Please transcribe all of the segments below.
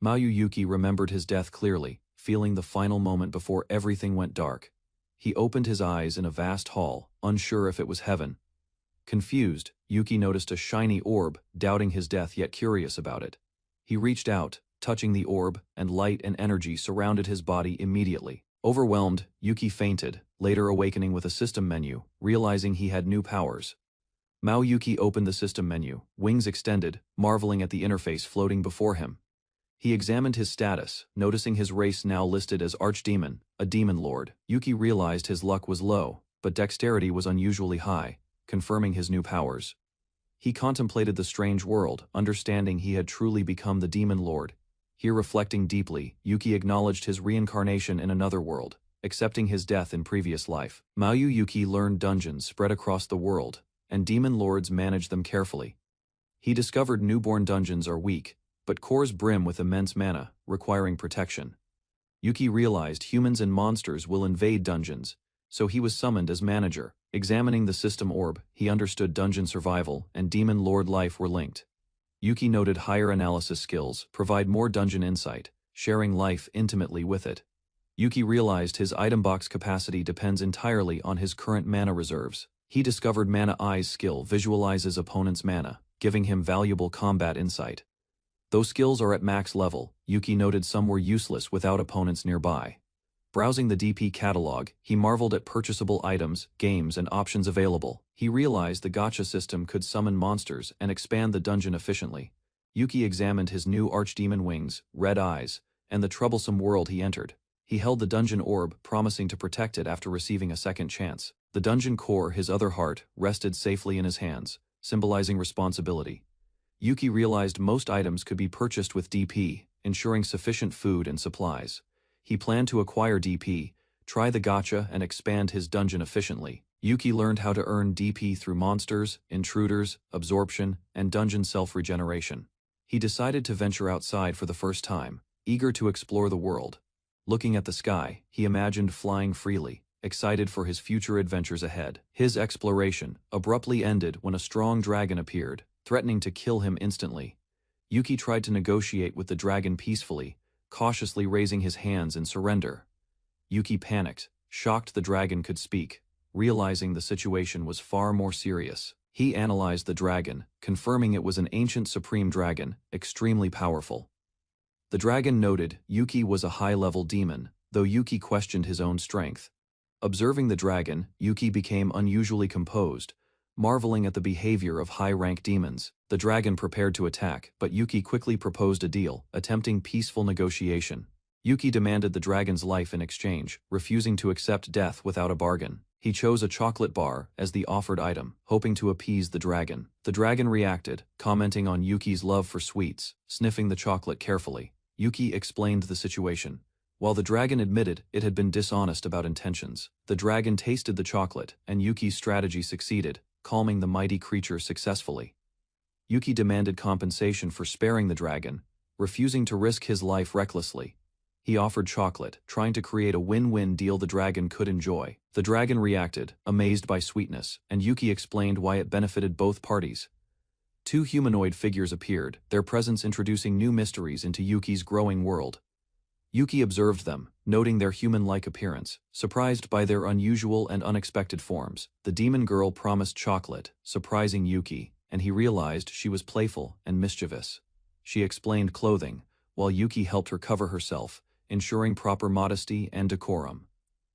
Yuki remembered his death clearly, feeling the final moment before everything went dark. He opened his eyes in a vast hall, unsure if it was heaven. Confused, Yuki noticed a shiny orb, doubting his death yet curious about it. He reached out, touching the orb, and light and energy surrounded his body immediately. Overwhelmed, Yuki fainted, later awakening with a system menu, realizing he had new powers. Yuki opened the system menu, wings extended, marveling at the interface floating before him. He examined his status, noticing his race now listed as Archdemon, a demon lord. Yuki realized his luck was low, but dexterity was unusually high, confirming his new powers. He contemplated the strange world, understanding he had truly become the demon lord. Here reflecting deeply, Yuki acknowledged his reincarnation in another world, accepting his death in previous life. Yuki learned dungeons spread across the world, and demon lords managed them carefully. He discovered newborn dungeons are weak, but cores brim with immense mana, requiring protection. Yuki realized humans and monsters will invade dungeons, so he was summoned as manager. Examining the system orb, he understood dungeon survival and demon lord life were linked. Yuki noted higher analysis skills provide more dungeon insight, sharing life intimately with it. Yuki realized his item box capacity depends entirely on his current mana reserves. He discovered Mana Eyes skill visualizes opponent's mana, giving him valuable combat insight. Though skills are at max level, Yuki noted some were useless without opponents nearby. Browsing the DP catalog, he marveled at purchasable items, games, and options available. He realized the gacha system could summon monsters and expand the dungeon efficiently. Yuki examined his new archdemon wings, red eyes, and the troublesome world he entered. He held the dungeon orb, promising to protect it after receiving a second chance. The dungeon core, his other heart, rested safely in his hands, symbolizing responsibility. Yuki realized most items could be purchased with DP, ensuring sufficient food and supplies. He planned to acquire DP, try the gacha, and expand his dungeon efficiently. Yuki learned how to earn DP through monsters, intruders, absorption, and dungeon self-regeneration. He decided to venture outside for the first time, eager to explore the world. Looking at the sky, he imagined flying freely, excited for his future adventures ahead. His exploration abruptly ended when a strong dragon appeared, threatening to kill him instantly. Yuki tried to negotiate with the dragon peacefully, cautiously raising his hands in surrender. Yuki panicked, shocked the dragon could speak, realizing the situation was far more serious. He analyzed the dragon, confirming it was an ancient supreme dragon, extremely powerful. The dragon noted Yuki was a high-level demon, though Yuki questioned his own strength. Observing the dragon, Yuki became unusually composed, marveling at the behavior of high-rank demons. The dragon prepared to attack, but Yuki quickly proposed a deal, attempting peaceful negotiation. Yuki demanded the dragon's life in exchange, refusing to accept death without a bargain. He chose a chocolate bar as the offered item, hoping to appease the dragon. The dragon reacted, commenting on Yuki's love for sweets, sniffing the chocolate carefully. Yuki explained the situation. While the dragon admitted it had been dishonest about intentions, the dragon tasted the chocolate, and Yuki's strategy succeeded, calming the mighty creature successfully. Yuki demanded compensation for sparing the dragon, refusing to risk his life recklessly. He offered chocolate, trying to create a win-win deal the dragon could enjoy. The dragon reacted, amazed by sweetness, and Yuki explained why it benefited both parties. Two humanoid figures appeared, their presence introducing new mysteries into Yuki's growing world. Yuki observed them, noting their human-like appearance, surprised by their unusual and unexpected forms. The demon girl promised chocolate, surprising Yuki, and he realized she was playful and mischievous. She explained clothing, while Yuki helped her cover herself, ensuring proper modesty and decorum.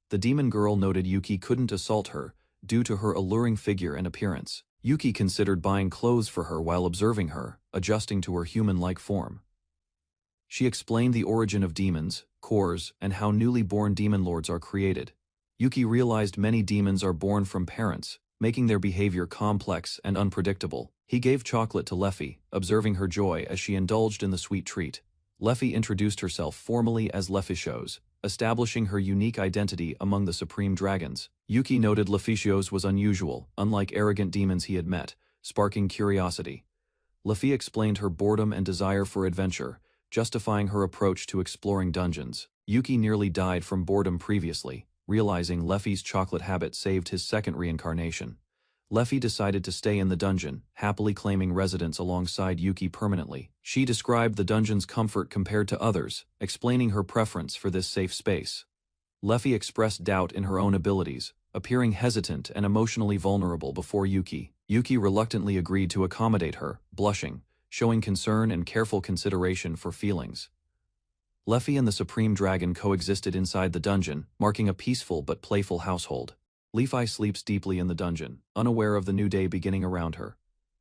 The demon girl noted Yuki couldn't assault her, due to her alluring figure and appearance. Yuki considered buying clothes for her while observing her, adjusting to her human-like form. She explained the origin of demons, cores, and how newly born demon lords are created. Yuki realized many demons are born from parents, making their behavior complex and unpredictable. He gave chocolate to Leffy, observing her joy as she indulged in the sweet treat. Leffy introduced herself formally as Lefficios, establishing her unique identity among the supreme dragons. Yuki noted Lefficios was unusual, unlike arrogant demons he had met, sparking curiosity. Leffy explained her boredom and desire for adventure, justifying her approach to exploring dungeons. Yuki nearly died from boredom previously, realizing Leffy's chocolate habit saved his second reincarnation. Leffy decided to stay in the dungeon, happily claiming residence alongside Yuki permanently. She described the dungeon's comfort compared to others, explaining her preference for this safe space. Leffy expressed doubt in her own abilities, appearing hesitant and emotionally vulnerable before Yuki. Yuki reluctantly agreed to accommodate her, blushing, showing concern and careful consideration for feelings. Leffy and the Supreme Dragon coexisted inside the dungeon, marking a peaceful but playful household. Leafy sleeps deeply in the dungeon, unaware of the new day beginning around her.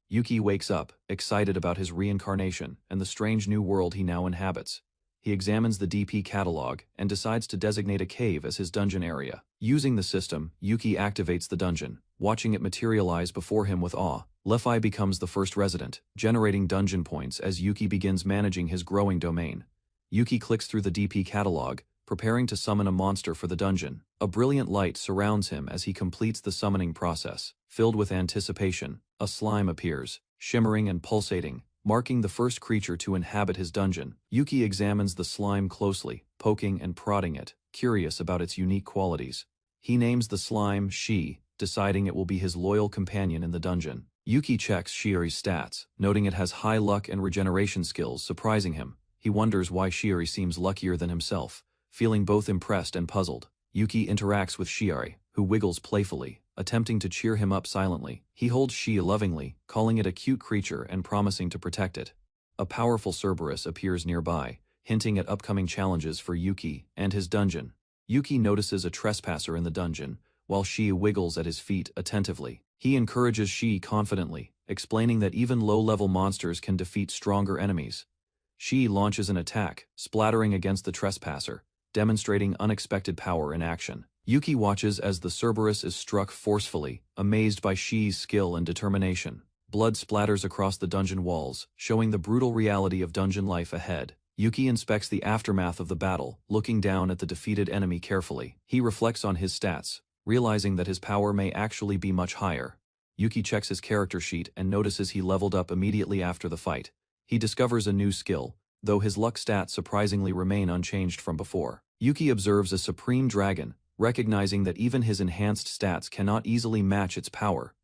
Yuki wakes up, excited about his reincarnation and the strange new world he now inhabits. He examines the DP catalog and decides to designate a cave as his dungeon area. Using the system, Yuki activates the dungeon, watching it materialize before him with awe. Leffy becomes the first resident, generating dungeon points as Yuki begins managing his growing domain. Yuki clicks through the DP catalog, preparing to summon a monster for the dungeon. A brilliant light surrounds him as he completes the summoning process. Filled with anticipation, a slime appears, shimmering and pulsating, marking the first creature to inhabit his dungeon. Yuki examines the slime closely, poking and prodding it, curious about its unique qualities. He names the slime Shi, deciding it will be his loyal companion in the dungeon. Yuki checks Shiori's stats, noting it has high luck and regeneration skills, surprising him. He wonders why Shiori seems luckier than himself. Feeling both impressed and puzzled, Yuki interacts with Shiori, who wiggles playfully, attempting to cheer him up silently. He holds Shi lovingly, calling it a cute creature and promising to protect it. A powerful Cerberus appears nearby, hinting at upcoming challenges for Yuki and his dungeon. Yuki notices a trespasser in the dungeon, while Shi wiggles at his feet attentively. He encourages Shi confidently, explaining that even low-level monsters can defeat stronger enemies. Shi launches an attack, splattering against the trespasser, demonstrating unexpected power in action. Yuki watches as the Cerberus is struck forcefully, amazed by Shi's skill and determination. Blood splatters across the dungeon walls, showing the brutal reality of dungeon life ahead. Yuki inspects the aftermath of the battle, looking down at the defeated enemy carefully. He reflects on his stats, realizing that his power may actually be much higher. Yuki checks his character sheet and notices he leveled up immediately after the fight. He discovers a new skill, though his luck stats surprisingly remain unchanged from before. Yuki observes a Supreme Dragon, recognizing that even his enhanced stats cannot easily match its power.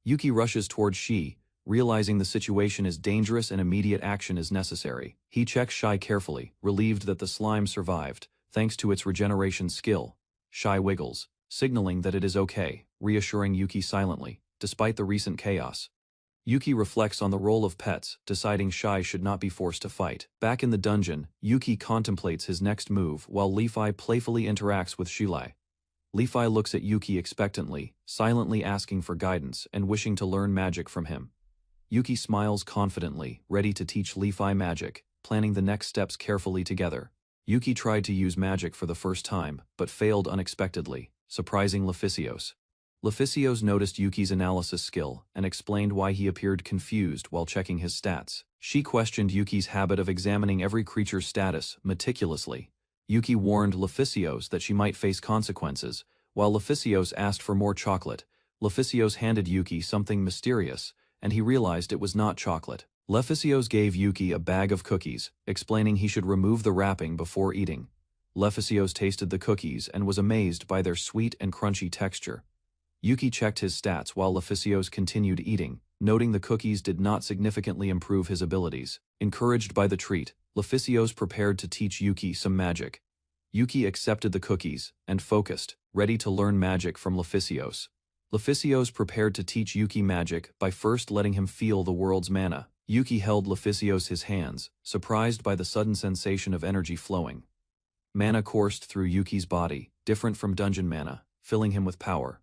Yuki rushes towards Shi, realizing the situation is dangerous and immediate action is necessary. He checks Shi carefully, relieved that the slime survived, thanks to its regeneration skill. Shi wiggles, signaling that it is okay, reassuring Yuki silently, despite the recent chaos. Yuki reflects on the role of pets, deciding Shi should not be forced to fight. Back in the dungeon, Yuki contemplates his next move while Leafy playfully interacts with Shilai. Leafy looks at Yuki expectantly, silently asking for guidance and wishing to learn magic from him. Yuki smiles confidently, ready to teach Leafy magic, planning the next steps carefully together. Yuki tried to use magic for the first time, but failed unexpectedly, surprising Leficios. Leficios noticed Yuki's analysis skill and explained why he appeared confused while checking his stats. She questioned Yuki's habit of examining every creature's status meticulously. Yuki warned Leficios that she might face consequences. While Leficios asked for more chocolate, Leficios handed Yuki something mysterious, and he realized it was not chocolate. Leficios gave Yuki a bag of cookies, explaining he should remove the wrapping before eating. Leficios tasted the cookies and was amazed by their sweet and crunchy texture. Yuki checked his stats while Leficios continued eating, noting the cookies did not significantly improve his abilities. Encouraged by the treat, Leficios prepared to teach Yuki some magic. Yuki accepted the cookies and focused, ready to learn magic from Leficios. Leficios prepared to teach Yuki magic by first letting him feel the world's mana. Yuki held Leficios his hands, surprised by the sudden sensation of energy flowing. Mana coursed through Yuki's body, different from dungeon mana, filling him with power.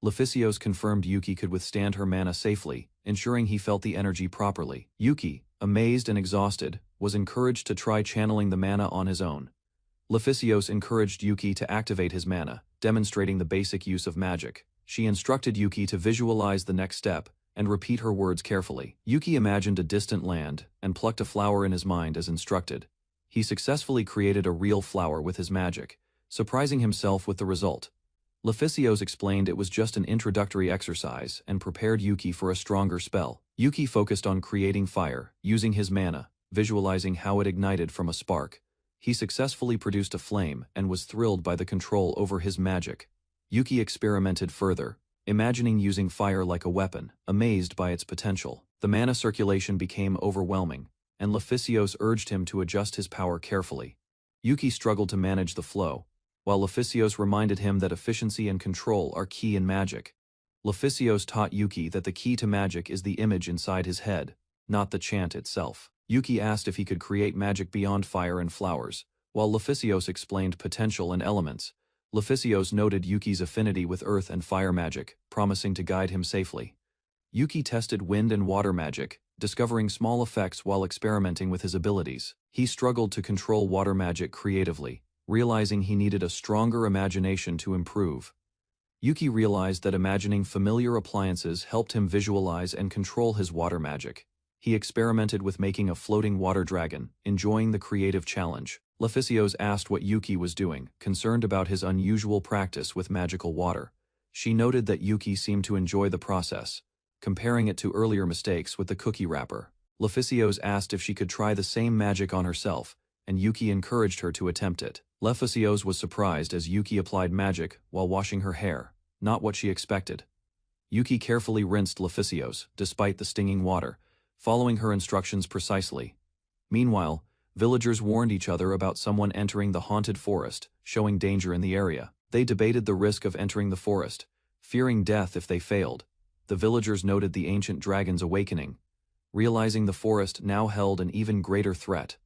Leficios confirmed Yuki could withstand her mana safely, ensuring he felt the energy properly. Yuki, amazed and exhausted, was encouraged to try channeling the mana on his own. Leficios encouraged Yuki to activate his mana, demonstrating the basic use of magic. She instructed Yuki to visualize the next step and repeat her words carefully. Yuki imagined a distant land and plucked a flower in his mind as instructed. He successfully created a real flower with his magic, surprising himself with the result. Leficios explained it was just an introductory exercise and prepared Yuki for a stronger spell. Yuki focused on creating fire, using his mana, visualizing how it ignited from a spark. He successfully produced a flame and was thrilled by the control over his magic. Yuki experimented further, imagining using fire like a weapon, amazed by its potential. The mana circulation became overwhelming, and Leficios urged him to adjust his power carefully. Yuki struggled to manage the flow, while Leficios reminded him that efficiency and control are key in magic. Leficios taught Yuki that the key to magic is the image inside his head, not the chant itself. Yuki asked if he could create magic beyond fire and flowers, while Leficios explained potential and elements. Leficios noted Yuki's affinity with earth and fire magic, promising to guide him safely. Yuki tested wind and water magic, discovering small effects while experimenting with his abilities. He struggled to control water magic creatively, realizing he needed a stronger imagination to improve. Yuki realized that imagining familiar appliances helped him visualize and control his water magic. He experimented with making a floating water dragon, enjoying the creative challenge. Leficios asked what Yuki was doing, concerned about his unusual practice with magical water. She noted that Yuki seemed to enjoy the process, comparing it to earlier mistakes with the cookie wrapper. Leficios asked if she could try the same magic on herself, and Yuki encouraged her to attempt it. Leficios was surprised as Yuki applied magic while washing her hair, not what she expected. Yuki carefully rinsed Leficios, despite the stinging water, following her instructions precisely. Meanwhile, villagers warned each other about someone entering the haunted forest, showing danger in the area. They debated the risk of entering the forest, fearing death if they failed. The villagers noted the ancient dragon's awakening, realizing the forest now held an even greater threat.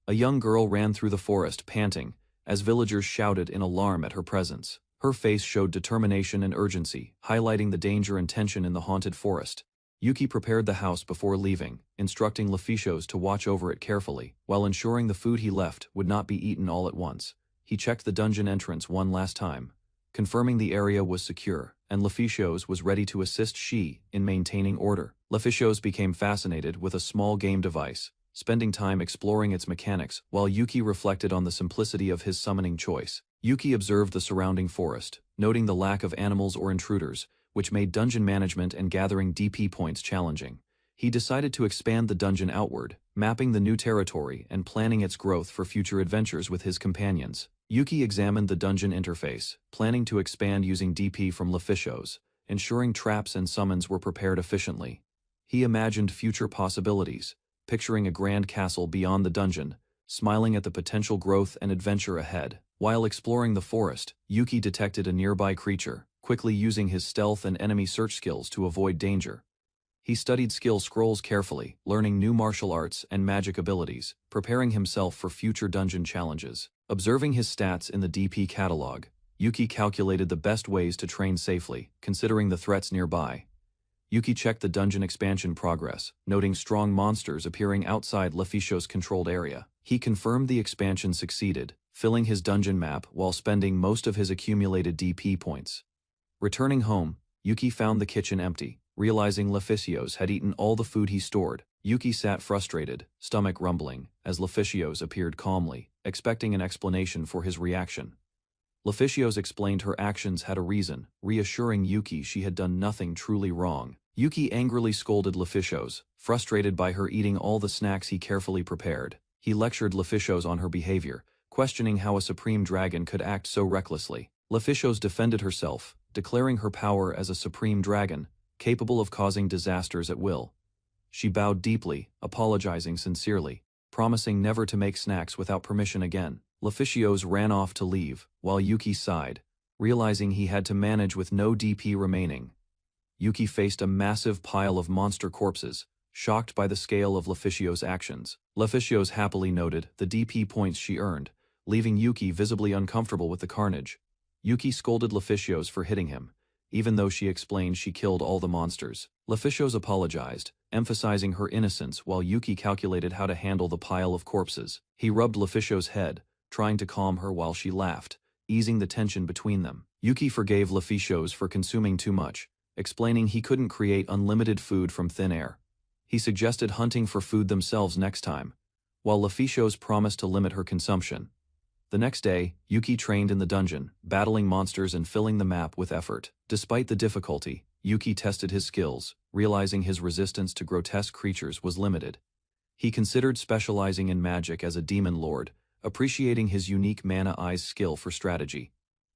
A young girl ran through the forest panting, as villagers shouted in alarm at her presence. Her face showed determination and urgency, highlighting the danger and tension in the haunted forest. Yuki prepared the house before leaving, instructing Leficios to watch over it carefully, while ensuring the food he left would not be eaten all at once. He checked the dungeon entrance one last time, confirming the area was secure, and Leficios was ready to assist she in maintaining order. Leficios became fascinated with a small game device, spending time exploring its mechanics while Yuki reflected on the simplicity of his summoning choice. Yuki observed the surrounding forest, noting the lack of animals or intruders, which made dungeon management and gathering DP points challenging. He decided to expand the dungeon outward, mapping the new territory and planning its growth for future adventures with his companions. Yuki examined the dungeon interface, planning to expand using DP from Leficios, ensuring traps and summons were prepared efficiently. He imagined future possibilities, picturing a grand castle beyond the dungeon, smiling at the potential growth and adventure ahead. While exploring the forest, Yuki detected a nearby creature, quickly using his stealth and enemy search skills to avoid danger. He studied skill scrolls carefully, learning new martial arts and magic abilities, preparing himself for future dungeon challenges. Observing his stats in the DP catalog, Yuki calculated the best ways to train safely, considering the threats nearby. Yuki checked the dungeon expansion progress, noting strong monsters appearing outside Leficios' controlled area. He confirmed the expansion succeeded, filling his dungeon map while spending most of his accumulated DP points. Returning home, Yuki found the kitchen empty. Realizing Leficios had eaten all the food he stored, Yuki sat frustrated, stomach rumbling, as Leficios appeared calmly, expecting an explanation for his reaction. Leficios explained her actions had a reason, reassuring Yuki she had done nothing truly wrong. Yuki angrily scolded Leficios, frustrated by her eating all the snacks he carefully prepared. He lectured Leficios on her behavior, questioning how a supreme dragon could act so recklessly. Leficios defended herself, declaring her power as a supreme dragon, capable of causing disasters at will. She bowed deeply, apologizing sincerely, promising never to make snacks without permission again. Leficios ran off to leave, while Yuki sighed, realizing he had to manage with no DP remaining. Yuki faced a massive pile of monster corpses, shocked by the scale of Leficios' actions. Leficios happily noted the DP points she earned, leaving Yuki visibly uncomfortable with the carnage. Yuki scolded Leficios for hitting him, even though she explained she killed all the monsters. Leficios apologized, emphasizing her innocence while Yuki calculated how to handle the pile of corpses. He rubbed Leficios' head, trying to calm her while she laughed, easing the tension between them. Yuki forgave Leficios for consuming too much, explaining he couldn't create unlimited food from thin air. He suggested hunting for food themselves next time, while Leficios promised to limit her consumption. The next day, Yuki trained in the dungeon, battling monsters and filling the map with effort. Despite the difficulty, Yuki tested his skills, realizing his resistance to grotesque creatures was limited. He considered specializing in magic as a demon lord, appreciating his unique mana eyes skill for strategy.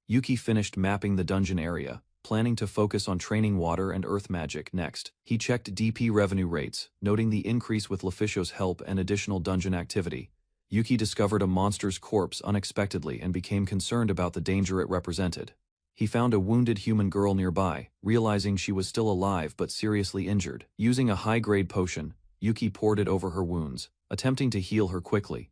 Yuki finished mapping the dungeon area, planning to focus on training water and earth magic next. He checked DP revenue rates, noting the increase with Lefishio's help and additional dungeon activity. Yuki discovered a monster's corpse unexpectedly and became concerned about the danger it represented. He found a wounded human girl nearby, realizing she was still alive but seriously injured. Using a high-grade potion, Yuki poured it over her wounds, attempting to heal her quickly.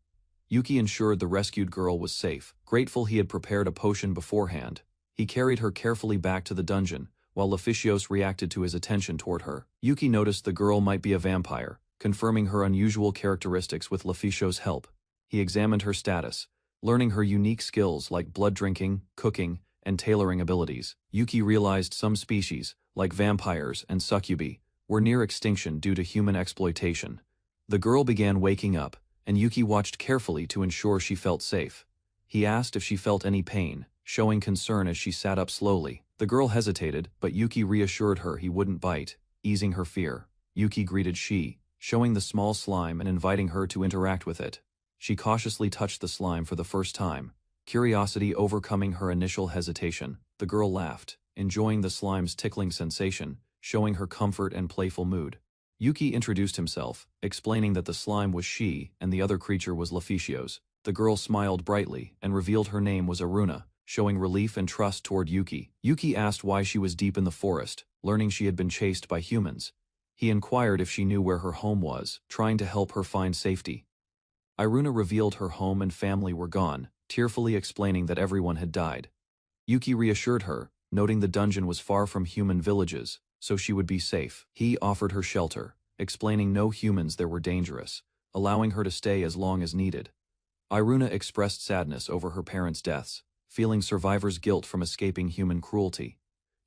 Yuki ensured the rescued girl was safe. Grateful he had prepared a potion beforehand, he carried her carefully back to the dungeon, while Lefichios reacted to his attention toward her. Yuki noticed the girl might be a vampire, confirming her unusual characteristics with Lefichios' help. He examined her status, learning her unique skills like blood drinking, cooking, and tailoring abilities. Yuki realized some species, like vampires and succubi, were near extinction due to human exploitation. The girl began waking up, and Yuki watched carefully to ensure she felt safe. He asked if she felt any pain, showing concern as she sat up slowly. The girl hesitated, but Yuki reassured her he wouldn't bite, easing her fear. Yuki greeted she, showing the small slime and inviting her to interact with it. She cautiously touched the slime for the first time, curiosity overcoming her initial hesitation. The girl laughed, enjoying the slime's tickling sensation, showing her comfort and playful mood. Yuki introduced himself, explaining that the slime was she and the other creature was Lefichios. The girl smiled brightly and revealed her name was Aruna, showing relief and trust toward Yuki. Yuki asked why she was deep in the forest, learning she had been chased by humans. He inquired if she knew where her home was, trying to help her find safety. Aruna revealed her home and family were gone, tearfully explaining that everyone had died. Yuki reassured her, noting the dungeon was far from human villages, so she would be safe. He offered her shelter, explaining no humans there were dangerous, allowing her to stay as long as needed. Aruna expressed sadness over her parents' deaths, feeling survivors' guilt from escaping human cruelty.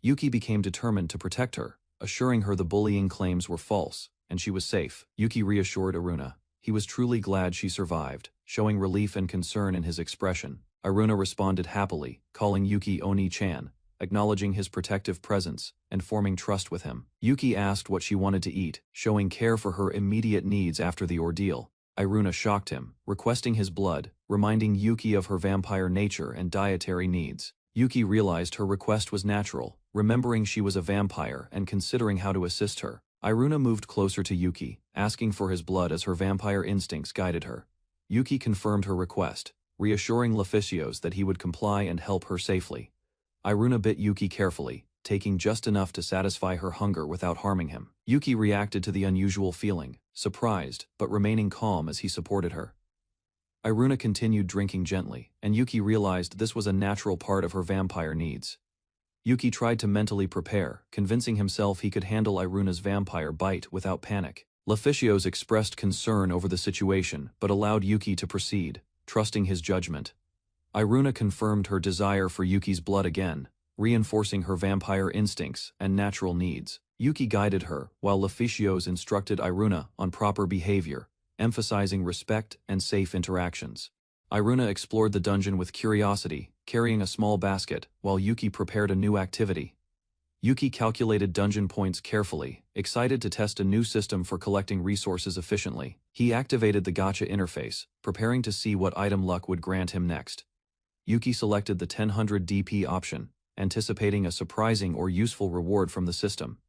Yuki became determined to protect her, assuring her the bullying claims were false, and she was safe. Yuki reassured Aruna. He was truly glad she survived, showing relief and concern in his expression. Aruna responded happily, calling Yuki Oni-chan, acknowledging his protective presence, and forming trust with him. Yuki asked what she wanted to eat, showing care for her immediate needs after the ordeal. Aruna shocked him, requesting his blood, reminding Yuki of her vampire nature and dietary needs. Yuki realized her request was natural, remembering she was a vampire and considering how to assist her. Aruna moved closer to Yuki, asking for his blood as her vampire instincts guided her. Yuki confirmed her request, reassuring Lefichios that he would comply and help her safely. Aruna bit Yuki carefully, taking just enough to satisfy her hunger without harming him. Yuki reacted to the unusual feeling, surprised, but remaining calm as he supported her. Aruna continued drinking gently, and Yuki realized this was a natural part of her vampire needs. Yuki tried to mentally prepare, convincing himself he could handle Aruna's vampire bite without panic. Lefichios expressed concern over the situation but allowed Yuki to proceed, trusting his judgment. Aruna confirmed her desire for Yuki's blood again, reinforcing her vampire instincts and natural needs. Yuki guided her, while Lefichios instructed Aruna on proper behavior, emphasizing respect and safe interactions. Aruna explored the dungeon with curiosity, carrying a small basket, while Yuki prepared a new activity. Yuki calculated dungeon points carefully, excited to test a new system for collecting resources efficiently. He activated the gacha interface, preparing to see what item luck would grant him next. Yuki selected the 1000 DP option, anticipating a surprising or useful reward from the system.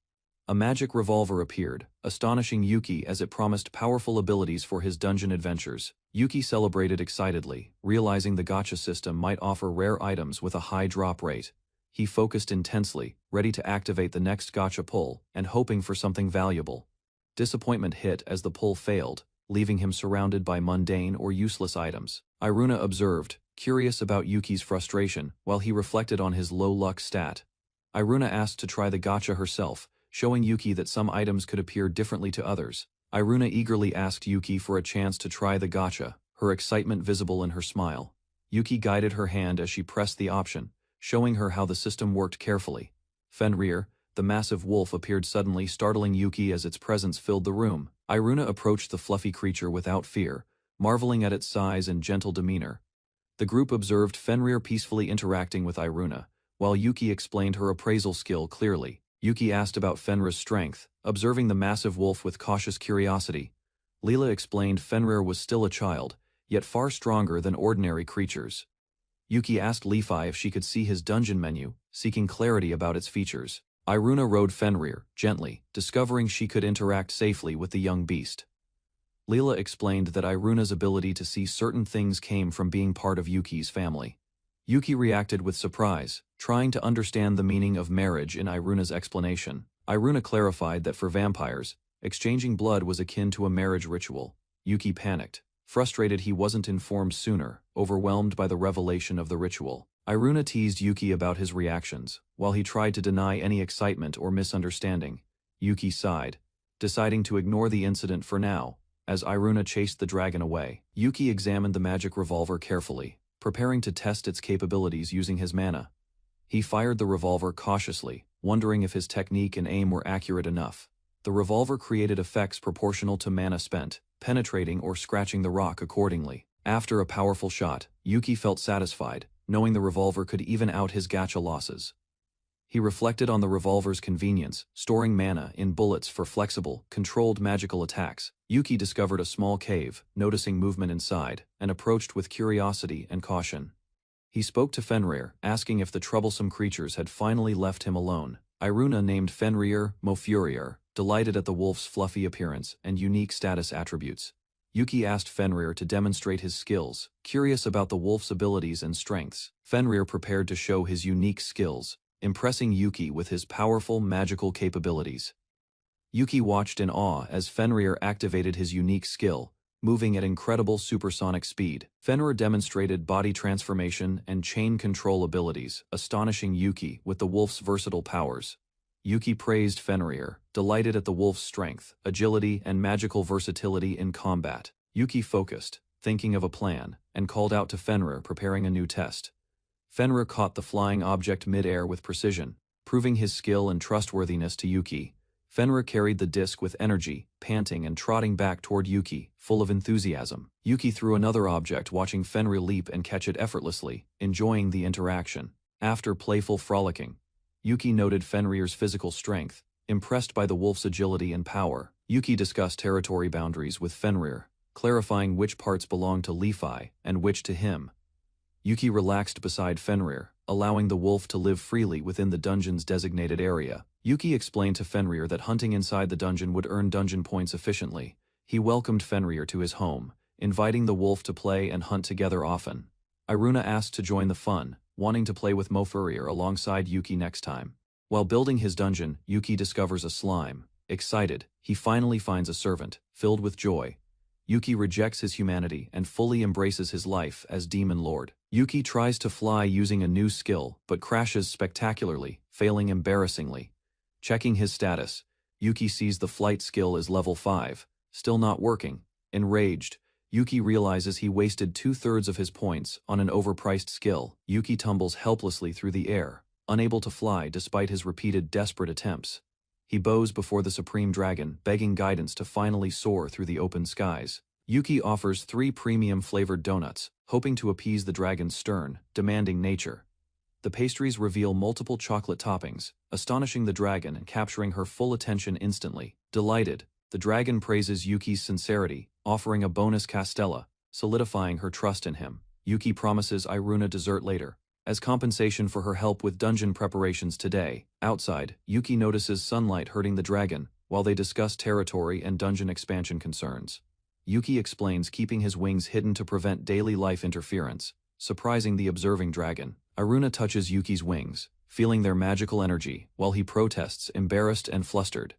A magic revolver appeared, astonishing Yuki as it promised powerful abilities for his dungeon adventures. Yuki celebrated excitedly, realizing the gacha system might offer rare items with a high drop rate. He focused intensely, ready to activate the next gacha pull, and hoping for something valuable. Disappointment hit as the pull failed, leaving him surrounded by mundane or useless items. Aruna observed, curious about Yuki's frustration, while he reflected on his low luck stat. Aruna asked to try the gacha herself, showing Yuki that some items could appear differently to others. Aruna eagerly asked Yuki for a chance to try the gacha, her excitement visible in her smile. Yuki guided her hand as she pressed the option, showing her how the system worked carefully. Fenrir, the massive wolf, appeared suddenly, startling Yuki as its presence filled the room. Aruna approached the fluffy creature without fear, marveling at its size and gentle demeanor. The group observed Fenrir peacefully interacting with Aruna, while Yuki explained her appraisal skill clearly. Yuki asked about Fenrir's strength, observing the massive wolf with cautious curiosity. Leela explained Fenrir was still a child, yet far stronger than ordinary creatures. Yuki asked Lefi if she could see his dungeon menu, seeking clarity about its features. Iruna rode Fenrir, gently, discovering she could interact safely with the young beast. Leela explained that Iruna's ability to see certain things came from being part of Yuki's family. Yuki reacted with surprise, trying to understand the meaning of marriage in Iruna's explanation. Iruna clarified that for vampires, exchanging blood was akin to a marriage ritual. Yuki panicked, frustrated he wasn't informed sooner, overwhelmed by the revelation of the ritual. Iruna teased Yuki about his reactions, while he tried to deny any excitement or misunderstanding. Yuki sighed, deciding to ignore the incident for now. As Iruna chased the dragon away, Yuki examined the magic revolver carefully, preparing to test its capabilities using his mana. He fired the revolver cautiously, wondering if his technique and aim were accurate enough. The revolver created effects proportional to mana spent, penetrating or scratching the rock accordingly. After a powerful shot, Yuki felt satisfied, knowing the revolver could even out his gacha losses. He reflected on the revolver's convenience, storing mana in bullets for flexible, controlled magical attacks. Yuki discovered a small cave, noticing movement inside, and approached with curiosity and caution. He spoke to Fenrir, asking if the troublesome creatures had finally left him alone. Iruna named Fenrir Mofurier, delighted at the wolf's fluffy appearance and unique status attributes. Yuki asked Fenrir to demonstrate his skills, curious about the wolf's abilities and strengths. Fenrir prepared to show his unique skills, impressing Yuki with his powerful magical capabilities. Yuki watched in awe as Fenrir activated his unique skill, moving at incredible supersonic speed. Fenrir demonstrated body transformation and chain control abilities, astonishing Yuki with the wolf's versatile powers. Yuki praised Fenrir, delighted at the wolf's strength, agility, and magical versatility in combat. Yuki focused, thinking of a plan, and called out to Fenrir, preparing a new test. Fenrir caught the flying object mid-air with precision, proving his skill and trustworthiness to Yuki. Fenrir carried the disc with energy, panting and trotting back toward Yuki, full of enthusiasm. Yuki threw another object, watching Fenrir leap and catch it effortlessly, enjoying the interaction. After playful frolicking, Yuki noted Fenrir's physical strength, impressed by the wolf's agility and power. Yuki discussed territory boundaries with Fenrir, clarifying which parts belonged to Lefi and which to him. Yuki relaxed beside Fenrir, allowing the wolf to live freely within the dungeon's designated area. Yuki explained to Fenrir that hunting inside the dungeon would earn dungeon points efficiently. He welcomed Fenrir to his home, inviting the wolf to play and hunt together often. Iruna asked to join the fun, wanting to play with Mofurier alongside Yuki next time. While building his dungeon, Yuki discovers a slime. Excited, he finally finds a servant, filled with joy. Yuki rejects his humanity and fully embraces his life as Demon Lord. Yuki tries to fly using a new skill, but crashes spectacularly, failing embarrassingly. Checking his status, Yuki sees the flight skill is level 5, still not working. Enraged, Yuki realizes he wasted 2/3 of his points on an overpriced skill. Yuki tumbles helplessly through the air, unable to fly despite his repeated desperate attempts. He bows before the Supreme Dragon, begging guidance to finally soar through the open skies. Yuki offers 3 premium-flavored donuts, hoping to appease the dragon's stern, demanding nature. The pastries reveal multiple chocolate toppings, astonishing the dragon and capturing her full attention instantly. Delighted, the dragon praises Yuki's sincerity, offering a bonus castella, solidifying her trust in him. Yuki promises Iruna dessert later, as compensation for her help with dungeon preparations today. Outside, Yuki notices sunlight hurting the dragon, while they discuss territory and dungeon expansion concerns. Yuki explains keeping his wings hidden to prevent daily life interference, surprising the observing dragon. Iruna touches Yuki's wings, feeling their magical energy, while he protests, embarrassed and flustered.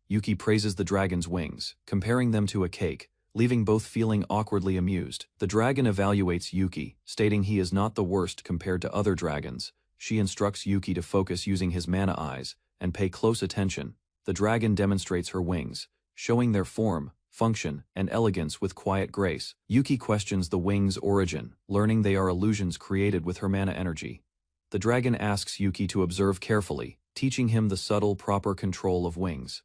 Yuki praises the dragon's wings, comparing them to a cake, leaving both feeling awkwardly amused. The dragon evaluates Yuki, stating he is not the worst compared to other dragons. She instructs Yuki to focus using his mana eyes, and pay close attention. The dragon demonstrates her wings, showing their form, function, and elegance with quiet grace. Yuki questions the wings' origin, learning they are illusions created with her mana energy. The dragon asks Yuki to observe carefully, teaching him the subtle, proper control of wings.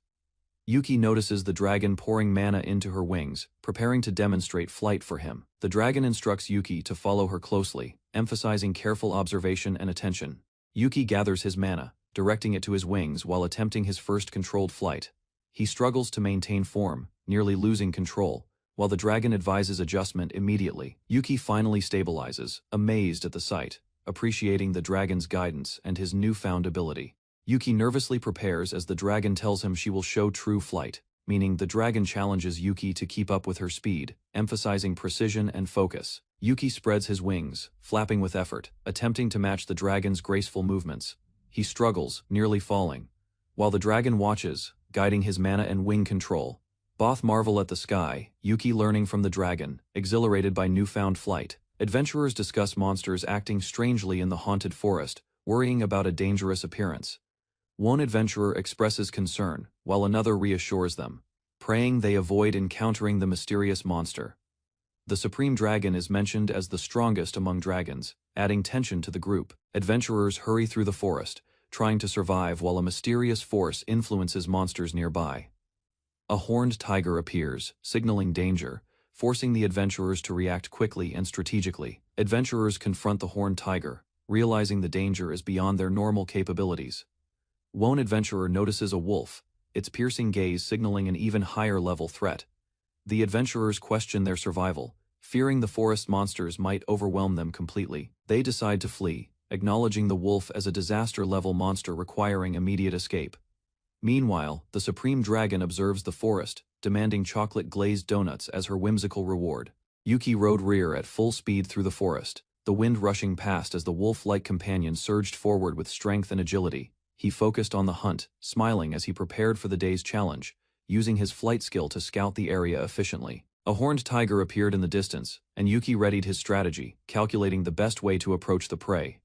Yuki notices the dragon pouring mana into her wings, preparing to demonstrate flight for him. The dragon instructs Yuki to follow her closely, emphasizing careful observation and attention. Yuki gathers his mana, directing it to his wings while attempting his first controlled flight. He struggles to maintain form, nearly losing control, while the dragon advises adjustment immediately. Yuki finally stabilizes, amazed at the sight, appreciating the dragon's guidance and his newfound ability. Yuki nervously prepares as the dragon tells him she will show true flight, meaning the dragon challenges Yuki to keep up with her speed, emphasizing precision and focus. Yuki spreads his wings, flapping with effort, attempting to match the dragon's graceful movements. He struggles, nearly falling. While the dragon watches, guiding his mana and wing control, both marvel at the sky, Yuki learning from the dragon, exhilarated by newfound flight. Adventurers discuss monsters acting strangely in the haunted forest, worrying about a dangerous appearance. One adventurer expresses concern, while another reassures them, praying they avoid encountering the mysterious monster. The supreme dragon is mentioned as the strongest among dragons, adding tension to the group. Adventurers hurry through the forest, trying to survive while a mysterious force influences monsters nearby. A horned tiger appears, signaling danger, forcing the adventurers to react quickly and strategically. Adventurers confront the horned tiger, realizing the danger is beyond their normal capabilities. One adventurer notices a wolf, its piercing gaze signaling an even higher level threat. The adventurers question their survival, fearing the forest monsters might overwhelm them completely. They decide to flee, acknowledging the wolf as a disaster-level monster requiring immediate escape. Meanwhile, the supreme dragon observes the forest, demanding chocolate-glazed donuts as her whimsical reward. Yuki rode rear at full speed through the forest, the wind rushing past as the wolf-like companion surged forward with strength and agility. He focused on the hunt, smiling as he prepared for the day's challenge, using his flight skill to scout the area efficiently. A horned tiger appeared in the distance, and Yuki readied his strategy, calculating the best way to approach the prey.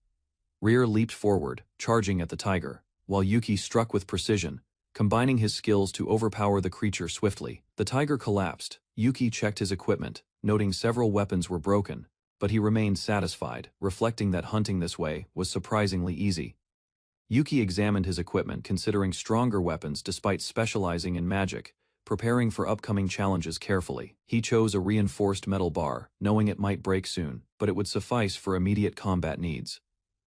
Rear leaped forward, charging at the tiger, while Yuki struck with precision, combining his skills to overpower the creature swiftly. The tiger collapsed. Yuki checked his equipment, noting several weapons were broken, but he remained satisfied, reflecting that hunting this way was surprisingly easy. Yuki examined his equipment, considering stronger weapons despite specializing in magic, preparing for upcoming challenges carefully. He chose a reinforced metal bar, knowing it might break soon, but it would suffice for immediate combat needs.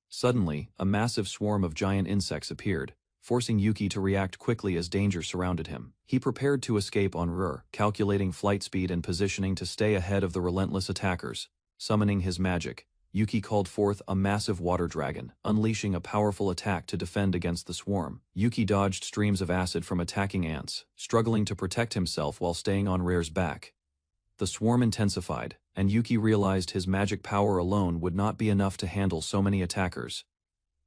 Suddenly, a massive swarm of giant insects appeared, forcing Yuki to react quickly as danger surrounded him. He prepared to escape en route, calculating flight speed and positioning to stay ahead of the relentless attackers. Summoning his magic, Yuki called forth a massive water dragon, unleashing a powerful attack to defend against the swarm. Yuki dodged streams of acid from attacking ants, struggling to protect himself while staying on Rare's back. The swarm intensified, and Yuki realized his magic power alone would not be enough to handle so many attackers.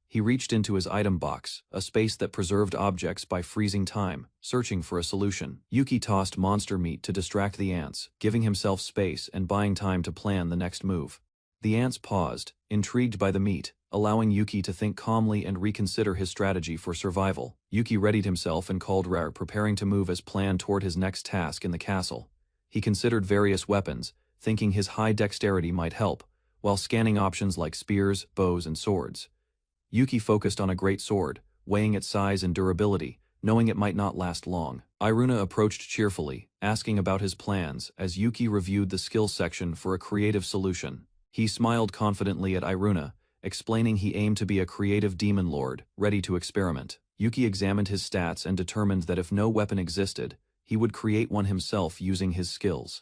He reached into his item box, a space that preserved objects by freezing time, searching for a solution. Yuki tossed monster meat to distract the ants, giving himself space and buying time to plan the next move. The ants paused, intrigued by the meat, allowing Yuki to think calmly and reconsider his strategy for survival. Yuki readied himself and called Rare, preparing to move as planned toward his next task in the castle. He considered various weapons, thinking his high dexterity might help, while scanning options like spears, bows, and swords. Yuki focused on a great sword, weighing its size and durability, knowing it might not last long. Iruna approached cheerfully, asking about his plans as Yuki reviewed the skills section for a creative solution. He smiled confidently at Iruna, explaining he aimed to be a creative demon lord, ready to experiment. Yuki examined his stats and determined that if no weapon existed, he would create one himself using his skills.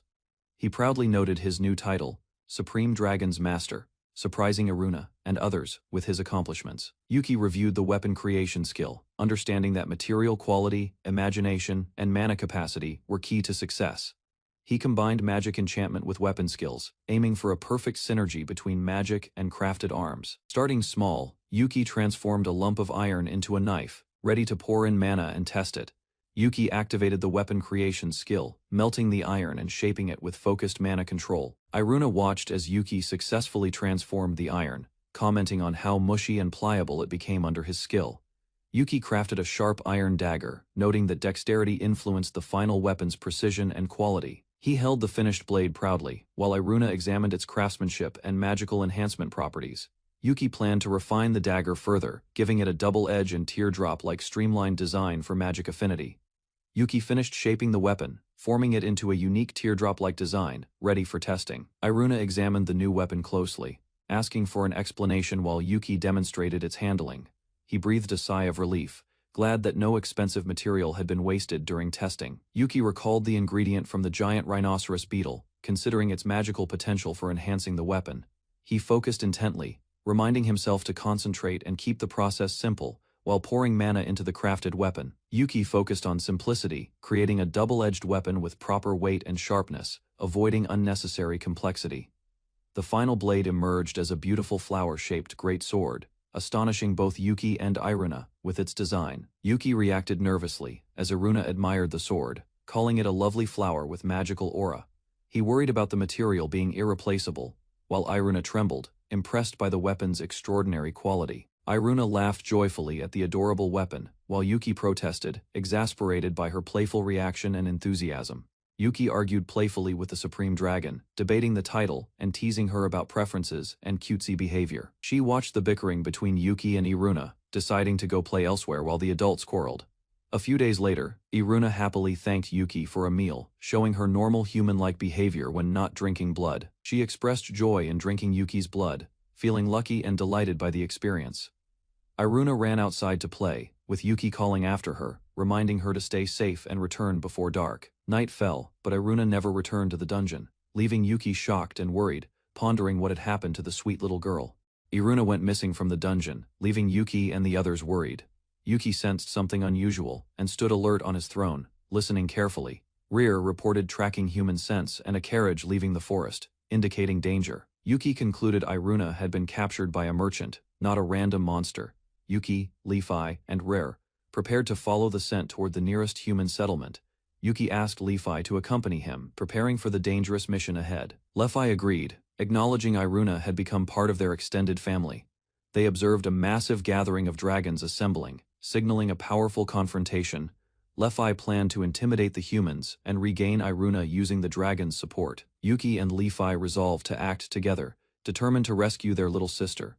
He proudly noted his new title, Supreme Dragon's Master, surprising Iruna and others with his accomplishments. Yuki reviewed the weapon creation skill, understanding that material quality, imagination, and mana capacity were key to success. He combined magic enchantment with weapon skills, aiming for a perfect synergy between magic and crafted arms. Starting small, Yuki transformed a lump of iron into a knife, ready to pour in mana and test it. Yuki activated the weapon creation skill, melting the iron and shaping it with focused mana control. Iruna watched as Yuki successfully transformed the iron, commenting on how mushy and pliable it became under his skill. Yuki crafted a sharp iron dagger, noting that dexterity influenced the final weapon's precision and quality. He held the finished blade proudly, while Iruna examined its craftsmanship and magical enhancement properties. Yuki planned to refine the dagger further, giving it a double edge and teardrop-like streamlined design for magic affinity. Yuki finished shaping the weapon, forming it into a unique teardrop-like design, ready for testing. Iruna examined the new weapon closely, asking for an explanation while Yuki demonstrated its handling. He breathed a sigh of relief, glad that no expensive material had been wasted during testing. Yuki recalled the ingredient from the giant rhinoceros beetle, considering its magical potential for enhancing the weapon. He focused intently, reminding himself to concentrate and keep the process simple, while pouring mana into the crafted weapon. Yuki focused on simplicity, creating a double-edged weapon with proper weight and sharpness, avoiding unnecessary complexity. The final blade emerged as a beautiful flower-shaped great sword, astonishing both Yuki and Iruna with its design. Yuki reacted nervously as Iruna admired the sword, calling it a lovely flower with magical aura. He worried about the material being irreplaceable, while Iruna trembled, impressed by the weapon's extraordinary quality. Iruna laughed joyfully at the adorable weapon, while Yuki protested, exasperated by her playful reaction and enthusiasm. Yuki argued playfully with the Supreme Dragon, debating the title and teasing her about preferences and cutesy behavior. She watched the bickering between Yuki and Iruna, deciding to go play elsewhere while the adults quarreled. A few days later, Iruna happily thanked Yuki for a meal, showing her normal human-like behavior when not drinking blood. She expressed joy in drinking Yuki's blood, feeling lucky and delighted by the experience. Iruna ran outside to play, with Yuki calling after her, reminding her to stay safe and return before dark. Night fell, but Iruna never returned to the dungeon, leaving Yuki shocked and worried, pondering what had happened to the sweet little girl. Iruna went missing from the dungeon, leaving Yuki and the others worried. Yuki sensed something unusual and stood alert on his throne, listening carefully. Rear reported tracking human scents and a carriage leaving the forest, indicating danger. Yuki concluded Iruna had been captured by a merchant, not a random monster. Yuki, Lefi, and Rare prepared to follow the scent toward the nearest human settlement. Yuki asked Lefi to accompany him, preparing for the dangerous mission ahead. Lefi agreed, acknowledging Iruna had become part of their extended family. They observed a massive gathering of dragons assembling, signaling a powerful confrontation. Lefi planned to intimidate the humans and regain Iruna using the dragon's support. Yuki and Lefi resolved to act together, determined to rescue their little sister.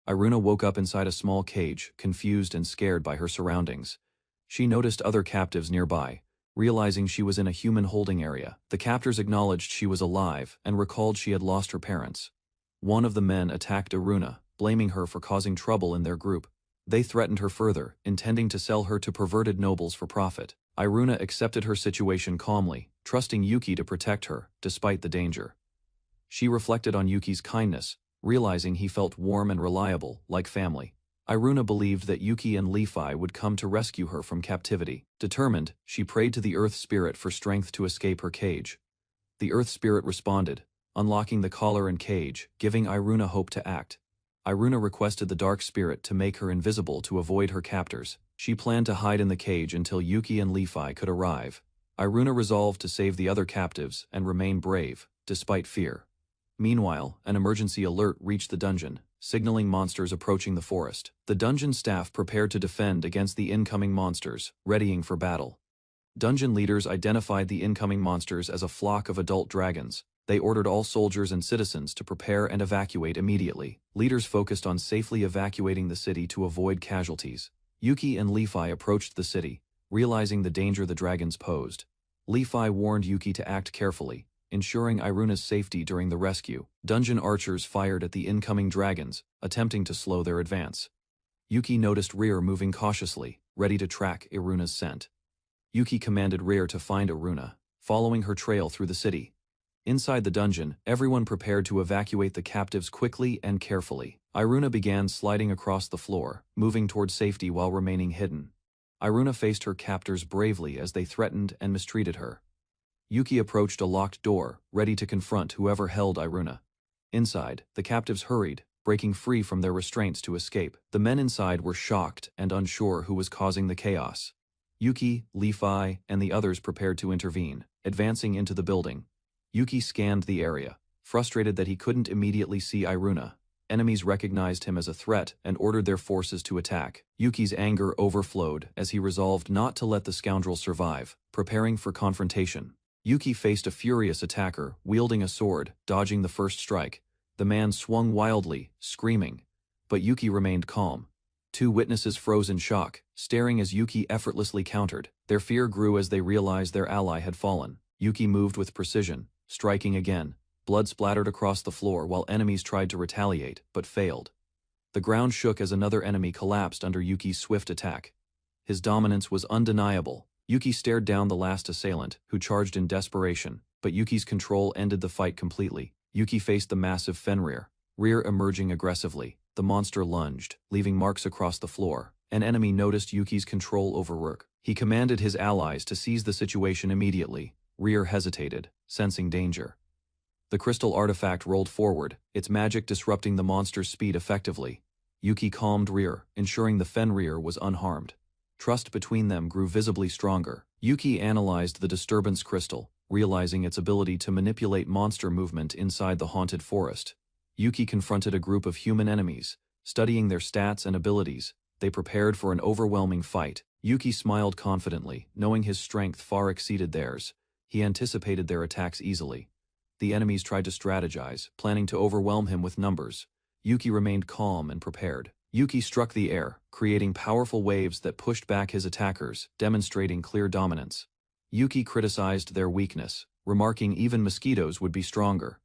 Iruna woke up inside a small cage, confused and scared by her surroundings. She noticed other captives nearby, realizing she was in a human holding area. The captors acknowledged she was alive and recalled she had lost her parents. One of the men attacked Iruna, blaming her for causing trouble in their group. They threatened her further, intending to sell her to perverted nobles for profit. Iruna accepted her situation calmly, trusting Yuki to protect her, despite the danger. She reflected on Yuki's kindness, realizing he felt warm and reliable, like family. Iruna believed that Yuki and Lefi would come to rescue her from captivity. Determined, she prayed to the Earth Spirit for strength to escape her cage. The Earth Spirit responded, unlocking the collar and cage, giving Iruna hope to act. Iruna requested the Dark Spirit to make her invisible to avoid her captors. She planned to hide in the cage until Yuki and Lefi could arrive. Iruna resolved to save the other captives and remain brave, despite fear. Meanwhile, an emergency alert reached the dungeon, signaling monsters approaching the forest. The dungeon staff prepared to defend against the incoming monsters, readying for battle. Dungeon leaders identified the incoming monsters as a flock of adult dragons. They ordered all soldiers and citizens to prepare and evacuate immediately. Leaders focused on safely evacuating the city to avoid casualties. Yuki and Lefi approached the city, realizing the danger the dragons posed. Lefi warned Yuki to act carefully, ensuring Iruna's safety during the rescue. Dungeon archers fired at the incoming dragons, attempting to slow their advance. Yuki noticed Rear moving cautiously, ready to track Iruna's scent. Yuki commanded Rear to find Iruna, following her trail through the city. Inside the dungeon, everyone prepared to evacuate the captives quickly and carefully. Iruna began sliding across the floor, moving toward safety while remaining hidden. Iruna faced her captors bravely as they threatened and mistreated her. Yuki approached a locked door, ready to confront whoever held Iruna. Inside, the captives hurried, breaking free from their restraints to escape. The men inside were shocked and unsure who was causing the chaos. Yuki, Lefi, and the others prepared to intervene, advancing into the building. Yuki scanned the area, frustrated that he couldn't immediately see Iruna. Enemies recognized him as a threat and ordered their forces to attack. Yuki's anger overflowed as he resolved not to let the scoundrel survive, preparing for confrontation. Yuki faced a furious attacker, wielding a sword, dodging the first strike. The man swung wildly, screaming, but Yuki remained calm. Two witnesses froze in shock, staring as Yuki effortlessly countered. Their fear grew as they realized their ally had fallen. Yuki moved with precision, striking again. Blood splattered across the floor while enemies tried to retaliate, but failed. The ground shook as another enemy collapsed under Yuki's swift attack. His dominance was undeniable. Yuki stared down the last assailant, who charged in desperation, but Yuki's control ended the fight completely. Yuki faced the massive Fenrir. Rear emerging aggressively, the monster lunged, leaving marks across the floor. An enemy noticed Yuki's control over Rook. He commanded his allies to seize the situation immediately. Rear hesitated, sensing danger. The crystal artifact rolled forward, its magic disrupting the monster's speed effectively. Yuki calmed Rear, ensuring the Fenrir was unharmed. Trust between them grew visibly stronger. Yuki analyzed the disturbance crystal, realizing its ability to manipulate monster movement inside the haunted forest. Yuki confronted a group of human enemies. Studying their stats and abilities, they prepared for an overwhelming fight. Yuki smiled confidently, knowing his strength far exceeded theirs. He anticipated their attacks easily. The enemies tried to strategize, planning to overwhelm him with numbers. Yuki remained calm and prepared. Yuki struck the air, creating powerful waves that pushed back his attackers, demonstrating clear dominance. Yuki criticized their weakness, remarking even mosquitoes would be stronger.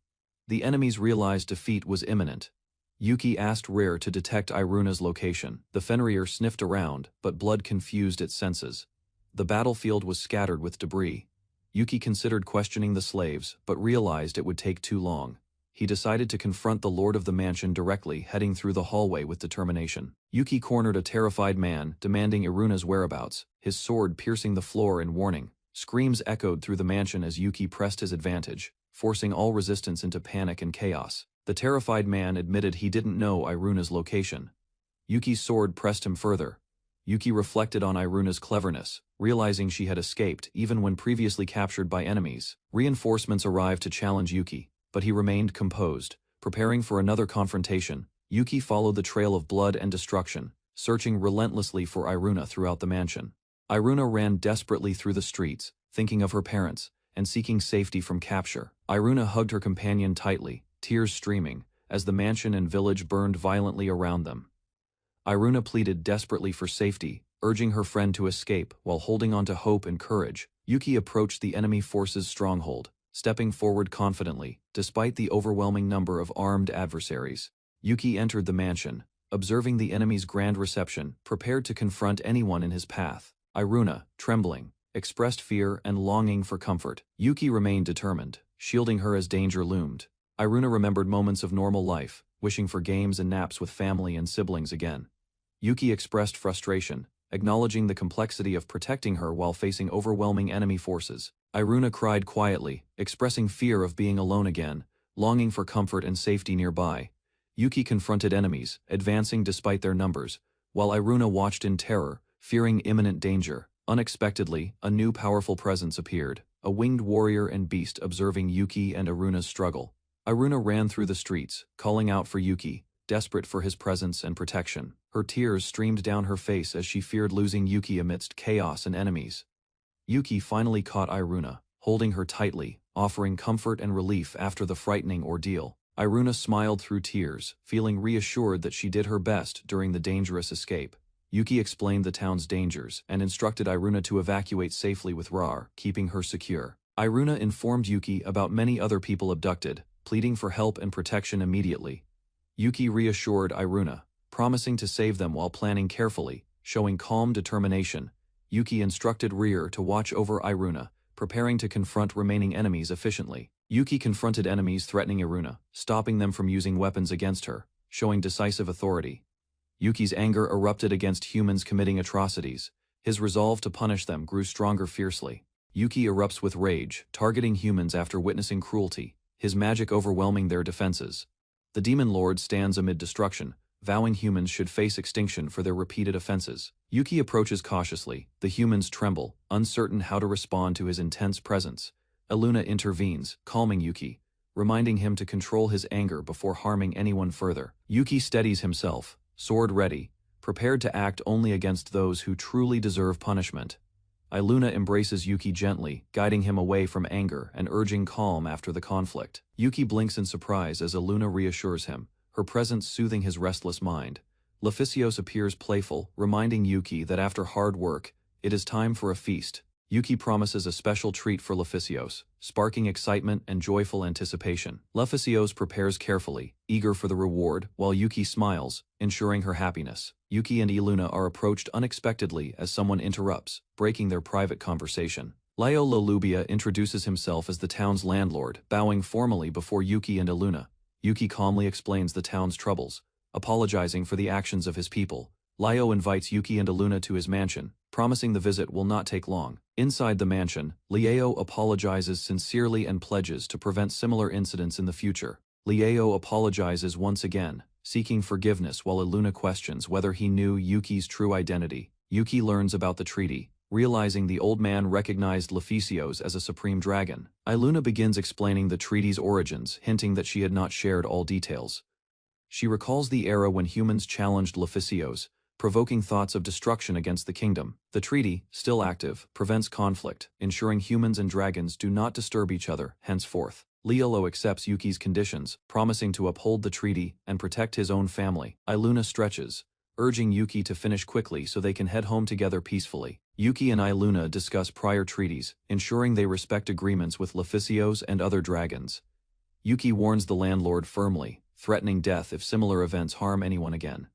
The enemies realized defeat was imminent. Yuki asked Rear to detect Iruna's location. The Fenrir sniffed around, but blood confused its senses. The battlefield was scattered with debris. Yuki considered questioning the slaves, but realized it would take too long. He decided to confront the Lord of the Mansion directly, heading through the hallway with determination. Yuki cornered a terrified man, demanding Iruna's whereabouts, his sword piercing the floor in warning. Screams echoed through the mansion as Yuki pressed his advantage, forcing all resistance into panic and chaos. The terrified man admitted he didn't know Iruna's location. Yuki's sword pressed him further. Yuki reflected on Iruna's cleverness, realizing she had escaped even when previously captured by enemies. Reinforcements arrived to challenge Yuki, but he remained composed, preparing for another confrontation. Yuki followed the trail of blood and destruction, searching relentlessly for Iruna throughout the mansion. Iruna ran desperately through the streets, thinking of her parents, and seeking safety from capture. Iruna hugged her companion tightly, tears streaming, as the mansion and village burned violently around them. Iruna pleaded desperately for safety, urging her friend to escape while holding on to hope and courage. Yuki approached the enemy force's stronghold, stepping forward confidently, despite the overwhelming number of armed adversaries. Yuki entered the mansion, observing the enemy's grand reception, prepared to confront anyone in his path. Iruna, trembling, expressed fear and longing for comfort. Yuki remained determined, shielding her as danger loomed. Iruna remembered moments of normal life, wishing for games and naps with family and siblings again. Yuki expressed frustration, acknowledging the complexity of protecting her while facing overwhelming enemy forces. Iruna cried quietly, expressing fear of being alone again, longing for comfort and safety nearby. Yuki confronted enemies, advancing despite their numbers, while Iruna watched in terror, fearing imminent danger. Unexpectedly, a new powerful presence appeared, a winged warrior and beast observing Yuki and Iruna's struggle. Iruna ran through the streets, calling out for Yuki, desperate for his presence and protection. Her tears streamed down her face as she feared losing Yuki amidst chaos and enemies. Yuki finally caught Iruna, holding her tightly, offering comfort and relief after the frightening ordeal. Iruna smiled through tears, feeling reassured that she did her best during the dangerous escape. Yuki explained the town's dangers and instructed Iruna to evacuate safely with Rar, keeping her secure. Iruna informed Yuki about many other people abducted, pleading for help and protection immediately. Yuki reassured Iruna, promising to save them while planning carefully, showing calm determination. Yuki instructed Rear to watch over Iruna, preparing to confront remaining enemies efficiently. Yuki confronted enemies threatening Iruna, stopping them from using weapons against her, showing decisive authority. Yuki's anger erupted against humans committing atrocities. His resolve to punish them grew stronger fiercely. Yuki erupts with rage, targeting humans after witnessing cruelty, his magic overwhelming their defenses. The Demon Lord stands amid destruction, vowing humans should face extinction for their repeated offenses. Yuki approaches cautiously, the humans tremble, uncertain how to respond to his intense presence. Iluna intervenes, calming Yuki, reminding him to control his anger before harming anyone further. Yuki steadies himself, sword ready, prepared to act only against those who truly deserve punishment. Iluna embraces Yuki gently, guiding him away from anger and urging calm after the conflict. Yuki blinks in surprise as Iluna reassures him, her presence soothing his restless mind. Leficios appears playful, reminding Yuki that after hard work, it is time for a feast. Yuki promises a special treat for Leficios, sparking excitement and joyful anticipation. Leficios prepares carefully, eager for the reward, while Yuki smiles, ensuring her happiness. Yuki and Iluna are approached unexpectedly as someone interrupts, breaking their private conversation. Leo Lolubia introduces himself as the town's landlord, bowing formally before Yuki and Iluna. Yuki calmly explains the town's troubles, apologizing for the actions of his people. Leo invites Yuki and Iluna to his mansion, promising the visit will not take long. Inside the mansion, Leo apologizes sincerely and pledges to prevent similar incidents in the future. Leo apologizes once again, seeking forgiveness while Iluna questions whether he knew Yuki's true identity. Yuki learns about the treaty, realizing the old man recognized Leficios as a supreme dragon. Iluna begins explaining the treaty's origins, hinting that she had not shared all details. She recalls the era when humans challenged Leficios, provoking thoughts of destruction against the kingdom. The treaty, still active, prevents conflict, ensuring humans and dragons do not disturb each other henceforth. Leo accepts Yuki's conditions, promising to uphold the treaty and protect his own family. Iluna stretches, urging Yuki to finish quickly so they can head home together peacefully. Yuki and Iluna discuss prior treaties, ensuring they respect agreements with Leficios and other dragons. Yuki warns the landlord firmly, threatening death if similar events harm anyone again.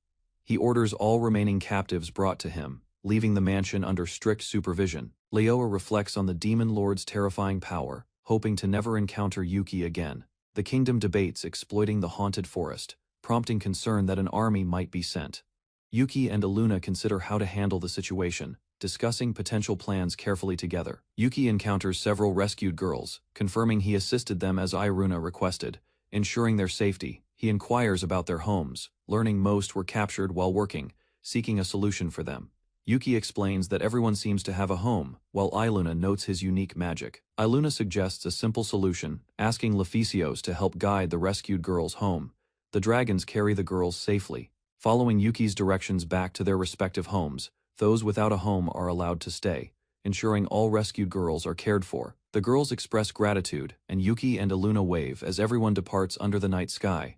He orders all remaining captives brought to him, leaving the mansion under strict supervision. Leoa reflects on the demon lord's terrifying power, hoping to never encounter Yuki again. The kingdom debates exploiting the haunted forest, prompting concern that an army might be sent. Yuki and Iluna consider how to handle the situation, discussing potential plans carefully together. Yuki encounters several rescued girls, confirming he assisted them as Iruna requested, ensuring their safety. He inquires about their homes, learning most were captured while working, seeking a solution for them. Yuki explains that everyone seems to have a home, while Iluna notes his unique magic. Iluna suggests a simple solution, asking Leficios to help guide the rescued girls home. The dragons carry the girls safely. Following Yuki's directions back to their respective homes, those without a home are allowed to stay, ensuring all rescued girls are cared for. The girls express gratitude, and Yuki and Iluna wave as everyone departs under the night sky.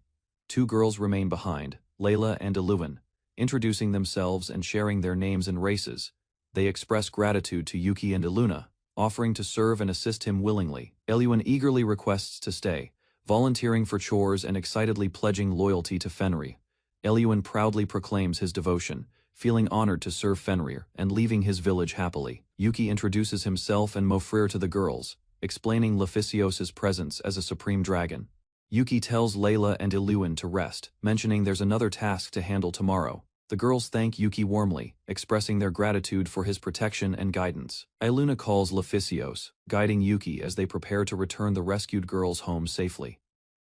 Two girls remain behind, Layla and Eluan, introducing themselves and sharing their names and races. They express gratitude to Yuki and Iluna, offering to serve and assist him willingly. Eluan eagerly requests to stay, volunteering for chores and excitedly pledging loyalty to Fenrir. Eluan proudly proclaims his devotion, feeling honored to serve Fenrir and leaving his village happily. Yuki introduces himself and Mofrir to the girls, explaining Leficios' presence as a supreme dragon. Yuki tells Layla and Eluan to rest, mentioning there's another task to handle tomorrow. The girls thank Yuki warmly, expressing their gratitude for his protection and guidance. Iluna calls Leficios, guiding Yuki as they prepare to return the rescued girls home safely.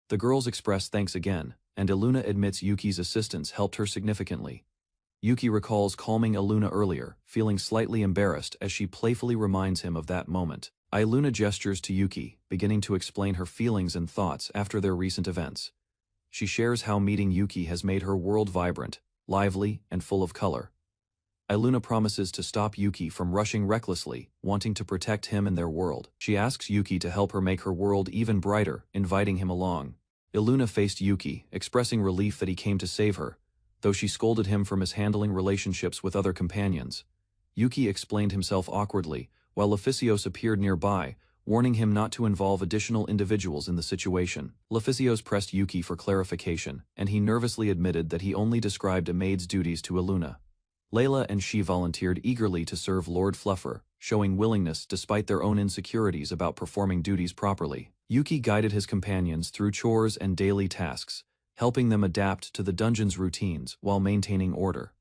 The girls express thanks again, and Iluna admits Yuki's assistance helped her significantly. Yuki recalls calming Iluna earlier, feeling slightly embarrassed as she playfully reminds him of that moment. Iluna gestures to Yuki, beginning to explain her feelings and thoughts after their recent events. She shares how meeting Yuki has made her world vibrant, lively, and full of color. Iluna promises to stop Yuki from rushing recklessly, wanting to protect him and their world. She asks Yuki to help her make her world even brighter, inviting him along. Iluna faced Yuki, expressing relief that he came to save her, though she scolded him for mishandling relationships with other companions. Yuki explained himself awkwardly, while Leficios appeared nearby, warning him not to involve additional individuals in the situation. Leficios pressed Yuki for clarification, and he nervously admitted that he only described a maid's duties to Iluna. Layla and she volunteered eagerly to serve Lord Fluffer, showing willingness despite their own insecurities about performing duties properly. Yuki guided his companions through chores and daily tasks, helping them adapt to the dungeon's routines while maintaining order.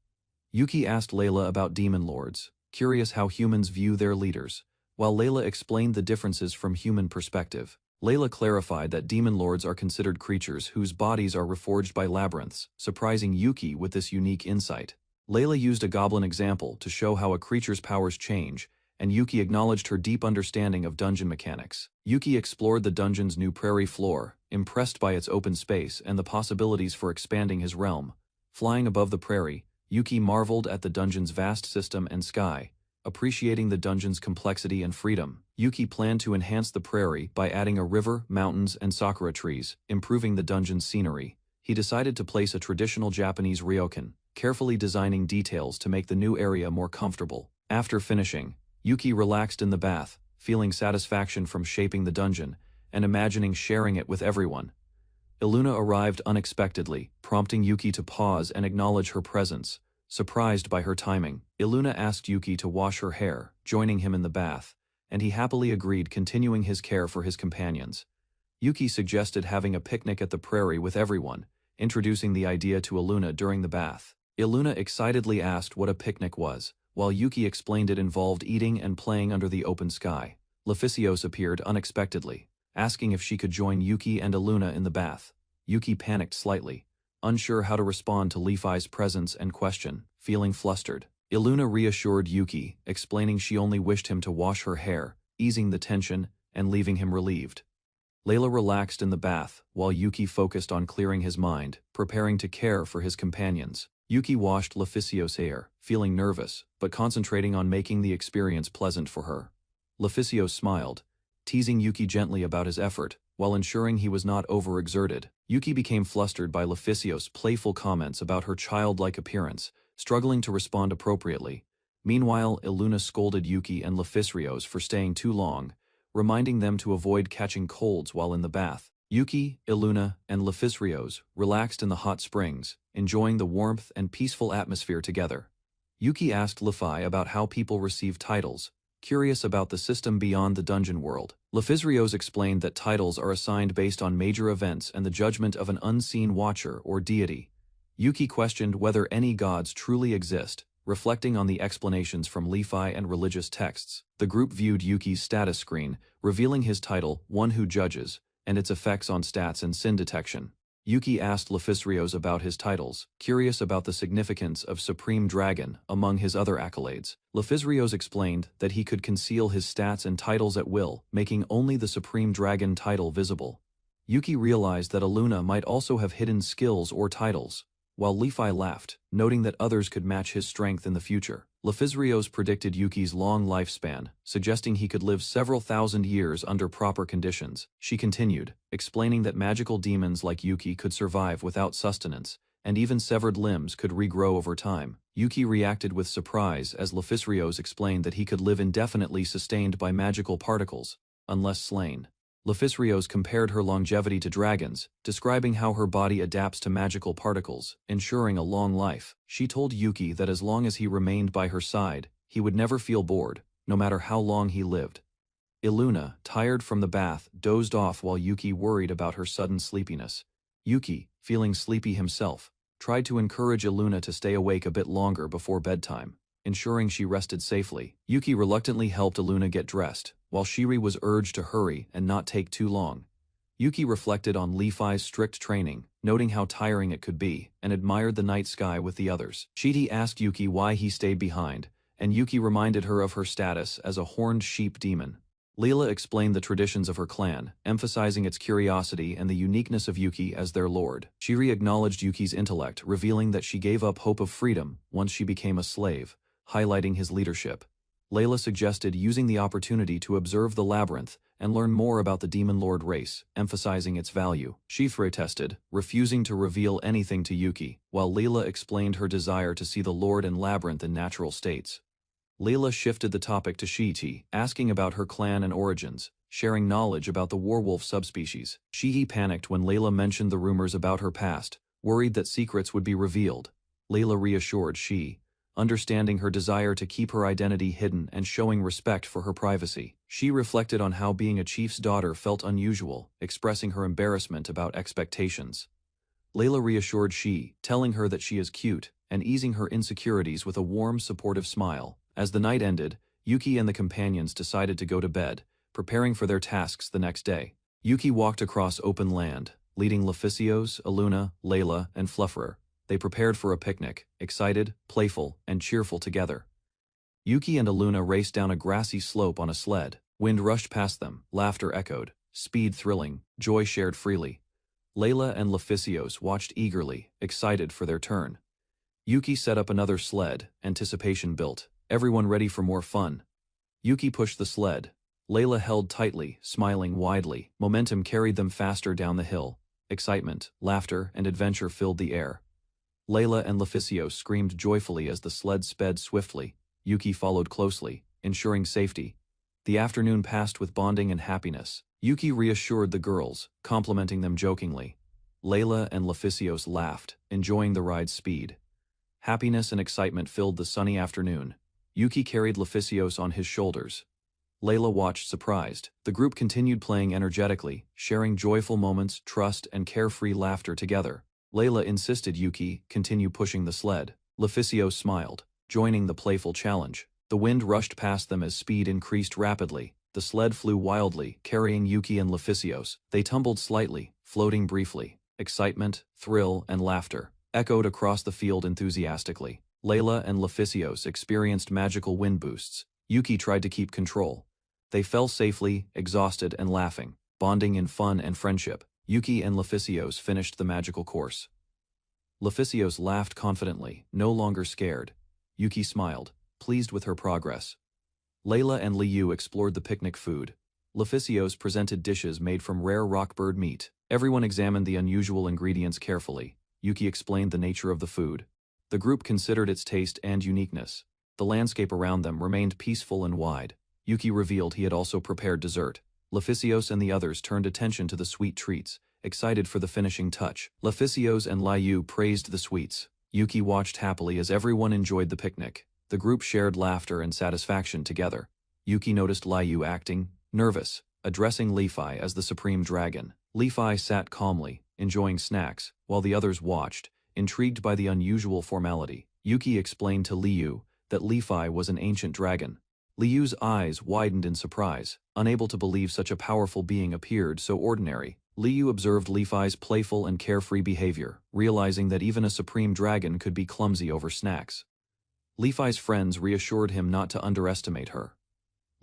Yuki asked Layla about demon lords, curious how humans view their leaders, while Layla explained the differences from human perspective. Layla clarified that demon lords are considered creatures whose bodies are reforged by labyrinths, surprising Yuki with this unique insight. Layla used a goblin example to show how a creature's powers change, and Yuki acknowledged her deep understanding of dungeon mechanics. Yuki explored the dungeon's new prairie floor, impressed by its open space and the possibilities for expanding his realm. Flying above the prairie, Yuki marveled at the dungeon's vast system and sky, appreciating the dungeon's complexity and freedom. Yuki planned to enhance the prairie by adding a river, mountains, and sakura trees, improving the dungeon's scenery. He decided to place a traditional Japanese ryokan, carefully designing details to make the new area more comfortable. After finishing, Yuki relaxed in the bath, feeling satisfaction from shaping the dungeon, and imagining sharing it with everyone. Iluna arrived unexpectedly, prompting Yuki to pause and acknowledge her presence. Surprised by her timing, Iluna asked Yuki to wash her hair, joining him in the bath, and he happily agreed, continuing his care for his companions. Yuki suggested having a picnic at the prairie with everyone, introducing the idea to Iluna during the bath. Iluna excitedly asked what a picnic was, while Yuki explained it involved eating and playing under the open sky. Leficios appeared unexpectedly, asking if she could join Yuki and Iluna in the bath. Yuki panicked slightly, unsure how to respond to Lefi's presence and question, feeling flustered. Iluna reassured Yuki, explaining she only wished him to wash her hair, easing the tension and leaving him relieved. Layla relaxed in the bath, while Yuki focused on clearing his mind, preparing to care for his companions. Yuki washed Leficios' hair, feeling nervous, but concentrating on making the experience pleasant for her. Leficios smiled, teasing Yuki gently about his effort, while ensuring he was not overexerted. Yuki became flustered by Leficios' playful comments about her childlike appearance, struggling to respond appropriately. Meanwhile, Iluna scolded Yuki and Leficios for staying too long, reminding them to avoid catching colds while in the bath. Yuki, Iluna, and Leficios relaxed in the hot springs, enjoying the warmth and peaceful atmosphere together. Yuki asked Lefi about how people receive titles, curious about the system beyond the dungeon world. Leficios explained that titles are assigned based on major events and the judgment of an unseen watcher or deity. Yuki questioned whether any gods truly exist, reflecting on the explanations from Lefi and religious texts. The group viewed Yuki's status screen, revealing his title, One Who Judges, and its effects on stats and sin detection. Yuki asked Leficios about his titles, curious about the significance of Supreme Dragon among his other accolades. Leficios explained that he could conceal his stats and titles at will, making only the Supreme Dragon title visible. Yuki realized that Iluna might also have hidden skills or titles, while Lefi laughed, noting that others could match his strength in the future. Leficios predicted Yuki's long lifespan, suggesting he could live several thousand years under proper conditions. She continued, explaining that magical demons like Yuki could survive without sustenance, and even severed limbs could regrow over time. Yuki reacted with surprise as Leficios explained that he could live indefinitely sustained by magical particles, unless slain. Leficios compared her longevity to dragons, describing how her body adapts to magical particles, ensuring a long life. She told Yuki that as long as he remained by her side, he would never feel bored, no matter how long he lived. Iluna, tired from the bath, dozed off while Yuki worried about her sudden sleepiness. Yuki, feeling sleepy himself, tried to encourage Iluna to stay awake a bit longer before bedtime, ensuring she rested safely. Yuki reluctantly helped Iluna get dressed, while Shiri was urged to hurry and not take too long. Yuki reflected on Lefi's strict training, noting how tiring it could be, and admired the night sky with the others. Shiri asked Yuki why he stayed behind, and Yuki reminded her of her status as a horned sheep demon. Leela explained the traditions of her clan, emphasizing its curiosity and the uniqueness of Yuki as their lord. Shiri acknowledged Yuki's intellect, revealing that she gave up hope of freedom once she became a slave, highlighting his leadership. Layla suggested using the opportunity to observe the labyrinth and learn more about the Demon Lord race, emphasizing its value. She protested, refusing to reveal anything to Yuki, while Layla explained her desire to see the Lord and labyrinth in natural states. Layla shifted the topic to Shihi, asking about her clan and origins, sharing knowledge about the werewolf subspecies. Shihi panicked when Layla mentioned the rumors about her past, worried that secrets would be revealed. Layla reassured Shi, understanding her desire to keep her identity hidden and showing respect for her privacy. She reflected on how being a chief's daughter felt unusual, expressing her embarrassment about expectations. Layla reassured Shi, telling her that she is cute, and easing her insecurities with a warm, supportive smile. As the night ended, Yuki and the companions decided to go to bed, preparing for their tasks the next day. Yuki walked across open land, leading Leficios, Iluna, Layla, and Flufferer. They prepared for a picnic, excited, playful, and cheerful together. Yuki and Iluna raced down a grassy slope on a sled. Wind rushed past them, laughter echoed, speed thrilling, joy shared freely. Layla and Leficios watched eagerly, excited for their turn. Yuki set up another sled, anticipation built, everyone ready for more fun. Yuki pushed the sled. Layla held tightly, smiling widely. Momentum carried them faster down the hill. Excitement, laughter, and adventure filled the air. Layla and Leficios screamed joyfully as the sled sped swiftly. Yuki followed closely, ensuring safety. The afternoon passed with bonding and happiness. Yuki reassured the girls, complimenting them jokingly. Layla and Leficios laughed, enjoying the ride's speed. Happiness and excitement filled the sunny afternoon. Yuki carried Leficios on his shoulders. Layla watched surprised. The group continued playing energetically, sharing joyful moments, trust, and carefree laughter together. Layla insisted Yuki continue pushing the sled. Leficios smiled, joining the playful challenge. The wind rushed past them as speed increased rapidly. The sled flew wildly, carrying Yuki and Leficios. They tumbled slightly, floating briefly. Excitement, thrill, and laughter echoed across the field enthusiastically. Layla and Leficios experienced magical wind boosts. Yuki tried to keep control. They fell safely, exhausted and laughing, bonding in fun and friendship. Yuki and Leficios finished the magical course. Leficios laughed confidently, no longer scared. Yuki smiled, pleased with her progress. Layla and Liu explored the picnic food. Leficios presented dishes made from rare rockbird meat. Everyone examined the unusual ingredients carefully. Yuki explained the nature of the food. The group considered its taste and uniqueness. The landscape around them remained peaceful and wide. Yuki revealed he had also prepared dessert. Leficios and the others turned attention to the sweet treats, excited for the finishing touch. Leficios and Liu praised the sweets. Yuki watched happily as everyone enjoyed the picnic. The group shared laughter and satisfaction together. Yuki noticed Liu acting nervous, addressing Lefi as the supreme dragon. Lefi sat calmly, enjoying snacks, while the others watched, intrigued by the unusual formality. Yuki explained to Liu that Lefi was an ancient dragon. Liu's eyes widened in surprise, unable to believe such a powerful being appeared so ordinary. Liu observed Lefi's playful and carefree behavior, realizing that even a supreme dragon could be clumsy over snacks. Lefi's friends reassured him not to underestimate her.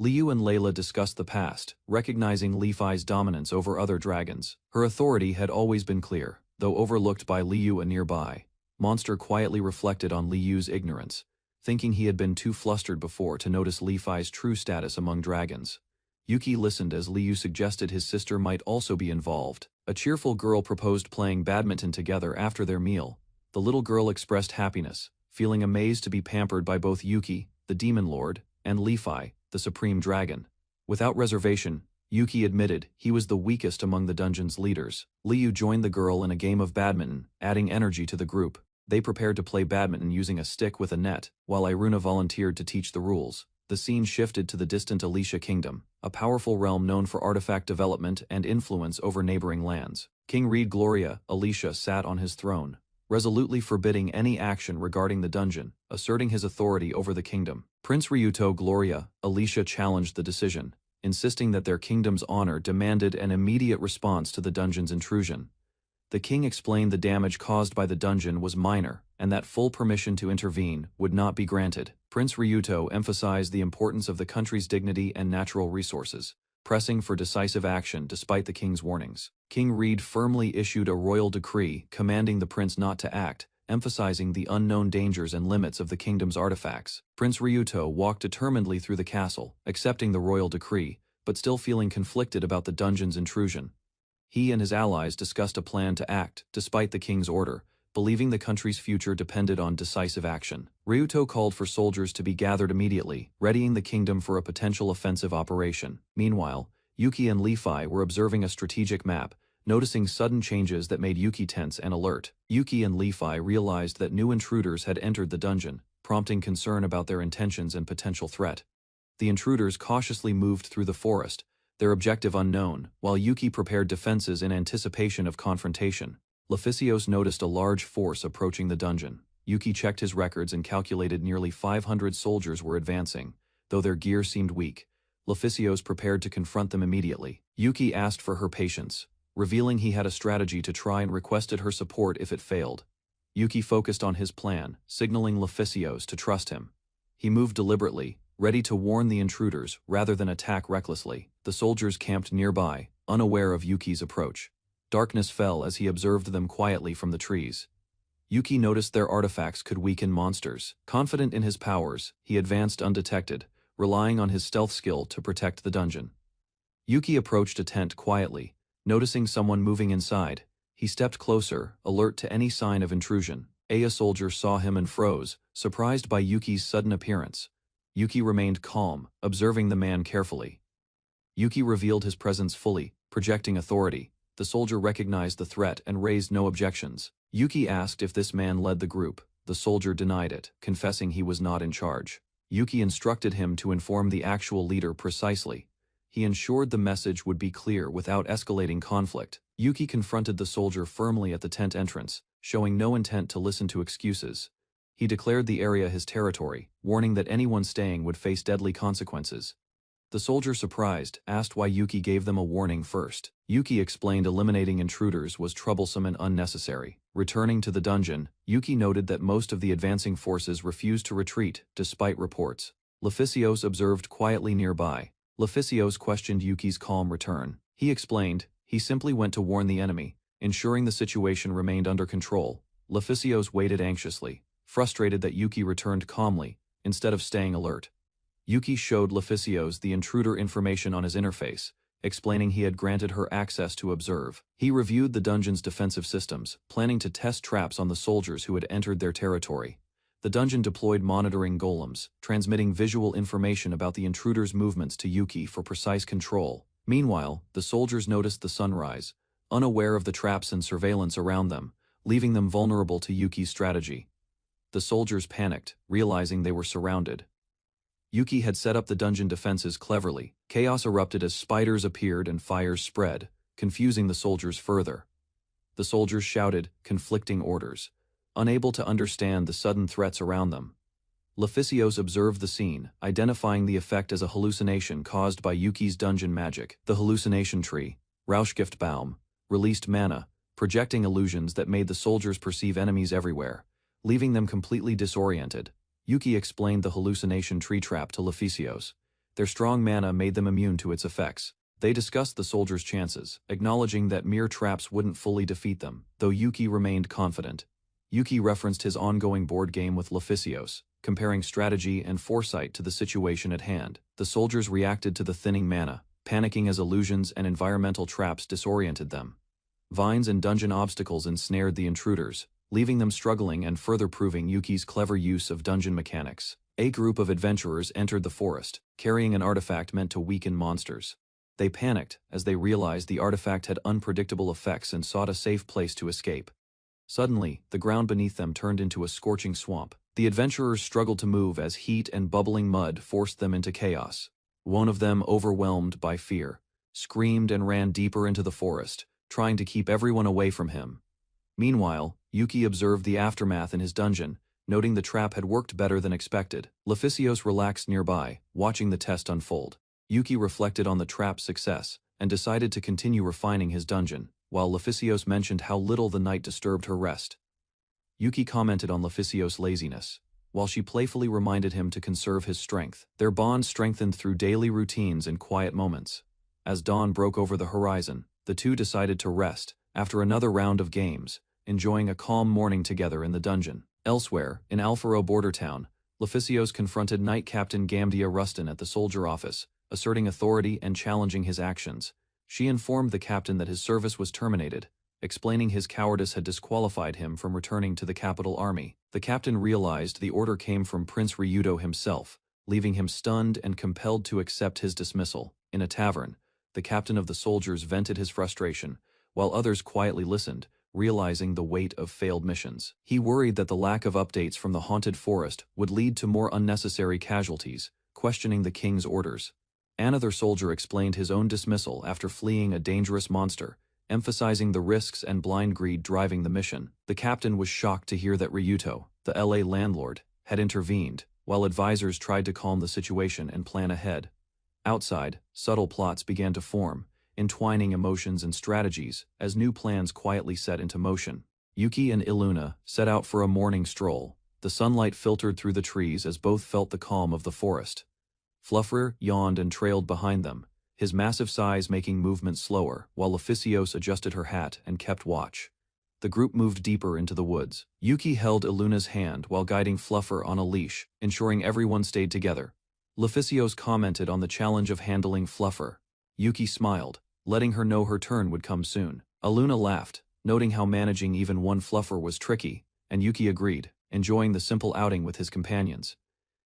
Liu and Layla discussed the past, recognizing Lefi's dominance over other dragons. Her authority had always been clear, though overlooked by Liu and nearby. Monster quietly reflected on Liu's ignorance, thinking he had been too flustered before to notice Lefi's true status among dragons. Yuki listened as Liu suggested his sister might also be involved. A cheerful girl proposed playing badminton together after their meal. The little girl expressed happiness, feeling amazed to be pampered by both Yuki, the demon lord, and Lefi, the supreme dragon. Without reservation, Yuki admitted he was the weakest among the dungeon's leaders. Liu joined the girl in a game of badminton, adding energy to the group. They prepared to play badminton using a stick with a net, while Iruna volunteered to teach the rules. The scene shifted to the distant Alicia Kingdom, a powerful realm known for artifact development and influence over neighboring lands. King Reed Gloria, Alicia sat on his throne, resolutely forbidding any action regarding the dungeon, asserting his authority over the kingdom. Prince Ryuto Gloria, Alicia challenged the decision, insisting that their kingdom's honor demanded an immediate response to the dungeon's intrusion. The king explained the damage caused by the dungeon was minor, and that full permission to intervene would not be granted. Prince Ryuto emphasized the importance of the country's dignity and natural resources, pressing for decisive action despite the king's warnings. King Reed firmly issued a royal decree commanding the prince not to act, emphasizing the unknown dangers and limits of the kingdom's artifacts. Prince Ryuto walked determinedly through the castle, accepting the royal decree, but still feeling conflicted about the dungeon's intrusion. He and his allies discussed a plan to act, despite the king's order, believing the country's future depended on decisive action. Ryuto called for soldiers to be gathered immediately, readying the kingdom for a potential offensive operation. Meanwhile, Yuki and Lefi were observing a strategic map, noticing sudden changes that made Yuki tense and alert. Yuki and Lefi realized that new intruders had entered the dungeon, prompting concern about their intentions and potential threat. The intruders cautiously moved through the forest, their objective unknown, while Yuki prepared defenses in anticipation of confrontation. Leficios noticed a large force approaching the dungeon. Yuki checked his records and calculated nearly 500 soldiers were advancing, though their gear seemed weak. Leficios prepared to confront them immediately. Yuki asked for her patience, revealing he had a strategy to try and requested her support if it failed. Yuki focused on his plan, signaling Leficios to trust him. He moved deliberately, ready to warn the intruders rather than attack recklessly. The soldiers camped nearby, unaware of Yuki's approach. Darkness fell as he observed them quietly from the trees. Yuki noticed their artifacts could weaken monsters. Confident in his powers, he advanced undetected, relying on his stealth skill to protect the dungeon. Yuki approached a tent quietly, noticing someone moving inside. He stepped closer, alert to any sign of intrusion. A soldier saw him and froze, surprised by Yuki's sudden appearance. Yuki remained calm, observing the man carefully. Yuki revealed his presence fully, projecting authority. The soldier recognized the threat and raised no objections. Yuki asked if this man led the group. The soldier denied it, confessing he was not in charge. Yuki instructed him to inform the actual leader precisely. He ensured the message would be clear without escalating conflict. Yuki confronted the soldier firmly at the tent entrance, showing no intent to listen to excuses. He declared the area his territory, warning that anyone staying would face deadly consequences. The soldier, surprised, asked why Yuki gave them a warning first. Yuki explained eliminating intruders was troublesome and unnecessary. Returning to the dungeon, Yuki noted that most of the advancing forces refused to retreat, despite reports. Leficios observed quietly nearby. Leficios questioned Yuki's calm return. He explained, he simply went to warn the enemy, ensuring the situation remained under control. Leficios waited anxiously, frustrated that Yuki returned calmly, instead of staying alert. Yuki showed Leficios the intruder information on his interface, explaining he had granted her access to observe. He reviewed the dungeon's defensive systems, planning to test traps on the soldiers who had entered their territory. The dungeon deployed monitoring golems, transmitting visual information about the intruders' movements to Yuki for precise control. Meanwhile, the soldiers noticed the sunrise, unaware of the traps and surveillance around them, leaving them vulnerable to Yuki's strategy. The soldiers panicked, realizing they were surrounded. Yuki had set up the dungeon defenses cleverly. Chaos erupted as spiders appeared and fires spread, confusing the soldiers further. The soldiers shouted conflicting orders, unable to understand the sudden threats around them. Leficios observed the scene, identifying the effect as a hallucination caused by Yuki's dungeon magic. The hallucination tree, Rauschgiftbaum, released mana, projecting illusions that made the soldiers perceive enemies everywhere, leaving them completely disoriented. Yuki explained the hallucination tree trap to Leficios. Their strong mana made them immune to its effects. They discussed the soldiers' chances, acknowledging that mere traps wouldn't fully defeat them, though Yuki remained confident. Yuki referenced his ongoing board game with Leficios, comparing strategy and foresight to the situation at hand. The soldiers reacted to the thinning mana, panicking as illusions and environmental traps disoriented them. Vines and dungeon obstacles ensnared the intruders, leaving them struggling and further proving Yuki's clever use of dungeon mechanics. A group of adventurers entered the forest, carrying an artifact meant to weaken monsters. They panicked as they realized the artifact had unpredictable effects and sought a safe place to escape. Suddenly, the ground beneath them turned into a scorching swamp. The adventurers struggled to move as heat and bubbling mud forced them into chaos. One of them, overwhelmed by fear, screamed and ran deeper into the forest, trying to keep everyone away from him. Meanwhile, Yuki observed the aftermath in his dungeon, noting the trap had worked better than expected. Leficios relaxed nearby, watching the test unfold. Yuki reflected on the trap's success, and decided to continue refining his dungeon, while Leficios mentioned how little the night disturbed her rest. Yuki commented on Leficios' laziness, while she playfully reminded him to conserve his strength. Their bond strengthened through daily routines and quiet moments. As dawn broke over the horizon, the two decided to rest, after another round of games, enjoying a calm morning together in the dungeon. Elsewhere, in Alfaro border town, Leficios confronted Knight Captain Gamdia Rustin at the soldier office, asserting authority and challenging his actions. She informed the captain that his service was terminated, explaining his cowardice had disqualified him from returning to the capital army. The captain realized the order came from Prince Ryudo himself, leaving him stunned and compelled to accept his dismissal. In a tavern, the captain of the soldiers vented his frustration, while others quietly listened, realizing the weight of failed missions. He worried that the lack of updates from the haunted forest would lead to more unnecessary casualties, questioning the king's orders. Another soldier explained his own dismissal after fleeing a dangerous monster, emphasizing the risks and blind greed driving the mission. The captain was shocked to hear that Ryuto, the LA landlord, had intervened, while advisors tried to calm the situation and plan ahead. Outside, subtle plots began to form, entwining emotions and strategies as new plans quietly set into motion. Yuki and Iluna set out for a morning stroll. The sunlight filtered through the trees as both felt the calm of the forest. Fluffer yawned and trailed behind them, his massive size making movement slower, while Leficios adjusted her hat and kept watch. The group moved deeper into the woods. Yuki held Iluna's hand while guiding Fluffer on a leash, ensuring everyone stayed together. Leficios commented on the challenge of handling Fluffer. Yuki smiled, letting her know her turn would come soon. Iluna laughed, noting how managing even one Fluffer was tricky, and Yuki agreed, enjoying the simple outing with his companions.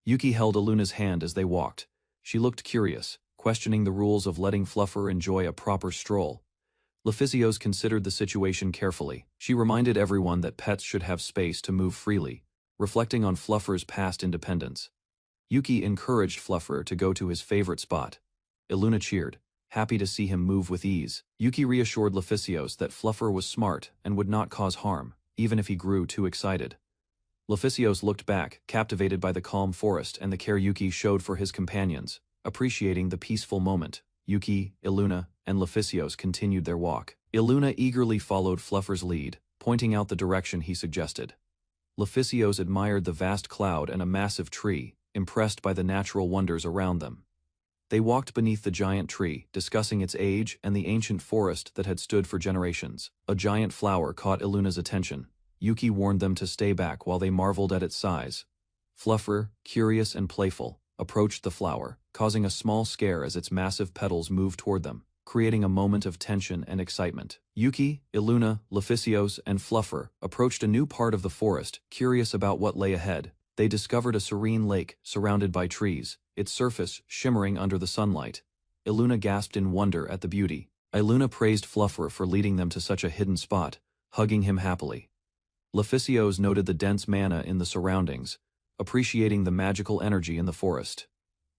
Yuki held Iluna's hand as they walked. She looked curious, questioning the rules of letting Fluffer enjoy a proper stroll. Lephysios considered the situation carefully. She reminded everyone that pets should have space to move freely, reflecting on Fluffer's past independence. Yuki encouraged Fluffer to go to his favorite spot. Iluna cheered, happy to see him move with ease. Yuki reassured Lephysios that Fluffer was smart and would not cause harm, even if he grew too excited. Lephysios looked back, captivated by the calm forest and the care Yuki showed for his companions, appreciating the peaceful moment. Yuki, Iluna, and Lephysios continued their walk. Iluna eagerly followed Fluffer's lead, pointing out the direction he suggested. Lephysios admired the vast cloud and a massive tree, impressed by the natural wonders around them. They walked beneath the giant tree, discussing its age and the ancient forest that had stood for generations. A giant flower caught Iluna's attention. Yuki warned them to stay back while they marveled at its size. Fluffer, curious and playful, approached the flower, causing a small scare as its massive petals moved toward them, creating a moment of tension and excitement. Yuki, Iluna, Lephysios, and Fluffer approached a new part of the forest, curious about what lay ahead. They discovered a serene lake surrounded by trees, its surface shimmering under the sunlight. Iluna gasped in wonder at the beauty. Iluna praised Fluffer for leading them to such a hidden spot, hugging him happily. Lephysios noted the dense mana in the surroundings, appreciating the magical energy in the forest.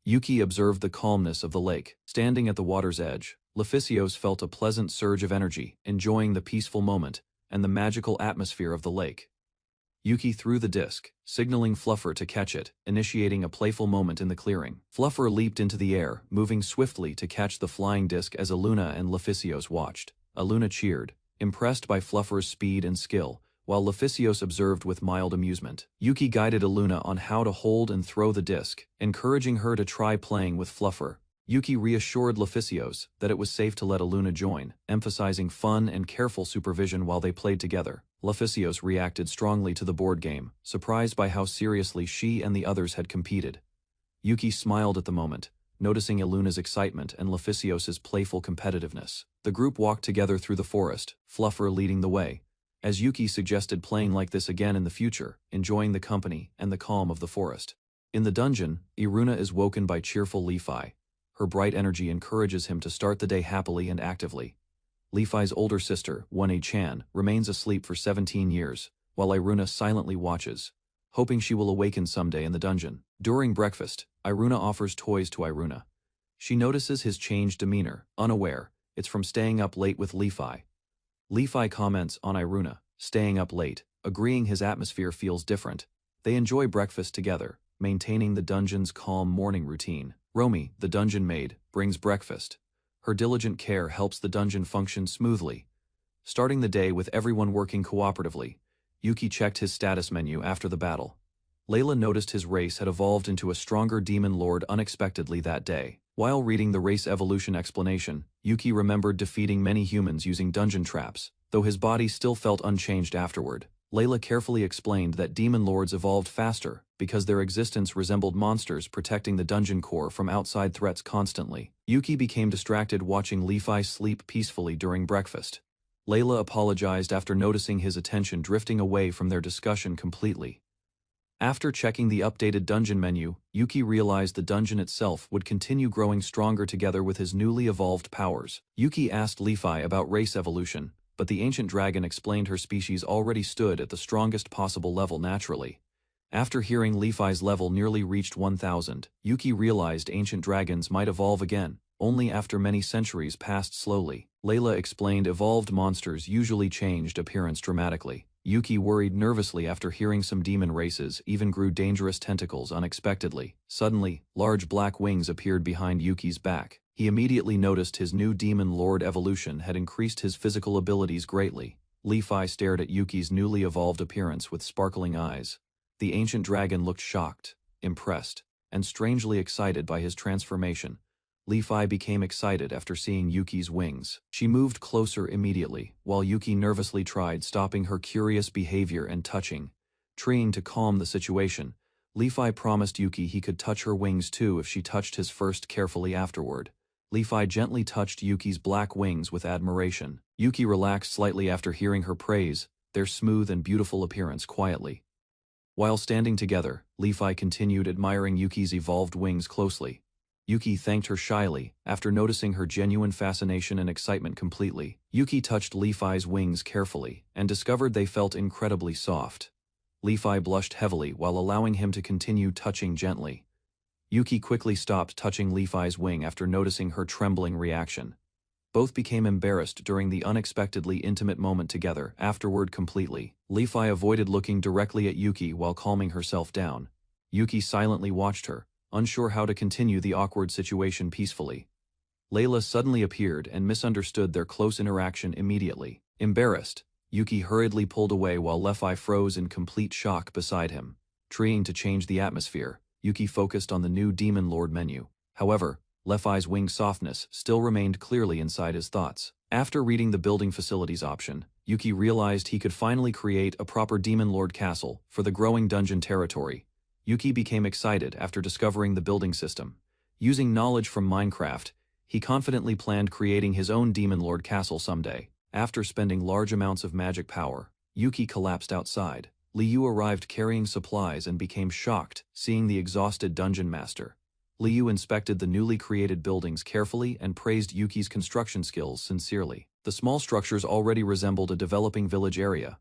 Yuki observed the calmness of the lake. Standing at the water's edge, Lephysios felt a pleasant surge of energy, enjoying the peaceful moment and the magical atmosphere of the lake. Yuki threw the disc, signaling Fluffer to catch it, initiating a playful moment in the clearing. Fluffer leaped into the air, moving swiftly to catch the flying disc as Iluna and Lephysios watched. Iluna cheered, impressed by Fluffer's speed and skill, while Lephysios observed with mild amusement. Yuki guided Iluna on how to hold and throw the disc, encouraging her to try playing with Fluffer. Yuki reassured Lephysios that it was safe to let Iluna join, emphasizing fun and careful supervision while they played together. Lephysios reacted strongly to the board game, surprised by how seriously she and the others had competed. Yuki smiled at the moment, noticing Iluna's excitement and Lephysios's playful competitiveness. The group walked together through the forest, Fluffer leading the way, as Yuki suggested playing like this again in the future, enjoying the company and the calm of the forest. In the dungeon, Iruna is woken by cheerful Lefi. Her bright energy encourages him to start the day happily and actively. Lefi's older sister, 1A-chan, remains asleep for 17 years, while Iruna silently watches, hoping she will awaken someday in the dungeon. During breakfast, Iruna offers toys to Iruna. She notices his changed demeanor, unaware it's from staying up late with Lefi. Lefi comments on Iruna, staying up late, agreeing his atmosphere feels different. They enjoy breakfast together, maintaining the dungeon's calm morning routine. Romi, the dungeon maid, brings breakfast. Her diligent care helps the dungeon function smoothly. Starting the day with everyone working cooperatively, Yuki checked his status menu after the battle. Layla noticed his race had evolved into a stronger demon lord unexpectedly that day. While reading the race evolution explanation, Yuki remembered defeating many humans using dungeon traps, though his body still felt unchanged afterward. Layla carefully explained that demon lords evolved faster because their existence resembled monsters protecting the dungeon core from outside threats constantly. Yuki became distracted watching Lefi sleep peacefully during breakfast. Layla apologized after noticing his attention drifting away from their discussion completely. After checking the updated dungeon menu, Yuki realized the dungeon itself would continue growing stronger together with his newly evolved powers. Yuki asked Lefi about race evolution, but the ancient dragon explained her species already stood at the strongest possible level naturally. After hearing Lefi's level nearly reached 1000, Yuki realized ancient dragons might evolve again, only after many centuries passed slowly. Layla explained evolved monsters usually changed appearance dramatically. Yuki worried nervously after hearing some demon races even grew dangerous tentacles unexpectedly. Suddenly, large black wings appeared behind Yuki's back. He immediately noticed his new demon lord evolution had increased his physical abilities greatly. Lefi stared at Yuki's newly evolved appearance with sparkling eyes. The ancient dragon looked shocked, impressed, and strangely excited by his transformation. Lefi became excited after seeing Yuki's wings. She moved closer immediately, while Yuki nervously tried stopping her curious behavior and touching. Trying to calm the situation, Lefi promised Yuki he could touch her wings too if she touched his first carefully afterward. Lefi gently touched Yuki's black wings with admiration. Yuki relaxed slightly after hearing her praise their smooth and beautiful appearance quietly. While standing together, Levi continued admiring Yuki's evolved wings closely. Yuki thanked her shyly, after noticing her genuine fascination and excitement completely. Yuki touched Levi's wings carefully, and discovered they felt incredibly soft. Levi blushed heavily while allowing him to continue touching gently. Yuki quickly stopped touching Levi's wing after noticing her trembling reaction. Both became embarrassed during the unexpectedly intimate moment together. Afterward completely, Levi avoided looking directly at Yuki while calming herself down. Yuki silently watched her, unsure how to continue the awkward situation peacefully. Layla suddenly appeared and misunderstood their close interaction immediately. Embarrassed, Yuki hurriedly pulled away while Levi froze in complete shock beside him. Trying to change the atmosphere, Yuki focused on the new Demon Lord menu. However, Levi's wing softness still remained clearly inside his thoughts. After reading the building facilities option, Yuki realized he could finally create a proper Demon Lord castle for the growing dungeon territory. Yuki became excited after discovering the building system. Using knowledge from Minecraft, he confidently planned creating his own Demon Lord castle someday. After spending large amounts of magic power, Yuki collapsed outside. Liu arrived carrying supplies and became shocked, seeing the exhausted dungeon master. Liu inspected the newly created buildings carefully and praised Yuki's construction skills sincerely. The small structures already resembled a developing village area.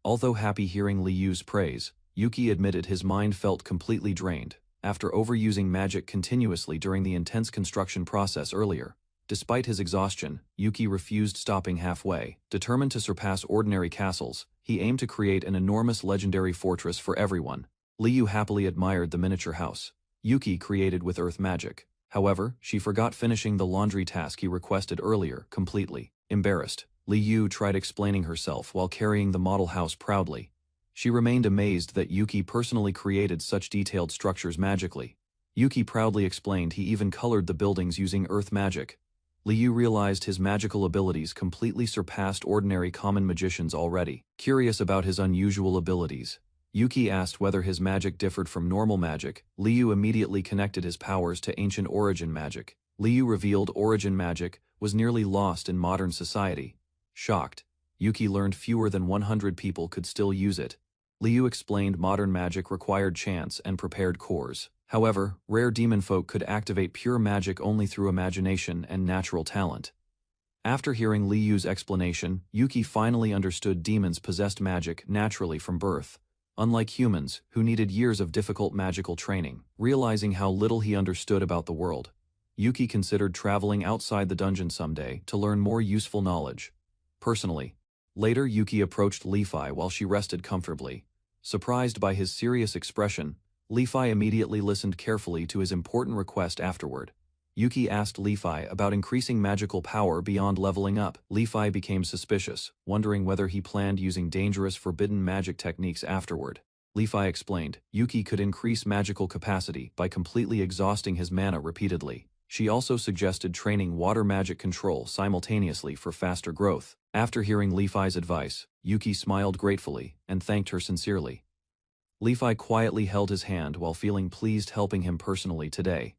Although happy hearing Liu's praise, Yuki admitted his mind felt completely drained, after overusing magic continuously during the intense construction process earlier. Despite his exhaustion, Yuki refused stopping halfway. Determined to surpass ordinary castles, he aimed to create an enormous legendary fortress for everyone. Liu happily admired the miniature house Yuki created with earth magic. However, she forgot finishing the laundry task he requested earlier completely. Embarrassed, Liu tried explaining herself while carrying the model house proudly. She remained amazed that Yuki personally created such detailed structures magically. Yuki proudly explained he even colored the buildings using earth magic. Liu realized his magical abilities completely surpassed ordinary common magicians already. Curious about his unusual abilities, Yuki asked whether his magic differed from normal magic. Liu immediately connected his powers to ancient origin magic. Liu revealed origin magic was nearly lost in modern society. Shocked, Yuki learned fewer than 100 people could still use it. Liu explained modern magic required chance and prepared cores. However, rare demon folk could activate pure magic only through imagination and natural talent. After hearing Liu's explanation, Yuki finally understood demons possessed magic naturally from birth, unlike humans, who needed years of difficult magical training. Realizing how little he understood about the world, Yuki considered traveling outside the dungeon someday to learn more useful knowledge. Personally, later Yuki approached Levi while she rested comfortably. Surprised by his serious expression, Levi immediately listened carefully to his important request afterward. Yuki asked Levi about increasing magical power beyond leveling up. Levi became suspicious, wondering whether he planned using dangerous forbidden magic techniques afterward. Levi explained, Yuki could increase magical capacity by completely exhausting his mana repeatedly. She also suggested training water magic control simultaneously for faster growth. After hearing Levi's advice, Yuki smiled gratefully and thanked her sincerely. Levi quietly held his hand while feeling pleased helping him personally today.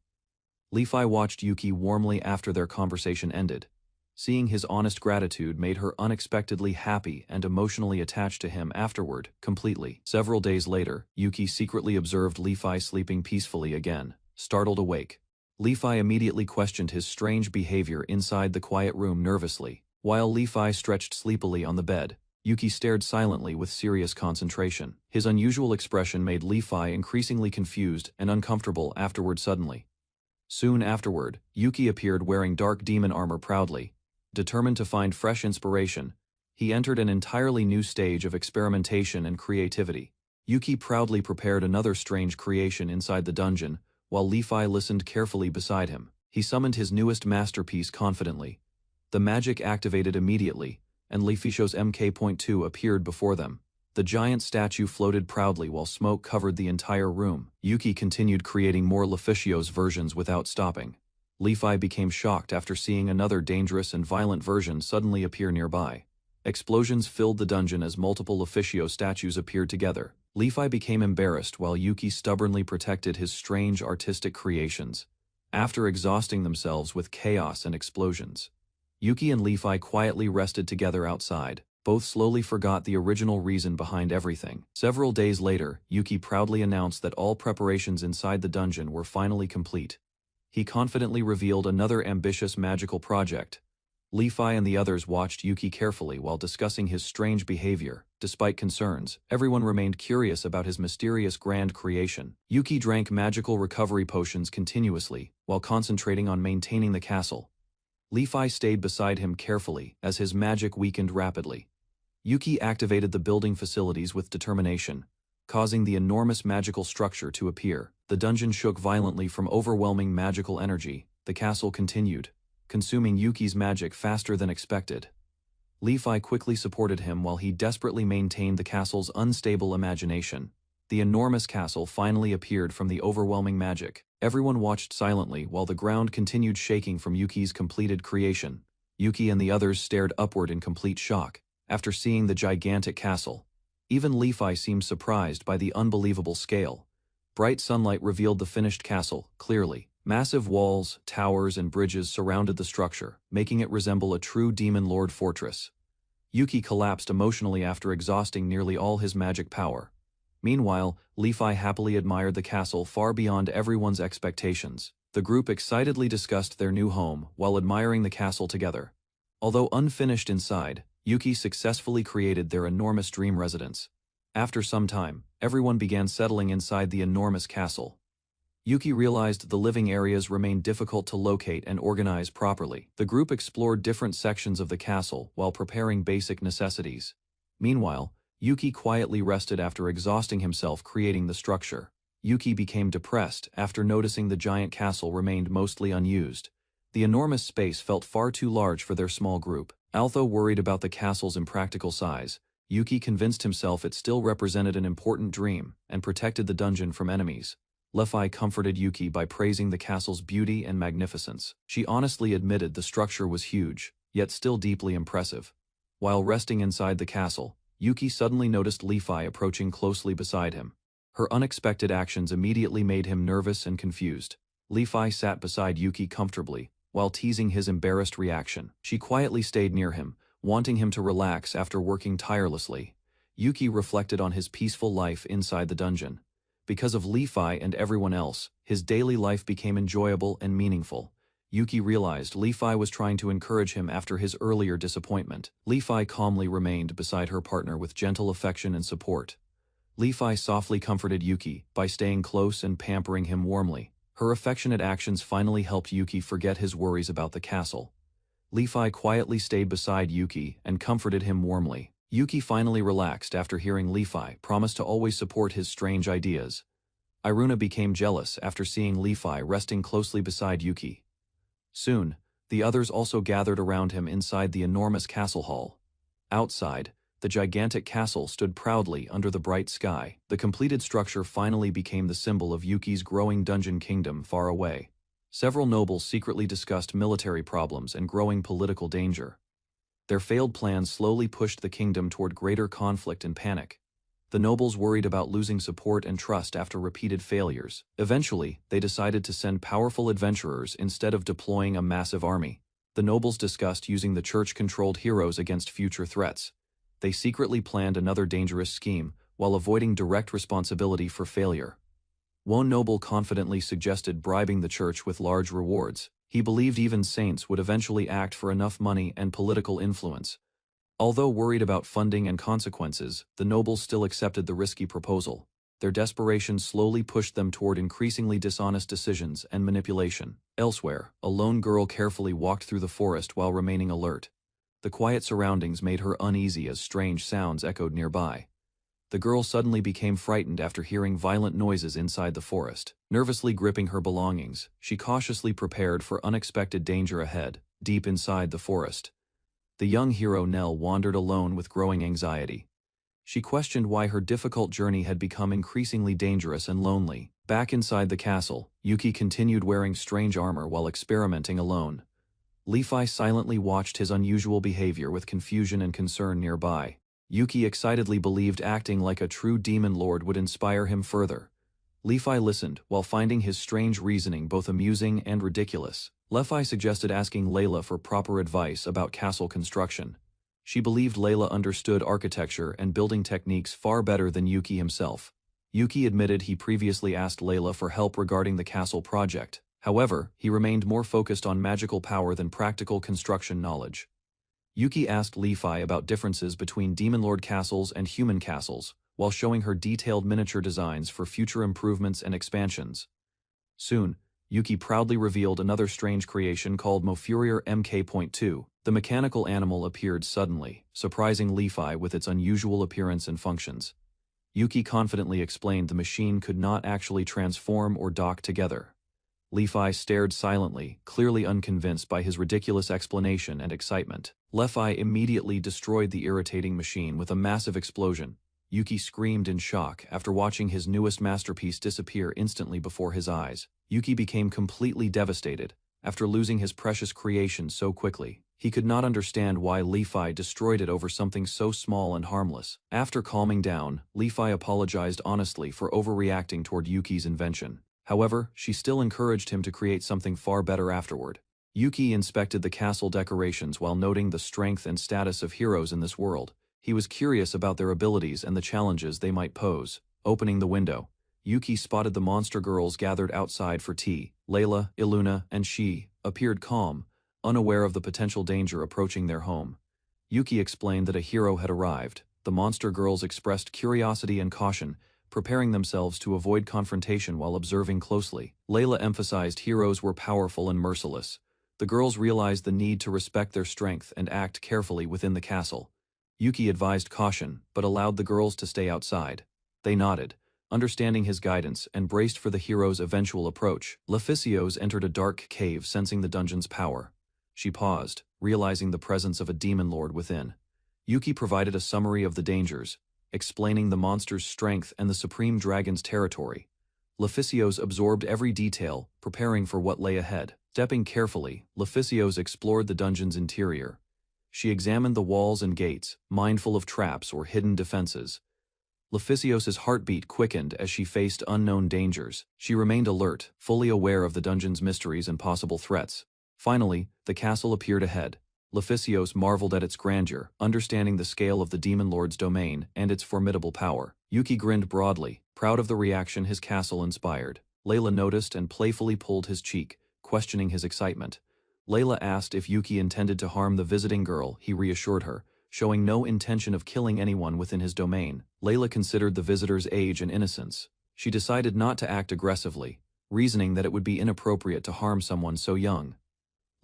Levi watched Yuki warmly after their conversation ended. Seeing his honest gratitude made her unexpectedly happy and emotionally attached to him afterward, completely. Several days later, Yuki secretly observed Levi sleeping peacefully again. Startled awake, Levi immediately questioned his strange behavior inside the quiet room nervously. While Levi stretched sleepily on the bed, Yuki stared silently with serious concentration. His unusual expression made Levi increasingly confused and uncomfortable afterward suddenly. Soon afterward, Yuki appeared wearing dark demon armor proudly. Determined to find fresh inspiration, he entered an entirely new stage of experimentation and creativity. Yuki proudly prepared another strange creation inside the dungeon, while Levi listened carefully beside him. He summoned his newest masterpiece confidently. The magic activated immediately, and Leficho's MK.2 appeared before them. The giant statue floated proudly while smoke covered the entire room. Yuki continued creating more Leficho's versions without stopping. Levi became shocked after seeing another dangerous and violent version suddenly appear nearby. Explosions filled the dungeon as multiple Leficho statues appeared together. Levi became embarrassed while Yuki stubbornly protected his strange artistic creations. After exhausting themselves with chaos and explosions, Yuki and Levi quietly rested together outside. Both slowly forgot the original reason behind everything. Several days later, Yuki proudly announced that all preparations inside the dungeon were finally complete. He confidently revealed another ambitious magical project. Li-Fi and the others watched Yuki carefully while discussing his strange behavior. Despite concerns, everyone remained curious about his mysterious grand creation. Yuki drank magical recovery potions continuously, while concentrating on maintaining the castle. Li-Fi stayed beside him carefully, as his magic weakened rapidly. Yuki activated the building facilities with determination, causing the enormous magical structure to appear. The dungeon shook violently from overwhelming magical energy. The castle continued, consuming Yuki's magic faster than expected. Li-Fi quickly supported him while he desperately maintained the castle's unstable imagination. The enormous castle finally appeared from the overwhelming magic. Everyone watched silently while the ground continued shaking from Yuki's completed creation. Yuki and the others stared upward in complete shock after seeing the gigantic castle. Even Li-Fi seemed surprised by the unbelievable scale. Bright sunlight revealed the finished castle clearly. Massive walls, towers, and bridges surrounded the structure, making it resemble a true demon lord fortress. Yuki collapsed emotionally after exhausting nearly all his magic power. Meanwhile, Li-Fi happily admired the castle far beyond everyone's expectations. The group excitedly discussed their new home while admiring the castle together. Although unfinished inside, Yuki successfully created their enormous dream residence. After some time, everyone began settling inside the enormous castle. Yuki realized the living areas remained difficult to locate and organize properly. The group explored different sections of the castle while preparing basic necessities. Meanwhile, Yuki quietly rested after exhausting himself creating the structure. Yuki became depressed after noticing the giant castle remained mostly unused. The enormous space felt far too large for their small group. Although worried about the castle's impractical size, Yuki convinced himself it still represented an important dream and protected the dungeon from enemies. Li-Fi comforted Yuki by praising the castle's beauty and magnificence. She honestly admitted the structure was huge, yet still deeply impressive. While resting inside the castle, Yuki suddenly noticed Li-Fi approaching closely beside him. Her unexpected actions immediately made him nervous and confused. Li-Fi sat beside Yuki comfortably, while teasing his embarrassed reaction. She quietly stayed near him, wanting him to relax after working tirelessly. Yuki reflected on his peaceful life inside the dungeon. Because of Li-Fi and everyone else, his daily life became enjoyable and meaningful. Yuki realized Li-Fi was trying to encourage him after his earlier disappointment. Li-Fi calmly remained beside her partner with gentle affection and support. Li-Fi softly comforted Yuki by staying close and pampering him warmly. Her affectionate actions finally helped Yuki forget his worries about the castle. Li-Fi quietly stayed beside Yuki and comforted him warmly. Yuki finally relaxed after hearing Li-Fi promise to always support his strange ideas. Iruna became jealous after seeing Li-Fi resting closely beside Yuki. Soon, the others also gathered around him inside the enormous castle hall. Outside, the gigantic castle stood proudly under the bright sky. The completed structure finally became the symbol of Yuki's growing dungeon kingdom far away. Several nobles secretly discussed military problems and growing political danger. Their failed plans slowly pushed the kingdom toward greater conflict and panic. The nobles worried about losing support and trust after repeated failures. Eventually, they decided to send powerful adventurers instead of deploying a massive army. The nobles discussed using the church-controlled heroes against future threats. They secretly planned another dangerous scheme, while avoiding direct responsibility for failure. One noble confidently suggested bribing the church with large rewards. He believed even saints would eventually act for enough money and political influence. Although worried about funding and consequences, the nobles still accepted the risky proposal. Their desperation slowly pushed them toward increasingly dishonest decisions and manipulation. Elsewhere, a lone girl carefully walked through the forest while remaining alert. The quiet surroundings made her uneasy as strange sounds echoed nearby. The girl suddenly became frightened after hearing violent noises inside the forest. Nervously gripping her belongings, she cautiously prepared for unexpected danger ahead. Deep inside the forest, the young hero Nell wandered alone with growing anxiety. She questioned why her difficult journey had become increasingly dangerous and lonely. Back inside the castle, Yuki continued wearing strange armor while experimenting alone. Li-Fi silently watched his unusual behavior with confusion and concern nearby. Yuki excitedly believed acting like a true demon lord would inspire him further. Li-Fi listened, while finding his strange reasoning both amusing and ridiculous. Li-Fi suggested asking Layla for proper advice about castle construction. She believed Layla understood architecture and building techniques far better than Yuki himself. Yuki admitted he previously asked Layla for help regarding the castle project. However, he remained more focused on magical power than practical construction knowledge. Yuki asked Li-Fi about differences between Demon Lord castles and human castles, while showing her detailed miniature designs for future improvements and expansions. Soon, Yuki proudly revealed another strange creation called Mofurier MK.2. The mechanical animal appeared suddenly, surprising Li-Fi with its unusual appearance and functions. Yuki confidently explained the machine could not actually transform or dock together. Li-Fi stared silently, clearly unconvinced by his ridiculous explanation and excitement. Li-Fi immediately destroyed the irritating machine with a massive explosion. Yuki screamed in shock after watching his newest masterpiece disappear instantly before his eyes. Yuki became completely devastated after losing his precious creation so quickly. He could not understand why Li-Fi destroyed it over something so small and harmless. After calming down, Li-Fi apologized honestly for overreacting toward Yuki's invention. However, she still encouraged him to create something far better afterward. Yuki inspected the castle decorations while noting the strength and status of heroes in this world. He was curious about their abilities and the challenges they might pose. Opening the window, Yuki spotted the monster girls gathered outside for tea. Layla, Iluna, and she appeared calm, unaware of the potential danger approaching their home. Yuki explained that a hero had arrived. The monster girls expressed curiosity and caution, preparing themselves to avoid confrontation while observing closely. Layla emphasized heroes were powerful and merciless. The girls realized the need to respect their strength and act carefully within the castle. Yuki advised caution, but allowed the girls to stay outside. They nodded, understanding his guidance, and braced for the hero's eventual approach. Leficios entered a dark cave, sensing the dungeon's power. She paused, realizing the presence of a demon lord within. Yuki provided a summary of the dangers, explaining the monster's strength and the supreme dragon's territory. Leficios absorbed every detail, preparing for what lay ahead. Stepping carefully, Leficios explored the dungeon's interior. She examined the walls and gates, mindful of traps or hidden defenses. Leficios's heartbeat quickened as she faced unknown dangers. She remained alert, fully aware of the dungeon's mysteries and possible threats. Finally, the castle appeared ahead. Leficios marveled at its grandeur, understanding the scale of the Demon Lord's domain and its formidable power. Yuki grinned broadly, proud of the reaction his castle inspired. Layla noticed and playfully pulled his cheek, questioning his excitement. Layla asked if Yuki intended to harm the visiting girl. He reassured her, showing no intention of killing anyone within his domain. Layla considered the visitor's age and innocence. She decided not to act aggressively, reasoning that it would be inappropriate to harm someone so young.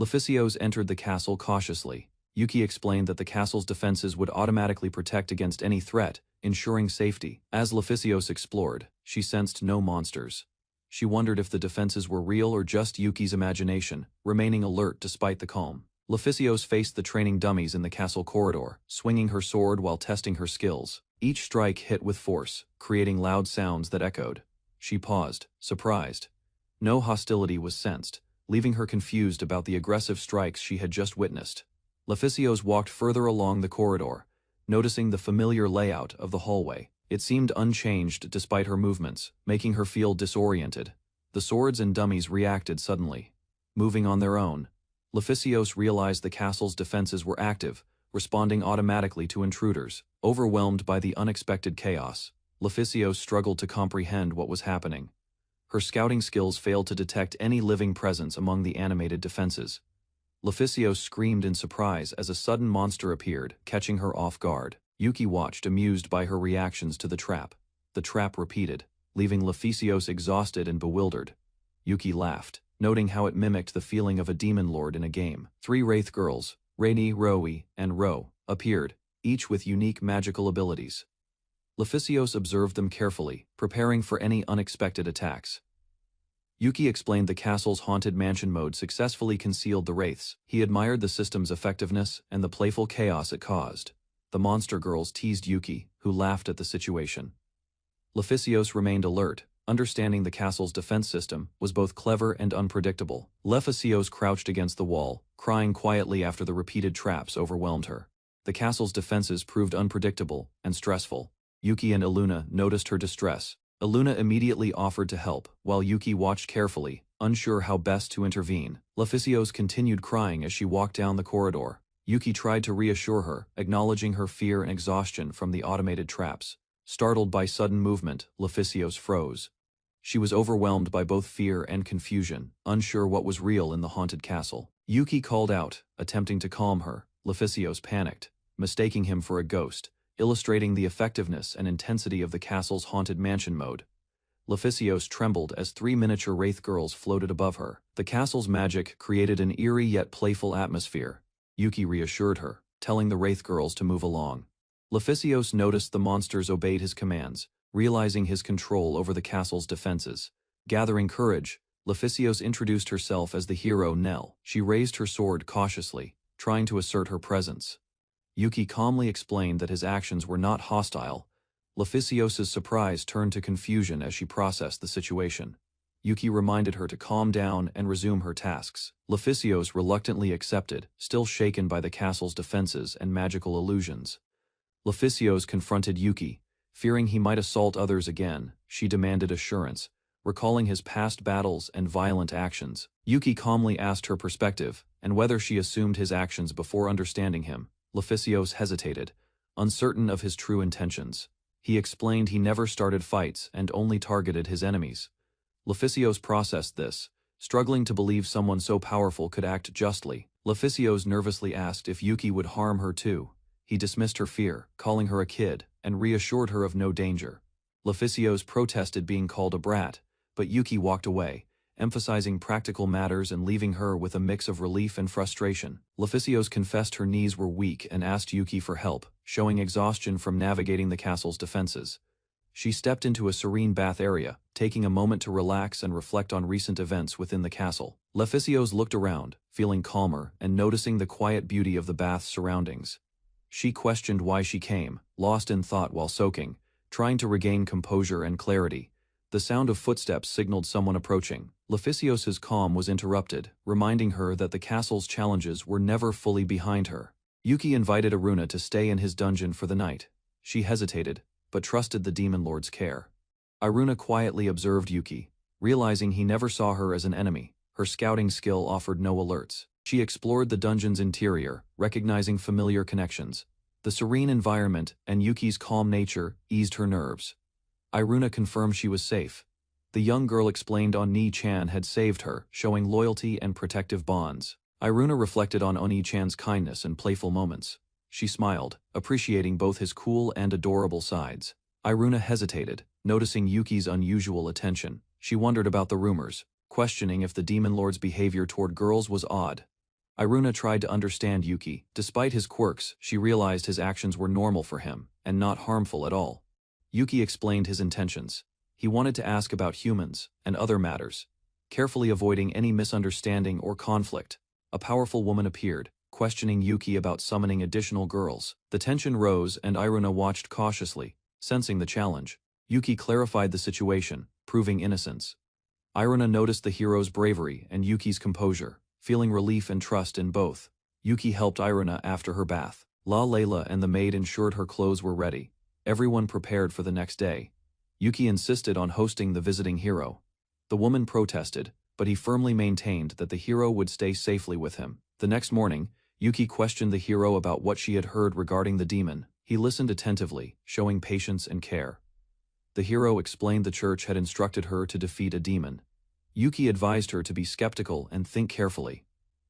Leficios entered the castle cautiously. Yuki explained that the castle's defenses would automatically protect against any threat, ensuring safety. As Leficios explored, she sensed no monsters. She wondered if the defenses were real or just Yuki's imagination, remaining alert despite the calm. Leficios faced the training dummies in the castle corridor, swinging her sword while testing her skills. Each strike hit with force, creating loud sounds that echoed. She paused, surprised. No hostility was sensed, leaving her confused about the aggressive strikes she had just witnessed. Leficios walked further along the corridor, noticing the familiar layout of the hallway. It seemed unchanged despite her movements, making her feel disoriented. The swords and dummies reacted suddenly. Moving on their own, Leficios realized the castle's defenses were active, responding automatically to intruders. Overwhelmed by the unexpected chaos, Leficios struggled to comprehend what was happening. Her scouting skills failed to detect any living presence among the animated defenses. Leficios screamed in surprise as a sudden monster appeared, catching her off guard. Yuki watched, amused by her reactions to the trap. The trap repeated, leaving Leficios exhausted and bewildered. Yuki laughed, noting how it mimicked the feeling of a demon lord in a game. 3 wraith girls, Raini, Roi, and Ro, appeared, each with unique magical abilities. Leficios observed them carefully, preparing for any unexpected attacks. Yuki explained the castle's haunted mansion mode successfully concealed the wraiths. He admired the system's effectiveness and the playful chaos it caused. The monster girls teased Yuki, who laughed at the situation. Leficios remained alert, understanding the castle's defense system was both clever and unpredictable. Leficios crouched against the wall, crying quietly after the repeated traps overwhelmed her. The castle's defenses proved unpredictable and stressful. Yuki and Iluna noticed her distress. Iluna immediately offered to help, while Yuki watched carefully, unsure how best to intervene. Leficios continued crying as she walked down the corridor. Yuki tried to reassure her, acknowledging her fear and exhaustion from the automated traps. Startled by sudden movement, Leficios froze. She was overwhelmed by both fear and confusion, unsure what was real in the haunted castle. Yuki called out, attempting to calm her. Leficios panicked, mistaking him for a ghost, illustrating the effectiveness and intensity of the castle's haunted mansion mode. Leficios trembled as 3 miniature wraith girls floated above her. The castle's magic created an eerie yet playful atmosphere. Yuki reassured her, telling the wraith girls to move along. Leficios noticed the monsters obeyed his commands, realizing his control over the castle's defenses. Gathering courage, Leficios introduced herself as the hero Nell. She raised her sword cautiously, trying to assert her presence. Yuki calmly explained that his actions were not hostile. Leficios's surprise turned to confusion as she processed the situation. Yuki reminded her to calm down and resume her tasks. Leficios reluctantly accepted, still shaken by the castle's defenses and magical illusions. Leficios confronted Yuki. Fearing he might assault others again, she demanded assurance, recalling his past battles and violent actions. Yuki calmly asked her perspective, and whether she assumed his actions before understanding him. Leficios hesitated, uncertain of his true intentions. He explained he never started fights and only targeted his enemies. Leficios processed this, struggling to believe someone so powerful could act justly. Leficios nervously asked if Yuki would harm her too. He dismissed her fear, calling her a kid, and reassured her of no danger. Leficios protested being called a brat, but Yuki walked away, emphasizing practical matters and leaving her with a mix of relief and frustration. Leficios confessed her knees were weak and asked Yuki for help, showing exhaustion from navigating the castle's defenses. She stepped into a serene bath area, taking a moment to relax and reflect on recent events within the castle. Leficios looked around, feeling calmer and noticing the quiet beauty of the bath's surroundings. She questioned why she came, lost in thought while soaking, trying to regain composure and clarity. The sound of footsteps signaled someone approaching. Leficios's calm was interrupted, reminding her that the castle's challenges were never fully behind her. Yuki invited Aruna to stay in his dungeon for the night. She hesitated, but trusted the demon lord's care. Aruna quietly observed Yuki, realizing he never saw her as an enemy. Her scouting skill offered no alerts. She explored the dungeon's interior, recognizing familiar connections. The serene environment and Yuki's calm nature eased her nerves. Aruna confirmed she was safe. The young girl explained Oni-chan had saved her, showing loyalty and protective bonds. Aruna reflected on Oni-chan's kindness and playful moments. She smiled, appreciating both his cool and adorable sides. Aruna hesitated, noticing Yuki's unusual attention. She wondered about the rumors, questioning if the demon lord's behavior toward girls was odd. Aruna tried to understand Yuki. Despite his quirks, she realized his actions were normal for him, and not harmful at all. Yuki explained his intentions. He wanted to ask about humans and other matters, carefully avoiding any misunderstanding or conflict. A powerful woman appeared, questioning Yuki about summoning additional girls. The tension rose and Aruna watched cautiously, sensing the challenge. Yuki clarified the situation, proving innocence. Aruna noticed the hero's bravery and Yuki's composure, feeling relief and trust in both. Yuki helped Aruna after her bath. La Layla and the maid ensured her clothes were ready, everyone prepared for the next day. Yuki insisted on hosting the visiting hero. The woman protested, but he firmly maintained that the hero would stay safely with him. The next morning, Yuki questioned the hero about what she had heard regarding the demon. He listened attentively, showing patience and care. The hero explained the church had instructed her to defeat a demon. Yuki advised her to be skeptical and think carefully.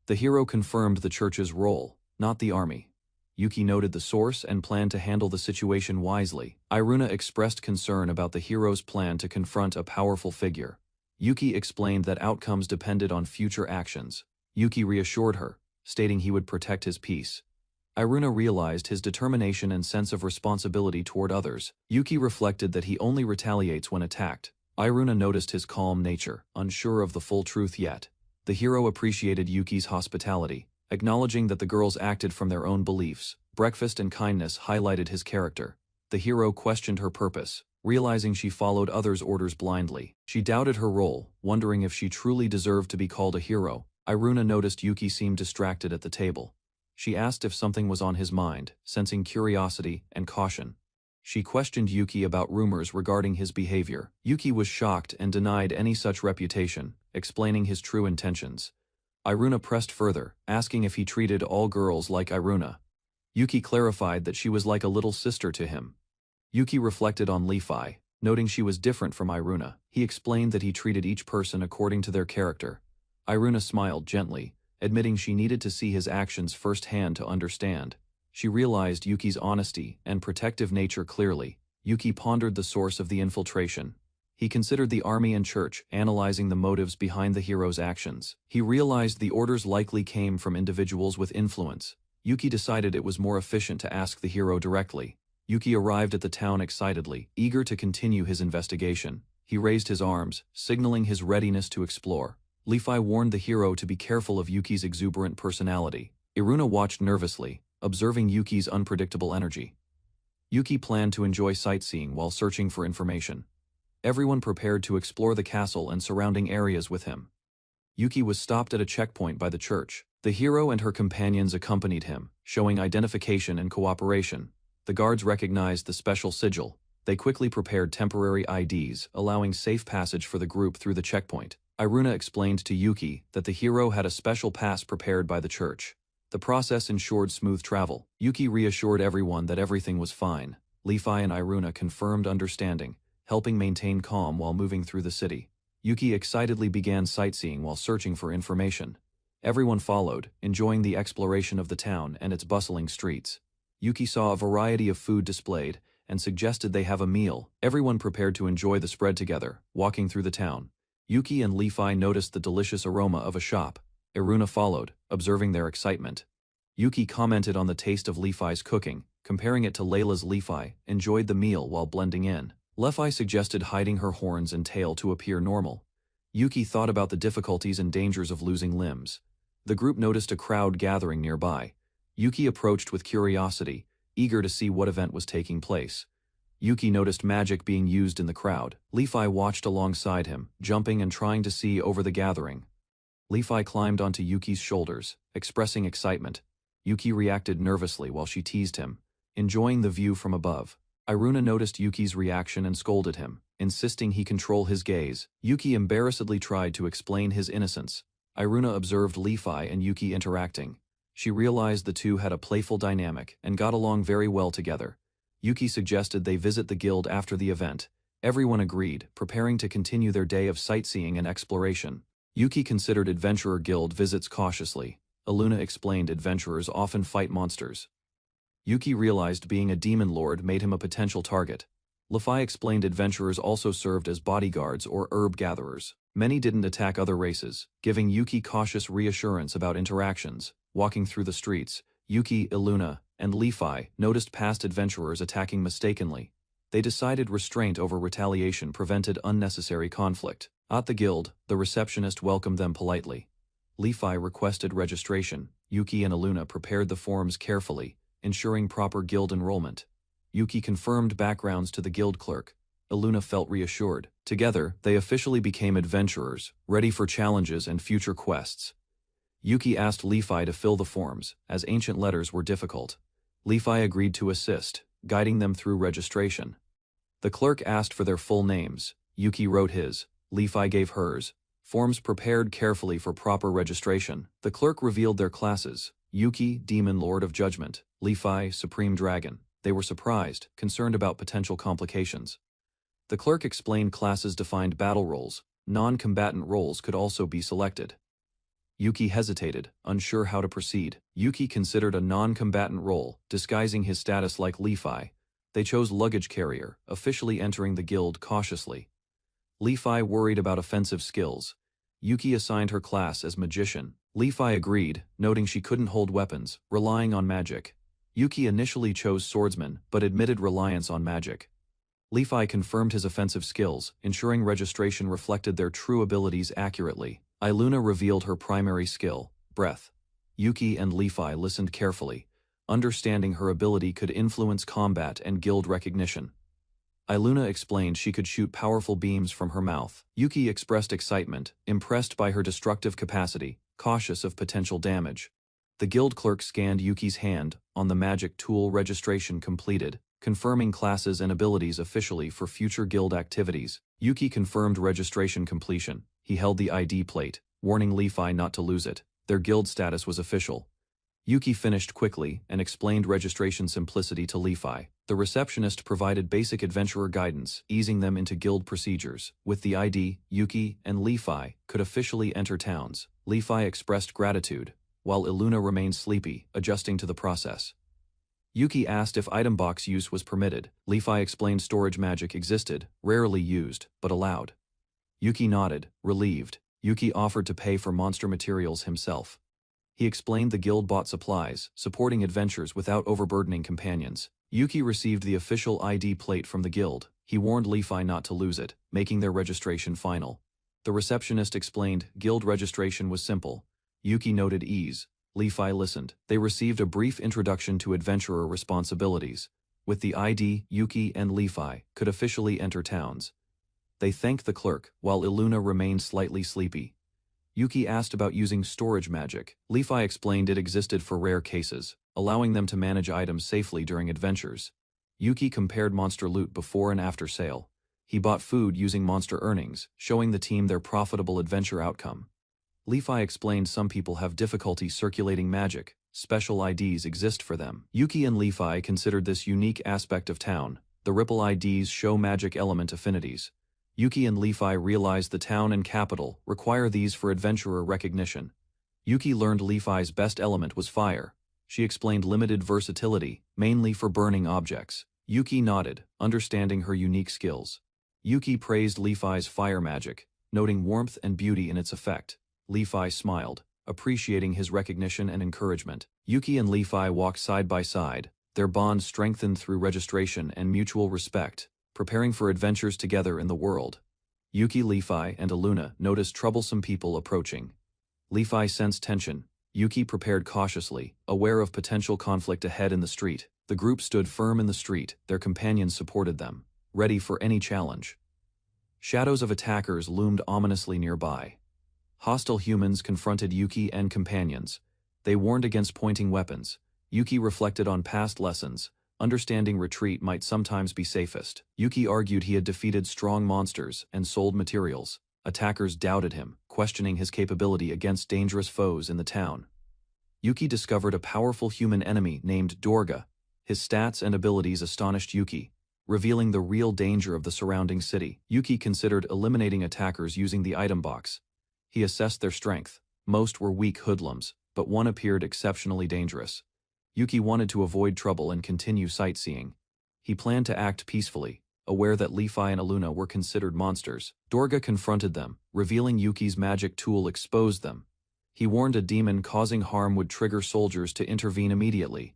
The hero confirmed the church's role, not the army. Yuki noted the source and planned to handle the situation wisely. Aruna expressed concern about the hero's plan to confront a powerful figure. Yuki explained that outcomes depended on future actions. Yuki reassured her, stating he would protect his peace. Aruna realized his determination and sense of responsibility toward others. Yuki reflected that he only retaliates when attacked. Aruna noticed his calm nature, unsure of the full truth yet. The hero appreciated Yuki's hospitality, acknowledging that the girls acted from their own beliefs. Breakfast and kindness highlighted his character. The hero questioned her purpose, realizing she followed others' orders blindly. She doubted her role, wondering if she truly deserved to be called a hero. Aruna noticed Yuki seemed distracted at the table. She asked if something was on his mind, sensing curiosity and caution. She questioned Yuki about rumors regarding his behavior. Yuki was shocked and denied any such reputation, explaining his true intentions. Iruna pressed further, asking if he treated all girls like Iruna. Yuki clarified that she was like a little sister to him. Yuki reflected on Lefi, noting she was different from Iruna. He explained that he treated each person according to their character. Iruna smiled gently, admitting she needed to see his actions firsthand to understand. She realized Yuki's honesty and protective nature clearly. Yuki pondered the source of the infiltration. He considered the army and church, analyzing the motives behind the hero's actions. He realized the orders likely came from individuals with influence. Yuki decided it was more efficient to ask the hero directly. Yuki arrived at the town excitedly, eager to continue his investigation. He raised his arms, signaling his readiness to explore. Lefi warned the hero to be careful of Yuki's exuberant personality. Iruna watched nervously, observing Yuki's unpredictable energy. Yuki planned to enjoy sightseeing while searching for information. Everyone prepared to explore the castle and surrounding areas with him. Yuki was stopped at a checkpoint by the church. The hero and her companions accompanied him, showing identification and cooperation. The guards recognized the special sigil. They quickly prepared temporary IDs, allowing safe passage for the group through the checkpoint. Iruna explained to Yuki that the hero had a special pass prepared by the church. The process ensured smooth travel. Yuki reassured everyone that everything was fine. Lefi and Iruna confirmed understanding, helping maintain calm while moving through the city. Yuki excitedly began sightseeing while searching for information. Everyone followed, enjoying the exploration of the town and its bustling streets. Yuki saw a variety of food displayed and suggested they have a meal. Everyone prepared to enjoy the spread together, walking through the town. Yuki and Lefi noticed the delicious aroma of a shop. Iruna followed, observing their excitement. Yuki commented on the taste of Lefi's cooking, comparing it to Layla's. Lefi enjoyed the meal while blending in. Lefi suggested hiding her horns and tail to appear normal. Yuki thought about the difficulties and dangers of losing limbs. The group noticed a crowd gathering nearby. Yuki approached with curiosity, eager to see what event was taking place. Yuki noticed magic being used in the crowd. Lefi watched alongside him, jumping and trying to see over the gathering. Lefi climbed onto Yuki's shoulders, expressing excitement. Yuki reacted nervously while she teased him, enjoying the view from above. Iruna noticed Yuki's reaction and scolded him, insisting he control his gaze. Yuki embarrassedly tried to explain his innocence. Iruna observed Lefi and Yuki interacting. She realized the two had a playful dynamic and got along very well together. Yuki suggested they visit the guild after the event. Everyone agreed, preparing to continue their day of sightseeing and exploration. Yuki considered adventurer guild visits cautiously. Aluna explained adventurers often fight monsters. Yuki realized being a demon lord made him a potential target. Lefi explained adventurers also served as bodyguards or herb gatherers. Many didn't attack other races, giving Yuki cautious reassurance about interactions. Walking through the streets, Yuki, Aluna, and Lefi noticed past adventurers attacking mistakenly. They decided restraint over retaliation prevented unnecessary conflict. At the guild, the receptionist welcomed them politely. Lefi requested registration. Yuki and Aluna prepared the forms carefully, ensuring proper guild enrollment. Yuki confirmed backgrounds to the guild clerk. Aluna felt reassured. Together, they officially became adventurers, ready for challenges and future quests. Yuki asked Lefi to fill the forms, as ancient letters were difficult. Lefi agreed to assist, guiding them through registration. The clerk asked for their full names. Yuki wrote his. Lefi gave hers. Forms prepared carefully for proper registration. The clerk revealed their classes. Yuki, Demon Lord of Judgment. Lefi, Supreme Dragon. They were surprised, concerned about potential complications. The clerk explained classes defined battle roles. Non-combatant roles could also be selected. Yuki hesitated, unsure how to proceed. Yuki considered a non-combatant role, disguising his status like Lefi. They chose luggage carrier, officially entering the guild cautiously. Lefi worried about offensive skills. Yuki assigned her class as magician. Lefi agreed, noting she couldn't hold weapons, relying on magic. Yuki initially chose swordsman, but admitted reliance on magic. Lefi confirmed his offensive skills, ensuring registration reflected their true abilities accurately. Iluna revealed her primary skill, breath. Yuki and Lefi listened carefully, understanding her ability could influence combat and guild recognition. Iluna explained she could shoot powerful beams from her mouth. Yuki expressed excitement, impressed by her destructive capacity, cautious of potential damage. The guild clerk scanned Yuki's hand on the magic tool. Registration completed, confirming classes and abilities officially for future guild activities. Yuki confirmed registration completion. He held the ID plate, warning Lefi not to lose it. Their guild status was official. Yuki finished quickly and explained registration simplicity to Li-Fi. The receptionist provided basic adventurer guidance, easing them into guild procedures. With the ID, Yuki and Li-Fi could officially enter towns. Li-Fi expressed gratitude, while Iluna remained sleepy, adjusting to the process. Yuki asked if item box use was permitted. Li-Fi explained storage magic existed, rarely used, but allowed. Yuki nodded, relieved. Yuki offered to pay for monster materials himself. He explained the guild bought supplies, supporting adventures without overburdening companions. Yuki received the official ID plate from the guild. He warned Li-Fi not to lose it, making their registration final. The receptionist explained guild registration was simple. Yuki noted ease. Li-Fi listened. They received a brief introduction to adventurer responsibilities. With the ID, Yuki and Li-Fi could officially enter towns. They thanked the clerk, while Iluna remained slightly sleepy. Yuki asked about using storage magic. Li-Fi explained it existed for rare cases, allowing them to manage items safely during adventures. Yuki compared monster loot before and after sale. He bought food using monster earnings, showing the team their profitable adventure outcome. Li-Fi explained some people have difficulty circulating magic. Special IDs exist for them. Yuki and Li-Fi considered this unique aspect of town. The ripple IDs show magic element affinities. Yuki and Li-Fi realized the town and capital require these for adventurer recognition. Yuki learned Li-Fi's best element was fire. She explained limited versatility, mainly for burning objects. Yuki nodded, understanding her unique skills. Yuki praised Li-Fi's fire magic, noting warmth and beauty in its effect. Li-Fi smiled, appreciating his recognition and encouragement. Yuki and Li-Fi walked side by side, their bond strengthened through registration and mutual respect, preparing for adventures together in the world. Yuki, Li-Fi, and Iluna noticed troublesome people approaching. Li-Fi sensed tension. Yuki prepared cautiously, aware of potential conflict ahead in the street. The group stood firm in the street, their companions supported them, ready for any challenge. Shadows of attackers loomed ominously nearby. Hostile humans confronted Yuki and companions. They warned against pointing weapons. Yuki reflected on past lessons. Understanding retreat might sometimes be safest. Yuki argued he had defeated strong monsters and sold materials. Attackers doubted him, questioning his capability against dangerous foes in the town. Yuki discovered a powerful human enemy named Dorga. His stats and abilities astonished Yuki, revealing the real danger of the surrounding city. Yuki considered eliminating attackers using the item box. He assessed their strength. Most were weak hoodlums, but one appeared exceptionally dangerous. Yuki wanted to avoid trouble and continue sightseeing. He planned to act peacefully, aware that Li-Fi and Iluna were considered monsters. Dorga confronted them, revealing Yuki's magic tool exposed them. He warned a demon causing harm would trigger soldiers to intervene immediately.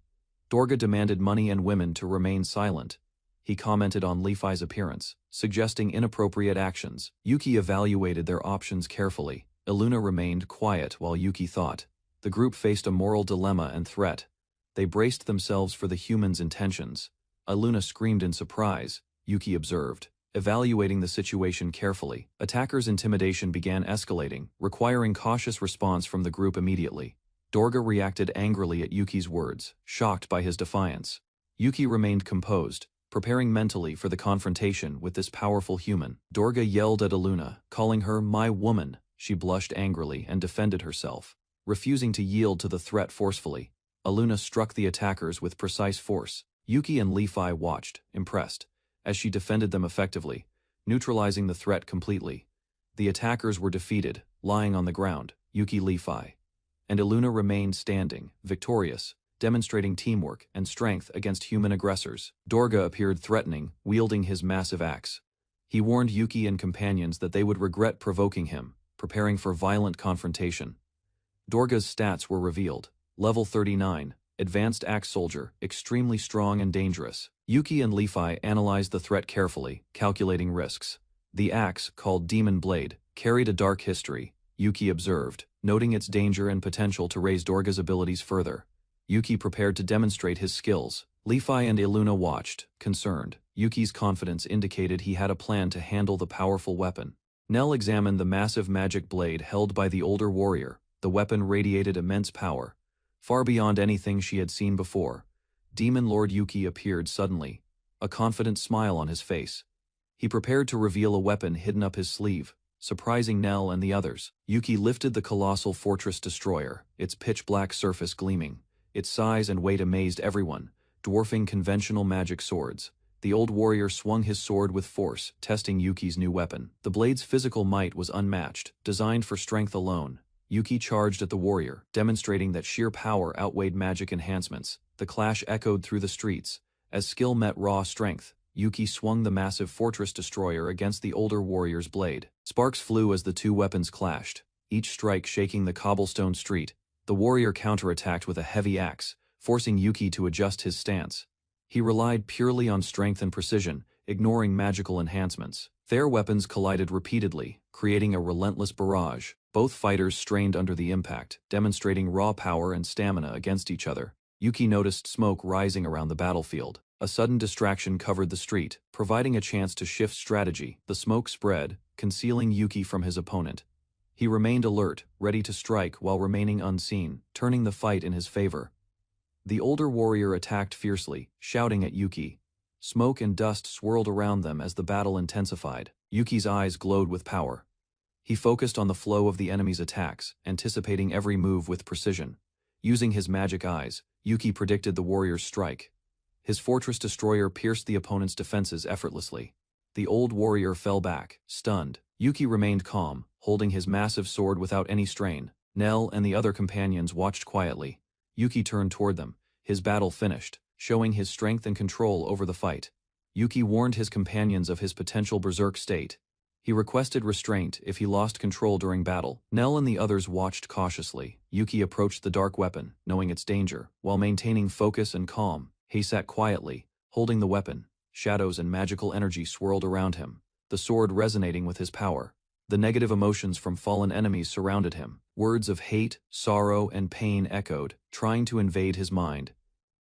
Dorga demanded money and women to remain silent. He commented on Li-Fi's appearance, suggesting inappropriate actions. Yuki evaluated their options carefully. Iluna remained quiet while Yuki thought. The group faced a moral dilemma and threat. They braced themselves for the humans' intentions. Iluna screamed in surprise. Yuki observed, evaluating the situation carefully. Attackers' intimidation began escalating, requiring cautious response from the group immediately. Dorga reacted angrily at Yuki's words, shocked by his defiance. Yuki remained composed, preparing mentally for the confrontation with this powerful human. Dorga yelled at Iluna, calling her "my woman." She blushed angrily and defended herself, refusing to yield to the threat forcefully. Iluna struck the attackers with precise force. Yuki and Li-Fi watched, impressed, as she defended them effectively, neutralizing the threat completely. The attackers were defeated, lying on the ground. Yuki, Li-Fi, and Iluna remained standing, victorious, demonstrating teamwork and strength against human aggressors. Dorga appeared threatening, wielding his massive axe. He warned Yuki and companions that they would regret provoking him, preparing for violent confrontation. Dorga's stats were revealed. Level 39, Advanced Axe Soldier, extremely strong and dangerous. Yuki and Li-Fi analyzed the threat carefully, calculating risks. The axe, called Demon Blade, carried a dark history, Yuki observed, noting its danger and potential to raise Dorga's abilities further. Yuki prepared to demonstrate his skills. Li-Fi and Iluna watched, concerned. Yuki's confidence indicated he had a plan to handle the powerful weapon. Nell examined the massive magic blade held by the older warrior. The weapon radiated immense power, far beyond anything she had seen before. Demon Lord Yuki appeared suddenly, a confident smile on his face. He prepared to reveal a weapon hidden up his sleeve. surprising Nell and the others. Yuki lifted the colossal fortress destroyer, its pitch-black surface gleaming. Its size and weight amazed everyone, dwarfing conventional magic swords. The old warrior swung his sword with force, testing Yuki's new weapon. The blade's physical might was unmatched, designed for strength alone. Yuki charged at the warrior, demonstrating that sheer power outweighed magic enhancements. The clash echoed through the streets. As skill met raw strength, Yuki swung the massive fortress destroyer against the older warrior's blade. Sparks flew as the two weapons clashed, each strike shaking the cobblestone street. The warrior counterattacked with a heavy axe, forcing Yuki to adjust his stance. He relied purely on strength and precision, ignoring magical enhancements. Their weapons collided repeatedly, creating a relentless barrage. Both fighters strained under the impact, demonstrating raw power and stamina against each other. Yuki noticed smoke rising around the battlefield. A sudden distraction covered the street, providing a chance to shift strategy. The smoke spread, concealing Yuki from his opponent. He remained alert, ready to strike while remaining unseen, turning the fight in his favor. The older warrior attacked fiercely, shouting at Yuki. Smoke and dust swirled around them as the battle intensified. Yuki's eyes glowed with power. He focused on the flow of the enemy's attacks, anticipating every move with precision. Using his magic eyes, Yuki predicted the warrior's strike. His fortress destroyer pierced the opponent's defenses effortlessly. The old warrior fell back, stunned. Yuki remained calm, holding his massive sword without any strain. Nell and the other companions watched quietly. Yuki turned toward them, his battle finished, showing his strength and control over the fight. Yuki warned his companions of his potential berserk state. He requested restraint if he lost control during battle. Nell and the others watched cautiously. Yuki approached the dark weapon, knowing its danger. While maintaining focus and calm, he sat quietly, holding the weapon. Shadows and magical energy swirled around him, the sword resonating with his power. The negative emotions from fallen enemies surrounded him. Words of hate, sorrow, and pain echoed, trying to invade his mind.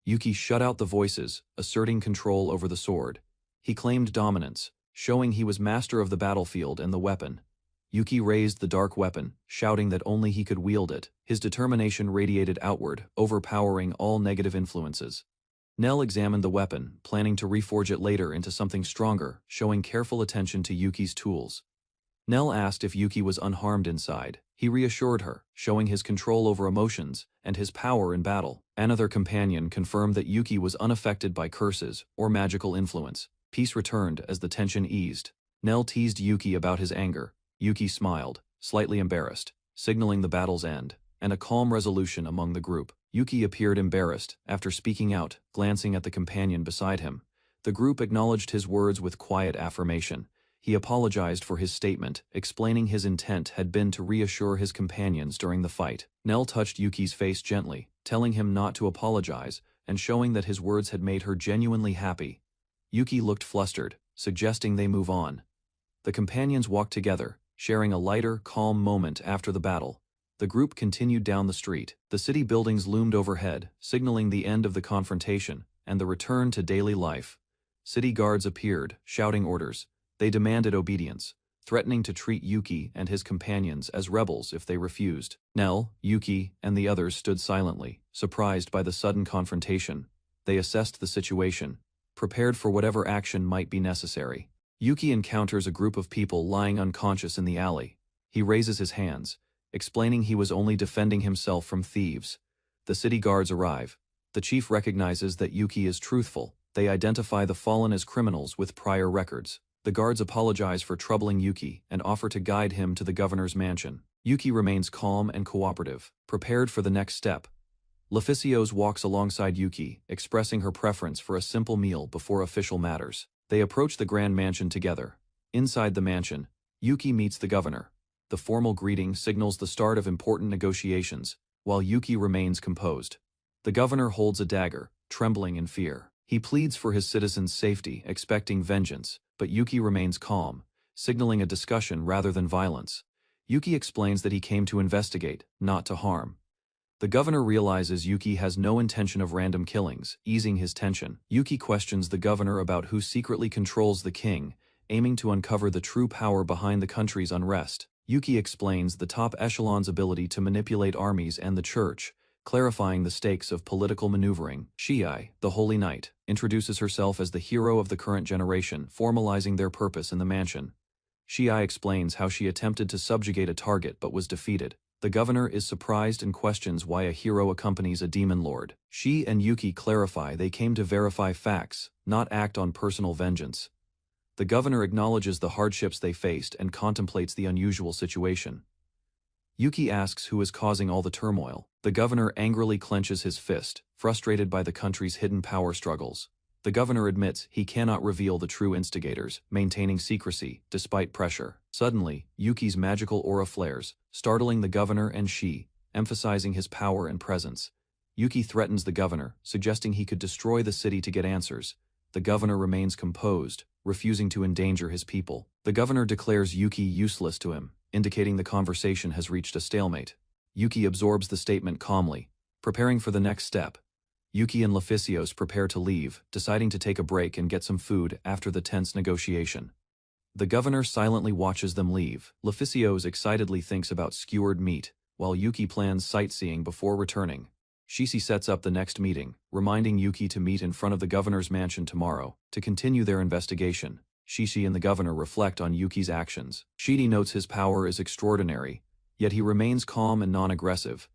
Yuki shut out the voices, asserting control over the sword. He claimed dominance, showing he was master of the battlefield and the weapon. Yuki raised the dark weapon, shouting that only he could wield it. His determination radiated outward, overpowering all negative influences. Nell examined the weapon, planning to reforge it later into something stronger, showing careful attention to Yuki's tools. Nell asked if Yuki was unharmed inside. He reassured her, showing his control over emotions and his power in battle. Another companion confirmed that Yuki was unaffected by curses or magical influence. Peace returned as the tension eased. Nell teased Yuki about his anger. Yuki smiled, slightly embarrassed, signaling the battle's end, and a calm resolution among the group. Yuki appeared embarrassed after speaking out, glancing at the companion beside him. The group acknowledged his words with quiet affirmation. He apologized for his statement, explaining his intent had been to reassure his companions during the fight. Nell touched Yuki's face gently, telling him not to apologize, and showing that his words had made her genuinely happy. Yuki looked flustered, suggesting they move on. The companions walked together, sharing a lighter, calm moment after the battle. The group continued down the street. The city buildings loomed overhead, signaling the end of the confrontation and the return to daily life. City guards appeared, shouting orders. They demanded obedience, threatening to treat Yuki and his companions as rebels if they refused. Nell, Yuki, and the others stood silently, surprised by the sudden confrontation. They assessed the situation, prepared for whatever action might be necessary. Yuki encounters a group of people lying unconscious in the alley. He raises his hands, explaining he was only defending himself from thieves. The city guards arrive. The chief recognizes that Yuki is truthful. They identify the fallen as criminals with prior records. The guards apologize for troubling Yuki and offer to guide him to the governor's mansion. Yuki remains calm and cooperative, prepared for the next step. Leficios walks alongside Yuki, expressing her preference for a simple meal before official matters. They approach the grand mansion together. Inside the mansion, Yuki meets the governor. The formal greeting signals the start of important negotiations, while Yuki remains composed. The governor holds a dagger, trembling in fear. He pleads for his citizens' safety, expecting vengeance, but Yuki remains calm, signaling a discussion rather than violence. Yuki explains that he came to investigate, not to harm. The governor realizes Yuki has no intention of random killings, easing his tension. Yuki questions the governor about who secretly controls the king, aiming to uncover the true power behind the country's unrest. Yuki explains the top echelon's ability to manipulate armies and the church, clarifying the stakes of political maneuvering. Shiai, the Holy Knight, introduces herself as the hero of the current generation, formalizing their purpose in the mansion. Shi explains how she attempted to subjugate a target but was defeated. The governor is surprised and questions why a hero accompanies a demon lord. Shi and Yuki clarify they came to verify facts, not act on personal vengeance. The governor acknowledges the hardships they faced and contemplates the unusual situation. Yuki asks who is causing all the turmoil. The governor angrily clenches his fist, frustrated by the country's hidden power struggles. The governor admits he cannot reveal the true instigators, maintaining secrecy despite pressure. Suddenly, Yuki's magical aura flares, startling the governor and Shi, emphasizing his power and presence. Yuki threatens the governor, suggesting he could destroy the city to get answers. The governor remains composed, refusing to endanger his people. The governor declares Yuki useless to him, indicating the conversation has reached a stalemate. Yuki absorbs the statement calmly, preparing for the next step. Yuki and Leficios prepare to leave, deciding to take a break and get some food after the tense negotiation. The governor silently watches them leave. Leficios excitedly thinks about skewered meat, while Yuki plans sightseeing before returning. Shishi sets up the next meeting, reminding Yuki to meet in front of the governor's mansion tomorrow, to continue their investigation. Shishi and the governor reflect on Yuki's actions. Shidi notes his power is extraordinary, yet he remains calm and non-aggressive.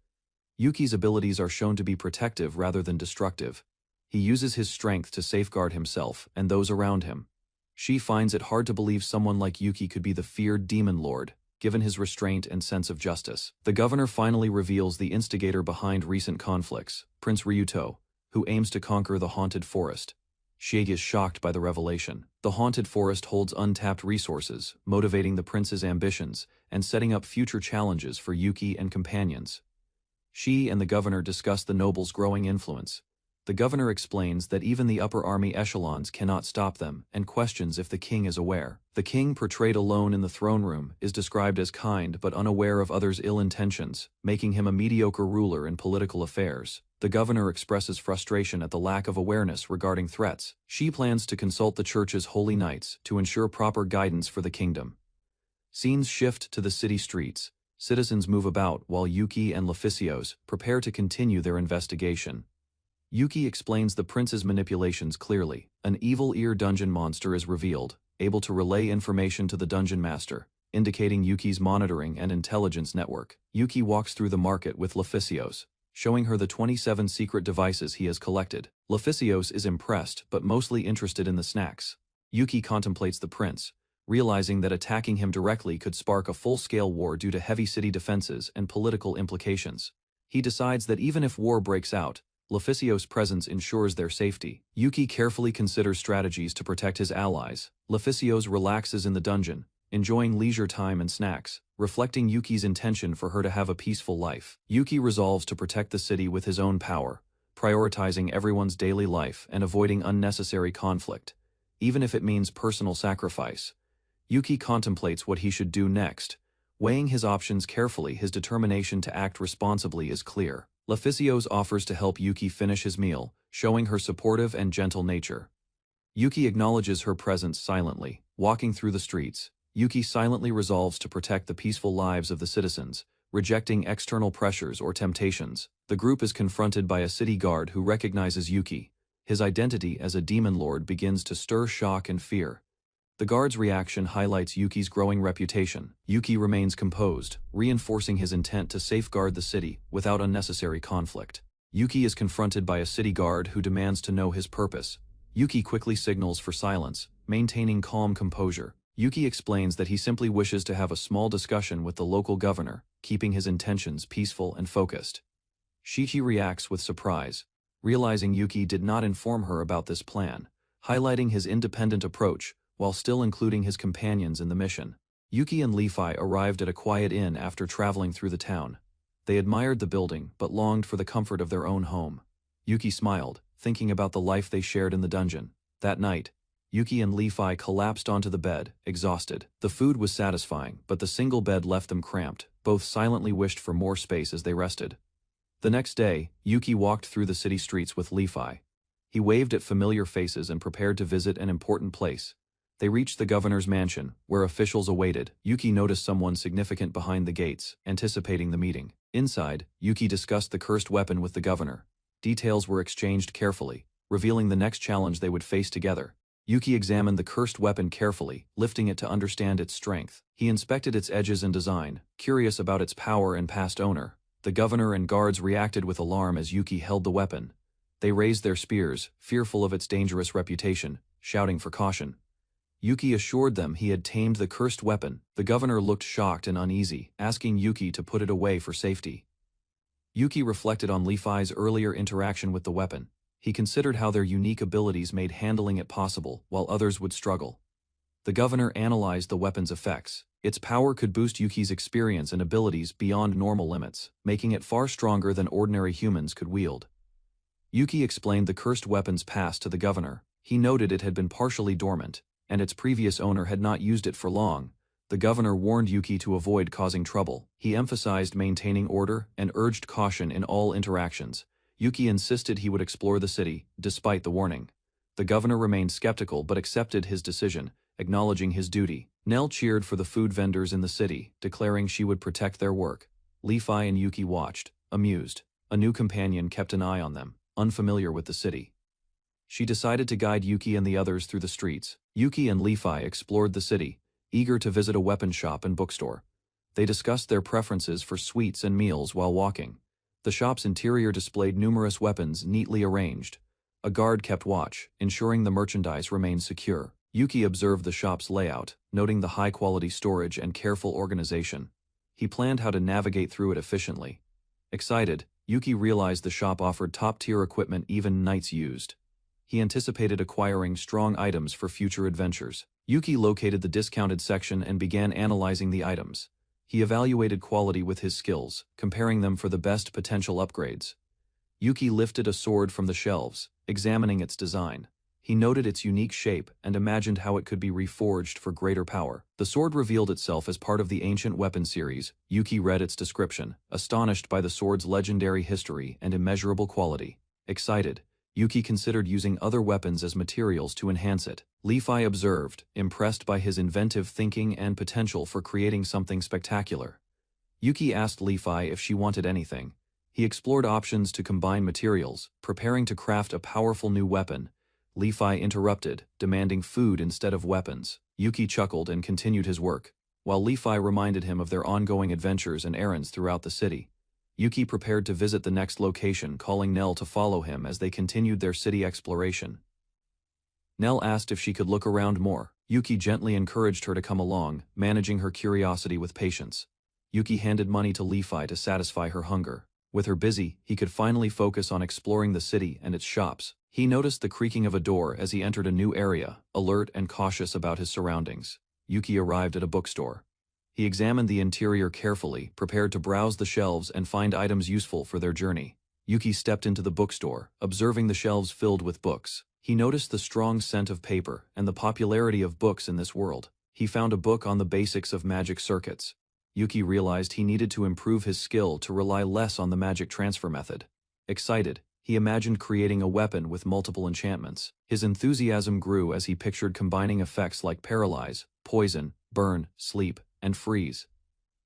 Yuki's abilities are shown to be protective rather than destructive. He uses his strength to safeguard himself and those around him. Shi finds it hard to believe someone like Yuki could be the feared demon lord, given his restraint and sense of justice. The governor finally reveals the instigator behind recent conflicts, Prince Ryuto, who aims to conquer the haunted forest. Shi is shocked by the revelation. The haunted forest holds untapped resources, motivating the prince's ambitions and setting up future challenges for Yuki and companions. Shi and the governor discuss the noble's growing influence. The governor explains that even the upper army echelons cannot stop them and questions if the king is aware. The king, portrayed alone in the throne room, is described as kind but unaware of others' ill intentions, making him a mediocre ruler in political affairs. The governor expresses frustration at the lack of awareness regarding threats. Shi plans to consult the church's holy knights to ensure proper guidance for the kingdom. Scenes shift to the city streets. Citizens move about while Yuki and Leficios prepare to continue their investigation. Yuki explains the prince's manipulations clearly. An evil ear dungeon monster is revealed, able to relay information to the dungeon master, indicating Yuki's monitoring and intelligence network. Yuki walks through the market with Leficios, showing her the 27 secret devices he has collected. Leficios is impressed but mostly interested in the snacks. Yuki contemplates the prince, realizing that attacking him directly could spark a full-scale war due to heavy city defenses and political implications. He decides that even if war breaks out, Leficios' presence ensures their safety. Yuki carefully considers strategies to protect his allies. Leficios relaxes in the dungeon, enjoying leisure time and snacks, reflecting Yuki's intention for her to have a peaceful life. Yuki resolves to protect the city with his own power, prioritizing everyone's daily life and avoiding unnecessary conflict, even if it means personal sacrifice. Yuki contemplates what he should do next. Weighing his options carefully, his determination to act responsibly is clear. Leficios offers to help Yuki finish his meal, showing her supportive and gentle nature. Yuki acknowledges her presence silently. Walking through the streets, Yuki silently resolves to protect the peaceful lives of the citizens, rejecting external pressures or temptations. The group is confronted by a city guard who recognizes Yuki. His identity as a demon lord begins to stir shock and fear. The guard's reaction highlights Yuki's growing reputation. Yuki remains composed, reinforcing his intent to safeguard the city without unnecessary conflict. Yuki is confronted by a city guard who demands to know his purpose. Yuki quickly signals for silence, maintaining calm composure. Yuki explains that he simply wishes to have a small discussion with the local governor, keeping his intentions peaceful and focused. Shichi reacts with surprise, realizing Yuki did not inform her about this plan, highlighting his independent approach while still including his companions in the mission. Yuki and Lefi arrived at a quiet inn after traveling through the town. They admired the building but longed for the comfort of their own home. Yuki smiled, thinking about the life they shared in the dungeon. That night, Yuki and Lefi collapsed onto the bed, exhausted. The food was satisfying, but the single bed left them cramped. Both silently wished for more space as they rested. The next day, Yuki walked through the city streets with Lefi. He waved at familiar faces and prepared to visit an important place. They reached the governor's mansion, where officials awaited. Yuki noticed someone significant behind the gates, anticipating the meeting. Inside, Yuki discussed the cursed weapon with the governor. Details were exchanged carefully, revealing the next challenge they would face together. Yuki examined the cursed weapon carefully, lifting it to understand its strength. He inspected its edges and design, curious about its power and past owner. The governor and guards reacted with alarm as Yuki held the weapon. They raised their spears, fearful of its dangerous reputation, shouting for caution. Yuki assured them he had tamed the cursed weapon. The governor looked shocked and uneasy, asking Yuki to put it away for safety. Yuki reflected on Lefi's earlier interaction with the weapon. He considered how their unique abilities made handling it possible, while others would struggle. The governor analyzed the weapon's effects. Its power could boost Yuki's experience and abilities beyond normal limits, making it far stronger than ordinary humans could wield. Yuki explained the cursed weapon's past to the governor. He noted it had been partially dormant, and its previous owner had not used it for long. The governor warned Yuki to avoid causing trouble. He emphasized maintaining order and urged caution in all interactions. Yuki insisted he would explore the city, despite the warning. The governor remained skeptical but accepted his decision, acknowledging his duty. Nell cheered for the food vendors in the city, declaring she would protect their work. Lefi and Yuki watched, amused. A new companion kept an eye on them, unfamiliar with the city. She decided to guide Yuki and the others through the streets. Yuki and Lefi explored the city, eager to visit a weapon shop and bookstore. They discussed their preferences for sweets and meals while walking. The shop's interior displayed numerous weapons neatly arranged. A guard kept watch, ensuring the merchandise remained secure. Yuki observed the shop's layout, noting the high-quality storage and careful organization. He planned how to navigate through it efficiently. Excited, Yuki realized the shop offered top-tier equipment even knights used. He anticipated acquiring strong items for future adventures. Yuki located the discounted section and began analyzing the items. He evaluated quality with his skills, comparing them for the best potential upgrades. Yuki lifted a sword from the shelves, examining its design. He noted its unique shape and imagined how it could be reforged for greater power. The sword revealed itself as part of the ancient weapon series. Yuki read its description, astonished by the sword's legendary history and immeasurable quality. Excited, Yuki considered using other weapons as materials to enhance it. Lefi observed, impressed by his inventive thinking and potential for creating something spectacular. Yuki asked Lefi if she wanted anything. He explored options to combine materials, preparing to craft a powerful new weapon. Lefi interrupted, demanding food instead of weapons. Yuki chuckled and continued his work, while Lefi reminded him of their ongoing adventures and errands throughout the city. Yuki prepared to visit the next location, calling Nell to follow him as they continued their city exploration. Nell asked if she could look around more. Yuki gently encouraged her to come along, managing her curiosity with patience. Yuki handed money to Lefi to satisfy her hunger. With her busy, he could finally focus on exploring the city and its shops. He noticed the creaking of a door as he entered a new area, alert and cautious about his surroundings. Yuki arrived at a bookstore. He examined the interior carefully, prepared to browse the shelves and find items useful for their journey. Yuki stepped into the bookstore, observing the shelves filled with books. He noticed the strong scent of paper and the popularity of books in this world. He found a book on the basics of magic circuits. Yuki realized he needed to improve his skill to rely less on the magic transfer method. Excited, he imagined creating a weapon with multiple enchantments. His enthusiasm grew as he pictured combining effects like paralyze, poison, burn, sleep, and freeze.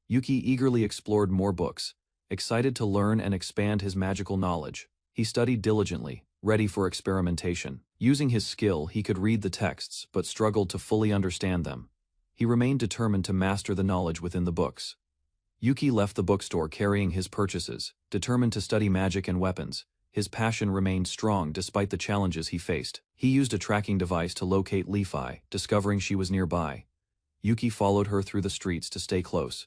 Yuki eagerly explored more books, excited to learn and expand his magical knowledge. He studied diligently, ready for experimentation. Using his skill, he could read the texts but struggled to fully understand them. He remained determined to master the knowledge within the books. Yuki left the bookstore carrying his purchases, determined to study magic and weapons. His passion remained strong despite the challenges he faced. He used a tracking device to locate Lefi, discovering she was nearby. Yuki followed her through the streets to stay close.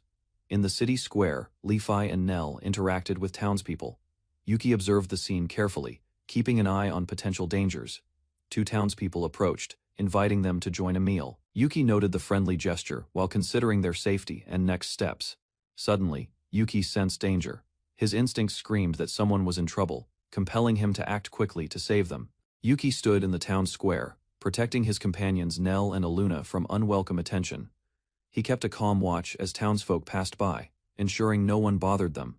In the city square, Lefi and Nell interacted with townspeople. Yuki observed the scene carefully, keeping an eye on potential dangers. Two townspeople approached, inviting them to join a meal. Yuki noted the friendly gesture while considering their safety and next steps. Suddenly, Yuki sensed danger. His instincts screamed that someone was in trouble, compelling him to act quickly to save them. Yuki stood in the town square, protecting his companions Nell and Aluna from unwelcome attention. He kept a calm watch as townsfolk passed by, ensuring no one bothered them.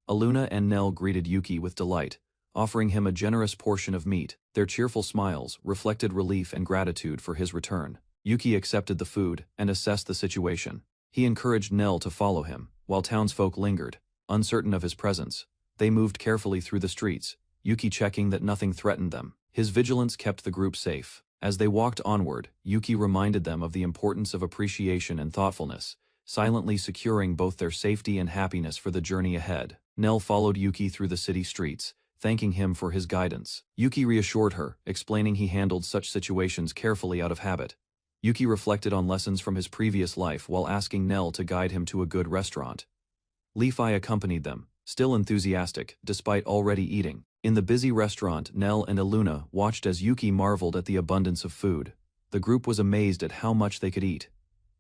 Aluna and Nell greeted Yuki with delight, offering him a generous portion of meat. Their cheerful smiles reflected relief and gratitude for his return. Yuki accepted the food and assessed the situation. He encouraged Nell to follow him, while townsfolk lingered, uncertain of his presence. They moved carefully through the streets, Yuki checking that nothing threatened them. His vigilance kept the group safe. As they walked onward, Yuki reminded them of the importance of appreciation and thoughtfulness, silently securing both their safety and happiness for the journey ahead. Nell followed Yuki through the city streets, thanking him for his guidance. Yuki reassured her, explaining he handled such situations carefully out of habit. Yuki reflected on lessons from his previous life while asking Nell to guide him to a good restaurant. Levi accompanied them, still enthusiastic, despite already eating. In the busy restaurant, Nell and Aluna watched as Yuki marveled at the abundance of food. The group was amazed at how much they could eat.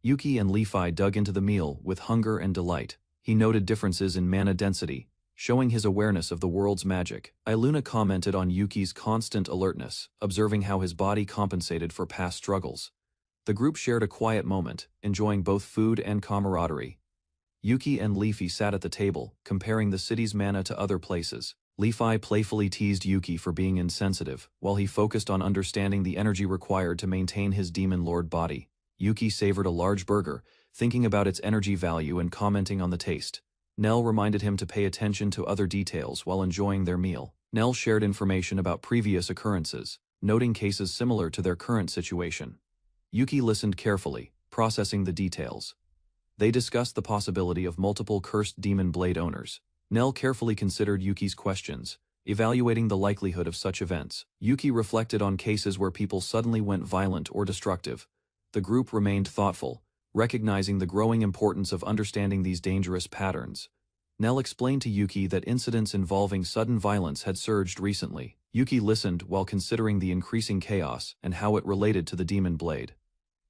Yuki and Levi dug into the meal with hunger and delight. He noted differences in mana density, showing his awareness of the world's magic. Aluna commented on Yuki's constant alertness, observing how his body compensated for past struggles. The group shared a quiet moment, enjoying both food and camaraderie. Yuki and Leafy sat at the table, comparing the city's mana to other places. Leafy playfully teased Yuki for being insensitive, while he focused on understanding the energy required to maintain his demon lord body. Yuki savored a large burger, thinking about its energy value and commenting on the taste. Nell reminded him to pay attention to other details while enjoying their meal. Nell shared information about previous occurrences, noting cases similar to their current situation. Yuki listened carefully, processing the details. They discussed the possibility of multiple cursed demon blade owners. Nell carefully considered Yuki's questions, evaluating the likelihood of such events. Yuki reflected on cases where people suddenly went violent or destructive. The group remained thoughtful, recognizing the growing importance of understanding these dangerous patterns. Nell explained to Yuki that incidents involving sudden violence had surged recently. Yuki listened while considering the increasing chaos and how it related to the demon blade.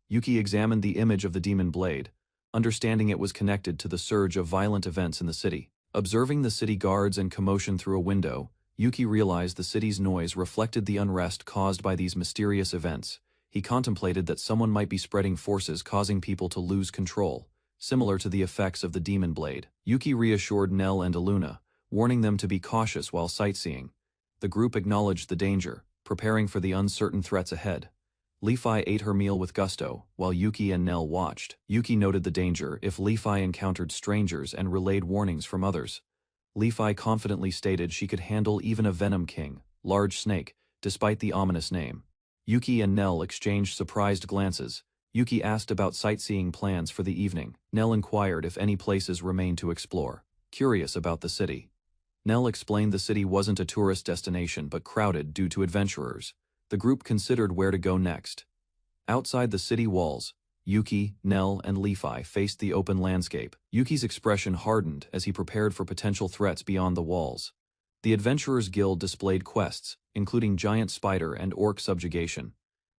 Yuki examined the image of the demon blade, understanding it was connected to the surge of violent events in the city. Observing the city guards and commotion through a window, Yuki realized the city's noise reflected the unrest caused by these mysterious events. He contemplated that someone might be spreading forces causing people to lose control, similar to the effects of the demon blade. Yuki reassured Nell and Aluna, warning them to be cautious while sightseeing. The group acknowledged the danger, preparing for the uncertain threats ahead. Leafy ate her meal with gusto, while Yuki and Nell watched. Yuki noted the danger if Leafy encountered strangers and relayed warnings from others. Leafy confidently stated she could handle even a venom king, large snake, despite the ominous name. Yuki and Nell exchanged surprised glances. Yuki asked about sightseeing plans for the evening. Nell inquired if any places remained to explore, curious about the city. Nell explained the city wasn't a tourist destination but crowded due to adventurers. The group considered where to go next. Outside the city walls, Yuki, Nell, and Leafy faced the open landscape. Yuki's expression hardened as he prepared for potential threats beyond the walls. The Adventurers Guild displayed quests, including giant spider and orc subjugation.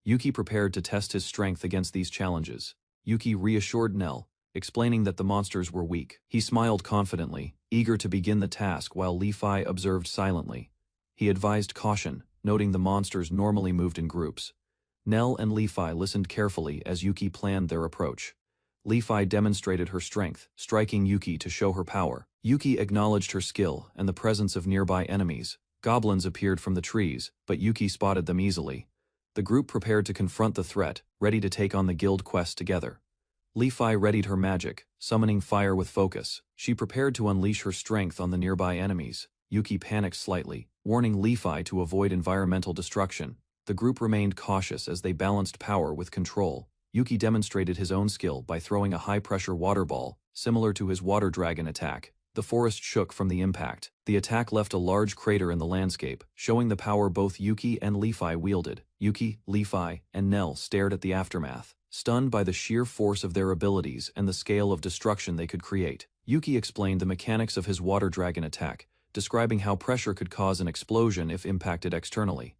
Yuki prepared to test his strength against these challenges. Yuki reassured Nell, explaining that the monsters were weak. He smiled confidently, eager to begin the task while Leafy observed silently. He advised caution, noting the monsters normally moved in groups. Nell and Leafy listened carefully as Yuki planned their approach. Leafy demonstrated her strength, striking Yuki to show her power. Yuki acknowledged her skill and the presence of nearby enemies. Goblins appeared from the trees, but Yuki spotted them easily. The group prepared to confront the threat, ready to take on the guild quest together. Leafy readied her magic, summoning fire with focus. She prepared to unleash her strength on the nearby enemies. Yuki panicked slightly, warning Leafy to avoid environmental destruction. The group remained cautious as they balanced power with control. Yuki demonstrated his own skill by throwing a high-pressure water ball, similar to his water dragon attack. The forest shook from the impact. The attack left a large crater in the landscape, showing the power both Yuki and Leafy wielded. Yuki, Leafy, and Nell stared at the aftermath, stunned by the sheer force of their abilities and the scale of destruction they could create. Yuki explained the mechanics of his water dragon attack, describing how pressure could cause an explosion if impacted externally.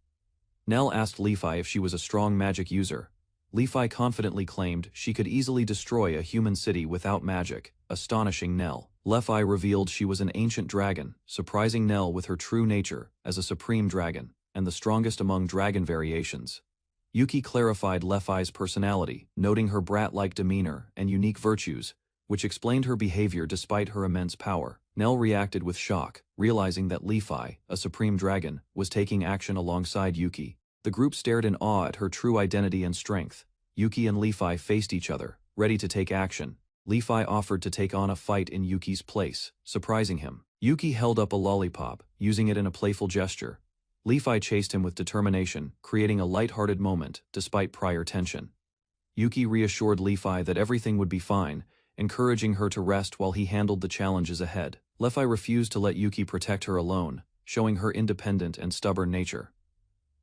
Nell asked Leafy if she was a strong magic user. Leafy confidently claimed she could easily destroy a human city without magic, astonishing Nell. Leafy revealed she was an ancient dragon, surprising Nell with her true nature as a supreme dragon, and the strongest among dragon variations. Yuki clarified Leafy's personality, noting her brat-like demeanor and unique virtues, which explained her behavior despite her immense power. Nell reacted with shock, realizing that Leafy, a supreme dragon, was taking action alongside Yuki. The group stared in awe at her true identity and strength. Yuki and Leafy faced each other, ready to take action. Leafy offered to take on a fight in Yuki's place, surprising him. Yuki held up a lollipop, using it in a playful gesture. Levi chased him with determination, creating a light-hearted moment despite prior tension. Yuki reassured Levi that everything would be fine, encouraging her to rest while he handled the challenges ahead. Levi refused to let Yuki protect her alone, showing her independent and stubborn nature.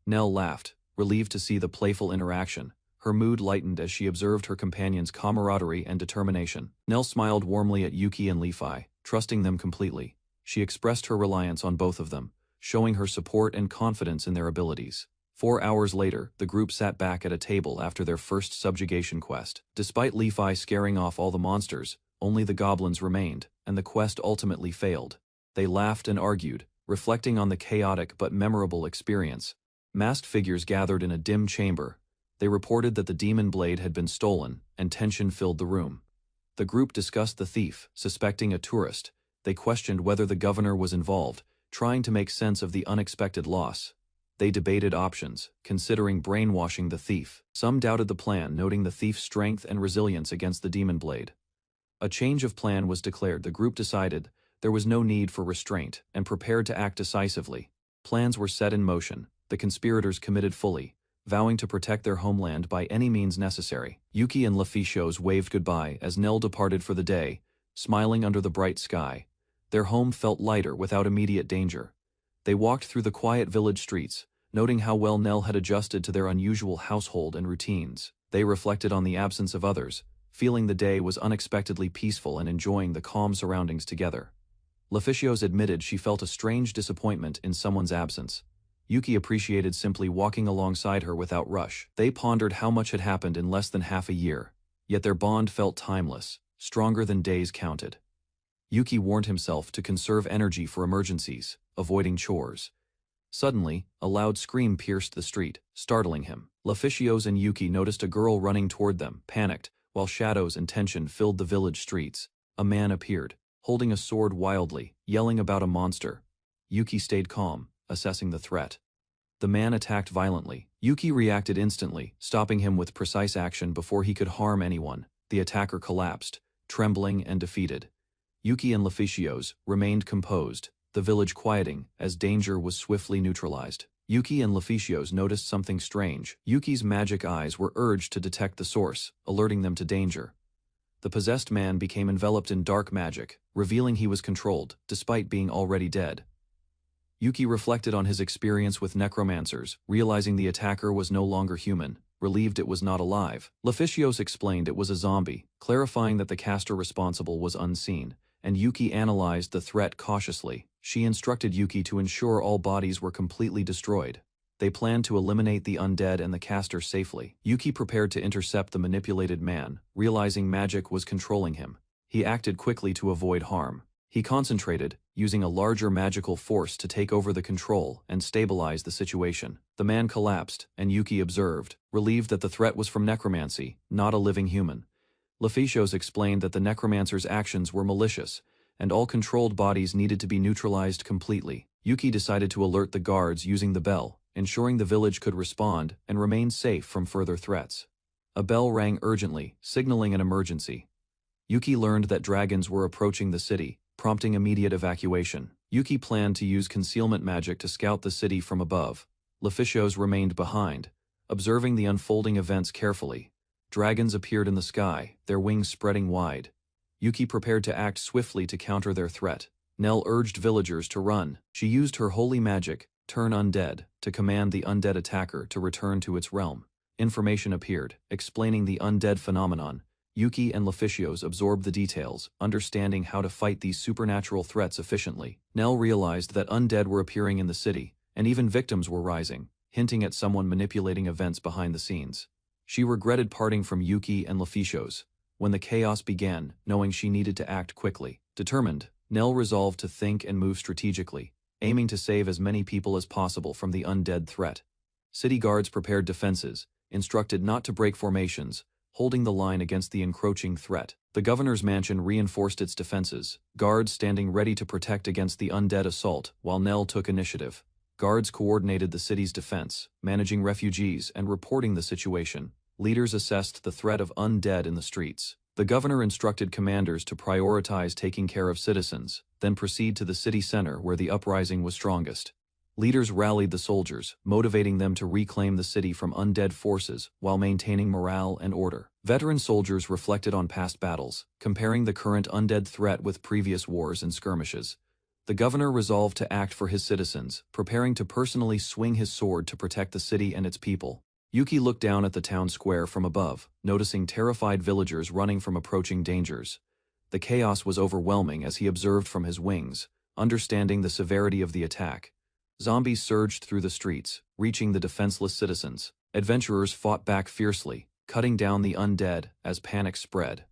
Nell laughed, relieved to see the playful interaction. Her mood lightened as she observed her companion's camaraderie and determination. Nell smiled warmly at Yuki and Levi, trusting them completely. She expressed her reliance on both of them, showing her support and confidence in their abilities. 4 hours later, the group sat back at a table after their first subjugation quest. Despite Levi scaring off all the monsters, only the goblins remained, and the quest ultimately failed. They laughed and argued, reflecting on the chaotic but memorable experience. Masked figures gathered in a dim chamber. They reported that the demon blade had been stolen, and tension filled the room. The group discussed the thief, suspecting a tourist. They questioned whether the governor was involved, trying to make sense of the unexpected loss. They debated options, considering brainwashing the thief. Some doubted the plan, noting the thief's strength and resilience against the demon blade. A change of plan was declared. The group decided there was no need for restraint and prepared to act decisively. Plans were set in motion. The conspirators committed fully, vowing to protect their homeland by any means necessary. Yuki and Laficios waved goodbye as Nell departed for the day, smiling under the bright sky. Their home felt lighter without immediate danger. They walked through the quiet village streets, noting how well Nell had adjusted to their unusual household and routines. They reflected on the absence of others, feeling the day was unexpectedly peaceful and enjoying the calm surroundings together. Laficios admitted she felt a strange disappointment in someone's absence. Yuki appreciated simply walking alongside her without rush. They pondered how much had happened in less than half a year, yet their bond felt timeless, stronger than days counted. Yuki warned himself to conserve energy for emergencies, avoiding chores. Suddenly, a loud scream pierced the street, startling him. Laficios and Yuki noticed a girl running toward them, panicked, while shadows and tension filled the village streets. A man appeared, holding a sword wildly, yelling about a monster. Yuki stayed calm, assessing the threat. The man attacked violently. Yuki reacted instantly, stopping him with precise action before he could harm anyone. The attacker collapsed, trembling and defeated. Yuki and Laficios remained composed, the village quieting as danger was swiftly neutralized. Yuki and Laficios noticed something strange. Yuki's magic eyes were urged to detect the source, alerting them to danger. The possessed man became enveloped in dark magic, revealing he was controlled, despite being already dead. Yuki reflected on his experience with necromancers, realizing the attacker was no longer human, relieved it was not alive. Laficios explained it was a zombie, clarifying that the caster responsible was unseen, and Yuki analyzed the threat cautiously. She instructed Yuki to ensure all bodies were completely destroyed. They planned to eliminate the undead and the caster safely. Yuki prepared to intercept the manipulated man, realizing magic was controlling him. He acted quickly to avoid harm. He concentrated, using a larger magical force to take over the control and stabilize the situation. The man collapsed, and Yuki observed, relieved that the threat was from necromancy, not a living human. Laficios explained that the necromancer's actions were malicious, and all controlled bodies needed to be neutralized completely. Yuki decided to alert the guards using the bell, ensuring the village could respond and remain safe from further threats. A bell rang urgently, signaling an emergency. Yuki learned that dragons were approaching the city, prompting immediate evacuation. Yuki planned to use concealment magic to scout the city from above. Laficios remained behind, observing the unfolding events carefully. Dragons appeared in the sky, their wings spreading wide. Yuki prepared to act swiftly to counter their threat. Nell urged villagers to run. She used her holy magic, Turn Undead, to command the undead attacker to return to its realm. Information appeared, explaining the undead phenomenon. Yuki and Laficios absorbed the details, understanding how to fight these supernatural threats efficiently. Nell realized that undead were appearing in the city, and even victims were rising, hinting at someone manipulating events behind the scenes. She regretted parting from Yuki and Laficios when the chaos began, knowing she needed to act quickly. Determined, Nell resolved to think and move strategically, aiming to save as many people as possible from the undead threat. City guards prepared defenses, instructed not to break formations, holding the line against the encroaching threat. The governor's mansion reinforced its defenses, guards standing ready to protect against the undead assault, while Nell took initiative. Guards coordinated the city's defense, managing refugees and reporting the situation. Leaders assessed the threat of undead in the streets. The governor instructed commanders to prioritize taking care of citizens, then proceed to the city center where the uprising was strongest. Leaders rallied the soldiers, motivating them to reclaim the city from undead forces while maintaining morale and order. Veteran soldiers reflected on past battles, comparing the current undead threat with previous wars and skirmishes. The governor resolved to act for his citizens, preparing to personally swing his sword to protect the city and its people. Yuki looked down at the town square from above, noticing terrified villagers running from approaching dangers. The chaos was overwhelming as he observed from his wings, understanding the severity of the attack. Zombies surged through the streets, reaching the defenseless citizens. Adventurers fought back fiercely, cutting down the undead as panic spread.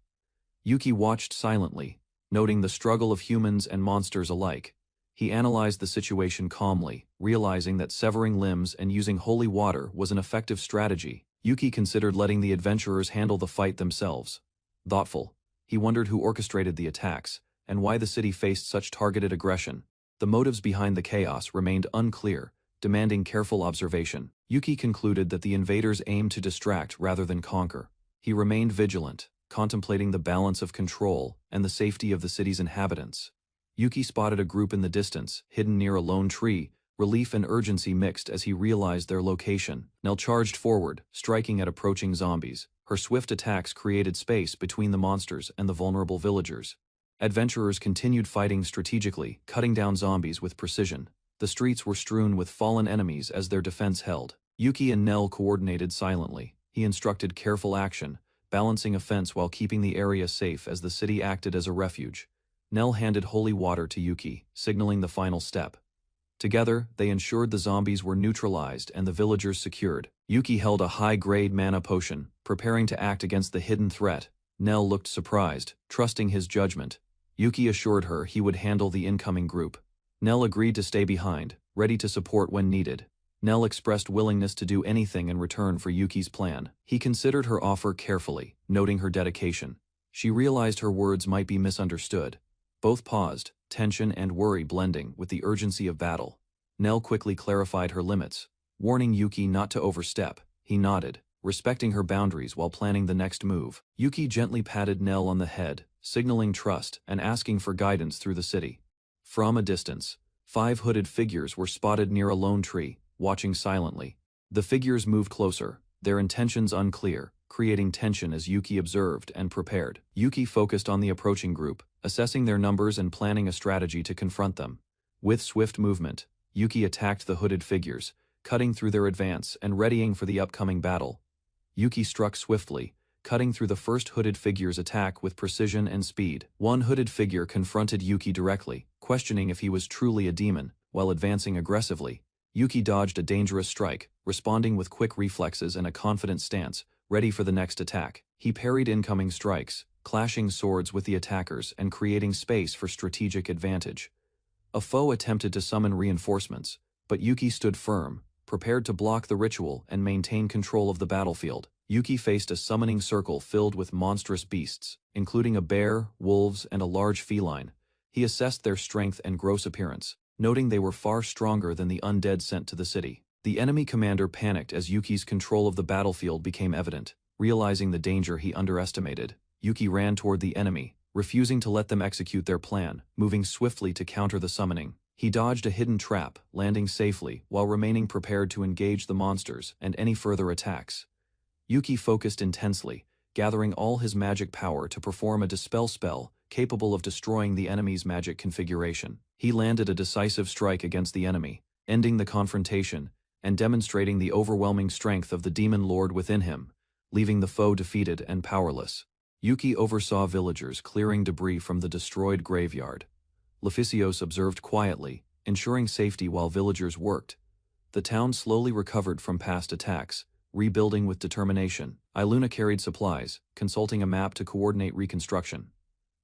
Yuki watched silently, noting the struggle of humans and monsters alike. He analyzed the situation calmly, realizing that severing limbs and using holy water was an effective strategy. Yuki considered letting the adventurers handle the fight themselves. Thoughtful, he wondered who orchestrated the attacks, and why the city faced such targeted aggression. The motives behind the chaos remained unclear, demanding careful observation. Yuki concluded that the invaders aimed to distract rather than conquer. He remained vigilant, contemplating the balance of control and the safety of the city's inhabitants. Yuki spotted a group in the distance, hidden near a lone tree. Relief and urgency mixed as he realized their location. Nell charged forward, striking at approaching zombies. Her swift attacks created space between the monsters and the vulnerable villagers. Adventurers continued fighting strategically, cutting down zombies with precision. The streets were strewn with fallen enemies as their defense held. Yuki and Nell coordinated silently. He instructed careful action, balancing offense while keeping the area safe as the city acted as a refuge. Nell handed holy water to Yuki, signaling the final step. Together, they ensured the zombies were neutralized and the villagers secured. Yuki held a high-grade mana potion, preparing to act against the hidden threat. Nell looked surprised, trusting his judgment. Yuki assured her he would handle the incoming group. Nell agreed to stay behind, ready to support when needed. Nell expressed willingness to do anything in return for Yuki's plan. He considered her offer carefully, noting her dedication. She realized her words might be misunderstood. Both paused, tension and worry blending with the urgency of battle. Nell quickly clarified her limits, warning Yuki not to overstep. He nodded, respecting her boundaries while planning the next move. Yuki gently patted Nell on the head, signaling trust and asking for guidance through the city. From a distance, 5 hooded figures were spotted near a lone tree, watching silently. The figures moved closer, their intentions unclear, creating tension as Yuki observed and prepared. Yuki focused on the approaching group, assessing their numbers and planning a strategy to confront them. With swift movement, Yuki attacked the hooded figures, cutting through their advance and readying for the upcoming battle. Yuki struck swiftly, cutting through the first hooded figure's attack with precision and speed. One hooded figure confronted Yuki directly, questioning if he was truly a demon. While advancing aggressively, Yuki dodged a dangerous strike, responding with quick reflexes and a confident stance, ready for the next attack. He parried incoming strikes, clashing swords with the attackers and creating space for strategic advantage. A foe attempted to summon reinforcements, but Yuki stood firm, prepared to block the ritual and maintain control of the battlefield. Yuki faced a summoning circle filled with monstrous beasts, including a bear, wolves, and a large feline. He assessed their strength and gross appearance, noting they were far stronger than the undead sent to the city. The enemy commander panicked as Yuki's control of the battlefield became evident. Realizing the danger he underestimated, Yuki ran toward the enemy, refusing to let them execute their plan, moving swiftly to counter the summoning. He dodged a hidden trap, landing safely while remaining prepared to engage the monsters and any further attacks. Yuki focused intensely, gathering all his magic power to perform a dispel spell capable of destroying the enemy's magic configuration. He landed a decisive strike against the enemy, ending the confrontation and demonstrating the overwhelming strength of the demon lord within him, leaving the foe defeated and powerless. Yuki oversaw villagers clearing debris from the destroyed graveyard. Leficios observed quietly, ensuring safety while villagers worked. The town slowly recovered from past attacks, rebuilding with determination. Iluna carried supplies, consulting a map to coordinate reconstruction.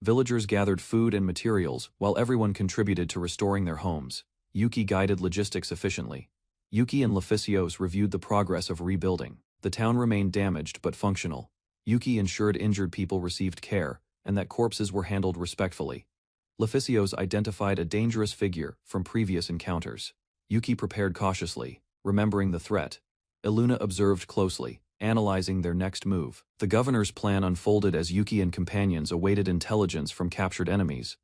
Villagers gathered food and materials while everyone contributed to restoring their homes. Yuki guided logistics efficiently. Yuki and Leficios reviewed the progress of rebuilding. The town remained damaged but functional. Yuki ensured injured people received care and that corpses were handled respectfully. Leficios identified a dangerous figure from previous encounters. Yuki prepared cautiously, remembering the threat. Iluna observed closely, analyzing their next move. The governor's plan unfolded as Yuki and companions awaited intelligence from captured enemies.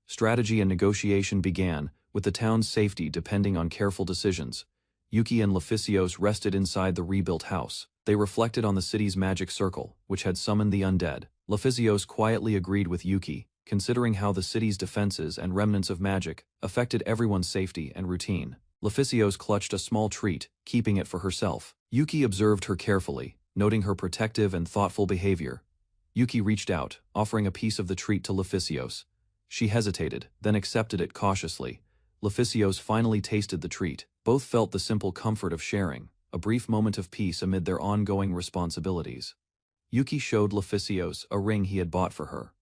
Strategy and negotiation began, with the town's safety depending on careful decisions. Yuki and Leficios rested inside the rebuilt house. They reflected on the city's magic circle, which had summoned the undead. Leficios quietly agreed with Yuki, considering how the city's defenses and remnants of magic affected everyone's safety and routine. Leficios clutched a small treat, keeping it for herself. Yuki observed her carefully, noting her protective and thoughtful behavior. Yuki reached out, offering a piece of the treat to Leficios. She hesitated, then accepted it cautiously. Leficios finally tasted the treat. Both felt the simple comfort of sharing, a brief moment of peace amid their ongoing responsibilities. Yuki showed Leficios a ring he had bought for her.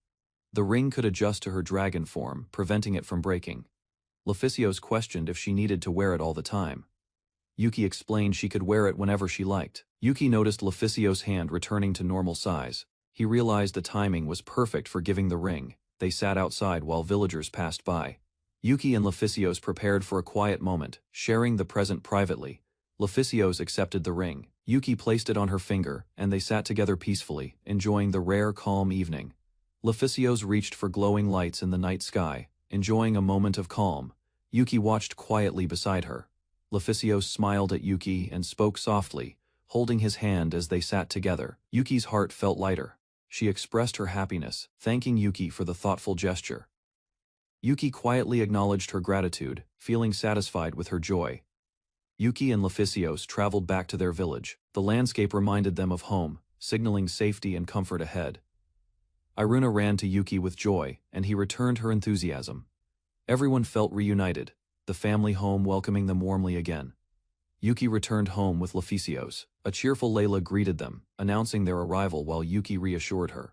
The ring could adjust to her dragon form, preventing it from breaking. Leficios questioned if she needed to wear it all the time. Yuki explained she could wear it whenever she liked. Yuki noticed Leficios' hand returning to normal size. He realized the timing was perfect for giving the ring. They sat outside while villagers passed by. Yuki and Leficios prepared for a quiet moment, sharing the present privately. Leficios accepted the ring. Yuki placed it on her finger, and they sat together peacefully, enjoying the rare calm evening. Leficios reached for glowing lights in the night sky, enjoying a moment of calm. Yuki watched quietly beside her. Leficios smiled at Yuki and spoke softly, holding his hand as they sat together. Yuki's heart felt lighter. She expressed her happiness, thanking Yuki for the thoughtful gesture. Yuki quietly acknowledged her gratitude, feeling satisfied with her joy. Yuki and Leficios traveled back to their village. The landscape reminded them of home, signaling safety and comfort ahead. Iruna ran to Yuki with joy, and he returned her enthusiasm. Everyone felt reunited, the family home welcoming them warmly again. Yuki returned home with Leficios. A cheerful Layla greeted them, announcing their arrival while Yuki reassured her.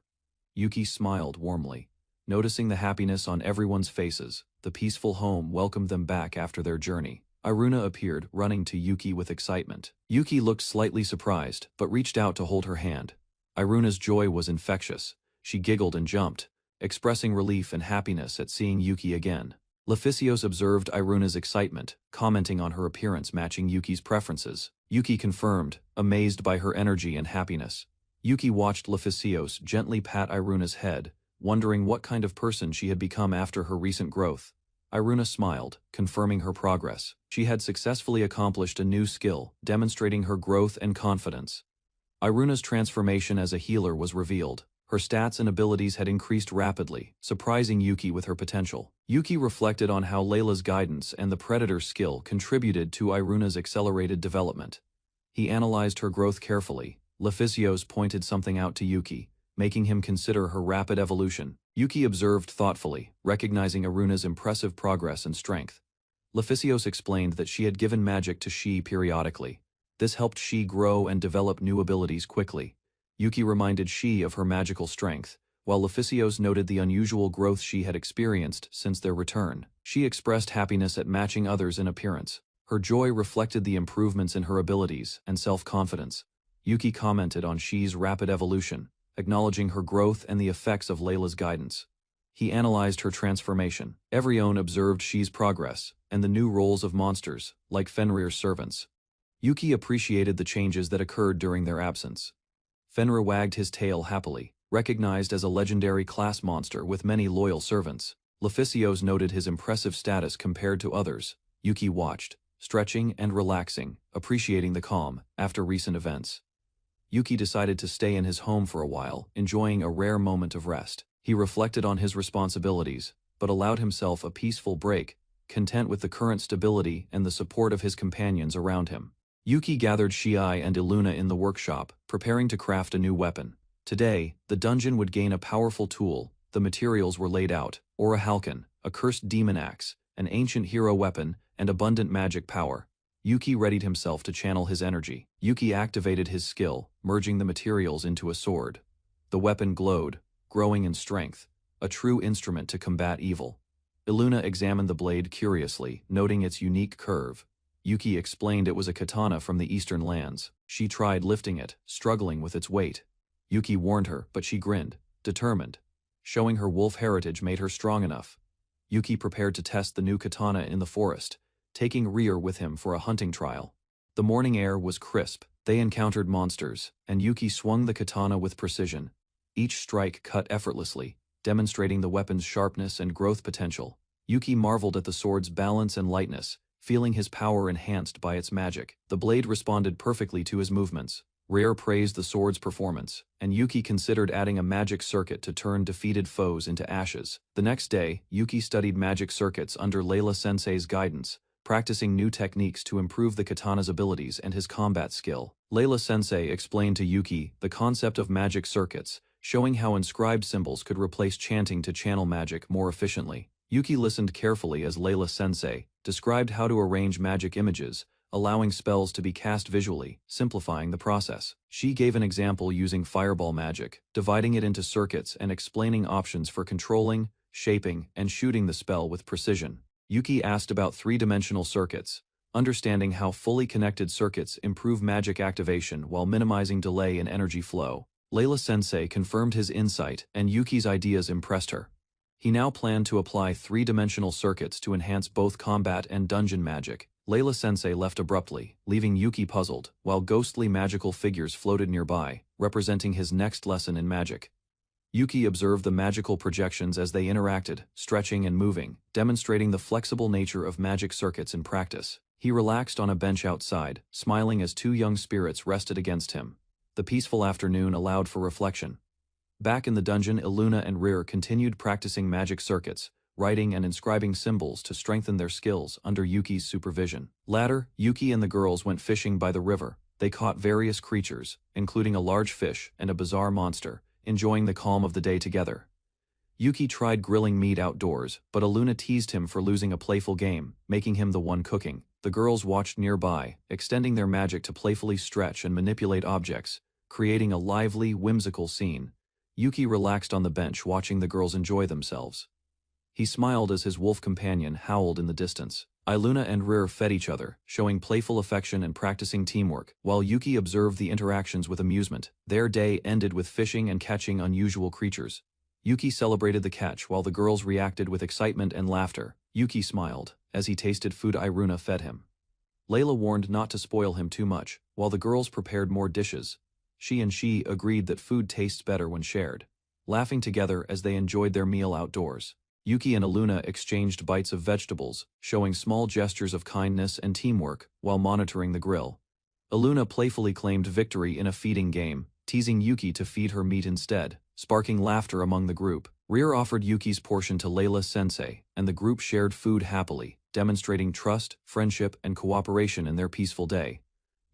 Yuki smiled warmly. Noticing the happiness on everyone's faces, the peaceful home welcomed them back after their journey. Iruna appeared, running to Yuki with excitement. Yuki looked slightly surprised, but reached out to hold her hand. Iruna's joy was infectious. She giggled and jumped, expressing relief and happiness at seeing Yuki again. Leficios observed Iruna's excitement, commenting on her appearance matching Yuki's preferences. Yuki confirmed, amazed by her energy and happiness. Yuki watched Leficios gently pat Iruna's head, wondering what kind of person she had become after her recent growth. Iruna smiled, confirming her progress. She had successfully accomplished a new skill, demonstrating her growth and confidence. Iruna's transformation as a healer was revealed. Her stats and abilities had increased rapidly, surprising Yuki with her potential. Yuki reflected on how Layla's guidance and the Predator's skill contributed to Iruna's accelerated development. He analyzed her growth carefully. Leficios pointed something out to Yuki, making him consider her rapid evolution. Yuki observed thoughtfully, recognizing Iruna's impressive progress and strength. Leficios explained that she had given magic to She periodically. This helped She grow and develop new abilities quickly. Yuki reminded She of her magical strength, while Leficios noted the unusual growth she had experienced since their return. She expressed happiness at matching others in appearance. Her joy reflected the improvements in her abilities and self-confidence. Yuki commented on She's rapid evolution, acknowledging her growth and the effects of Layla's guidance. He analyzed her transformation. Everyone observed She's progress, and the new roles of monsters, like Fenrir's servants. Yuki appreciated the changes that occurred during their absence. Fenrir wagged his tail happily, recognized as a legendary class monster with many loyal servants. Leficios noted his impressive status compared to others. Yuki watched, stretching and relaxing, appreciating the calm after recent events. Yuki decided to stay in his home for a while, enjoying a rare moment of rest. He reflected on his responsibilities, but allowed himself a peaceful break, content with the current stability and the support of his companions around him. Yuki gathered Shiai and Iluna in the workshop, preparing to craft a new weapon. Today, the dungeon would gain a powerful tool. The materials were laid out: Orichalcon, a cursed demon axe, an ancient hero weapon, and abundant magic power. Yuki readied himself to channel his energy. Yuki activated his skill, merging the materials into a sword. The weapon glowed, growing in strength, a true instrument to combat evil. Iluna examined the blade curiously, noting its unique curve. Yuki explained it was a katana from the eastern lands. She tried lifting it, struggling with its weight. Yuki warned her, but she grinned, determined. Showing her wolf heritage made her strong enough. Yuki prepared to test the new katana in the forest, taking Rear with him for a hunting trial. The morning air was crisp. They encountered monsters, and Yuki swung the katana with precision. Each strike cut effortlessly, demonstrating the weapon's sharpness and growth potential. Yuki marveled at the sword's balance and lightness, feeling his power enhanced by its magic. The blade responded perfectly to his movements. Rare praised the sword's performance, and Yuki considered adding a magic circuit to turn defeated foes into ashes. The next day, Yuki studied magic circuits under Layla-sensei's guidance, practicing new techniques to improve the katana's abilities and his combat skill. Layla-sensei explained to Yuki the concept of magic circuits, showing how inscribed symbols could replace chanting to channel magic more efficiently. Yuki listened carefully as Layla-sensei described how to arrange magic images, allowing spells to be cast visually, simplifying the process. She gave an example using fireball magic, dividing it into circuits and explaining options for controlling, shaping, and shooting the spell with precision. Yuki asked about three-dimensional circuits, understanding how fully connected circuits improve magic activation while minimizing delay in energy flow. Layla-sensei confirmed his insight, and Yuki's ideas impressed her. He now planned to apply three-dimensional circuits to enhance both combat and dungeon magic. Layla-sensei left abruptly, leaving Yuki puzzled, while ghostly magical figures floated nearby, representing his next lesson in magic. Yuki observed the magical projections as they interacted, stretching and moving, demonstrating the flexible nature of magic circuits in practice. He relaxed on a bench outside, smiling as two young spirits rested against him. The peaceful afternoon allowed for reflection. Back in the dungeon, Iluna and Rear continued practicing magic circuits, writing and inscribing symbols to strengthen their skills under Yuki's supervision. Later, Yuki and the girls went fishing by the river. They caught various creatures, including a large fish and a bizarre monster, enjoying the calm of the day together. Yuki tried grilling meat outdoors, but Iluna teased him for losing a playful game, making him the one cooking. The girls watched nearby, extending their magic to playfully stretch and manipulate objects, creating a lively, whimsical scene. Yuki relaxed on the bench watching the girls enjoy themselves. He smiled as his wolf companion howled in the distance. Iluna and Rear fed each other, showing playful affection and practicing teamwork, while Yuki observed the interactions with amusement. Their day ended with fishing and catching unusual creatures. Yuki celebrated the catch while the girls reacted with excitement and laughter. Yuki smiled as he tasted food Iruna fed him. Layla warned not to spoil him too much, while the girls prepared more dishes. She agreed that food tastes better when shared, laughing together as they enjoyed their meal outdoors. Yuki and Iluna exchanged bites of vegetables, showing small gestures of kindness and teamwork while monitoring the grill. Iluna playfully claimed victory in a feeding game, teasing Yuki to feed her meat instead, sparking laughter among the group. Rear offered Yuki's portion to Layla-sensei, and the group shared food happily, demonstrating trust, friendship, and cooperation in their peaceful day.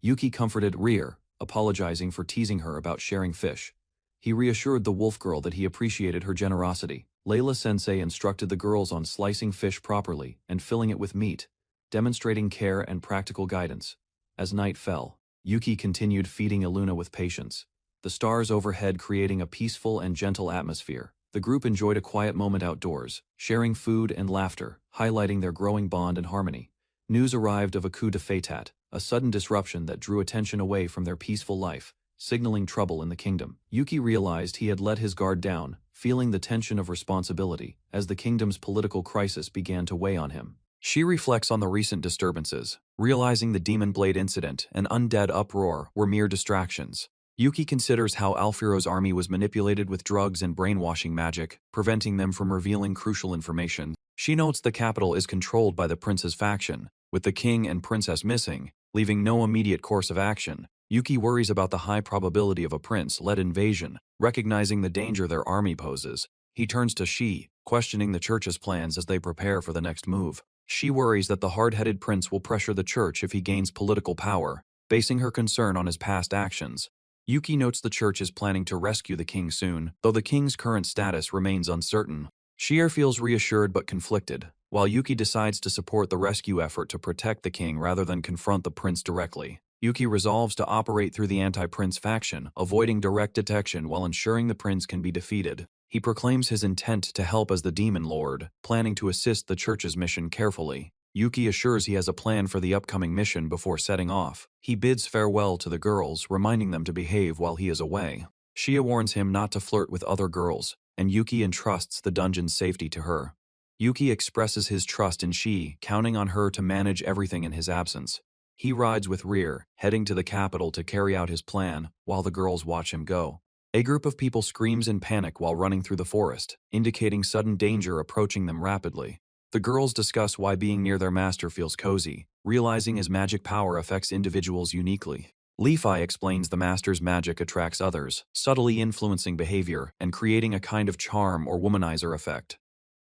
Yuki comforted Rear, apologizing for teasing her about sharing fish. He reassured the wolf girl that he appreciated her generosity. Layla-sensei instructed the girls on slicing fish properly and filling it with meat, demonstrating care and practical guidance. As night fell, Yuki continued feeding Iluna with patience, the stars overhead creating a peaceful and gentle atmosphere. The group enjoyed a quiet moment outdoors, sharing food and laughter, highlighting their growing bond and harmony. News arrived of a coup d'état, a sudden disruption that drew attention away from their peaceful life, signaling trouble in the kingdom. Yuki realized he had let his guard down, feeling the tension of responsibility as the kingdom's political crisis began to weigh on him. She reflects on the recent disturbances, realizing the Demon Blade incident and undead uproar were mere distractions. Yuki considers how Alfiro's army was manipulated with drugs and brainwashing magic, preventing them from revealing crucial information. She notes the capital is controlled by the prince's faction, with the king and princess missing, leaving no immediate course of action. Yuki worries about the high probability of a prince-led invasion, recognizing the danger their army poses. He turns to Shi, questioning the church's plans as they prepare for the next move. She worries that the hard-headed prince will pressure the church if he gains political power, basing her concern on his past actions. Yuki notes the church is planning to rescue the king soon, though the king's current status remains uncertain. Shi feels reassured but conflicted, while Yuki decides to support the rescue effort to protect the king rather than confront the prince directly. Yuki resolves to operate through the anti-prince faction, avoiding direct detection while ensuring the prince can be defeated. He proclaims his intent to help as the Demon Lord, planning to assist the church's mission carefully. Yuki assures he has a plan for the upcoming mission before setting off. He bids farewell to the girls, reminding them to behave while he is away. Shia warns him not to flirt with other girls, and Yuki entrusts the dungeon's safety to her. Yuki expresses his trust in Shi, counting on her to manage everything in his absence. He rides with Rear, heading to the capital to carry out his plan, while the girls watch him go. A group of people screams in panic while running through the forest, indicating sudden danger approaching them rapidly. The girls discuss why being near their master feels cozy, realizing his magic power affects individuals uniquely. Levi explains the master's magic attracts others, subtly influencing behavior and creating a kind of charm or womanizer effect.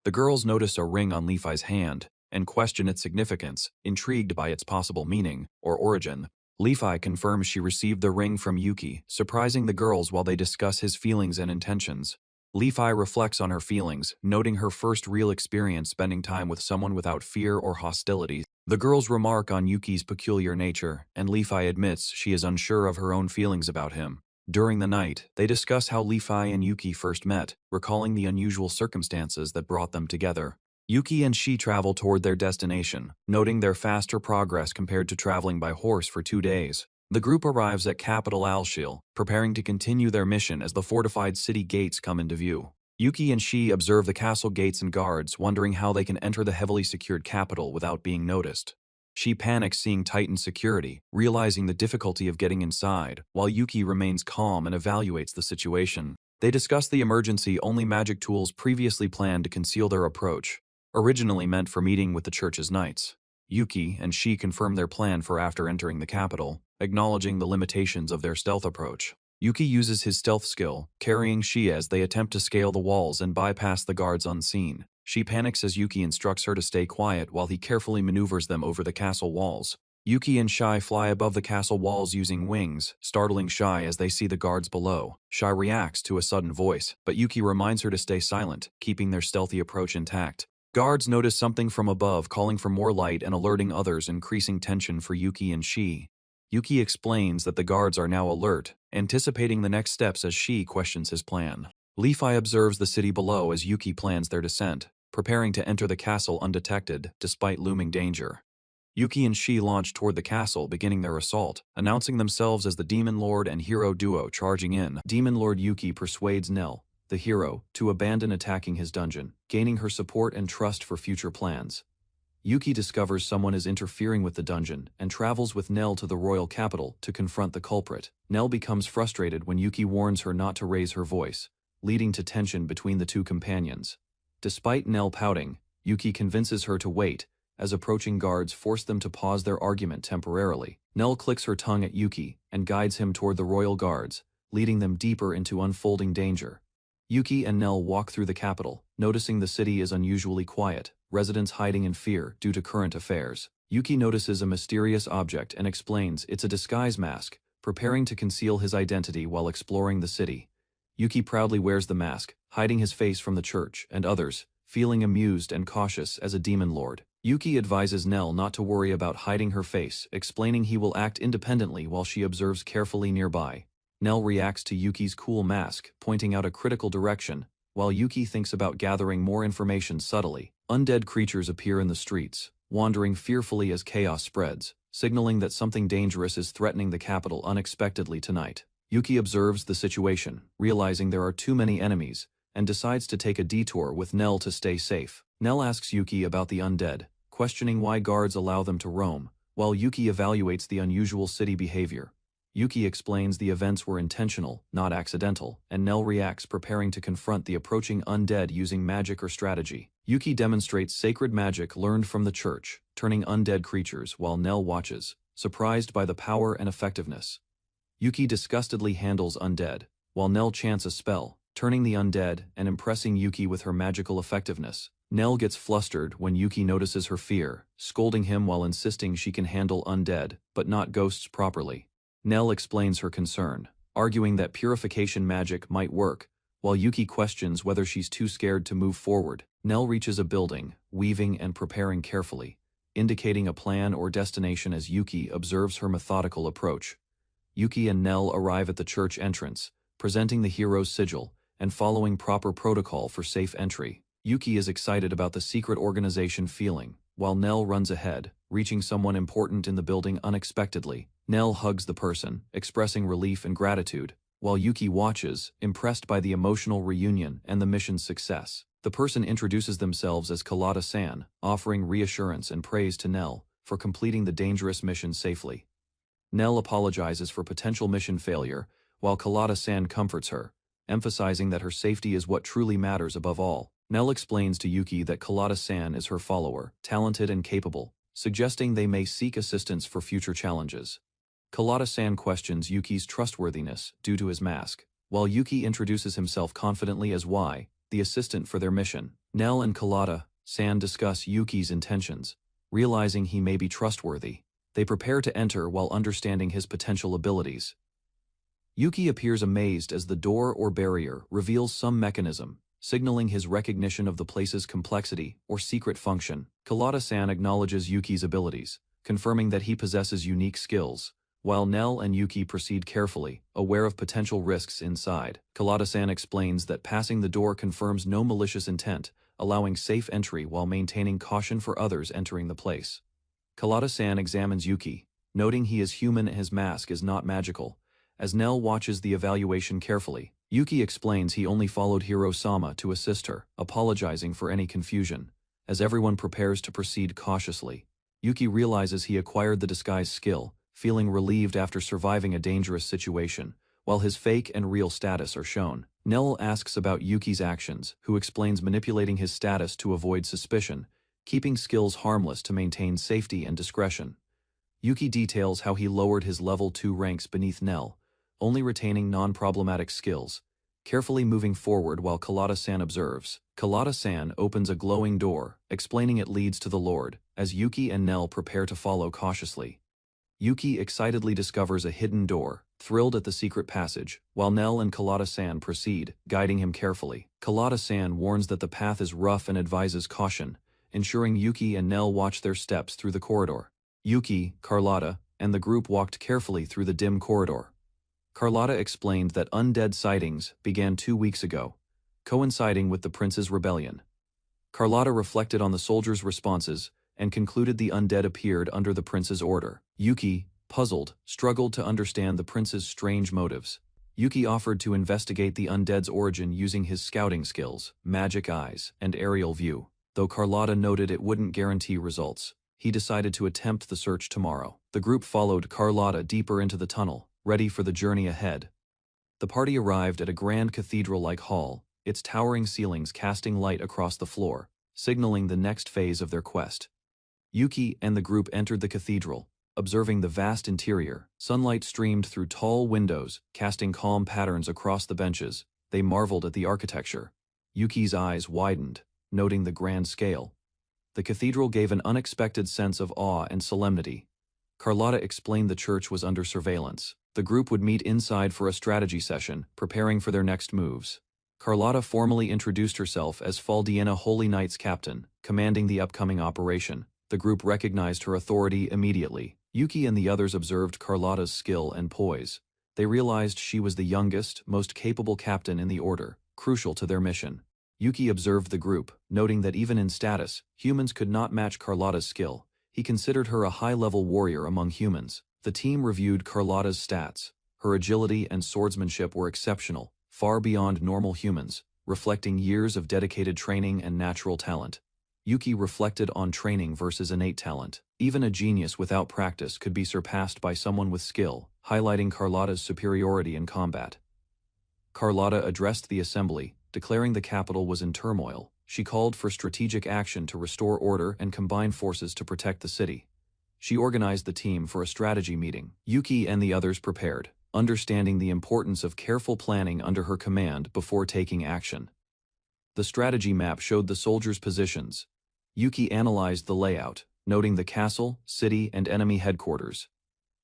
The girls notice a ring on Levi's hand and question its significance, intrigued by its possible meaning or origin. Levi confirms she received the ring from Yuki, surprising the girls while they discuss his feelings and intentions. Levi reflects on her feelings, noting her first real experience spending time with someone without fear or hostility. The girls remark on Yuki's peculiar nature, and Levi admits she is unsure of her own feelings about him. During the night, they discuss how Levi and Yuki first met, recalling the unusual circumstances that brought them together. Yuki and she travel toward their destination, noting their faster progress compared to traveling by horse for 2 days. The group arrives at capital Alshil, preparing to continue their mission as the fortified city gates come into view. Yuki and she observe the castle gates and guards, wondering how they can enter the heavily secured capital without being noticed. She panics seeing tightened security, realizing the difficulty of getting inside, while Yuki remains calm and evaluates the situation. They discuss the emergency-only magic tools previously planned to conceal their approach, originally meant for meeting with the church's knights. Yuki and she confirm their plan for after entering the capital, acknowledging the limitations of their stealth approach. Yuki uses his stealth skill, carrying she as they attempt to scale the walls and bypass the guards unseen. She panics as Yuki instructs her to stay quiet while he carefully maneuvers them over the castle walls. Yuki and Shai fly above the castle walls using wings, startling Shai as they see the guards below. Shai reacts to a sudden voice, but Yuki reminds her to stay silent, keeping their stealthy approach intact. Guards notice something from above, calling for more light and alerting others, increasing tension for Yuki and Shi. Yuki explains that the guards are now alert, anticipating the next steps as Shi questions his plan. Levi observes the city below as Yuki plans their descent, preparing to enter the castle undetected, despite looming danger. Yuki and Shi launch toward the castle, beginning their assault, announcing themselves as the Demon Lord and Hero duo charging in. Demon Lord Yuki persuades Nell, the hero, to abandon attacking his dungeon, gaining her support and trust for future plans. Yuki discovers someone is interfering with the dungeon and travels with Nell to the royal capital to confront the culprit. Nell becomes frustrated when Yuki warns her not to raise her voice, leading to tension between the two companions. Despite Nell pouting, Yuki convinces her to wait, as approaching guards force them to pause their argument temporarily. Nell clicks her tongue at Yuki and guides him toward the royal guards, leading them deeper into unfolding danger. Yuki and Nell walk through the capital, noticing the city is unusually quiet, residents hiding in fear due to current affairs. Yuki notices a mysterious object and explains it's a disguise mask, preparing to conceal his identity while exploring the city. Yuki proudly wears the mask, hiding his face from the church and others, feeling amused and cautious as a demon lord. Yuki advises Nell not to worry about hiding her face, explaining he will act independently while she observes carefully nearby. Nell reacts to Yuki's cool mask, pointing out a critical direction, while Yuki thinks about gathering more information subtly. Undead creatures appear in the streets, wandering fearfully as chaos spreads, signaling that something dangerous is threatening the capital unexpectedly tonight. Yuki observes the situation, realizing there are too many enemies, and decides to take a detour with Nell to stay safe. Nell asks Yuki about the undead, questioning why guards allow them to roam, while Yuki evaluates the unusual city behavior. Yuki explains the events were intentional, not accidental, and Nell reacts, preparing to confront the approaching undead using magic or strategy. Yuki demonstrates sacred magic learned from the church, turning undead creatures, while Nell watches, surprised by the power and effectiveness. Yuki disgustedly handles undead, while Nell chants a spell, turning the undead and impressing Yuki with her magical effectiveness. Nell gets flustered when Yuki notices her fear, scolding him while insisting she can handle undead, but not ghosts properly. Nell explains her concern, arguing that purification magic might work, while Yuki questions whether she's too scared to move forward. Nell reaches a building, weaving and preparing carefully, indicating a plan or destination as Yuki observes her methodical approach. Yuki and Nell arrive at the church entrance, presenting the hero's sigil, and following proper protocol for safe entry. Yuki is excited about the secret organization feeling, while Nell runs ahead, reaching someone important in the building unexpectedly. Nell hugs the person, expressing relief and gratitude, while Yuki watches, impressed by the emotional reunion and the mission's success. The person introduces themselves as Kalata-san, offering reassurance and praise to Nell for completing the dangerous mission safely. Nell apologizes for potential mission failure, while Kalata-san comforts her, emphasizing that her safety is what truly matters above all. Nell explains to Yuki that Kalata-san is her follower, talented and capable, suggesting they may seek assistance for future challenges. Kalata-san questions Yuki's trustworthiness due to his mask, while Yuki introduces himself confidently as Y, the assistant for their mission. Nell and Kalata-san discuss Yuki's intentions, realizing he may be trustworthy. They prepare to enter while understanding his potential abilities. Yuki appears amazed as the door or barrier reveals some mechanism, signaling his recognition of the place's complexity or secret function. Kalata-san acknowledges Yuki's abilities, confirming that he possesses unique skills, while Nell and Yuki proceed carefully, aware of potential risks inside. Kalata-san explains that passing the door confirms no malicious intent, allowing safe entry while maintaining caution for others entering the place. Kalata-san examines Yuki, noting he is human and his mask is not magical. As Nell watches the evaluation carefully, Yuki explains he only followed Hiro-sama to assist her, apologizing for any confusion. As everyone prepares to proceed cautiously, Yuki realizes he acquired the disguise skill, feeling relieved after surviving a dangerous situation, while his fake and real status are shown. Nell asks about Yuki's actions, who explains manipulating his status to avoid suspicion, keeping skills harmless to maintain safety and discretion. Yuki details how he lowered his level 2 ranks beneath Nell, only retaining non-problematic skills, carefully moving forward while Kalata-san observes. Kalata-san opens a glowing door, explaining it leads to the Lord, as Yuki and Nell prepare to follow cautiously. Yuki excitedly discovers a hidden door, thrilled at the secret passage, while Nell and Kalata-san proceed, guiding him carefully. Kalata-san warns that the path is rough and advises caution, ensuring Yuki and Nell watch their steps through the corridor. Yuki, Carlotta, and the group walked carefully through the dim corridor. Carlotta explained that undead sightings began 2 weeks ago, coinciding with the prince's rebellion. Carlotta reflected on the soldiers' responses and concluded the undead appeared under the prince's order. Yuki, puzzled, struggled to understand the prince's strange motives. Yuki offered to investigate the undead's origin using his scouting skills, magic eyes, and aerial view. Though Carlotta noted it wouldn't guarantee results, he decided to attempt the search tomorrow. The group followed Carlotta deeper into the tunnel, ready for the journey ahead. The party arrived at a grand cathedral-like hall, its towering ceilings casting light across the floor, signaling the next phase of their quest. Yuki and the group entered the cathedral, observing the vast interior. Sunlight streamed through tall windows, casting calm patterns across the benches. They marveled at the architecture. Yuki's eyes widened, noting the grand scale. The cathedral gave an unexpected sense of awe and solemnity. Carlotta explained the church was under surveillance. The group would meet inside for a strategy session, preparing for their next moves. Carlotta formally introduced herself as Faldiana Holy Knights Captain, commanding the upcoming operation. The group recognized her authority immediately. Yuki and the others observed Carlotta's skill and poise. They realized she was the youngest, most capable captain in the order, crucial to their mission. Yuki observed the group, noting that even in status, humans could not match Carlotta's skill. He considered her a high-level warrior among humans. The team reviewed Carlotta's stats. Her agility and swordsmanship were exceptional, far beyond normal humans, reflecting years of dedicated training and natural talent. Yuki reflected on training versus innate talent. Even a genius without practice could be surpassed by someone with skill, highlighting Carlotta's superiority in combat. Carlotta addressed the assembly, declaring the capital was in turmoil. She called for strategic action to restore order and combine forces to protect the city. She organized the team for a strategy meeting. Yuki and the others prepared, understanding the importance of careful planning under her command before taking action. The strategy map showed the soldiers' positions. Yuki analyzed the layout, noting the castle, city, and enemy headquarters.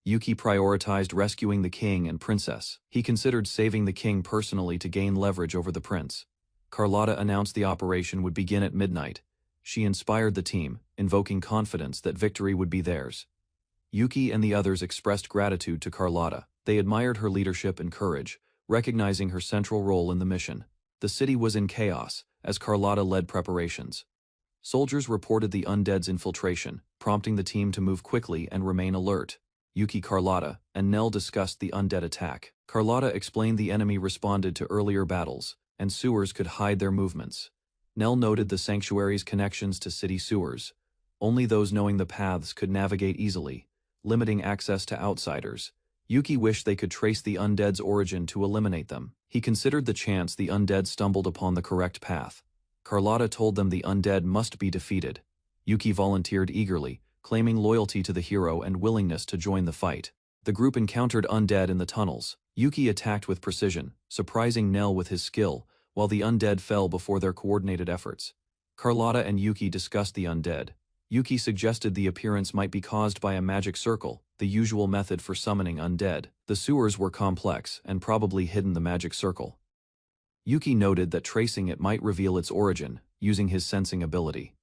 Yuki prioritized rescuing the king and princess. He considered saving the king personally to gain leverage over the prince. Carlotta announced the operation would begin at midnight. She inspired the team, invoking confidence that victory would be theirs. Yuki and the others expressed gratitude to Carlotta. They admired her leadership and courage, recognizing her central role in the mission. The city was in chaos, as Carlotta led preparations. Soldiers reported the undead's infiltration, prompting the team to move quickly and remain alert. Yuki, Carlotta, and Nell discussed the undead attack. Carlotta explained the enemy responded to earlier battles, and sewers could hide their movements. Nell noted the sanctuary's connections to city sewers. Only those knowing the paths could navigate easily, limiting access to outsiders. Yuki wished they could trace the undead's origin to eliminate them. He considered the chance the undead stumbled upon the correct path. Carlotta told them the undead must be defeated. Yuki volunteered eagerly, claiming loyalty to the hero and willingness to join the fight. The group encountered undead in the tunnels. Yuki attacked with precision, surprising Nell with his skill, while the undead fell before their coordinated efforts. Carlotta and Yuki discussed the undead. Yuki suggested the appearance might be caused by a magic circle, the usual method for summoning undead. The sewers were complex and probably hidden the magic circle. Yuki noted that tracing it might reveal its origin, using his sensing ability.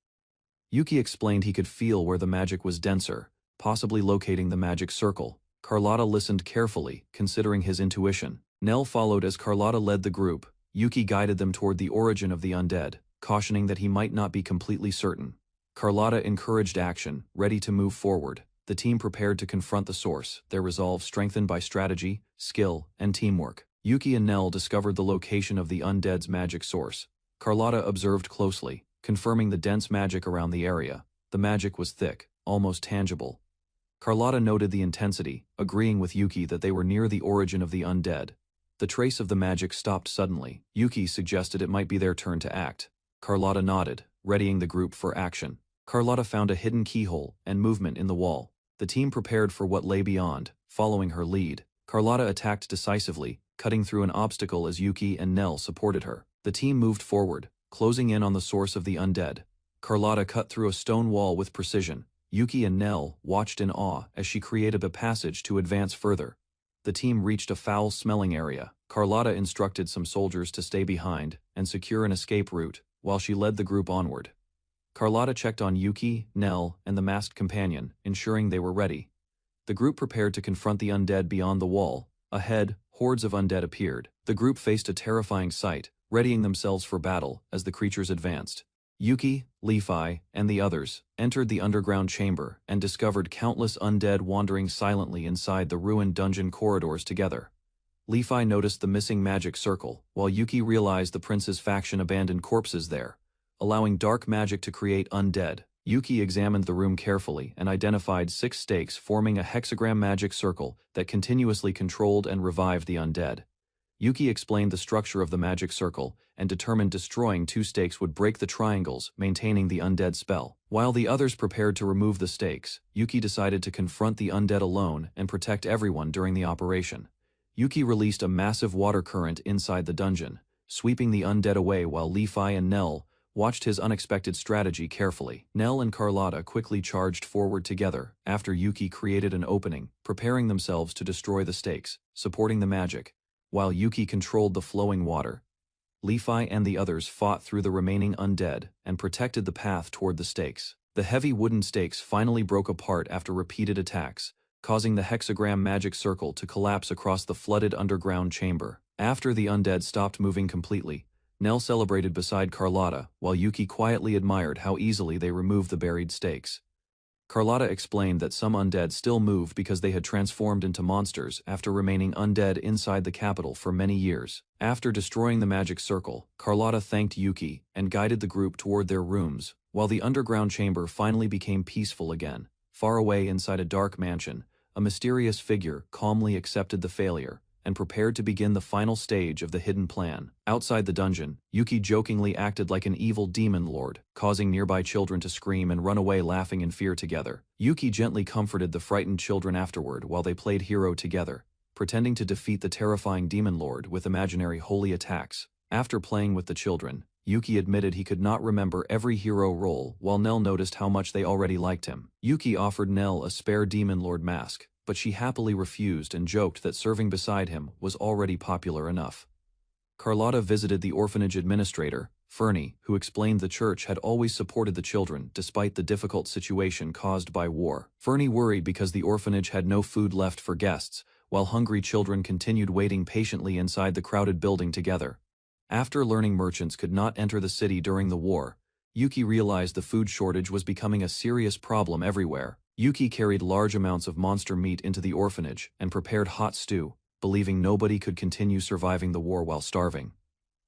Yuki explained he could feel where the magic was denser, possibly locating the magic circle. Carlotta listened carefully, considering his intuition. Nell followed as Carlotta led the group. Yuki guided them toward the origin of the undead, cautioning that he might not be completely certain. Carlotta encouraged action, ready to move forward. The team prepared to confront the source, their resolve strengthened by strategy, skill, and teamwork. Yuki and Nell discovered the location of the undead's magic source. Carlotta observed closely, confirming the dense magic around the area. The magic was thick, almost tangible. Carlotta noted the intensity, agreeing with Yuki that they were near the origin of the undead. The trace of the magic stopped suddenly. Yuki suggested it might be their turn to act. Carlotta nodded, readying the group for action. Carlotta found a hidden keyhole and movement in the wall. The team prepared for what lay beyond, following her lead. Carlotta attacked decisively, cutting through an obstacle as Yuki and Nell supported her. The team moved forward, closing in on the source of the undead. Carlotta cut through a stone wall with precision. Yuki and Nell watched in awe as she created a passage to advance further. The team reached a foul-smelling area. Carlotta instructed some soldiers to stay behind and secure an escape route, while she led the group onward. Carlotta checked on Yuki, Nell, and the masked companion, ensuring they were ready. The group prepared to confront the undead beyond the wall. Ahead, hordes of undead appeared. The group faced a terrifying sight, readying themselves for battle as the creatures advanced. Yuki, Levi, and the others entered the underground chamber and discovered countless undead wandering silently inside the ruined dungeon corridors together. Levi noticed the missing magic circle, while Yuki realized the prince's faction abandoned corpses there, allowing dark magic to create undead. Yuki examined the room carefully and identified 6 stakes forming a hexagram magic circle that continuously controlled and revived the undead. Yuki explained the structure of the magic circle and determined destroying 2 stakes would break the triangles, maintaining the undead spell. While the others prepared to remove the stakes, Yuki decided to confront the undead alone and protect everyone during the operation. Yuki released a massive water current inside the dungeon, sweeping the undead away while Levi and Nell watched his unexpected strategy carefully. Nell and Carlotta quickly charged forward together after Yuki created an opening, preparing themselves to destroy the stakes, supporting the magic. While Yuki controlled the flowing water, Levi and the others fought through the remaining undead and protected the path toward the stakes. The heavy wooden stakes finally broke apart after repeated attacks, causing the hexagram magic circle to collapse across the flooded underground chamber. After the undead stopped moving completely, Nell celebrated beside Carlotta, while Yuki quietly admired how easily they removed the buried stakes. Carlotta explained that some undead still moved because they had transformed into monsters after remaining undead inside the capital for many years. After destroying the magic circle, Carlotta thanked Yuki and guided the group toward their rooms, while the underground chamber finally became peaceful again. Far away inside a dark mansion, a mysterious figure calmly accepted the failure and prepared to begin the final stage of the hidden plan. Outside the dungeon, Yuki jokingly acted like an evil demon lord, causing nearby children to scream and run away laughing in fear together. Yuki gently comforted the frightened children afterward while they played hero together, pretending to defeat the terrifying demon lord with imaginary holy attacks. After playing with the children, Yuki admitted he could not remember every hero role, while Nell noticed how much they already liked him. Yuki offered Nell a spare demon lord mask, but she happily refused and joked that serving beside him was already popular enough. Carlotta visited the orphanage administrator, Fernie, who explained the church had always supported the children despite the difficult situation caused by war. Fernie worried because the orphanage had no food left for guests, while hungry children continued waiting patiently inside the crowded building together. After learning merchants could not enter the city during the war, Yuki realized the food shortage was becoming a serious problem everywhere. Yuki carried large amounts of monster meat into the orphanage and prepared hot stew, believing nobody could continue surviving the war while starving.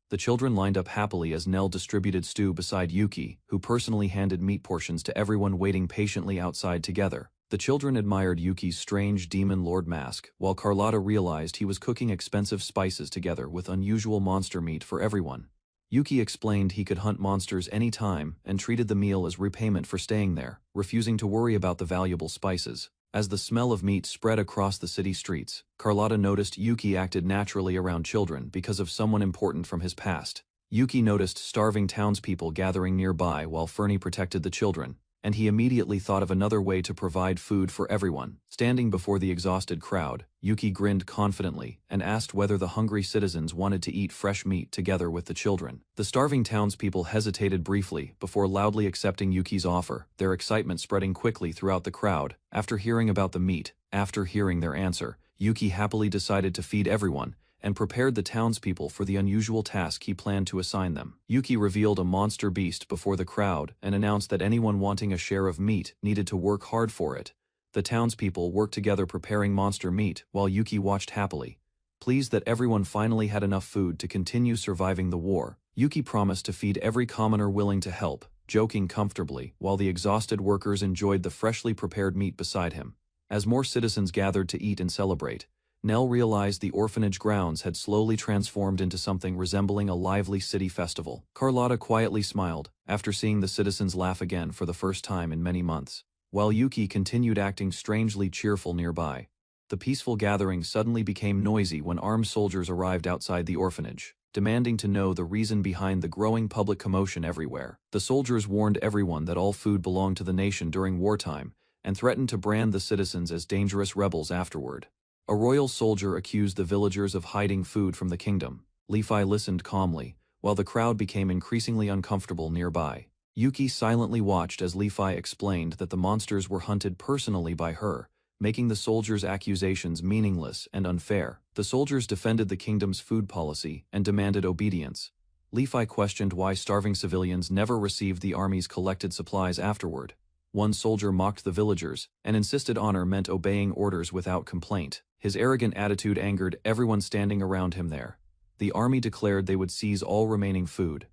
The children lined up happily as Nell distributed stew beside Yuki, who personally handed meat portions to everyone waiting patiently outside together. The children admired Yuki's strange demon lord mask, while Carlotta realized he was cooking expensive spices together with unusual monster meat for everyone. Yuki explained he could hunt monsters any time and treated the meal as repayment for staying there, refusing to worry about the valuable spices. As the smell of meat spread across the city streets, Carlotta noticed Yuki acted naturally around children because of someone important from his past. Yuki noticed starving townspeople gathering nearby while Fernie protected the children, and he immediately thought of another way to provide food for everyone. Standing before the exhausted crowd, Yuki grinned confidently and asked whether the hungry citizens wanted to eat fresh meat together with the children. The starving townspeople hesitated briefly before loudly accepting Yuki's offer, their excitement spreading quickly throughout the crowd. After hearing about the meat, after hearing their answer, Yuki happily decided to feed everyone, and prepared the townspeople for the unusual task he planned to assign them. Yuki revealed a monster beast before the crowd and announced that anyone wanting a share of meat needed to work hard for it. The townspeople worked together preparing monster meat while Yuki watched happily. Pleased that everyone finally had enough food to continue surviving the war, Yuki promised to feed every commoner willing to help, joking comfortably while the exhausted workers enjoyed the freshly prepared meat beside him. As more citizens gathered to eat and celebrate, Nell realized the orphanage grounds had slowly transformed into something resembling a lively city festival. Carlotta quietly smiled, after seeing the citizens laugh again for the first time in many months, while Yuki continued acting strangely cheerful nearby. The peaceful gathering suddenly became noisy when armed soldiers arrived outside the orphanage, demanding to know the reason behind the growing public commotion everywhere. The soldiers warned everyone that all food belonged to the nation during wartime, and threatened to brand the citizens as dangerous rebels afterward. A royal soldier accused the villagers of hiding food from the kingdom. Li-Fi listened calmly, while the crowd became increasingly uncomfortable nearby. Yuki silently watched as Li-Fi explained that the monsters were hunted personally by her, making the soldiers' accusations meaningless and unfair. The soldiers defended the kingdom's food policy and demanded obedience. Li-Fi questioned why starving civilians never received the army's collected supplies afterward. One soldier mocked the villagers and insisted honor meant obeying orders without complaint. His arrogant attitude angered everyone standing around him there. The army declared they would seize all remaining food.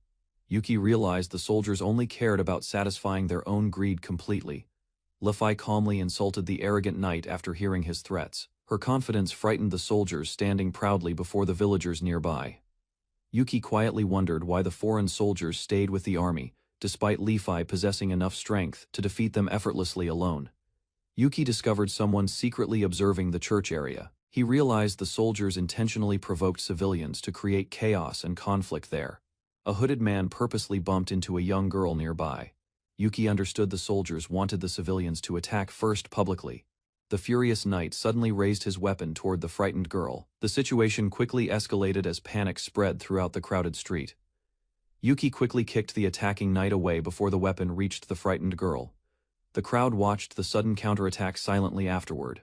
Yuki realized the soldiers only cared about satisfying their own greed completely. Li-Fi calmly insulted the arrogant knight after hearing his threats. Her confidence frightened the soldiers standing proudly before the villagers nearby. Yuki quietly wondered why the foreign soldiers stayed with the army, despite Li-Fi possessing enough strength to defeat them effortlessly alone. Yuki discovered someone secretly observing the church area. He realized the soldiers intentionally provoked civilians to create chaos and conflict there. A hooded man purposely bumped into a young girl nearby. Yuki understood the soldiers wanted the civilians to attack first publicly. The furious knight suddenly raised his weapon toward the frightened girl. The situation quickly escalated as panic spread throughout the crowded street. Yuki quickly kicked the attacking knight away before the weapon reached the frightened girl. The crowd watched the sudden counterattack silently afterward.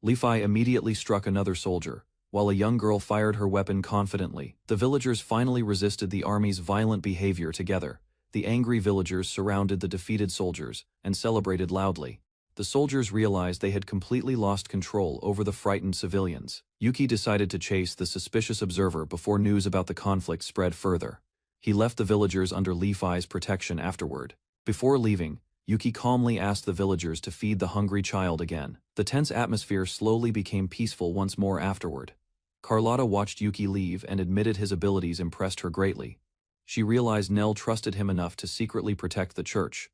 Li-Fi immediately struck another soldier, while a young girl fired her weapon confidently. The villagers finally resisted the army's violent behavior together. The angry villagers surrounded the defeated soldiers and celebrated loudly. The soldiers realized they had completely lost control over the frightened civilians. Yuki decided to chase the suspicious observer before news about the conflict spread further. He left the villagers under Li-Fi's protection afterward. Before leaving, Yuki calmly asked the villagers to feed the hungry child again. The tense atmosphere slowly became peaceful once more afterward. Carlotta watched Yuki leave and admitted his abilities impressed her greatly. She realized Nell trusted him enough to secretly protect the church.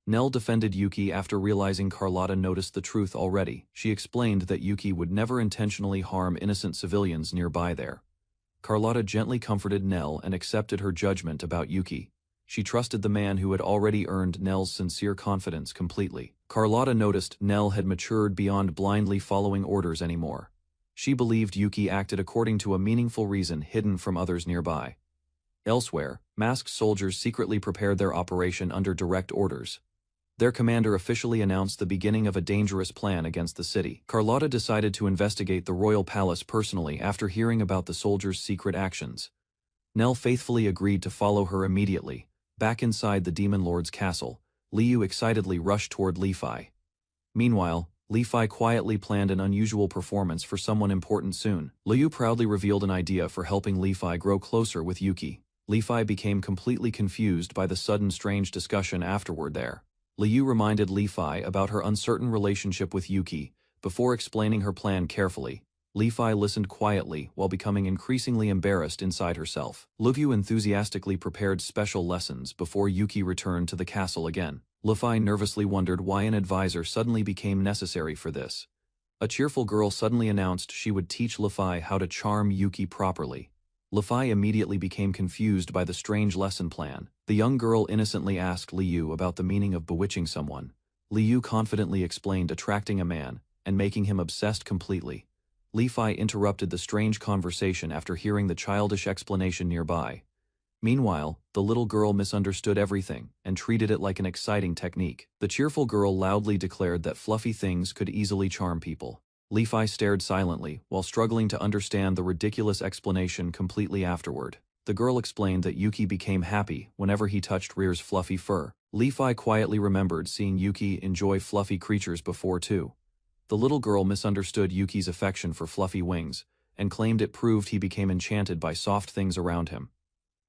Nell defended Yuki after realizing Carlotta noticed the truth already. She explained that Yuki would never intentionally harm innocent civilians nearby there. Carlotta gently comforted Nell and accepted her judgment about Yuki. She trusted the man who had already earned Nell's sincere confidence completely. Carlotta noticed Nell had matured beyond blindly following orders anymore. She believed Yuki acted according to a meaningful reason hidden from others nearby. Elsewhere, masked soldiers secretly prepared their operation under direct orders. Their commander officially announced the beginning of a dangerous plan against the city. Carlotta decided to investigate the royal palace personally after hearing about the soldiers' secret actions. Nell faithfully agreed to follow her immediately. Back inside the Demon Lord's castle, Liu excitedly rushed toward Li-Fi. Meanwhile, Li-Fi quietly planned an unusual performance for someone important soon. Liu proudly revealed an idea for helping Li-Fi grow closer with Yuki. Li-Fi became completely confused by the sudden strange discussion afterward there. Liu reminded Li-Fi about her uncertain relationship with Yuki, before explaining her plan carefully. Li-Fi listened quietly while becoming increasingly embarrassed inside herself. Lu enthusiastically prepared special lessons before Yuki returned to the castle again. Li-Fi nervously wondered why an advisor suddenly became necessary for this. A cheerful girl suddenly announced she would teach Li-Fi how to charm Yuki properly. Li-Fi immediately became confused by the strange lesson plan. The young girl innocently asked Liu about the meaning of bewitching someone. Liu confidently explained attracting a man and making him obsessed completely. Li-Fi interrupted the strange conversation after hearing the childish explanation nearby. Meanwhile, the little girl misunderstood everything and treated it like an exciting technique. The cheerful girl loudly declared that fluffy things could easily charm people. Li-Fi stared silently while struggling to understand the ridiculous explanation completely afterward. The girl explained that Yuki became happy whenever he touched Rear's fluffy fur. Li-Fi quietly remembered seeing Yuki enjoy fluffy creatures before too. The little girl misunderstood Yuki's affection for fluffy wings and claimed it proved he became enchanted by soft things around him.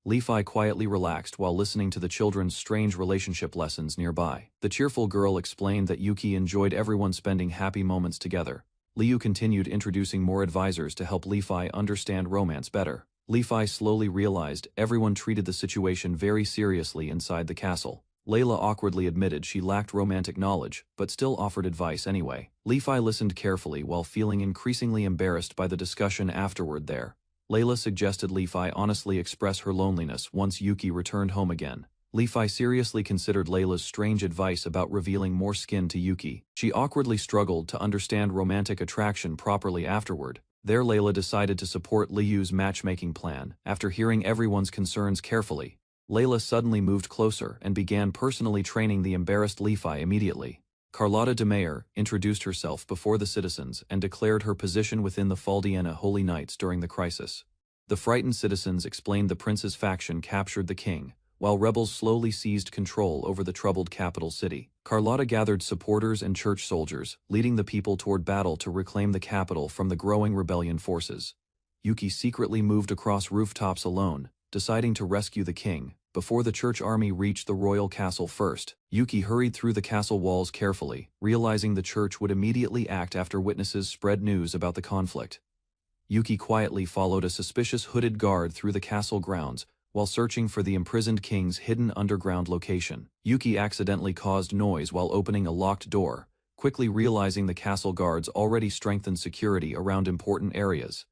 Li-Fi quietly relaxed while listening to the children's strange relationship lessons nearby. The cheerful girl explained that Yuki enjoyed everyone spending happy moments together. Liu continued introducing more advisors to help Li-Fi understand romance better. Li-Fi slowly realized everyone treated the situation very seriously inside the castle. Layla awkwardly admitted she lacked romantic knowledge, but still offered advice anyway. Li-Fi listened carefully while feeling increasingly embarrassed by the discussion afterward there. Layla suggested Li-Fi honestly express her loneliness once Yuki returned home again. Li-Fi seriously considered Layla's strange advice about revealing more skin to Yuki. She awkwardly struggled to understand romantic attraction properly afterward. There Layla decided to support Liu's matchmaking plan. After hearing everyone's concerns carefully, Layla suddenly moved closer and began personally training the embarrassed Li-Fi immediately. Carlotta de Meyer introduced herself before the citizens and declared her position within the Faldiana Holy Knights during the crisis. The frightened citizens explained the prince's faction captured the king, while rebels slowly seized control over the troubled capital city. Carlotta gathered supporters and church soldiers, leading the people toward battle to reclaim the capital from the growing rebellion forces. Yuki secretly moved across rooftops alone, deciding to rescue the king. Before the church army reached the royal castle first, Yuki hurried through the castle walls carefully, realizing the church would immediately act after witnesses spread news about the conflict. Yuki quietly followed a suspicious hooded guard through the castle grounds, while searching for the imprisoned king's hidden underground location. Yuki accidentally caused noise while opening a locked door, quickly realizing the castle guards already strengthened security around important areas.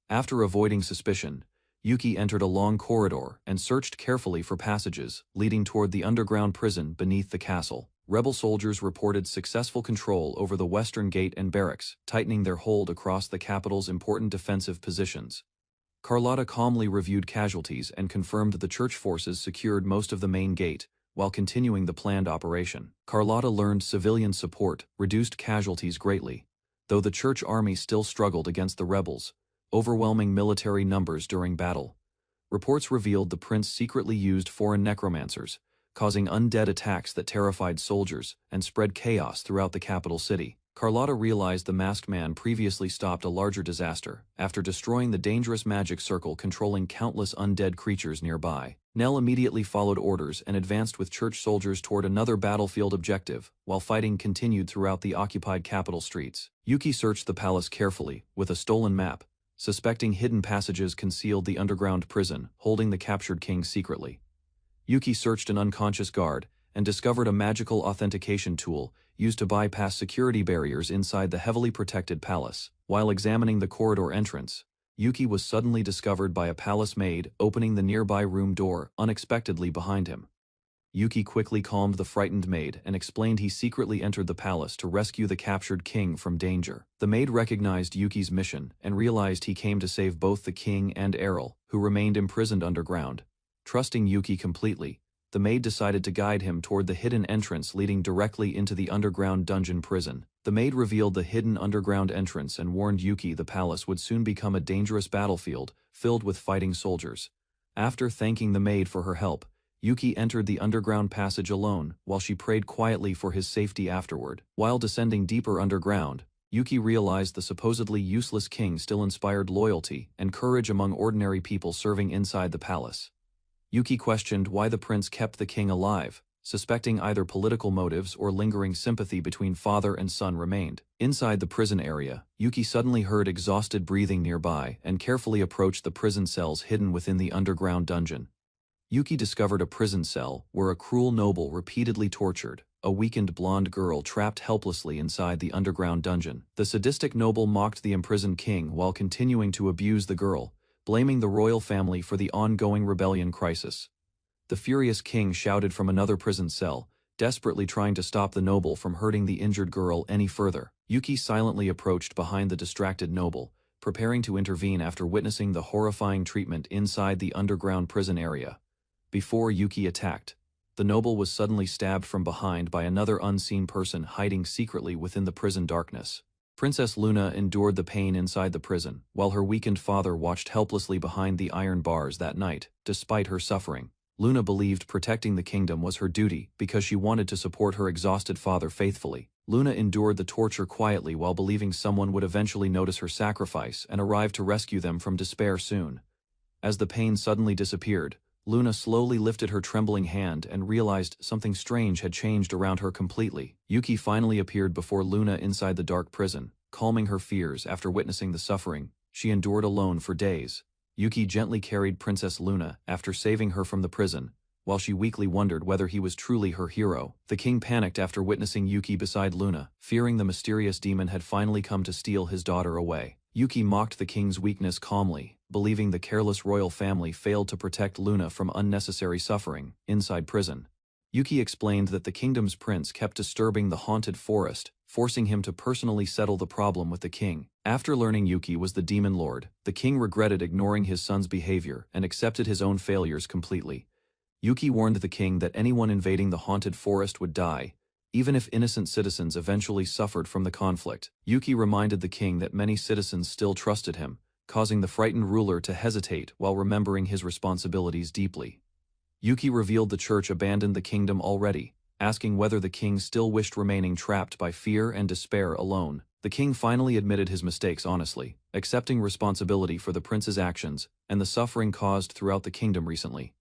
After avoiding suspicion, Yuki entered a long corridor and searched carefully for passages leading toward the underground prison beneath the castle. Rebel soldiers reported successful control over the western gate and barracks, tightening their hold across the capital's important defensive positions. Carlotta calmly reviewed casualties and confirmed the church forces secured most of the main gate, while continuing the planned operation. Carlotta learned civilian support reduced casualties greatly, though the church army still struggled against the rebels, overwhelming military numbers during battle. Reports revealed the prince secretly used foreign necromancers, causing undead attacks that terrified soldiers and spread chaos throughout the capital city. Carlotta realized the masked man previously stopped a larger disaster after destroying the dangerous magic circle controlling countless undead creatures nearby. Nell immediately followed orders and advanced with church soldiers toward another battlefield objective, while fighting continued throughout the occupied capital streets. Yuki searched the palace carefully with a stolen map, suspecting hidden passages concealed the underground prison, holding the captured king secretly. Yuki searched an unconscious guard and discovered a magical authentication tool used to bypass security barriers inside the heavily protected palace. While examining the corridor entrance, Yuki was suddenly discovered by a palace maid opening the nearby room door unexpectedly behind him. Yuki quickly calmed the frightened maid and explained he secretly entered the palace to rescue the captured king from danger. The maid recognized Yuki's mission and realized he came to save both the king and Errol, who remained imprisoned underground. Trusting Yuki completely, the maid decided to guide him toward the hidden entrance leading directly into the underground dungeon prison. The maid revealed the hidden underground entrance and warned Yuki the palace would soon become a dangerous battlefield filled with fighting soldiers. After thanking the maid for her help, Yuki entered the underground passage alone while she prayed quietly for his safety afterward. While descending deeper underground, Yuki realized the supposedly useless king still inspired loyalty and courage among ordinary people serving inside the palace. Yuki questioned why the prince kept the king alive, suspecting either political motives or lingering sympathy between father and son remained. Inside the prison area, Yuki suddenly heard exhausted breathing nearby and carefully approached the prison cells hidden within the underground dungeon. Yuki discovered a prison cell where a cruel noble repeatedly tortured a weakened blonde girl trapped helplessly inside the underground dungeon. The sadistic noble mocked the imprisoned king while continuing to abuse the girl, blaming the royal family for the ongoing rebellion crisis. The furious king shouted from another prison cell, desperately trying to stop the noble from hurting the injured girl any further. Yuki silently approached behind the distracted noble, preparing to intervene after witnessing the horrifying treatment inside the underground prison area. Before Yuki attacked, the noble was suddenly stabbed from behind by another unseen person hiding secretly within the prison darkness. Princess Luna endured the pain inside the prison, while her weakened father watched helplessly behind the iron bars that night. Despite her suffering, Luna believed protecting the kingdom was her duty because she wanted to support her exhausted father faithfully. Luna endured the torture quietly while believing someone would eventually notice her sacrifice and arrive to rescue them from despair soon. As the pain suddenly disappeared, Luna slowly lifted her trembling hand and realized something strange had changed around her completely. Yuki finally appeared before Luna inside the dark prison, calming her fears after witnessing the suffering she endured alone for days. Yuki gently carried Princess Luna after saving her from the prison, while she weakly wondered whether he was truly her hero. The king panicked after witnessing Yuki beside Luna, fearing the mysterious demon had finally come to steal his daughter away. Yuki mocked the king's weakness calmly, believing the careless royal family failed to protect Luna from unnecessary suffering inside prison. Yuki explained that the kingdom's prince kept disturbing the haunted forest, forcing him to personally settle the problem with the king. After learning Yuki was the demon lord, the king regretted ignoring his son's behavior and accepted his own failures completely. Yuki warned the king that anyone invading the haunted forest would die, even if innocent citizens eventually suffered from the conflict. Yuki reminded the king that many citizens still trusted him, causing the frightened ruler to hesitate while remembering his responsibilities deeply. Yuki revealed the church abandoned the kingdom already, asking whether the king still wished remaining trapped by fear and despair alone. The king finally admitted his mistakes honestly, accepting responsibility for the prince's actions and the suffering caused throughout the kingdom recently.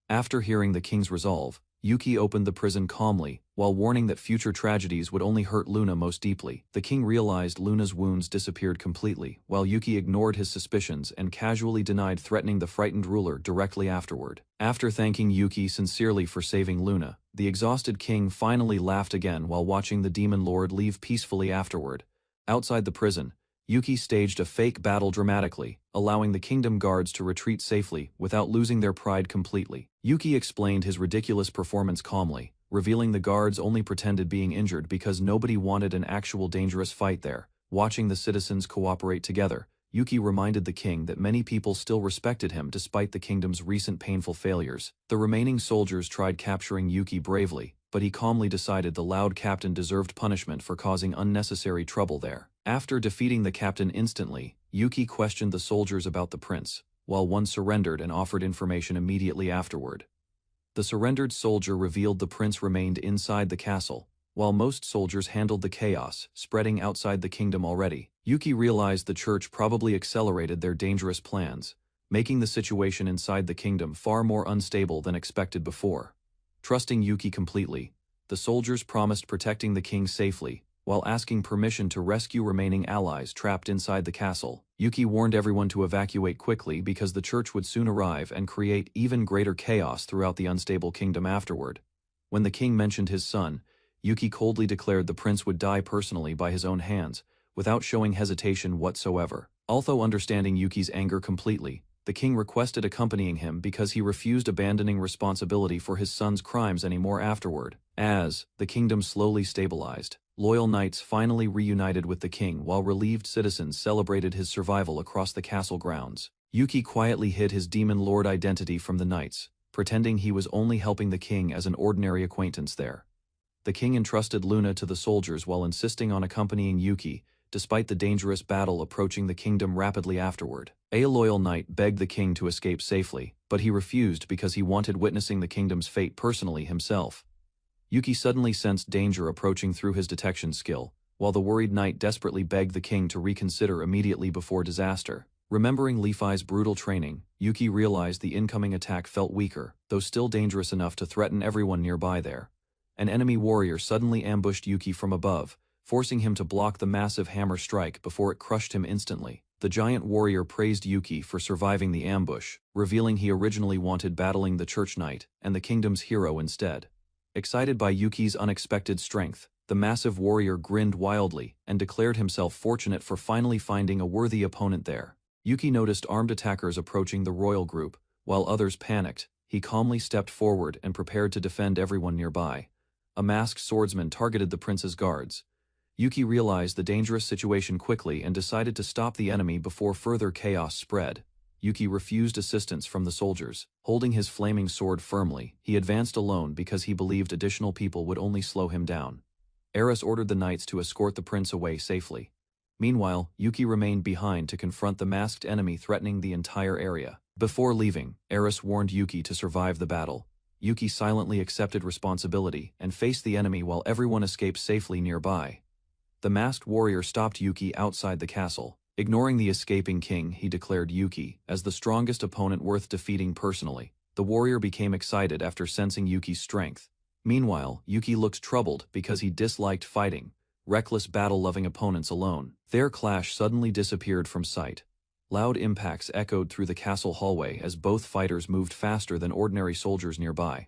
After hearing the king's resolve, Yuki opened the prison calmly, while warning that future tragedies would only hurt Luna most deeply. The king realized Luna's wounds disappeared completely, while Yuki ignored his suspicions and casually denied threatening the frightened ruler directly afterward. After thanking Yuki sincerely for saving Luna, the exhausted king finally laughed again while watching the demon lord leave peacefully afterward. Outside the prison, Yuki staged a fake battle dramatically, allowing the kingdom guards to retreat safely without losing their pride completely. Yuki explained his ridiculous performance calmly, revealing the guards only pretended being injured because nobody wanted an actual dangerous fight there. Watching the citizens cooperate together, Yuki reminded the king that many people still respected him despite the kingdom's recent painful failures. The remaining soldiers tried capturing Yuki bravely, but he calmly decided the loud captain deserved punishment for causing unnecessary trouble there. After defeating the captain instantly, Yuki questioned the soldiers about the prince, while one surrendered and offered information immediately afterward. The surrendered soldier revealed the prince remained inside the castle, while most soldiers handled the chaos spreading outside the kingdom already. Yuki realized the church probably accelerated their dangerous plans, making the situation inside the kingdom far more unstable than expected before. Trusting Yuki completely, the soldiers promised protecting the king safely, while asking permission to rescue remaining allies trapped inside the castle. Yuki warned everyone to evacuate quickly because the church would soon arrive and create even greater chaos throughout the unstable kingdom afterward. When the king mentioned his son, Yuki coldly declared the prince would die personally by his own hands, without showing hesitation whatsoever. Although understanding Yuki's anger completely, the king requested accompanying him because he refused abandoning responsibility for his son's crimes anymore afterward. As the kingdom slowly stabilized, loyal knights finally reunited with the king while relieved citizens celebrated his survival across the castle grounds. Yuki quietly hid his demon lord identity from the knights, pretending he was only helping the king as an ordinary acquaintance there. The king entrusted Luna to the soldiers while insisting on accompanying Yuki, despite the dangerous battle approaching the kingdom rapidly afterward. A loyal knight begged the king to escape safely, but he refused because he wanted witnessing the kingdom's fate personally himself. Yuki suddenly sensed danger approaching through his detection skill, while the worried knight desperately begged the king to reconsider immediately before disaster. Remembering Lefi's brutal training, Yuki realized the incoming attack felt weaker, though still dangerous enough to threaten everyone nearby there. An enemy warrior suddenly ambushed Yuki from above, forcing him to block the massive hammer strike before it crushed him instantly. The giant warrior praised Yuki for surviving the ambush, revealing he originally wanted battling the church knight and the kingdom's hero instead. Excited by Yuki's unexpected strength, the massive warrior grinned wildly and declared himself fortunate for finally finding a worthy opponent there. Yuki noticed armed attackers approaching the royal group. While others panicked, he calmly stepped forward and prepared to defend everyone nearby. A masked swordsman targeted the prince's guards. Yuki realized the dangerous situation quickly and decided to stop the enemy before further chaos spread. Yuki refused assistance from the soldiers. Holding his flaming sword firmly, he advanced alone because he believed additional people would only slow him down. Eris ordered the knights to escort the prince away safely. Meanwhile, Yuki remained behind to confront the masked enemy threatening the entire area. Before leaving, Eris warned Yuki to survive the battle. Yuki silently accepted responsibility and faced the enemy while everyone escaped safely nearby. The masked warrior stopped Yuki outside the castle. Ignoring the escaping king, he declared Yuki as the strongest opponent worth defeating personally. The warrior became excited after sensing Yuki's strength. Meanwhile, Yuki looked troubled because he disliked fighting reckless battle-loving opponents alone. Their clash suddenly disappeared from sight. Loud impacts echoed through the castle hallway as both fighters moved faster than ordinary soldiers nearby.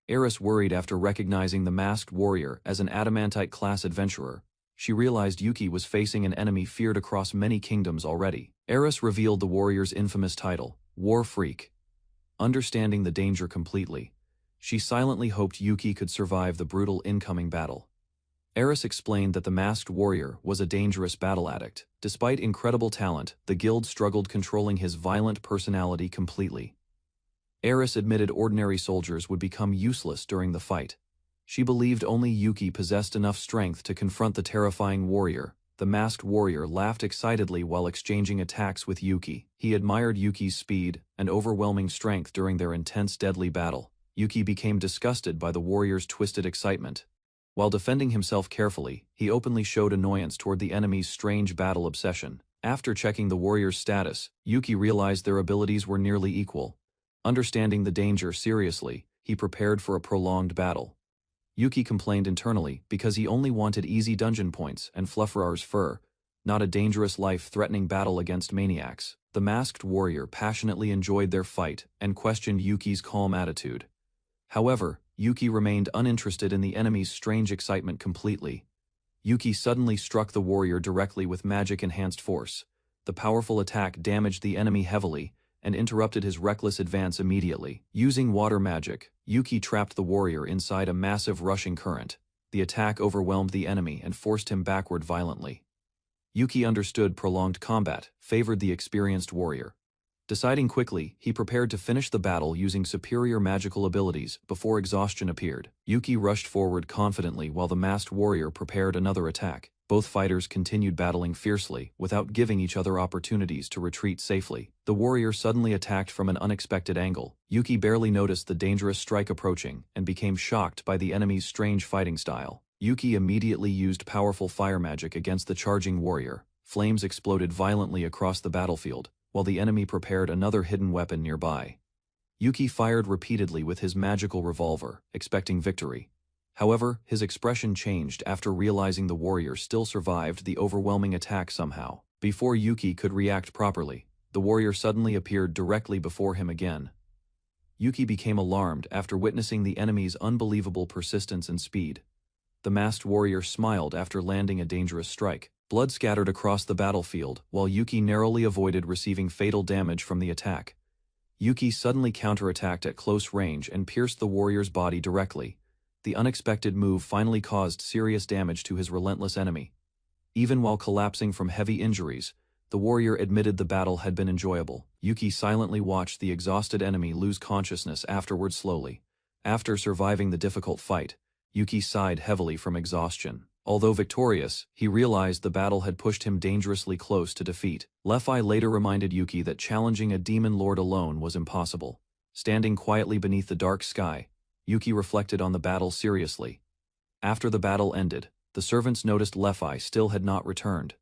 Eris worried after recognizing the masked warrior as an adamantite-class adventurer. She realized Yuki was facing an enemy feared across many kingdoms already. Eris revealed the warrior's infamous title, War Freak. Understanding the danger completely, she silently hoped Yuki could survive the brutal incoming battle. Eris explained that the masked warrior was a dangerous battle addict. Despite incredible talent, the guild struggled controlling his violent personality completely. Eris admitted ordinary soldiers would become useless during the fight. She believed only Yuki possessed enough strength to confront the terrifying warrior. The masked warrior laughed excitedly while exchanging attacks with Yuki. He admired Yuki's speed and overwhelming strength during their intense deadly battle. Yuki became disgusted by the warrior's twisted excitement. While defending himself carefully, he openly showed annoyance toward the enemy's strange battle obsession. After checking the warrior's status, Yuki realized their abilities were nearly equal. Understanding the danger seriously, he prepared for a prolonged battle. Yuki complained internally because he only wanted easy dungeon points and Flufferar's fur, not a dangerous life-threatening battle against maniacs. The masked warrior passionately enjoyed their fight and questioned Yuki's calm attitude. However, Yuki remained uninterested in the enemy's strange excitement completely. Yuki suddenly struck the warrior directly with magic-enhanced force. The powerful attack damaged the enemy heavily and interrupted his reckless advance immediately. Using water magic, Yuki trapped the warrior inside a massive rushing current. The attack overwhelmed the enemy and forced him backward violently. Yuki understood prolonged combat favored the experienced warrior. Deciding quickly, he prepared to finish the battle using superior magical abilities before exhaustion appeared. Yuki rushed forward confidently while the masked warrior prepared another attack. Both fighters continued battling fiercely without giving each other opportunities to retreat safely. The warrior suddenly attacked from an unexpected angle. Yuki barely noticed the dangerous strike approaching and became shocked by the enemy's strange fighting style. Yuki immediately used powerful fire magic against the charging warrior. Flames exploded violently across the battlefield, while the enemy prepared another hidden weapon nearby. Yuki fired repeatedly with his magical revolver, expecting victory. However, his expression changed after realizing the warrior still survived the overwhelming attack somehow. Before Yuki could react properly, the warrior suddenly appeared directly before him again. Yuki became alarmed after witnessing the enemy's unbelievable persistence and speed. The masked warrior smiled after landing a dangerous strike. Blood scattered across the battlefield, while Yuki narrowly avoided receiving fatal damage from the attack. Yuki suddenly counterattacked at close range and pierced the warrior's body directly. The unexpected move finally caused serious damage to his relentless enemy. Even while collapsing from heavy injuries, the warrior admitted the battle had been enjoyable. Yuki silently watched the exhausted enemy lose consciousness afterward slowly. After surviving the difficult fight, Yuki sighed heavily from exhaustion. Although victorious, he realized the battle had pushed him dangerously close to defeat. Lefi later reminded Yuki that challenging a demon lord alone was impossible. Standing quietly beneath the dark sky, Yuki reflected on the battle seriously. After the battle ended, the servants noticed Lefi still had not returned.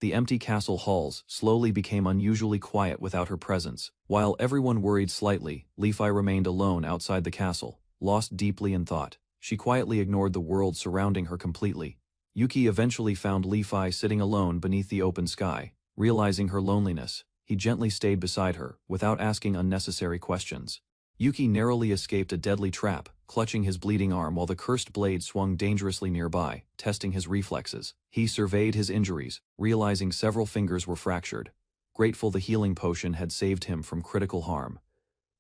The empty castle halls slowly became unusually quiet without her presence. While everyone worried slightly, Levi remained alone outside the castle, lost deeply in thought. She quietly ignored the world surrounding her completely. Yuki eventually found Levi sitting alone beneath the open sky. Realizing her loneliness, he gently stayed beside her, without asking unnecessary questions. Yuki narrowly escaped a deadly trap, clutching his bleeding arm while the cursed blade swung dangerously nearby, testing his reflexes. He surveyed his injuries, realizing several fingers were fractured. Grateful the healing potion had saved him from critical harm.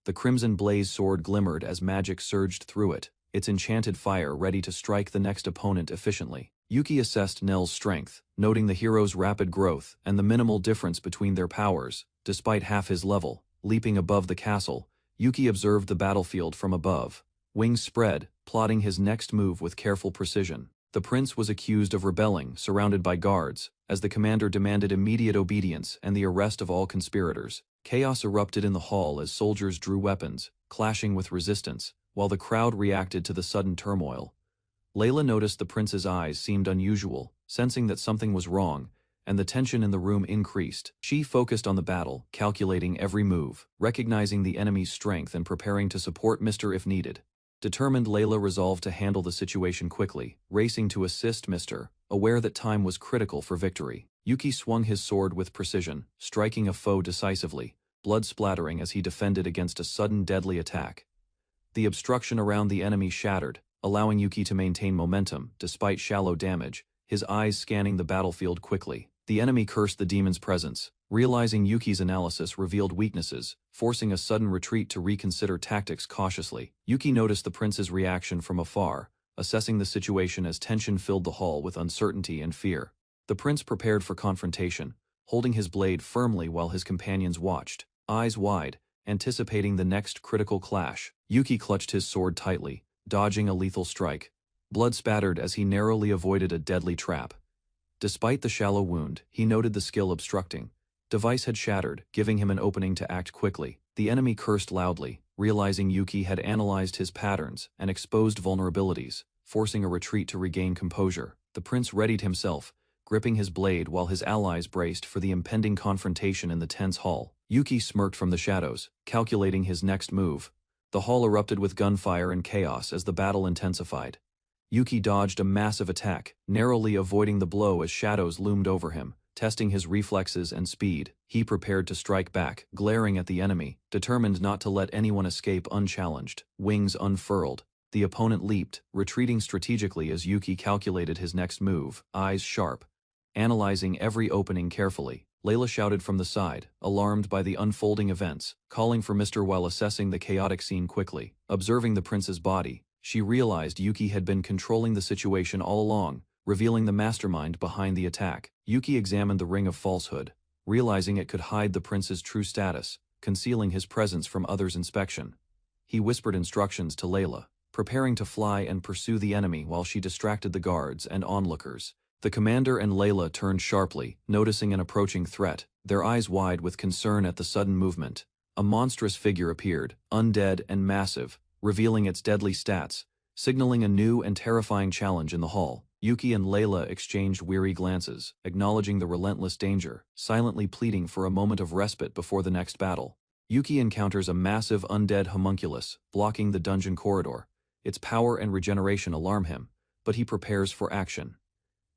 The crimson blaze sword glimmered as magic surged through it, its enchanted fire ready to strike the next opponent efficiently. Yuki assessed Nell's strength, noting the hero's rapid growth and the minimal difference between their powers. Despite half his level, leaping above the castle, Yuki observed the battlefield from above. Wings spread, plotting his next move with careful precision. The prince was accused of rebelling, surrounded by guards, as the commander demanded immediate obedience and the arrest of all conspirators. Chaos erupted in the hall as soldiers drew weapons, clashing with resistance, while the crowd reacted to the sudden turmoil. Layla noticed the prince's eyes seemed unusual, sensing that something was wrong, and the tension in the room increased. She focused on the battle, calculating every move, recognizing the enemy's strength and preparing to support Mr. if needed. Determined, Layla resolved to handle the situation quickly, racing to assist Mr., aware that time was critical for victory. Yuki swung his sword with precision, striking a foe decisively, blood splattering as he defended against a sudden deadly attack. The obstruction around the enemy shattered, allowing Yuki to maintain momentum, despite shallow damage, his eyes scanning the battlefield quickly. The enemy cursed the demon's presence, realizing Yuki's analysis revealed weaknesses, forcing a sudden retreat to reconsider tactics cautiously. Yuki noticed the prince's reaction from afar, assessing the situation as tension filled the hall with uncertainty and fear. The prince prepared for confrontation, holding his blade firmly while his companions watched, eyes wide, anticipating the next critical clash. Yuki clutched his sword tightly, dodging a lethal strike. Blood spattered as he narrowly avoided a deadly trap. Despite the shallow wound, he noted the skill obstructing. Device had shattered, giving him an opening to act quickly. The enemy cursed loudly, realizing Yuki had analyzed his patterns and exposed vulnerabilities, forcing a retreat to regain composure. The prince readied himself, gripping his blade while his allies braced for the impending confrontation in the tense hall. Yuki smirked from the shadows, calculating his next move. The hall erupted with gunfire and chaos as the battle intensified. Yuki dodged a massive attack, narrowly avoiding the blow as shadows loomed over him. Testing his reflexes and speed, he prepared to strike back, glaring at the enemy, determined not to let anyone escape unchallenged. Wings unfurled. The opponent leaped, retreating strategically as Yuki calculated his next move, eyes sharp, analyzing every opening carefully. Layla shouted from the side, alarmed by the unfolding events, calling for Mr. while assessing the chaotic scene quickly. Observing the prince's body, she realized Yuki had been controlling the situation all along, revealing the mastermind behind the attack. Yuki examined the ring of falsehood, realizing it could hide the prince's true status, concealing his presence from others' inspection. He whispered instructions to Layla, preparing to fly and pursue the enemy while she distracted the guards and onlookers. The commander and Layla turned sharply, noticing an approaching threat, their eyes wide with concern at the sudden movement. A monstrous figure appeared, undead and massive, revealing its deadly stats, signaling a new and terrifying challenge in the hall. Yuki and Layla exchanged weary glances, acknowledging the relentless danger, silently pleading for a moment of respite before the next battle. Yuki encounters a massive undead homunculus, blocking the dungeon corridor. Its power and regeneration alarm him, but he prepares for action.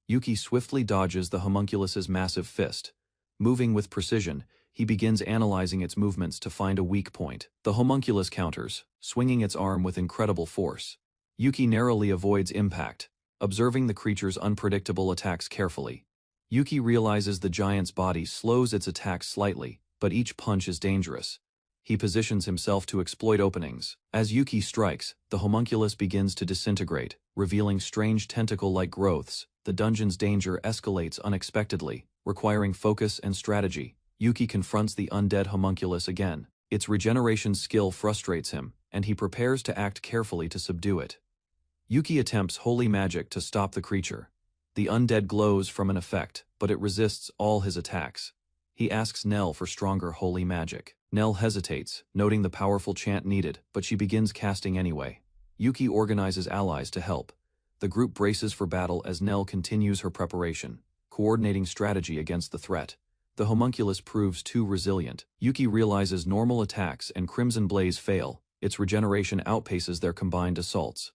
Yuki swiftly dodges the homunculus's massive fist. Moving with precision, he begins analyzing its movements to find a weak point. The homunculus counters, swinging its arm with incredible force. Yuki narrowly avoids impact, observing the creature's unpredictable attacks carefully. Yuki realizes the giant's body slows its attacks slightly, but each punch is dangerous. He positions himself to exploit openings. As Yuki strikes, the homunculus begins to disintegrate, revealing strange tentacle-like growths. The dungeon's danger escalates unexpectedly, requiring focus and strategy. Yuki confronts the undead homunculus again. Its regeneration skill frustrates him, and he prepares to act carefully to subdue it. Yuki attempts holy magic to stop the creature. The undead glows from an effect, but it resists all his attacks. He asks Nell for stronger holy magic. Nell hesitates, noting the powerful chant needed, but she begins casting anyway. Yuki organizes allies to help. The group braces for battle as Nell continues her preparation, coordinating strategy against the threat. The homunculus proves too resilient. Yuki realizes normal attacks and Crimson Blaze fail. Its regeneration outpaces their combined assaults.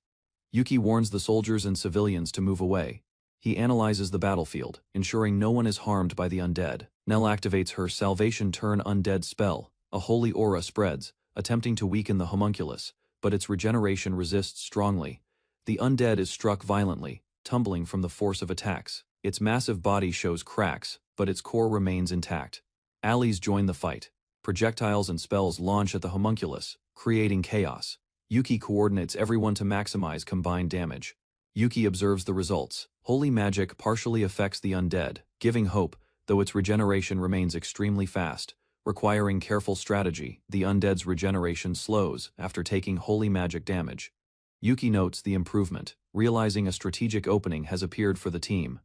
Yuki warns the soldiers and civilians to move away. He analyzes the battlefield, ensuring no one is harmed by the undead. Nell activates her Salvation Turn Undead spell. A holy aura spreads, attempting to weaken the homunculus, but its regeneration resists strongly. The undead is struck violently, tumbling from the force of attacks. Its massive body shows cracks, but its core remains intact. Allies join the fight. Projectiles and spells launch at the homunculus, creating chaos. Yuki coordinates everyone to maximize combined damage. Yuki observes the results. Holy magic partially affects the undead, giving hope, though its regeneration remains extremely fast. Requiring careful strategy, the undead's regeneration slows after taking holy magic damage. Yuki notes the improvement, realizing a strategic opening has appeared for the team.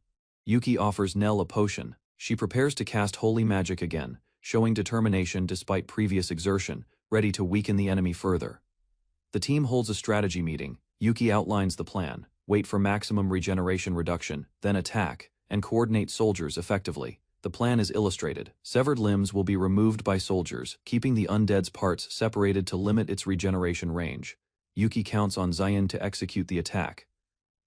Yuki offers Nell a potion. She prepares to cast holy magic again, showing determination despite previous exertion, ready to weaken the enemy further. The team holds a strategy meeting. Yuki outlines the plan: wait for maximum regeneration reduction, then attack, and coordinate soldiers effectively. The plan is illustrated. Severed limbs will be removed by soldiers, keeping the undead's parts separated to limit its regeneration range. Yuki counts on Zion to execute the attack.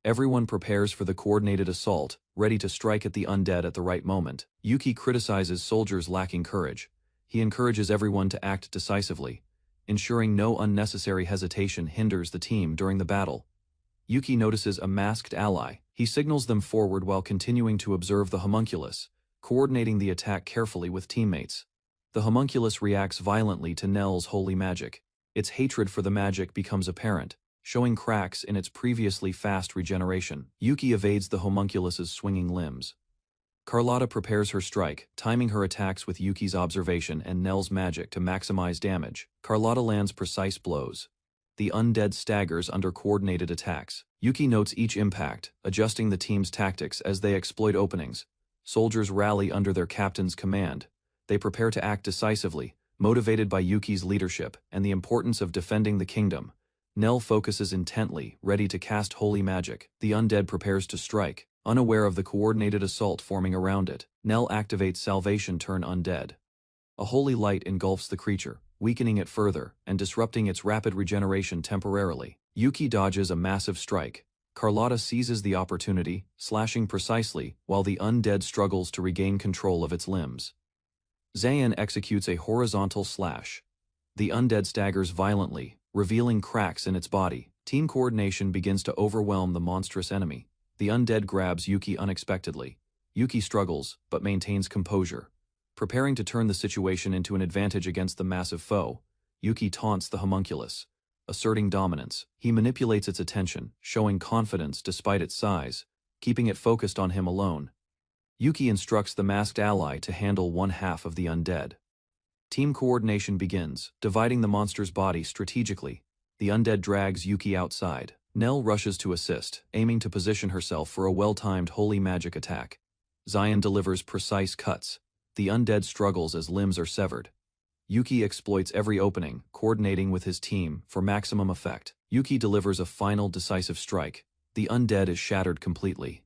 Everyone prepares for the coordinated assault, ready to strike at the undead at the right moment. Yuki criticizes soldiers lacking courage. He encourages everyone to act decisively, ensuring no unnecessary hesitation hinders the team during the battle. Yuki notices a masked ally. He signals them forward while continuing to observe the homunculus, coordinating the attack carefully with teammates. The homunculus reacts violently to Nell's holy magic. Its hatred for the magic becomes apparent, showing cracks in its previously fast regeneration. Yuki evades the homunculus's swinging limbs. Carlotta prepares her strike, timing her attacks with Yuki's observation and Nell's magic to maximize damage. Carlotta lands precise blows. The undead staggers under coordinated attacks. Yuki notes each impact, adjusting the team's tactics as they exploit openings. Soldiers rally under their captain's command. They prepare to act decisively, motivated by Yuki's leadership and the importance of defending the kingdom. Nell focuses intently, ready to cast holy magic. The undead prepares to strike, unaware of the coordinated assault forming around it. Nell activates Salvation Turn Undead. A holy light engulfs the creature, weakening it further and disrupting its rapid regeneration temporarily. Yuki dodges a massive strike. Carlotta seizes the opportunity, slashing precisely, while the undead struggles to regain control of its limbs. Zayn executes a horizontal slash. The undead staggers violently, revealing cracks in its body. Team coordination begins to overwhelm the monstrous enemy. The undead grabs Yuki unexpectedly. Yuki struggles, but maintains composure. Preparing to turn the situation into an advantage against the massive foe, Yuki taunts the homunculus, asserting dominance. He manipulates its attention, showing confidence despite its size, keeping it focused on him alone. Yuki instructs the masked ally to handle one half of the undead. Team coordination begins, dividing the monster's body strategically. The undead drags Yuki outside. Nell rushes to assist, aiming to position herself for a well-timed holy magic attack. Zion delivers precise cuts. The undead struggles as limbs are severed. Yuki exploits every opening, coordinating with his team for maximum effect. Yuki delivers a final decisive strike. The undead is shattered completely.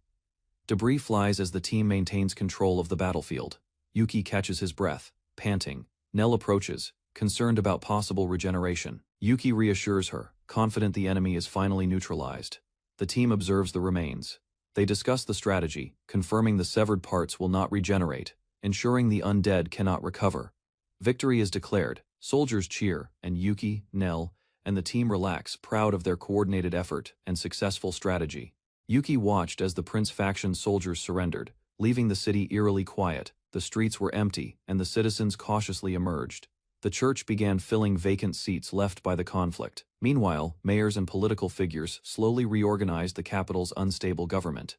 Debris flies as the team maintains control of the battlefield. Yuki catches his breath, panting. Nell approaches, concerned about possible regeneration. Yuki reassures her, confident the enemy is finally neutralized. The team observes the remains. They discuss the strategy, confirming the severed parts will not regenerate, ensuring the undead cannot recover. Victory is declared. Soldiers cheer, and Yuki, Nell, and the team relax, proud of their coordinated effort and successful strategy. Yuki watched as the Prince faction soldiers surrendered, leaving the city eerily quiet. The streets were empty, and the citizens cautiously emerged. The church began filling vacant seats left by the conflict. Meanwhile, mayors and political figures slowly reorganized the capital's unstable government.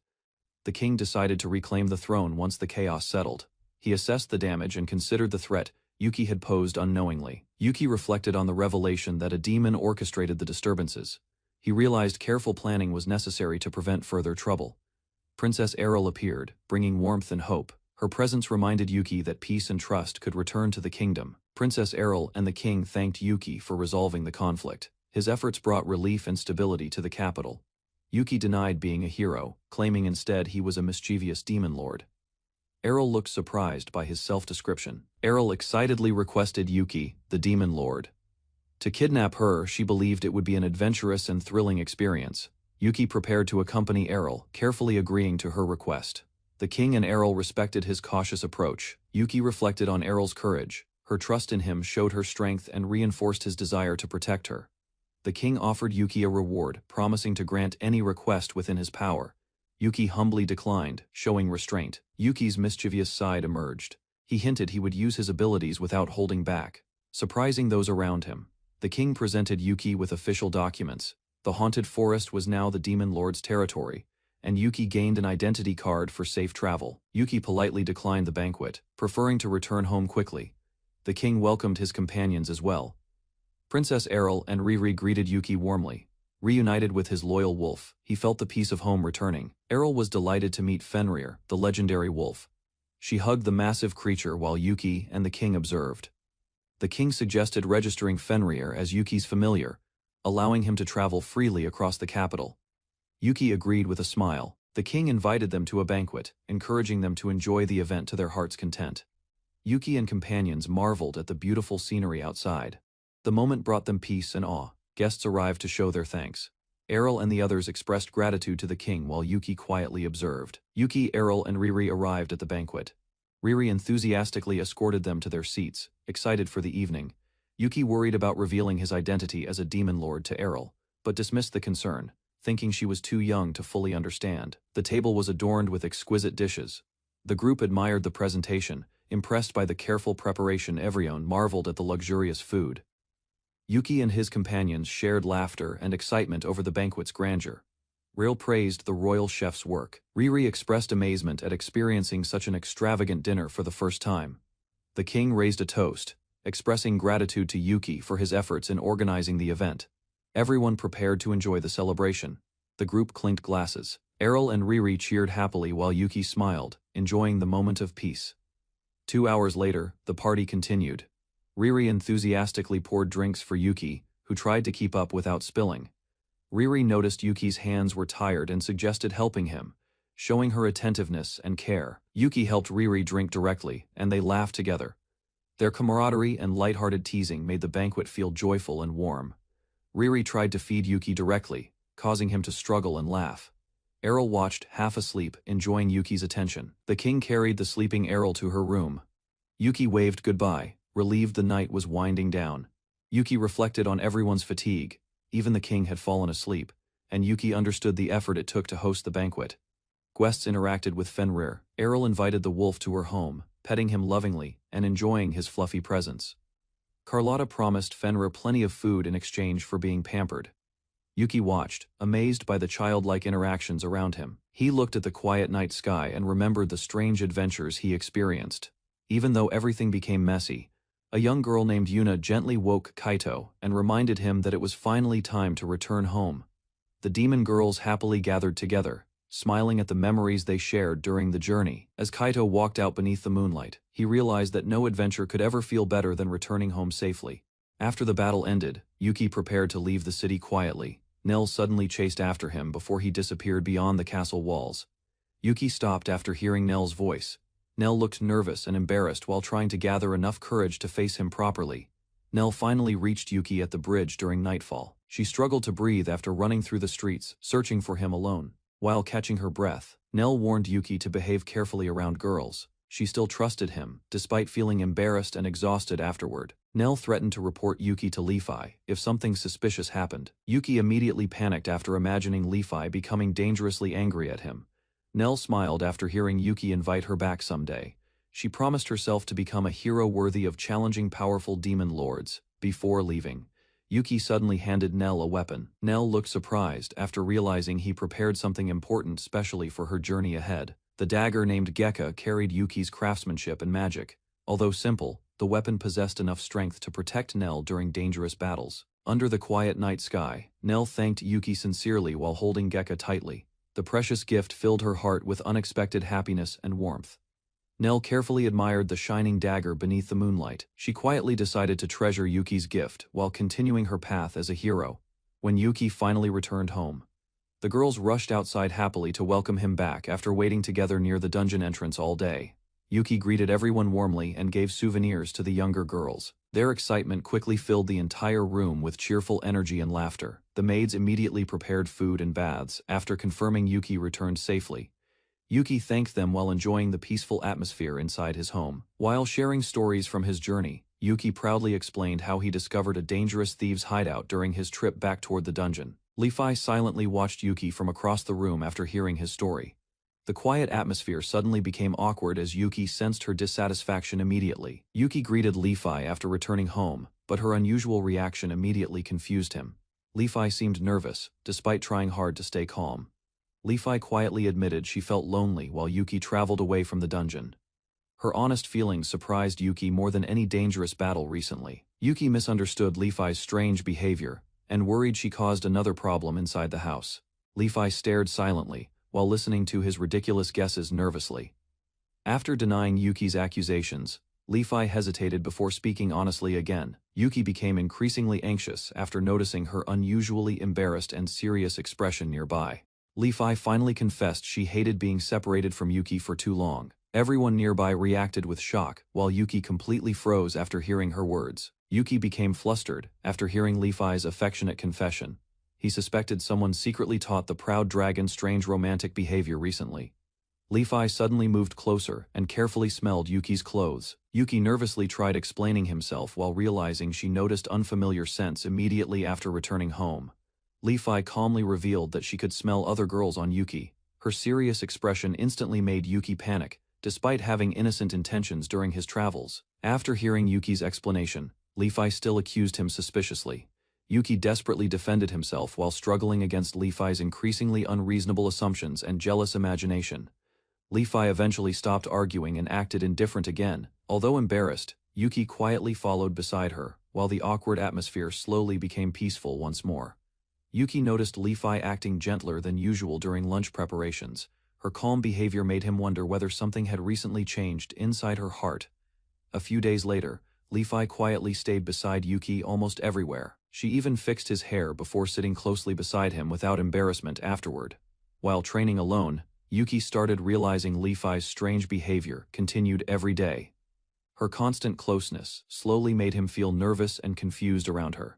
The king decided to reclaim the throne once the chaos settled. He assessed the damage and considered the threat Yuki had posed unknowingly. Yuki reflected on the revelation that a demon orchestrated the disturbances. He realized careful planning was necessary to prevent further trouble. Princess Errol appeared, bringing warmth and hope. Her presence reminded Yuki that peace and trust could return to the kingdom. Princess Errol and the king thanked Yuki for resolving the conflict. His efforts brought relief and stability to the capital. Yuki denied being a hero, claiming instead he was a mischievous demon lord. Errol looked surprised by his self-description. Errol excitedly requested Yuki, the demon lord. To kidnap her, she believed it would be an adventurous and thrilling experience. Yuki prepared to accompany Errol, carefully agreeing to her request. The king and Errol respected his cautious approach. Yuki reflected on Errol's courage. Her trust in him showed her strength and reinforced his desire to protect her. The king offered Yuki a reward, promising to grant any request within his power. Yuki humbly declined, showing restraint. Yuki's mischievous side emerged. He hinted he would use his abilities without holding back, surprising those around him. The king presented Yuki with official documents. The haunted forest was now the demon lord's territory, and Yuki gained an identity card for safe travel. Yuki politely declined the banquet, preferring to return home quickly. The king welcomed his companions as well. Princess Errol and Riri greeted Yuki warmly. Reunited with his loyal wolf, he felt the peace of home returning. Errol was delighted to meet Fenrir, the legendary wolf. She hugged the massive creature while Yuki and the king observed. The king suggested registering Fenrir as Yuki's familiar, allowing him to travel freely across the capital. Yuki agreed with a smile. The king invited them to a banquet, encouraging them to enjoy the event to their heart's content. Yuki and companions marveled at the beautiful scenery outside. The moment brought them peace and awe. Guests arrived to show their thanks. Errol and the others expressed gratitude to the king while Yuki quietly observed. Yuki, Errol, and Riri arrived at the banquet. Riri enthusiastically escorted them to their seats, excited for the evening. Yuki worried about revealing his identity as a demon lord to Errol, but dismissed the concern, thinking she was too young to fully understand. The table was adorned with exquisite dishes. The group admired the presentation, impressed by the careful preparation. Everyone marveled at the luxurious food. Yuki and his companions shared laughter and excitement over the banquet's grandeur. Ril praised the royal chef's work. Riri expressed amazement at experiencing such an extravagant dinner for the first time. The king raised a toast, expressing gratitude to Yuki for his efforts in organizing the event. Everyone prepared to enjoy the celebration. The group clinked glasses. Errol and Riri cheered happily while Yuki smiled, enjoying the moment of peace. 2 hours later, the party continued. Riri enthusiastically poured drinks for Yuki, who tried to keep up without spilling. Riri noticed Yuki's hands were tired and suggested helping him, showing her attentiveness and care. Yuki helped Riri drink directly, and they laughed together. Their camaraderie and lighthearted teasing made the banquet feel joyful and warm. Riri tried to feed Yuki directly, causing him to struggle and laugh. Errol watched, half asleep, enjoying Yuki's attention. The king carried the sleeping Errol to her room. Yuki waved goodbye, relieved the night was winding down. Yuki reflected on everyone's fatigue. Even the king had fallen asleep, and Yuki understood the effort it took to host the banquet. Guests interacted with Fenrir. Errol invited the wolf to her home, petting him lovingly and enjoying his fluffy presence. Carlotta promised Fenrir plenty of food in exchange for being pampered. Yuki watched, amazed by the childlike interactions around him. He looked at the quiet night sky and remembered the strange adventures he experienced. Even though everything became messy, a young girl named Yuna gently woke Kaito and reminded him that it was finally time to return home. The demon girls happily gathered together, smiling at the memories they shared during the journey. As Kaito walked out beneath the moonlight, he realized that no adventure could ever feel better than returning home safely. After the battle ended, Yuki prepared to leave the city quietly. Nell suddenly chased after him before he disappeared beyond the castle walls. Yuki stopped after hearing Nell's voice. Nell looked nervous and embarrassed while trying to gather enough courage to face him properly. Nell finally reached Yuki at the bridge during nightfall. She struggled to breathe after running through the streets, searching for him alone. While catching her breath, Nell warned Yuki to behave carefully around girls. She still trusted him, despite feeling embarrassed and exhausted afterward. Nell threatened to report Yuki to Lefi if something suspicious happened. Yuki immediately panicked after imagining Lefi becoming dangerously angry at him. Nell smiled after hearing Yuki invite her back someday. She promised herself to become a hero worthy of challenging powerful demon lords. Before leaving, Yuki suddenly handed Nell a weapon. Nell looked surprised after realizing he prepared something important specially for her journey ahead. The dagger named Gekka carried Yuki's craftsmanship and magic. Although simple, the weapon possessed enough strength to protect Nell during dangerous battles. Under the quiet night sky, Nell thanked Yuki sincerely while holding Gekka tightly. The precious gift filled her heart with unexpected happiness and warmth. Nell carefully admired the shining dagger beneath the moonlight. She quietly decided to treasure Yuki's gift while continuing her path as a hero. When Yuki finally returned home, the girls rushed outside happily to welcome him back after waiting together near the dungeon entrance all day. Yuki greeted everyone warmly and gave souvenirs to the younger girls. Their excitement quickly filled the entire room with cheerful energy and laughter. The maids immediately prepared food and baths after confirming Yuki returned safely. Yuki thanked them while enjoying the peaceful atmosphere inside his home. While sharing stories from his journey, Yuki proudly explained how he discovered a dangerous thieves' hideout during his trip back toward the dungeon. Levi silently watched Yuki from across the room after hearing his story. The quiet atmosphere suddenly became awkward as Yuki sensed her dissatisfaction immediately. Yuki greeted Levi after returning home, but her unusual reaction immediately confused him. Levi seemed nervous, despite trying hard to stay calm. Levi quietly admitted she felt lonely while Yuki traveled away from the dungeon. Her honest feelings surprised Yuki more than any dangerous battle recently. Yuki misunderstood Levi's strange behavior and worried she caused another problem inside the house. Levi stared silently, while listening to his ridiculous guesses nervously. After denying Yuki's accusations, Levi hesitated before speaking honestly again. Yuki became increasingly anxious after noticing her unusually embarrassed and serious expression nearby. Levi finally confessed she hated being separated from Yuki for too long. Everyone nearby reacted with shock, while Yuki completely froze after hearing her words. Yuki became flustered after hearing Levi's affectionate confession. He suspected someone secretly taught the proud dragon strange romantic behavior recently. Levi suddenly moved closer and carefully smelled Yuki's clothes. Yuki nervously tried explaining himself while realizing she noticed unfamiliar scents immediately after returning home. Levi calmly revealed that she could smell other girls on Yuki. Her serious expression instantly made Yuki panic, despite having innocent intentions during his travels. After hearing Yuki's explanation, Levi still accused him suspiciously. Yuki desperately defended himself while struggling against Levi's increasingly unreasonable assumptions and jealous imagination. Levi eventually stopped arguing and acted indifferent again. Although embarrassed, Yuki quietly followed beside her, while the awkward atmosphere slowly became peaceful once more. Yuki noticed Levi acting gentler than usual during lunch preparations. Her calm behavior made him wonder whether something had recently changed inside her heart. A few days later, Levi quietly stayed beside Yuki almost everywhere. She even fixed his hair before sitting closely beside him without embarrassment afterward. While training alone, Yuki started realizing Levi's strange behavior continued every day. Her constant closeness slowly made him feel nervous and confused around her.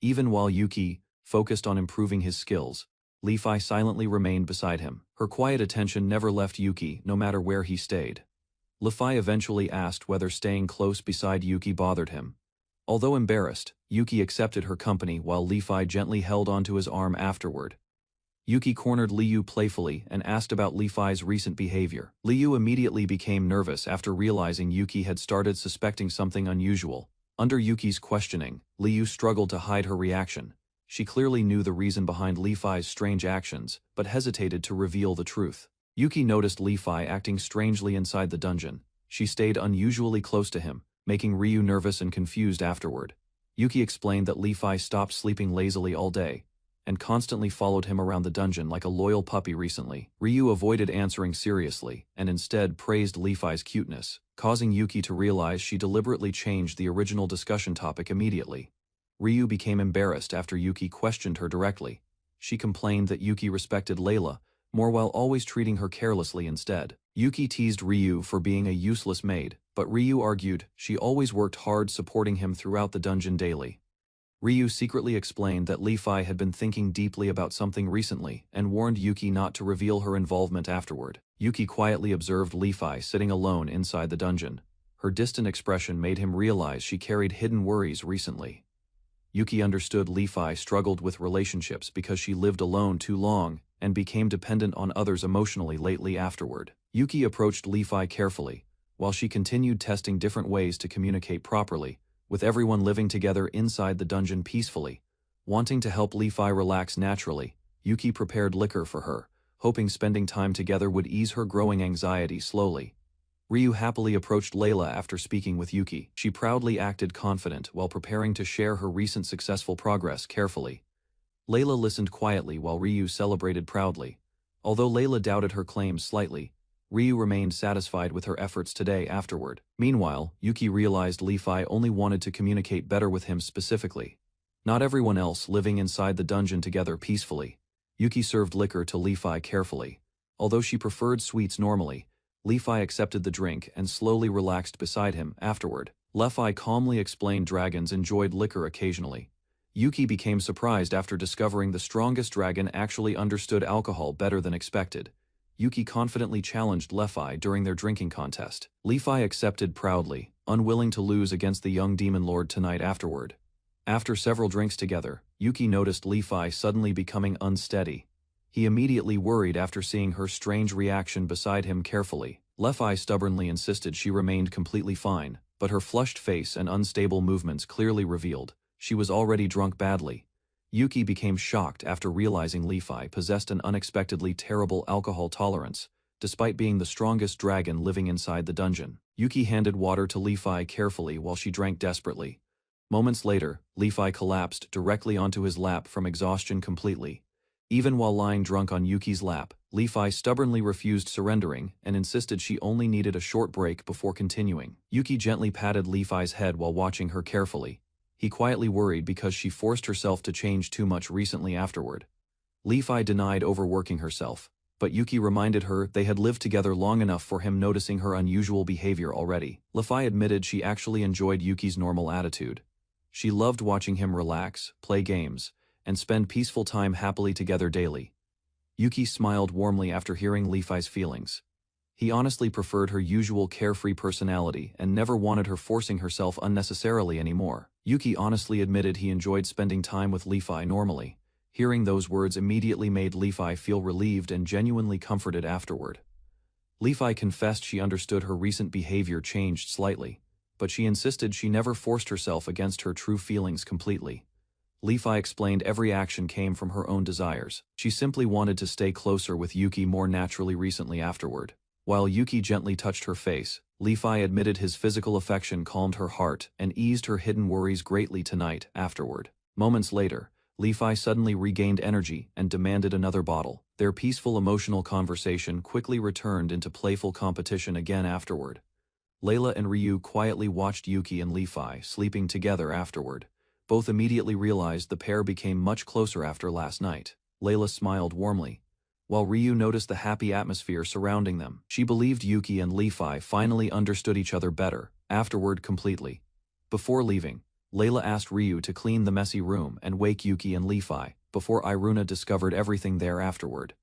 Even while Yuki focused on improving his skills, Levi silently remained beside him. Her quiet attention never left Yuki no matter where he stayed. Levi eventually asked whether staying close beside Yuki bothered him. Although embarrassed, Yuki accepted her company while Levi gently held onto his arm afterward. Yuki cornered Liu playfully and asked about Levi's recent behavior. Liu immediately became nervous after realizing Yuki had started suspecting something unusual. Under Yuki's questioning, Liu struggled to hide her reaction. She clearly knew the reason behind Levi's strange actions, but hesitated to reveal the truth. Yuki noticed Levi acting strangely inside the dungeon. She stayed unusually close to him, making Ryu nervous and confused afterward. Yuki explained that Levi stopped sleeping lazily all day and constantly followed him around the dungeon like a loyal puppy recently. Ryu avoided answering seriously and instead praised Levi's cuteness, causing Yuki to realize she deliberately changed the original discussion topic immediately. Ryu became embarrassed after Yuki questioned her directly. She complained that Yuki respected Layla more while always treating her carelessly instead. Yuki teased Ryu for being a useless maid, but Ryu argued she always worked hard supporting him throughout the dungeon daily. Ryu secretly explained that Levi had been thinking deeply about something recently and warned Yuki not to reveal her involvement afterward. Yuki quietly observed Levi sitting alone inside the dungeon. Her distant expression made him realize she carried hidden worries recently. Yuki understood Levi struggled with relationships because she lived alone too long and became dependent on others emotionally lately afterward. Yuki approached Levi carefully, while she continued testing different ways to communicate properly, with everyone living together inside the dungeon peacefully. Wanting to help Levi relax naturally, Yuki prepared liquor for her, hoping spending time together would ease her growing anxiety slowly. Ryu happily approached Layla after speaking with Yuki. She proudly acted confident while preparing to share her recent successful progress carefully. Layla listened quietly while Ryu celebrated proudly. Although Layla doubted her claims slightly, Ryu remained satisfied with her efforts today afterward. Meanwhile, Yuki realized Levi only wanted to communicate better with him specifically. Not everyone else living inside the dungeon together peacefully. Yuki served liquor to Levi carefully. Although she preferred sweets normally, Li-Fi accepted the drink and slowly relaxed beside him afterward. Li-Fi calmly explained dragons enjoyed liquor occasionally. Yuki became surprised after discovering the strongest dragon actually understood alcohol better than expected. Yuki confidently challenged Li-Fi during their drinking contest. Li-Fi accepted proudly, unwilling to lose against the young demon lord tonight afterward. After several drinks together, Yuki noticed Li-Fi suddenly becoming unsteady. He immediately worried after seeing her strange reaction beside him carefully. Li-Fi stubbornly insisted she remained completely fine, but her flushed face and unstable movements clearly revealed she was already drunk badly. Yuki became shocked after realizing Li-Fi possessed an unexpectedly terrible alcohol tolerance, despite being the strongest dragon living inside the dungeon. Yuki handed water to Li-Fi carefully while she drank desperately. Moments later, Li-Fi collapsed directly onto his lap from exhaustion completely. Even while lying drunk on Yuki's lap, Li-Fi stubbornly refused surrendering and insisted she only needed a short break before continuing. Yuki gently patted Li-Fi's head while watching her carefully. He quietly worried because she forced herself to change too much recently afterward. Li-Fi denied overworking herself, but Yuki reminded her they had lived together long enough for him noticing her unusual behavior already. Li-Fi admitted she actually enjoyed Yuki's normal attitude. She loved watching him relax, play games, and spend peaceful time happily together daily. Yuki smiled warmly after hearing Li-Fi's feelings. He honestly preferred her usual carefree personality and never wanted her forcing herself unnecessarily anymore. Yuki honestly admitted he enjoyed spending time with Li-Fi normally. Hearing those words immediately made Li-Fi feel relieved and genuinely comforted afterward. Li-Fi confessed she understood her recent behavior changed slightly, but she insisted she never forced herself against her true feelings completely. Li-Fi explained every action came from her own desires. She simply wanted to stay closer with Yuki more naturally recently afterward. While Yuki gently touched her face, Li-Fi admitted his physical affection calmed her heart and eased her hidden worries greatly tonight afterward. Moments later, Li-Fi suddenly regained energy and demanded another bottle. Their peaceful emotional conversation quickly returned into playful competition again afterward. Layla and Ryu quietly watched Yuki and Li-Fi sleeping together afterward. Both immediately realized the pair became much closer after last night. Layla smiled warmly, while Ryu noticed the happy atmosphere surrounding them. She believed Yuki and Li-Fi finally understood each other better, afterward completely. Before leaving, Layla asked Ryu to clean the messy room and wake Yuki and Li-Fi, before Iruna discovered everything there afterward.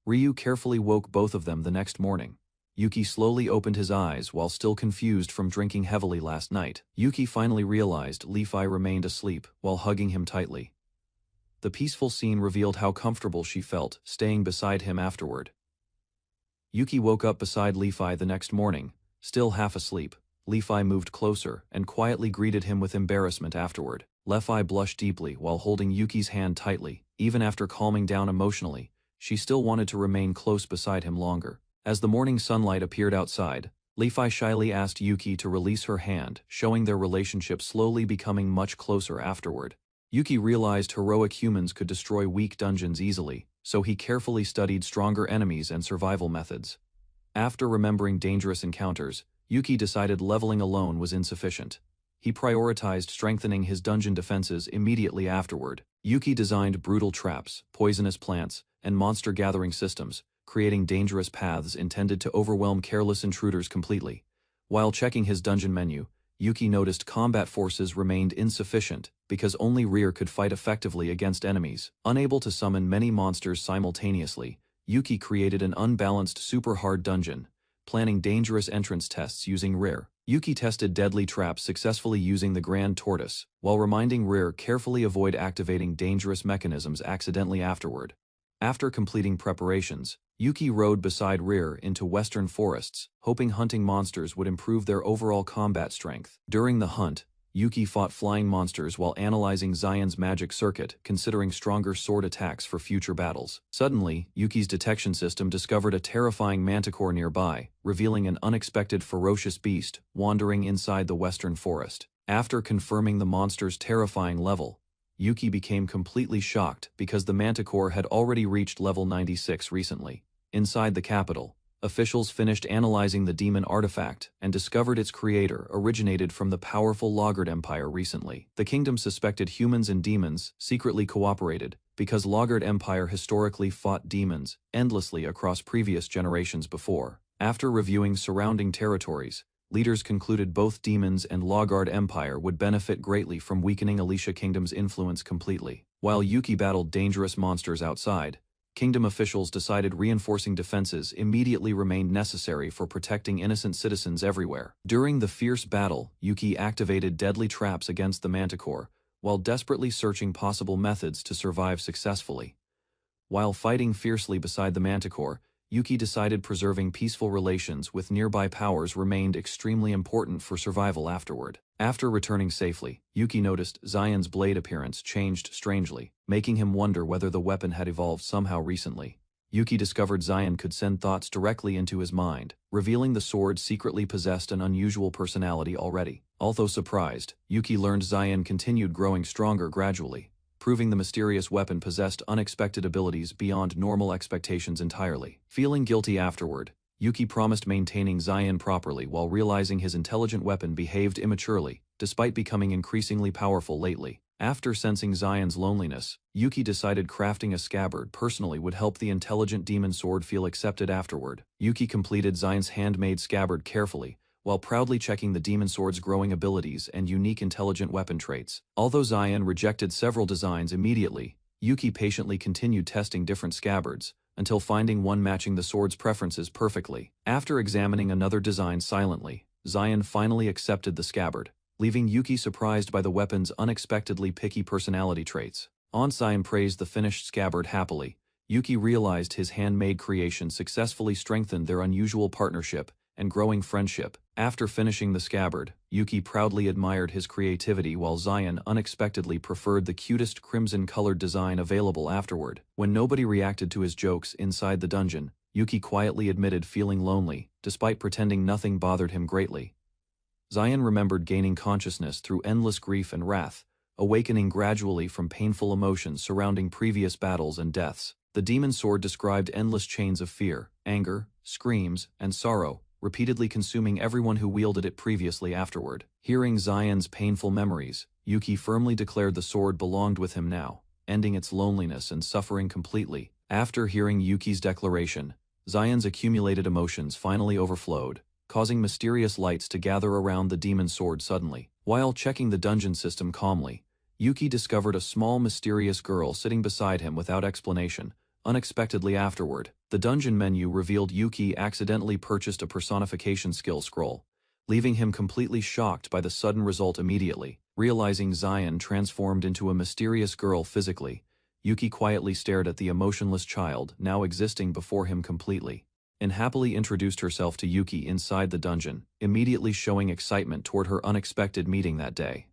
Ryu carefully woke both of them the next morning. Yuki slowly opened his eyes while still confused from drinking heavily last night. Yuki finally realized Li-Fi remained asleep while hugging him tightly. The peaceful scene revealed how comfortable she felt, staying beside him afterward. Yuki woke up beside Li-Fi the next morning, still half asleep. Li-Fi moved closer and quietly greeted him with embarrassment afterward. Li-Fi blushed deeply while holding Yuki's hand tightly. Even after calming down emotionally, she still wanted to remain close beside him longer. As the morning sunlight appeared outside, Li-Fi shyly asked Yuki to release her hand, showing their relationship slowly becoming much closer afterward. Yuki realized heroic humans could destroy weak dungeons easily, so he carefully studied stronger enemies and survival methods. After remembering dangerous encounters, Yuki decided leveling alone was insufficient. He prioritized strengthening his dungeon defenses immediately afterward. Yuki designed brutal traps, poisonous plants, and monster gathering systems, creating dangerous paths intended to overwhelm careless intruders completely. While checking his dungeon menu, Yuki noticed combat forces remained insufficient because only Rear could fight effectively against enemies. Unable to summon many monsters simultaneously, Yuki created an unbalanced super hard dungeon, planning dangerous entrance tests using Rear. Yuki tested deadly traps successfully using the Grand Tortoise, while reminding Rear carefully avoid activating dangerous mechanisms accidentally afterward. After completing preparations, Yuki rode beside Rear into western forests, hoping hunting monsters would improve their overall combat strength. During the hunt, Yuki fought flying monsters while analyzing Zion's magic circuit, considering stronger sword attacks for future battles. Suddenly, Yuki's detection system discovered a terrifying manticore nearby, revealing an unexpected ferocious beast wandering inside the western forest. After confirming the monster's terrifying level, Yuki became completely shocked because the manticore had already reached level 96 recently. Inside the capital, officials finished analyzing the demon artifact and discovered its creator originated from the powerful Logard Empire recently. The kingdom suspected humans and demons secretly cooperated because Logard Empire historically fought demons endlessly across previous generations before. After reviewing surrounding territories, leaders concluded both Demons and Lawguard Empire would benefit greatly from weakening Alicia Kingdom's influence completely. While Yuki battled dangerous monsters outside, Kingdom officials decided reinforcing defenses immediately remained necessary for protecting innocent citizens everywhere. During the fierce battle, Yuki activated deadly traps against the Manticore, while desperately searching possible methods to survive successfully. While fighting fiercely beside the Manticore, Yuki decided preserving peaceful relations with nearby powers remained extremely important for survival afterward. After returning safely, Yuki noticed Zion's blade appearance changed strangely, making him wonder whether the weapon had evolved somehow recently. Yuki discovered Zion could send thoughts directly into his mind, revealing the sword secretly possessed an unusual personality already. Although surprised, Yuki learned Zion continued growing stronger gradually, proving the mysterious weapon possessed unexpected abilities beyond normal expectations entirely. Feeling guilty afterward, Yuki promised maintaining Zion properly while realizing his intelligent weapon behaved immaturely, despite becoming increasingly powerful lately. After sensing Zion's loneliness, Yuki decided crafting a scabbard personally would help the intelligent demon sword feel accepted afterward. Yuki completed Zion's handmade scabbard carefully, while proudly checking the demon sword's growing abilities and unique intelligent weapon traits. Although Zion rejected several designs immediately, Yuki patiently continued testing different scabbards, until finding one matching the sword's preferences perfectly. After examining another design silently, Zion finally accepted the scabbard, leaving Yuki surprised by the weapon's unexpectedly picky personality traits. Zion praised the finished scabbard happily. Yuki realized his handmade creation successfully strengthened their unusual partnership and growing friendship. After finishing the scabbard, Yuki proudly admired his creativity while Zion unexpectedly preferred the cutest crimson-colored design available afterward. When nobody reacted to his jokes inside the dungeon, Yuki quietly admitted feeling lonely, despite pretending nothing bothered him greatly. Zion remembered gaining consciousness through endless grief and wrath, awakening gradually from painful emotions surrounding previous battles and deaths. The demon sword described endless chains of fear, anger, screams, and sorrow, repeatedly consuming everyone who wielded it previously afterward. Hearing Zion's painful memories, Yuki firmly declared the sword belonged with him now, ending its loneliness and suffering completely. After hearing Yuki's declaration, Zion's accumulated emotions finally overflowed, causing mysterious lights to gather around the demon sword suddenly. While checking the dungeon system calmly, Yuki discovered a small mysterious girl sitting beside him without explanation. Unexpectedly afterward, the dungeon menu revealed Yuki accidentally purchased a personification skill scroll, leaving him completely shocked by the sudden result immediately. Realizing Zion transformed into a mysterious girl physically, Yuki quietly stared at the emotionless child now existing before him completely, and happily introduced herself to Yuki inside the dungeon, immediately showing excitement toward her unexpected meeting that day.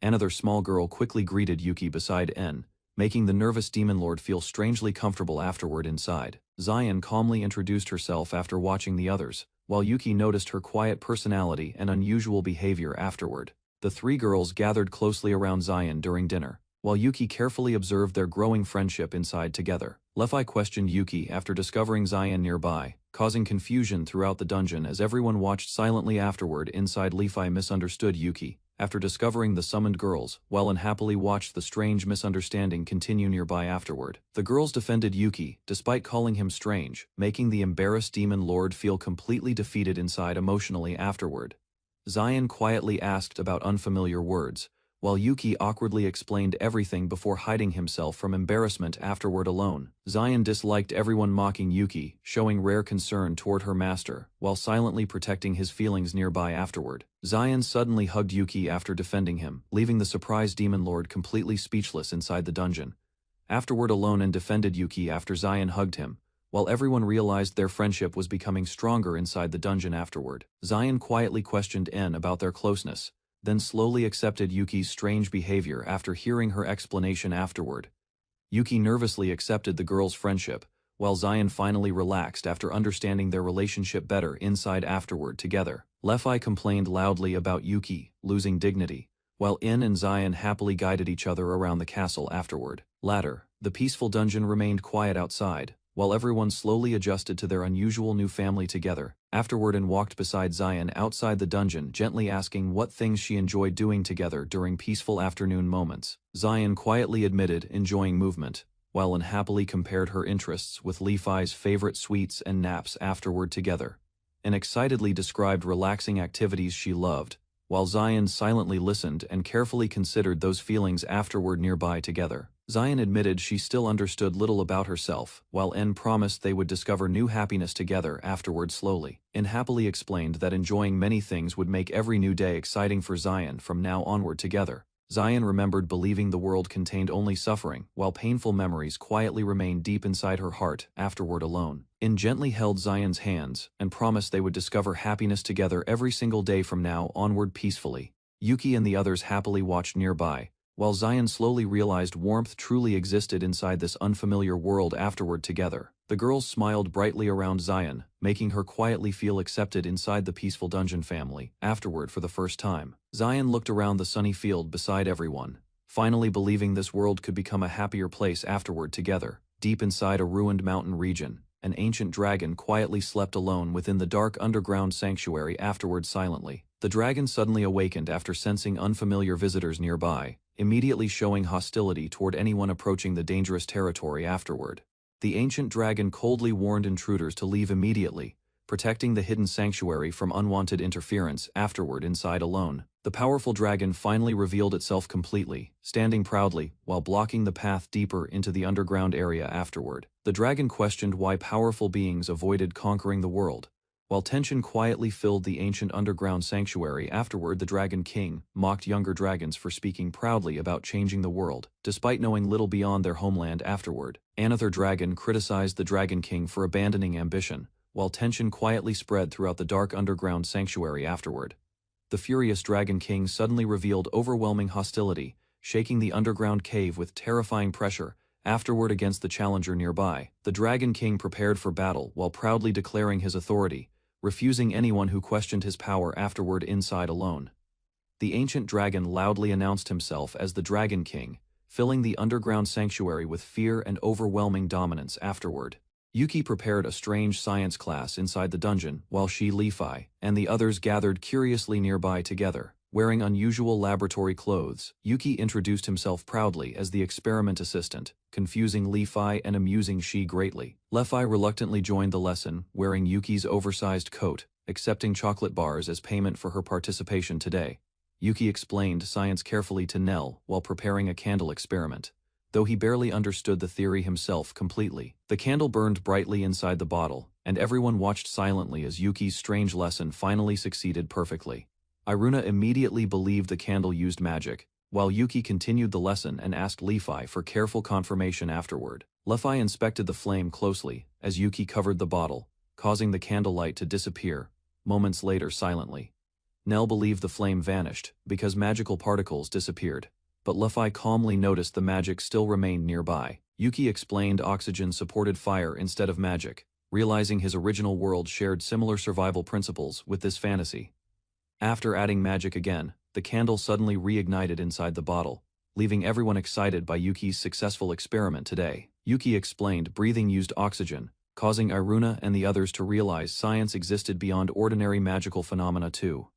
Another small girl quickly greeted Yuki beside En, making the nervous demon lord feel strangely comfortable afterward inside. Zion calmly introduced herself after watching the others, while Yuki noticed her quiet personality and unusual behavior afterward. The three girls gathered closely around Zion during dinner, while Yuki carefully observed their growing friendship inside together. Lefi questioned Yuki after discovering Zion nearby, causing confusion throughout the dungeon as everyone watched silently afterward. Inside, Lefi misunderstood Yuki after discovering the summoned girls, while unhappily watched the strange misunderstanding continue nearby afterward. The girls defended Yuki, despite calling him strange, making the embarrassed demon lord feel completely defeated inside emotionally afterward. Zion quietly asked about unfamiliar words, while Yuki awkwardly explained everything before hiding himself from embarrassment afterward alone. Zion disliked everyone mocking Yuki, showing rare concern toward her master, while silently protecting his feelings nearby afterward. Zion suddenly hugged Yuki after defending him, leaving the surprised demon lord completely speechless inside the dungeon. Afterward alone and defended Yuki after Zion hugged him, while everyone realized their friendship was becoming stronger inside the dungeon afterward. Zion quietly questioned En about their closeness, then slowly accepted Yuki's strange behavior after hearing her explanation afterward. Yuki nervously accepted the girls' friendship, while Zion finally relaxed after understanding their relationship better inside afterward together. Lefi complained loudly about Yuki losing dignity, while En and Zion happily guided each other around the castle afterward. Later, the peaceful dungeon remained quiet outside, while everyone slowly adjusted to their unusual new family together. Afterward, and walked beside Zion outside the dungeon, gently asking what things she enjoyed doing together during peaceful afternoon moments. Zion quietly admitted enjoying movement, while unhappily compared her interests with Lefi's favorite sweets and naps afterward together. and excitedly described relaxing activities she loved, while Zion silently listened and carefully considered those feelings afterward nearby together. Zion admitted she still understood little about herself, while En promised they would discover new happiness together afterward slowly. En happily explained that enjoying many things would make every new day exciting for Zion from now onward together. Zion remembered believing the world contained only suffering, while painful memories quietly remained deep inside her heart afterward alone. En gently held Zion's hands and promised they would discover happiness together every single day from now onward peacefully. Yuki and the others happily watched nearby, while Zion slowly realized warmth truly existed inside this unfamiliar world afterward together. The girls smiled brightly around Zion, making her quietly feel accepted inside the peaceful dungeon family. Afterward, for the first time, Zion looked around the sunny field beside everyone, finally believing this world could become a happier place afterward together. Deep inside a ruined mountain region, an ancient dragon quietly slept alone within the dark underground sanctuary afterward silently. The dragon suddenly awakened after sensing unfamiliar visitors nearby, immediately showing hostility toward anyone approaching the dangerous territory afterward. The ancient dragon coldly warned intruders to leave immediately, protecting the hidden sanctuary from unwanted interference afterward inside alone. The powerful dragon finally revealed itself completely, standing proudly while blocking the path deeper into the underground area afterward. The dragon questioned why powerful beings avoided conquering the world, while tension quietly filled the ancient underground sanctuary. Afterward, the Dragon King mocked younger dragons for speaking proudly about changing the world, despite knowing little beyond their homeland afterward. Another dragon criticized the Dragon King for abandoning ambition, while tension quietly spread throughout the dark underground sanctuary afterward. The furious Dragon King suddenly revealed overwhelming hostility, shaking the underground cave with terrifying pressure. Afterward, against the challenger nearby, the Dragon King prepared for battle while proudly declaring his authority, refusing anyone who questioned his power afterward inside alone. The ancient dragon loudly announced himself as the Dragon King, filling the underground sanctuary with fear and overwhelming dominance afterward. Yuki prepared a strange science class inside the dungeon, while she, Li-Fi, and the others gathered curiously nearby together. Wearing unusual laboratory clothes, Yuki introduced himself proudly as the experiment assistant, confusing Li-Fi and amusing she greatly. Li-Fi reluctantly joined the lesson, wearing Yuki's oversized coat, accepting chocolate bars as payment for her participation today. Yuki explained science carefully to Nell while preparing a candle experiment, though he barely understood the theory himself completely. The candle burned brightly inside the bottle, and everyone watched silently as Yuki's strange lesson finally succeeded perfectly. Iruna immediately believed the candle used magic, while Yuki continued the lesson and asked Li-Fi for careful confirmation afterward. Li-Fi inspected the flame closely as Yuki covered the bottle, causing the candlelight to disappear, moments later silently. Nell believed the flame vanished because magical particles disappeared, but Li-Fi calmly noticed the magic still remained nearby. Yuki explained oxygen supported fire instead of magic, realizing his original world shared similar survival principles with this fantasy. After adding magic again, the candle suddenly reignited inside the bottle, leaving everyone excited by Yuki's successful experiment today. Yuki explained breathing used oxygen, causing Iruna and the others to realize science existed beyond ordinary magical phenomena too.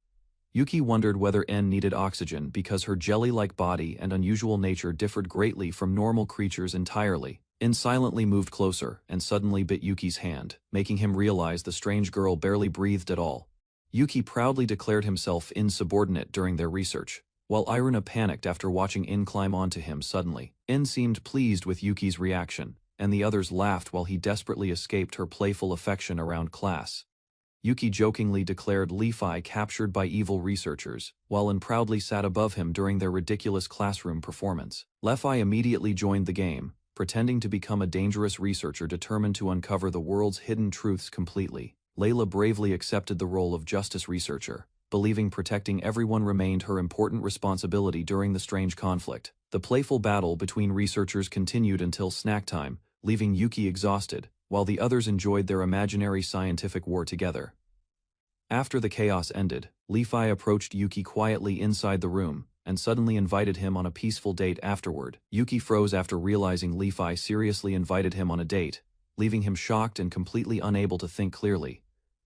Yuki wondered whether En needed oxygen because her jelly-like body and unusual nature differed greatly from normal creatures entirely. En silently moved closer and suddenly bit Yuki's hand, making him realize the strange girl barely breathed at all. Yuki proudly declared himself insubordinate during their research, while Iruna panicked after watching En climb onto him suddenly. En seemed pleased with Yuki's reaction, and the others laughed while he desperately escaped her playful affection around class. Yuki jokingly declared Li-Fi captured by evil researchers, while En proudly sat above him during their ridiculous classroom performance. Li-Fi immediately joined the game, pretending to become a dangerous researcher determined to uncover the world's hidden truths completely. Layla bravely accepted the role of justice researcher, believing protecting everyone remained her important responsibility during the strange conflict. The playful battle between researchers continued until snack time, leaving Yuki exhausted, while the others enjoyed their imaginary scientific war together. After the chaos ended, Li-Fi approached Yuki quietly inside the room, and suddenly invited him on a peaceful date afterward. Yuki froze after realizing Li-Fi seriously invited him on a date, leaving him shocked and completely unable to think clearly.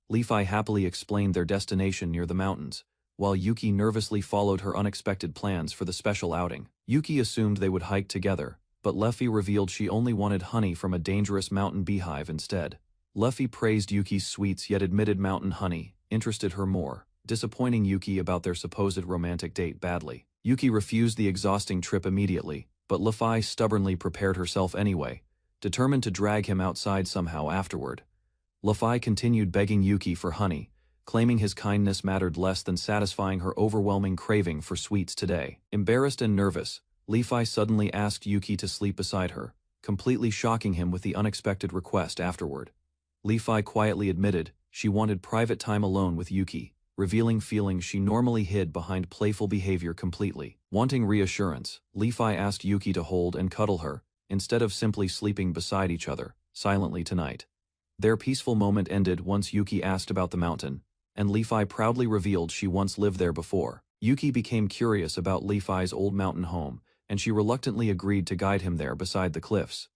Li-Fi happily explained their destination near the mountains, while Yuki nervously followed her unexpected plans for the special outing. Yuki assumed they would hike together, but Li-Fi revealed she only wanted honey from a dangerous mountain beehive instead. Luffy praised Yuki's sweets yet admitted mountain honey interested her more, disappointing Yuki about their supposed romantic date badly. Yuki refused the exhausting trip immediately, but Luffy stubbornly prepared herself anyway, determined to drag him outside somehow afterward. Luffy continued begging Yuki for honey, claiming his kindness mattered less than satisfying her overwhelming craving for sweets today. Embarrassed and nervous, Luffy suddenly asked Yuki to sleep beside her, completely shocking him with the unexpected request afterward. Luffy quietly admitted she wanted private time alone with Yuki, revealing feelings she normally hid behind playful behavior completely. Wanting reassurance, Luffy asked Yuki to hold and cuddle her, instead of simply sleeping beside each other, silently tonight. Their peaceful moment ended once Yuki asked about the mountain, and Luffy proudly revealed she once lived there before. Yuki became curious about Luffy's old mountain home, and she reluctantly agreed to guide him there beside the cliffs.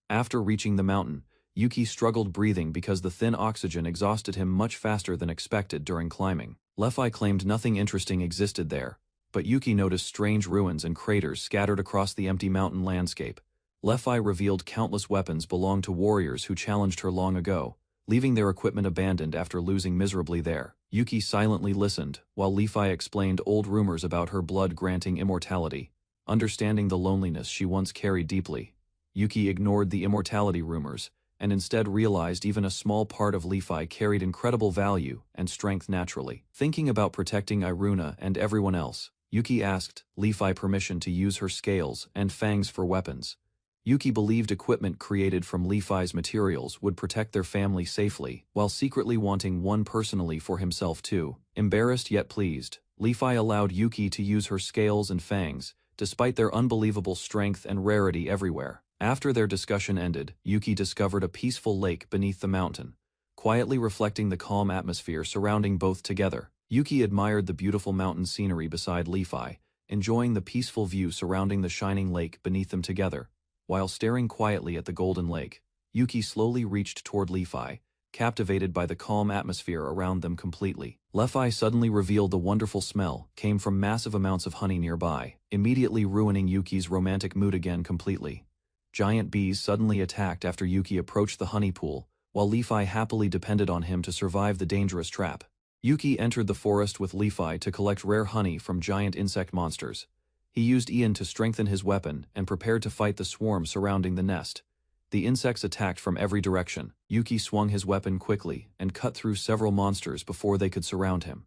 After reaching the mountain, Yuki struggled breathing because the thin oxygen exhausted him much faster than expected during climbing. Luffy claimed nothing interesting existed there, but Yuki noticed strange ruins and craters scattered across the empty mountain landscape. Luffy revealed countless weapons belonged to warriors who challenged her long ago, leaving their equipment abandoned after losing miserably there. Yuki silently listened, while Luffy explained old rumors about her blood granting immortality. Understanding the loneliness she once carried deeply, Yuki ignored the immortality rumors, and instead realized even a small part of Luffy carried incredible value and strength naturally. Thinking about protecting Iruna and everyone else, Yuki asked Luffy permission to use her scales and fangs for weapons. Yuki believed equipment created from Luffy's materials would protect their family safely, while secretly wanting one personally for himself too. Embarrassed yet pleased, Luffy allowed Yuki to use her scales and fangs, despite their unbelievable strength and rarity everywhere. After their discussion ended, Yuki discovered a peaceful lake beneath the mountain, quietly reflecting the calm atmosphere surrounding both together. Yuki admired the beautiful mountain scenery beside Luffy, enjoying the peaceful view surrounding the shining lake beneath them together. While staring quietly at the golden lake, Yuki slowly reached toward Luffy, captivated by the calm atmosphere around them completely. Luffy suddenly revealed the wonderful smell came from massive amounts of honey nearby, immediately ruining Yuki's romantic mood again completely. Giant bees suddenly attacked after Yuki approached the honey pool, while Luffy happily depended on him to survive the dangerous trap. Yuki entered the forest with Luffy to collect rare honey from giant insect monsters. He used Ian to strengthen his weapon and prepared to fight the swarm surrounding the nest. The insects attacked from every direction. Yuki swung his weapon quickly and cut through several monsters before they could surround him.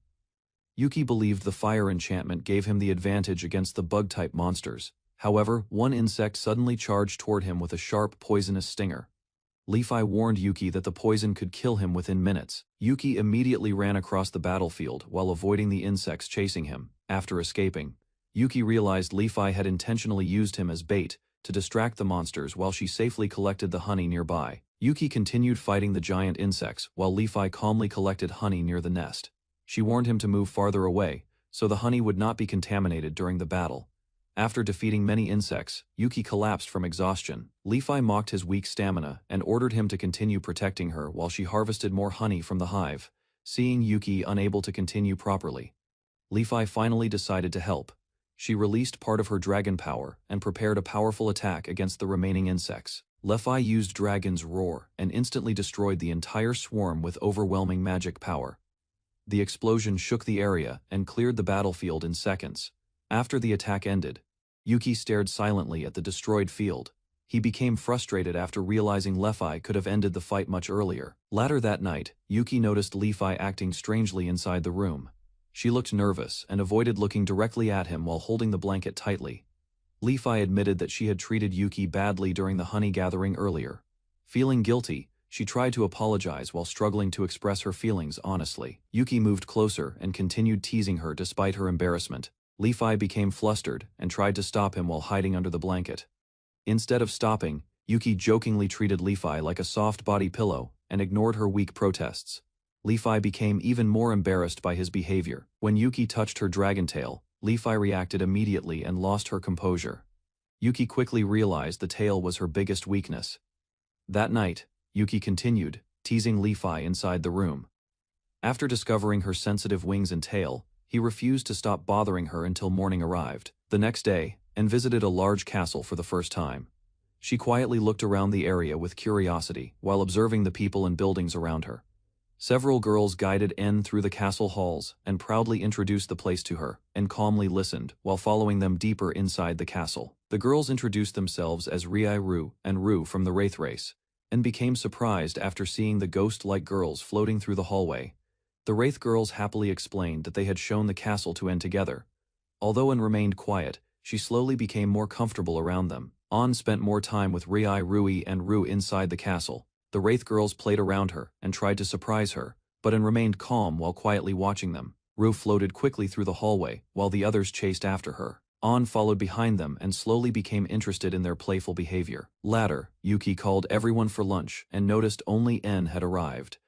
Yuki believed the fire enchantment gave him the advantage against the bug-type monsters. However, one insect suddenly charged toward him with a sharp, poisonous stinger. Luffy warned Yuki that the poison could kill him within minutes. Yuki immediately ran across the battlefield while avoiding the insects chasing him. After escaping, Yuki realized Luffy had intentionally used him as bait to distract the monsters while she safely collected the honey nearby. Yuki continued fighting the giant insects while Luffy calmly collected honey near the nest. She warned him to move farther away, so the honey would not be contaminated during the battle. After defeating many insects, Yuki collapsed from exhaustion. Luffy mocked his weak stamina and ordered him to continue protecting her while she harvested more honey from the hive. Seeing Yuki unable to continue properly, Luffy finally decided to help. She released part of her dragon power and prepared a powerful attack against the remaining insects. Luffy used Dragon's Roar and instantly destroyed the entire swarm with overwhelming magic power. The explosion shook the area and cleared the battlefield in seconds. After the attack ended, Yuki stared silently at the destroyed field. He became frustrated after realizing Luffy could have ended the fight much earlier. Later that night, Yuki noticed Luffy acting strangely inside the room. She looked nervous and avoided looking directly at him while holding the blanket tightly. Luffy admitted that she had treated Yuki badly during the honey gathering earlier. Feeling guilty, she tried to apologize while struggling to express her feelings honestly. Yuki moved closer and continued teasing her despite her embarrassment. Luffy became flustered and tried to stop him while hiding under the blanket. Instead of stopping, Yuki jokingly treated Luffy like a soft body pillow and ignored her weak protests. Luffy became even more embarrassed by his behavior. When Yuki touched her dragon tail, Luffy reacted immediately and lost her composure. Yuki quickly realized the tail was her biggest weakness. That night, Yuki continued, teasing Luffy inside the room. After discovering her sensitive wings and tail, he refused to stop bothering her until morning arrived. The next day, and visited a large castle for the first time. She quietly looked around the area with curiosity, while observing the people and buildings around her. Several girls guided En through the castle halls and proudly introduced the place to her, and calmly listened while following them deeper inside the castle. The girls introduced themselves as Ru and Ru from the Wraith race, and became surprised after seeing the ghost-like girls floating through the hallway. The Wraith girls happily explained that they had shown the castle to En together. Although En remained quiet, she slowly became more comfortable around them. On spent more time with Rui and Ru inside the castle. The Wraith girls played around her and tried to surprise her, but En remained calm while quietly watching them. Ru floated quickly through the hallway, while the others chased after her. On followed behind them and slowly became interested in their playful behavior. Later, Yuki called everyone for lunch and noticed only En had arrived.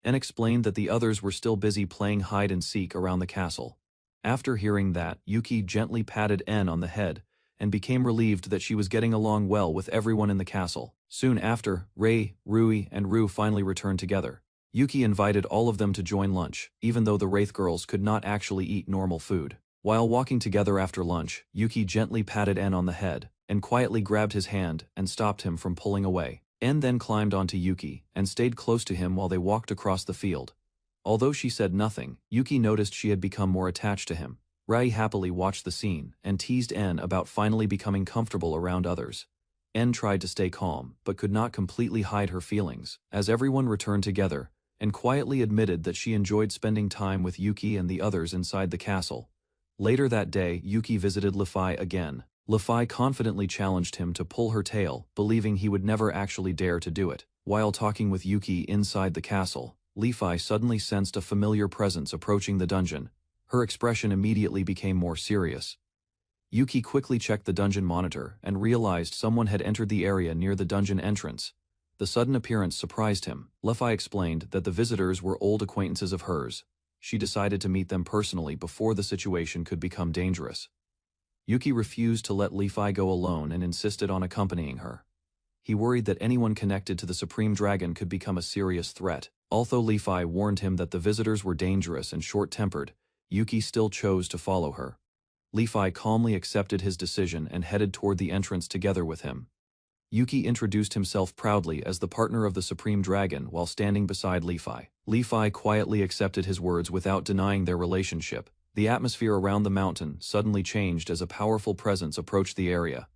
En explained that the others were still busy playing hide-and-seek around the castle. After hearing that, Yuki gently patted En on the head and became relieved that she was getting along well with everyone in the castle. Soon after, Rui, and Ru finally returned together. Yuki invited all of them to join lunch, even though the Wraith girls could not actually eat normal food. While walking together after lunch, Yuki gently patted En on the head, and quietly grabbed his hand and stopped him from pulling away. En then climbed onto Yuki and stayed close to him while they walked across the field. Although she said nothing, Yuki noticed she had become more attached to him. Rai happily watched the scene and teased En about finally becoming comfortable around others. En tried to stay calm, but could not completely hide her feelings. As everyone returned together, En quietly admitted that she enjoyed spending time with Yuki and the others inside the castle. Later that day, Yuki visited Lefai again. Lefai confidently challenged him to pull her tail, believing he would never actually dare to do it. While talking with Yuki inside the castle, Lefai suddenly sensed a familiar presence approaching the dungeon. Her expression immediately became more serious. Yuki quickly checked the dungeon monitor and realized someone had entered the area near the dungeon entrance. The sudden appearance surprised him. Lefai explained that the visitors were old acquaintances of hers. She decided to meet them personally before the situation could become dangerous. Yuki refused to let Lefai go alone and insisted on accompanying her. He worried that anyone connected to the Supreme Dragon could become a serious threat. Although Lefai warned him that the visitors were dangerous and short-tempered, Yuki still chose to follow her. Lefai calmly accepted his decision and headed toward the entrance together with him. Yuki introduced himself proudly as the partner of the Supreme Dragon while standing beside Lefai. Lefai quietly accepted his words without denying their relationship. The atmosphere around the mountain suddenly changed as a powerful presence approached the area.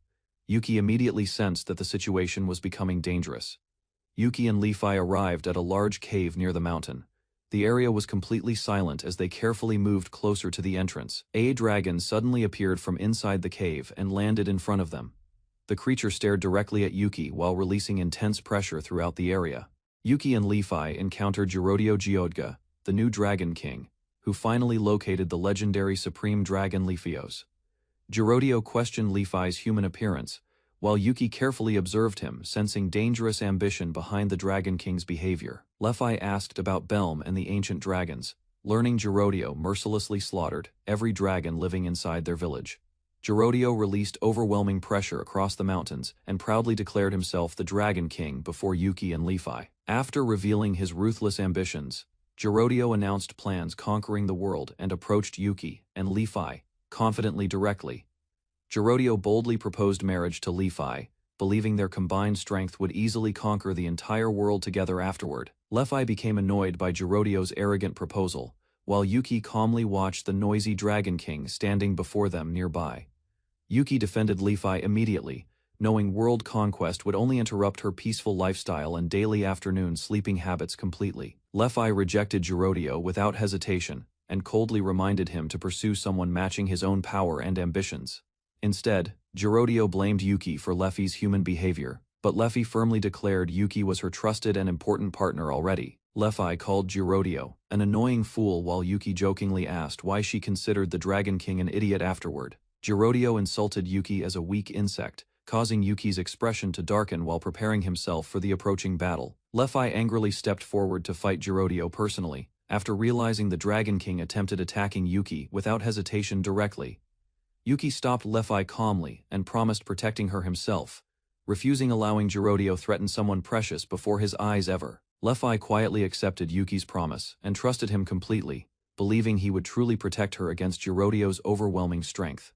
Yuki immediately sensed that the situation was becoming dangerous. Yuki and Lefai arrived at a large cave near the mountain. The area was completely silent as they carefully moved closer to the entrance. A dragon suddenly appeared from inside the cave and landed in front of them. The creature stared directly at Yuki while releasing intense pressure throughout the area. Yuki and Lefai encountered Jirodio Gyodga, the new Dragon King, who finally located the legendary Supreme Dragon Lefios. Jirodio questioned Lefai's human appearance, while Yuki carefully observed him, sensing dangerous ambition behind the Dragon King's behavior. Lefai asked about Belm and the ancient dragons, learning Jirodio mercilessly slaughtered every dragon living inside their village. Jirodio released overwhelming pressure across the mountains and proudly declared himself the Dragon King before Yuki and Lefai. After revealing his ruthless ambitions, Jirodio announced plans conquering the world and approached Yuki and Lefai confidently directly. Jirodio boldly proposed marriage to Lefai, believing their combined strength would easily conquer the entire world together afterward. Lefai became annoyed by Jirodio's arrogant proposal, while Yuki calmly watched the noisy Dragon King standing before them nearby. Yuki defended Lefai immediately, knowing world conquest would only interrupt her peaceful lifestyle and daily afternoon sleeping habits completely. Lefai rejected Jirodio without hesitation and coldly reminded him to pursue someone matching his own power and ambitions. Instead, Jirodio blamed Yuki for Lefai's human behavior, but Lefai firmly declared Yuki was her trusted and important partner already. Lefai called Jirodio an annoying fool while Yuki jokingly asked why she considered the Dragon King an idiot afterward. Jirodio insulted Yuki as a weak insect, causing Yuki's expression to darken while preparing himself for the approaching battle. Lefai angrily stepped forward to fight Jirodio personally, after realizing the Dragon King attempted attacking Yuki without hesitation directly. Yuki stopped Lefai calmly and promised protecting her himself, refusing allowing Jirodio threaten someone precious before his eyes ever. Lefai quietly accepted Yuki's promise and trusted him completely, believing he would truly protect her against Jirodio's overwhelming strength.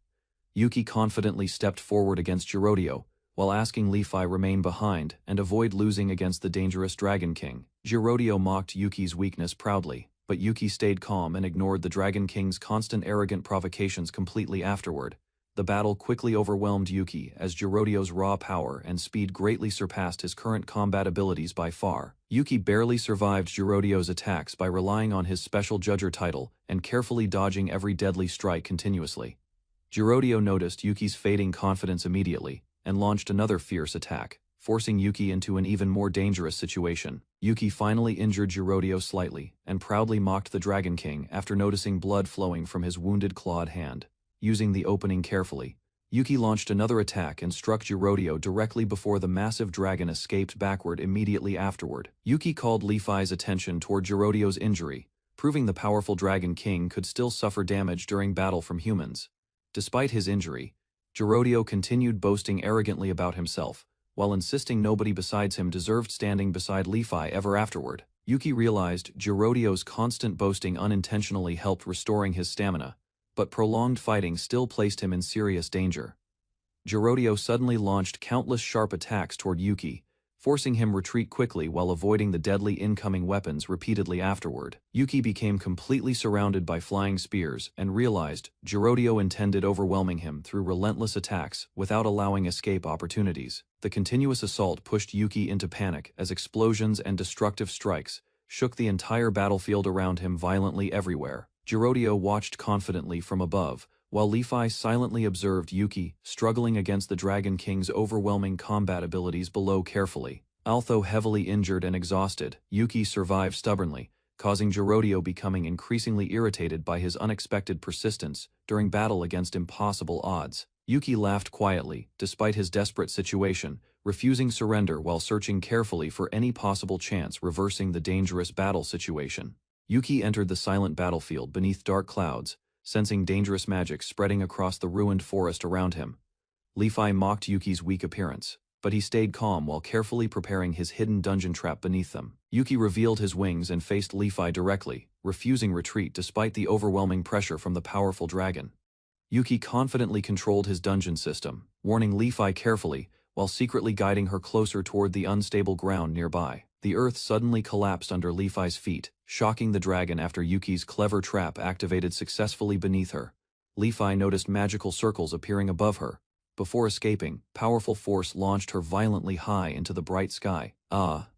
Yuki confidently stepped forward against Jirodio, while asking Li-Fi remain behind and avoid losing against the dangerous Dragon King. Jirodio mocked Yuki's weakness proudly, but Yuki stayed calm and ignored the Dragon King's constant arrogant provocations completely afterward. The battle quickly overwhelmed Yuki as Jirodio's raw power and speed greatly surpassed his current combat abilities by far. Yuki barely survived Jirodio's attacks by relying on his special judger title and carefully dodging every deadly strike continuously. Jirodio noticed Yuki's fading confidence immediately and launched another fierce attack, forcing Yuki into an even more dangerous situation. Yuki finally injured Jirodio slightly and proudly mocked the Dragon King after noticing blood flowing from his wounded clawed hand. Using the opening carefully, Yuki launched another attack and struck Jirodio directly before the massive dragon escaped backward immediately afterward. Yuki called Li-Fi's attention toward Jirodio's injury, proving the powerful Dragon King could still suffer damage during battle from humans. Despite his injury, Jirodio continued boasting arrogantly about himself, while insisting nobody besides him deserved standing beside Li-Fi ever afterward. Yuki realized Jirodio's constant boasting unintentionally helped restoring his stamina, but prolonged fighting still placed him in serious danger. Jirodio suddenly launched countless sharp attacks toward Yuki, forcing him retreat quickly while avoiding the deadly incoming weapons repeatedly afterward. Yuki became completely surrounded by flying spears and realized Jirodio intended overwhelming him through relentless attacks without allowing escape opportunities. The continuous assault pushed Yuki into panic as explosions and destructive strikes shook the entire battlefield around him violently everywhere. Jirodio watched confidently from above, while Li-Fi silently observed Yuki struggling against the Dragon King's overwhelming combat abilities below carefully. Although heavily injured and exhausted, Yuki survived stubbornly, causing Jirodio becoming increasingly irritated by his unexpected persistence during battle against impossible odds. Yuki laughed quietly, despite his desperate situation, refusing surrender while searching carefully for any possible chance reversing the dangerous battle situation. Yuki entered the silent battlefield beneath dark clouds, sensing dangerous magic spreading across the ruined forest around him. Li-Fi mocked Yuki's weak appearance, but he stayed calm while carefully preparing his hidden dungeon trap beneath them. Yuki revealed his wings and faced Li-Fi directly, refusing retreat despite the overwhelming pressure from the powerful dragon. Yuki confidently controlled his dungeon system, warning Li-Fi carefully while secretly guiding her closer toward the unstable ground nearby. The earth suddenly collapsed under Li-Fi's feet, shocking the dragon after Yuki's clever trap activated successfully beneath her. Li-Fi noticed magical circles appearing above her. Before escaping, powerful force launched her violently high into the bright sky.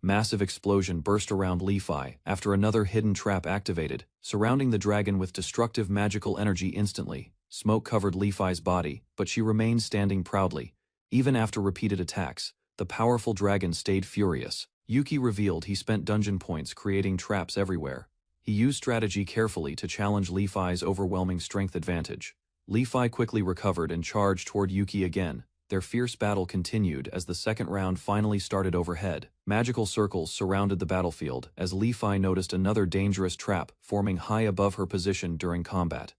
Massive explosion burst around Li-Fi after another hidden trap activated, surrounding the dragon with destructive magical energy instantly. Smoke covered Li-Fi's body, but she remained standing proudly. Even after repeated attacks, the powerful dragon stayed furious. Yuki revealed he spent dungeon points creating traps everywhere. He used strategy carefully to challenge Li-Fi's overwhelming strength advantage. Li-Fi quickly recovered and charged toward Yuki again. Their fierce battle continued as the second round finally started overhead. Magical circles surrounded the battlefield as Li-Fi noticed another dangerous trap forming high above her position during combat.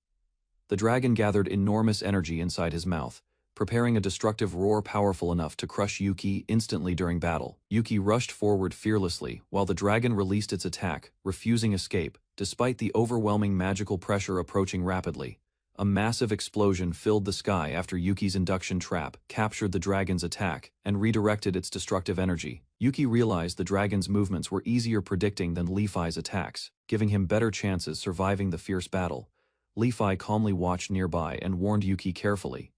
The dragon gathered enormous energy inside his mouth, preparing a destructive roar powerful enough to crush Yuki instantly during battle. Yuki rushed forward fearlessly while the dragon released its attack, refusing escape, despite the overwhelming magical pressure approaching rapidly. A massive explosion filled the sky after Yuki's induction trap captured the dragon's attack and redirected its destructive energy. Yuki realized the dragon's movements were easier predicting than Li-Fi's attacks, giving him better chances surviving the fierce battle. Li-Fi calmly watched nearby and warned Yuki carefully.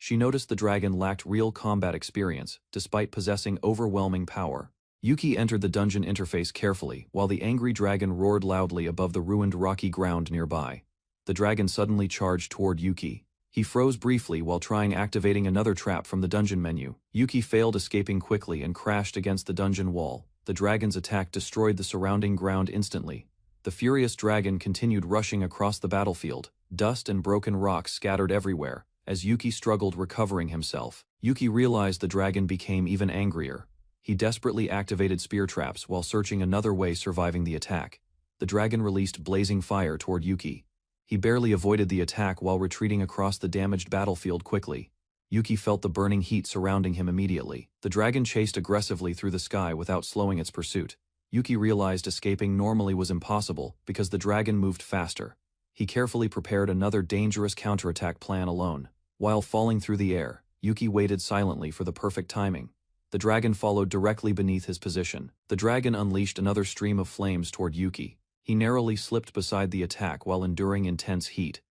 She noticed the dragon lacked real combat experience, despite possessing overwhelming power. Yuki entered the dungeon interface carefully while the angry dragon roared loudly above the ruined rocky ground nearby. The dragon suddenly charged toward Yuki. He froze briefly while trying activating another trap from the dungeon menu. Yuki failed escaping quickly and crashed against the dungeon wall. The dragon's attack destroyed the surrounding ground instantly. The furious dragon continued rushing across the battlefield. Dust and broken rocks scattered everywhere as Yuki struggled recovering himself. Yuki realized the dragon became even angrier. He desperately activated spear traps while searching another way surviving the attack. The dragon released blazing fire toward Yuki. He barely avoided the attack while retreating across the damaged battlefield quickly. Yuki felt the burning heat surrounding him immediately. The dragon chased aggressively through the sky without slowing its pursuit. Yuki realized escaping normally was impossible because the dragon moved faster. He carefully prepared another dangerous counterattack plan alone. While falling through the air, Yuki waited silently for the perfect timing. The dragon followed directly beneath his position. The dragon unleashed another stream of flames toward Yuki. He narrowly slipped beside the attack while enduring intense heat.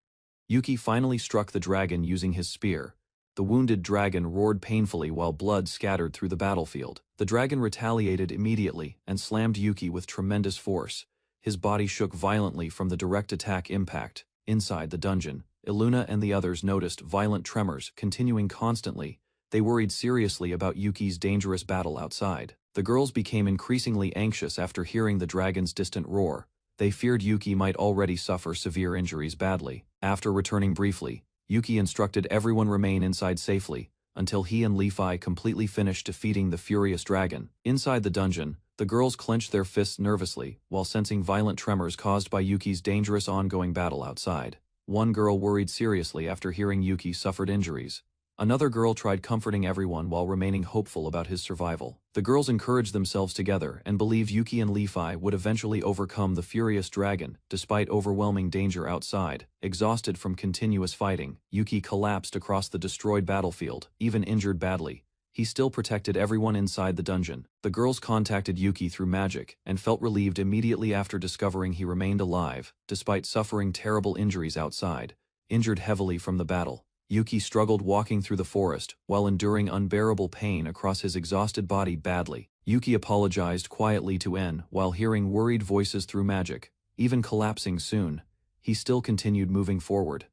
Yuki finally struck the dragon using his spear. The wounded dragon roared painfully while blood scattered through the battlefield. The dragon retaliated immediately and slammed Yuki with tremendous force. His body shook violently from the direct attack impact. Inside the dungeon, Iluna and the others noticed violent tremors continuing constantly. They worried seriously about Yuki's dangerous battle outside. The girls became increasingly anxious after hearing the dragon's distant roar. They feared Yuki might already suffer severe injuries badly. After returning briefly, Yuki instructed everyone remain inside safely until he and Levi completely finished defeating the furious dragon. Inside the dungeon, the girls clenched their fists nervously while sensing violent tremors caused by Yuki's dangerous ongoing battle outside. One girl worried seriously after hearing Yuki suffered injuries. Another girl tried comforting everyone while remaining hopeful about his survival. The girls encouraged themselves together and believed Yuki and Levi would eventually overcome the furious dragon, despite overwhelming danger outside. Exhausted from continuous fighting, Yuki collapsed across the destroyed battlefield, even injured badly. He still protected everyone inside the dungeon. The girls contacted Yuki through magic and felt relieved immediately after discovering he remained alive, despite suffering terrible injuries outside. Injured heavily from the battle, Yuki struggled walking through the forest while enduring unbearable pain across his exhausted body badly. Yuki apologized quietly to En while hearing worried voices through magic. Even collapsing soon, he still continued moving forward.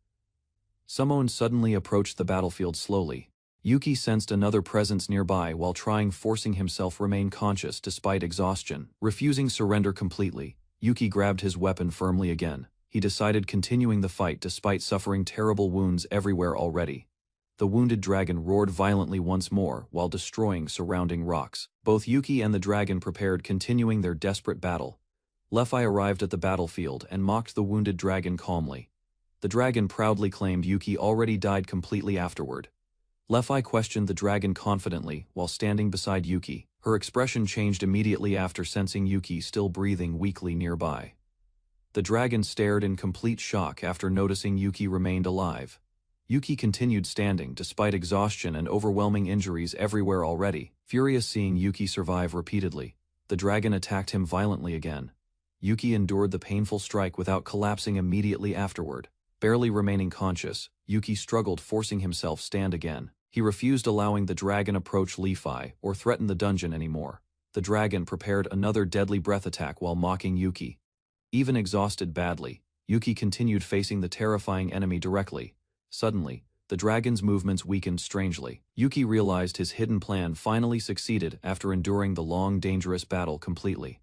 Someone suddenly approached the battlefield slowly. Yuki sensed another presence nearby while forcing himself remain conscious despite exhaustion. Refusing surrender completely, Yuki grabbed his weapon firmly again. He decided continuing the fight despite suffering terrible wounds everywhere already. The wounded dragon roared violently once more while destroying surrounding rocks. Both Yuki and the dragon prepared continuing their desperate battle. Levi arrived at the battlefield and mocked the wounded dragon calmly. The dragon proudly claimed Yuki already died completely afterward. Levi questioned the dragon confidently while standing beside Yuki. Her expression changed immediately after sensing Yuki still breathing weakly nearby. The dragon stared in complete shock after noticing Yuki remained alive. Yuki continued standing despite exhaustion and overwhelming injuries everywhere already. Furious seeing Yuki survive repeatedly, the dragon attacked him violently again. Yuki endured the painful strike without collapsing immediately afterward. Barely remaining conscious, Yuki struggled forcing himself stand again. He refused allowing the dragon approach Levi or threaten the dungeon anymore. The dragon prepared another deadly breath attack while mocking Yuki. Even exhausted badly, Yuki continued facing the terrifying enemy directly. Suddenly, the dragon's movements weakened strangely. Yuki realized his hidden plan finally succeeded after enduring the long, dangerous battle completely.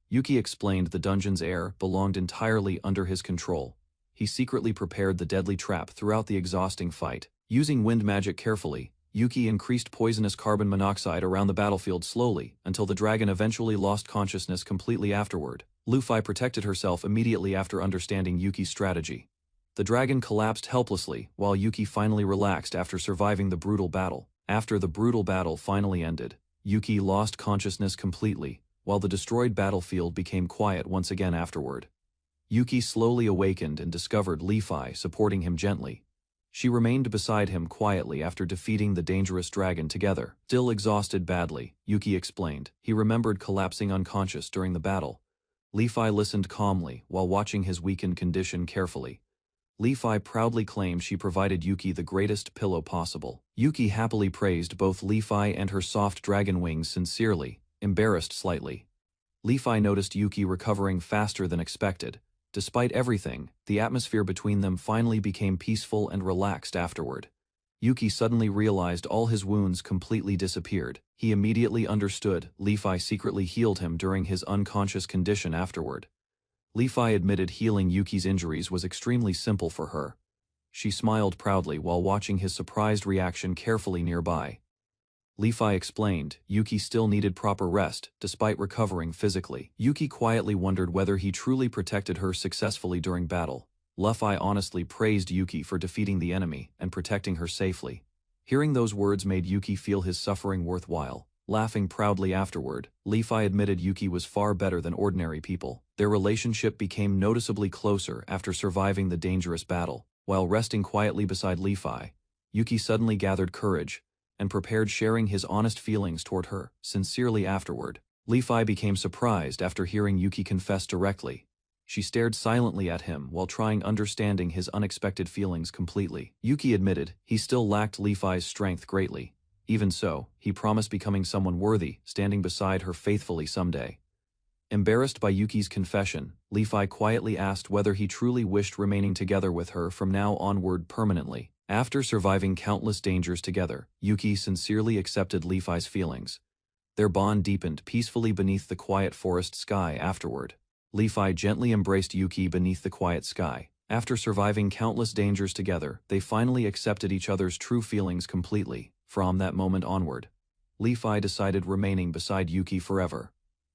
Yuki explained the dungeon's air belonged entirely under his control. He secretly prepared the deadly trap throughout the exhausting fight. Using wind magic carefully, Yuki increased poisonous carbon monoxide around the battlefield slowly until the dragon eventually lost consciousness completely afterward. Luffy protected herself immediately after understanding Yuki's strategy. The dragon collapsed helplessly while Yuki finally relaxed after surviving the brutal battle. After the brutal battle finally ended, Yuki lost consciousness completely, while the destroyed battlefield became quiet once again afterward. Yuki slowly awakened and discovered Levi supporting him gently. She remained beside him quietly after defeating the dangerous dragon together. Still exhausted badly, Yuki explained. He remembered collapsing unconscious during the battle. Levi listened calmly while watching his weakened condition carefully. Levi proudly claimed she provided Yuki the greatest pillow possible. Yuki happily praised both Levi and her soft dragon wings sincerely, embarrassed slightly. Levi noticed Yuki recovering faster than expected. Despite everything, the atmosphere between them finally became peaceful and relaxed afterward. Yuki suddenly realized all his wounds completely disappeared. He immediately understood Levi secretly healed him during his unconscious condition afterward. Levi admitted healing Yuki's injuries was extremely simple for her. She smiled proudly while watching his surprised reaction carefully nearby. Levi explained Yuki still needed proper rest despite recovering physically. Yuki quietly wondered whether he truly protected her successfully during battle. Levi honestly praised Yuki for defeating the enemy and protecting her safely. Hearing those words made Yuki feel his suffering worthwhile. Laughing proudly afterward, Levi admitted Yuki was far better than ordinary people. Their relationship became noticeably closer after surviving the dangerous battle. While resting quietly beside Levi, Yuki suddenly gathered courage and prepared sharing his honest feelings toward her, sincerely afterward. Levi became surprised after hearing Yuki confess directly. She stared silently at him while trying understanding his unexpected feelings completely. Yuki admitted he still lacked Levi's strength greatly. Even so, he promised becoming someone worthy, standing beside her faithfully someday. Embarrassed by Yuki's confession, Levi quietly asked whether he truly wished remaining together with her from now onward permanently. After surviving countless dangers together, Yuki sincerely accepted Levi's feelings. Their bond deepened peacefully beneath the quiet forest sky afterward. Levi gently embraced Yuki beneath the quiet sky. After surviving countless dangers together, they finally accepted each other's true feelings completely. From that moment onward, Levi decided remaining beside Yuki forever.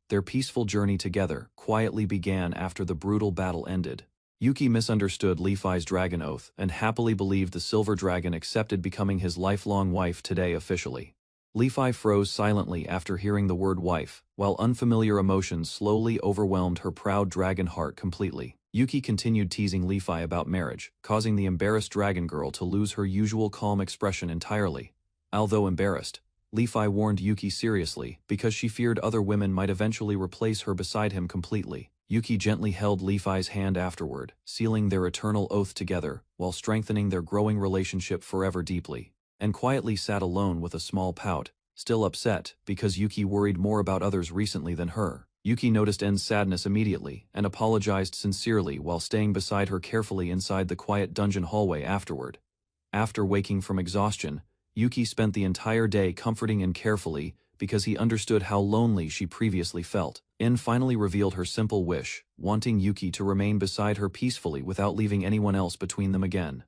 Their peaceful journey together quietly began after the brutal battle ended. Yuki misunderstood Levi's dragon oath and happily believed the silver dragon accepted becoming his lifelong wife today officially. Levi froze silently after hearing the word wife, while unfamiliar emotions slowly overwhelmed her proud dragon heart completely. Yuki continued teasing Levi about marriage, causing the embarrassed dragon girl to lose her usual calm expression entirely. Although embarrassed, Levi warned Yuki seriously because she feared other women might eventually replace her beside him completely. Yuki gently held Levi's hand afterward, sealing their eternal oath together while strengthening their growing relationship forever deeply, and quietly sat alone with a small pout, still upset because Yuki worried more about others recently than her. Yuki noticed En's sadness immediately and apologized sincerely while staying beside her carefully inside the quiet dungeon hallway afterward. After waking from exhaustion, Yuki spent the entire day comforting En carefully because he understood how lonely she previously felt. En finally revealed her simple wish, wanting Yuki to remain beside her peacefully without leaving anyone else between them again.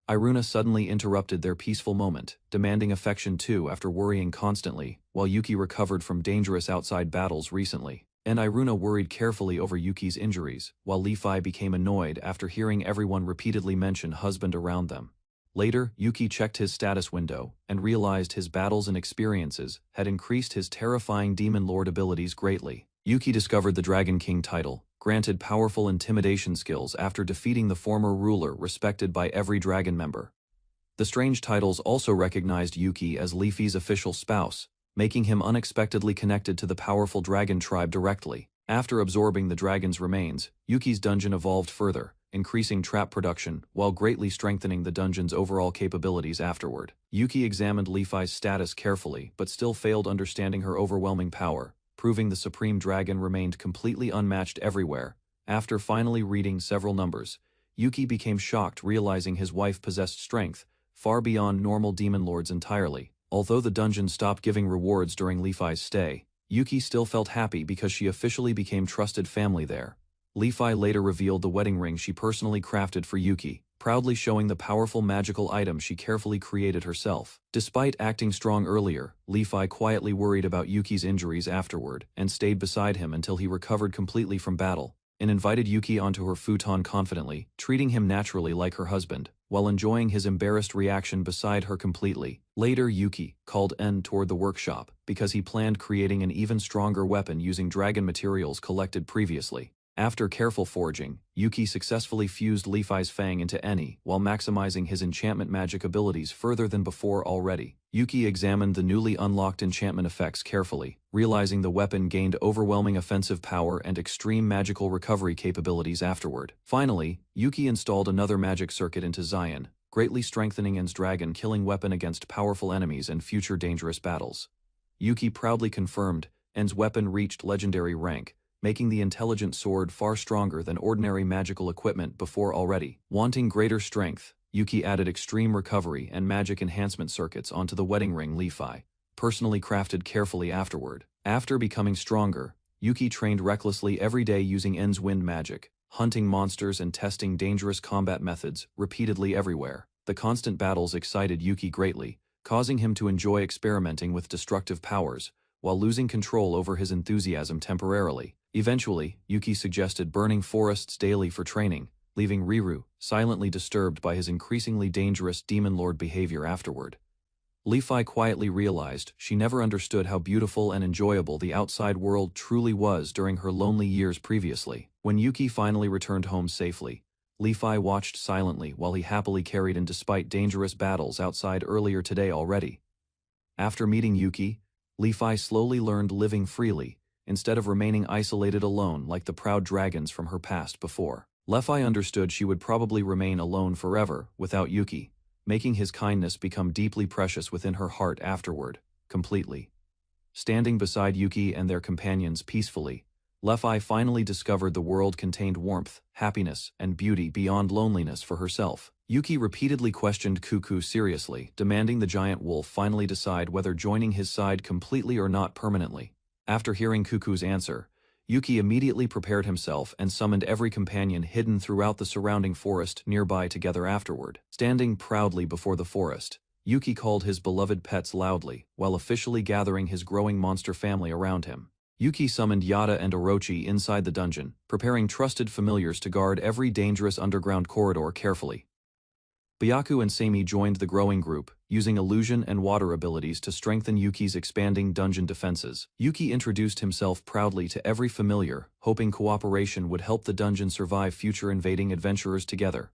Iruna suddenly interrupted their peaceful moment, demanding affection too after worrying constantly, while Yuki recovered from dangerous outside battles recently. And Iruna worried carefully over Yuki's injuries, while Levi became annoyed after hearing everyone repeatedly mention husband around them. Later, Yuki checked his status window and realized his battles and experiences had increased his terrifying demon lord abilities greatly. Yuki discovered the Dragon King title, granted powerful intimidation skills after defeating the former ruler respected by every dragon member. The strange titles also recognized Yuki as Leafy's official spouse, making him unexpectedly connected to the powerful dragon tribe directly. After absorbing the dragon's remains, Yuki's dungeon evolved further, increasing trap production while greatly strengthening the dungeon's overall capabilities afterward. Yuki examined Leafy's status carefully but still failed understanding her overwhelming power, proving the supreme dragon remained completely unmatched everywhere. After finally reading several numbers, Yuki became shocked realizing his wife possessed strength far beyond normal demon lords entirely. Although the dungeon stopped giving rewards during Leafy's stay, Yuki still felt happy because she officially became trusted family there. Leafy later revealed the wedding ring she personally crafted for Yuki, proudly showing the powerful magical item she carefully created herself. Despite acting strong earlier, Leafy quietly worried about Yuki's injuries afterward and stayed beside him until he recovered completely from battle, and invited Yuki onto her futon confidently, treating him naturally like her husband, while enjoying his embarrassed reaction beside her completely. Later, Yuki called En toward the workshop because he planned creating an even stronger weapon using dragon materials collected previously. After careful forging, Yuki successfully fused Leafy's fang into Eni while maximizing his enchantment magic abilities further than before already. Yuki examined the newly unlocked enchantment effects carefully, realizing the weapon gained overwhelming offensive power and extreme magical recovery capabilities afterward. Finally, Yuki installed another magic circuit into Zion, greatly strengthening En's dragon killing weapon against powerful enemies and future dangerous battles. Yuki proudly confirmed En's weapon reached legendary rank, making the intelligent sword far stronger than ordinary magical equipment before already. Wanting greater strength, Yuki added extreme recovery and magic enhancement circuits onto the wedding ring Leafy, personally crafted carefully afterward. After becoming stronger, Yuki trained recklessly every day using En's wind magic, hunting monsters and testing dangerous combat methods repeatedly everywhere. The constant battles excited Yuki greatly, causing him to enjoy experimenting with destructive powers, while losing control over his enthusiasm temporarily. Eventually, Yuki suggested burning forests daily for training, leaving Riru silently disturbed by his increasingly dangerous demon lord behavior afterward. Leafy quietly realized she never understood how beautiful and enjoyable the outside world truly was during her lonely years previously. When Yuki finally returned home safely, Li-Fi watched silently while he happily carried in despite dangerous battles outside earlier today already. After meeting Yuki, Li-Fi slowly learned living freely, instead of remaining isolated alone like the proud dragons from her past before. Li-Fi understood she would probably remain alone forever, without Yuki, making his kindness become deeply precious within her heart afterward, completely. Standing beside Yuki and their companions peacefully, Li-Fi finally discovered the world contained warmth, happiness, and beauty beyond loneliness for herself. Yuki repeatedly questioned Cuckoo seriously, demanding the giant wolf finally decide whether joining his side completely or not permanently. After hearing Cuckoo's answer, Yuki immediately prepared himself and summoned every companion hidden throughout the surrounding forest nearby together afterward. Standing proudly before the forest, Yuki called his beloved pets loudly, while officially gathering his growing monster family around him. Yuki summoned Yata and Orochi inside the dungeon, preparing trusted familiars to guard every dangerous underground corridor carefully. Byaku and Seimi joined the growing group, using illusion and water abilities to strengthen Yuki's expanding dungeon defenses. Yuki introduced himself proudly to every familiar, hoping cooperation would help the dungeon survive future invading adventurers together.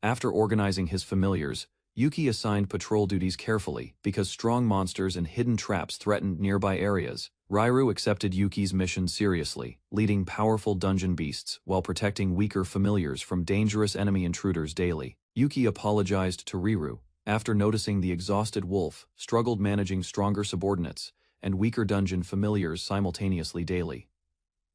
After organizing his familiars, Yuki assigned patrol duties carefully because strong monsters and hidden traps threatened nearby areas. Rairu accepted Yuki's mission seriously, leading powerful dungeon beasts while protecting weaker familiars from dangerous enemy intruders daily. Yuki apologized to Riru, after noticing the exhausted wolf struggled managing stronger subordinates and weaker dungeon familiars simultaneously daily.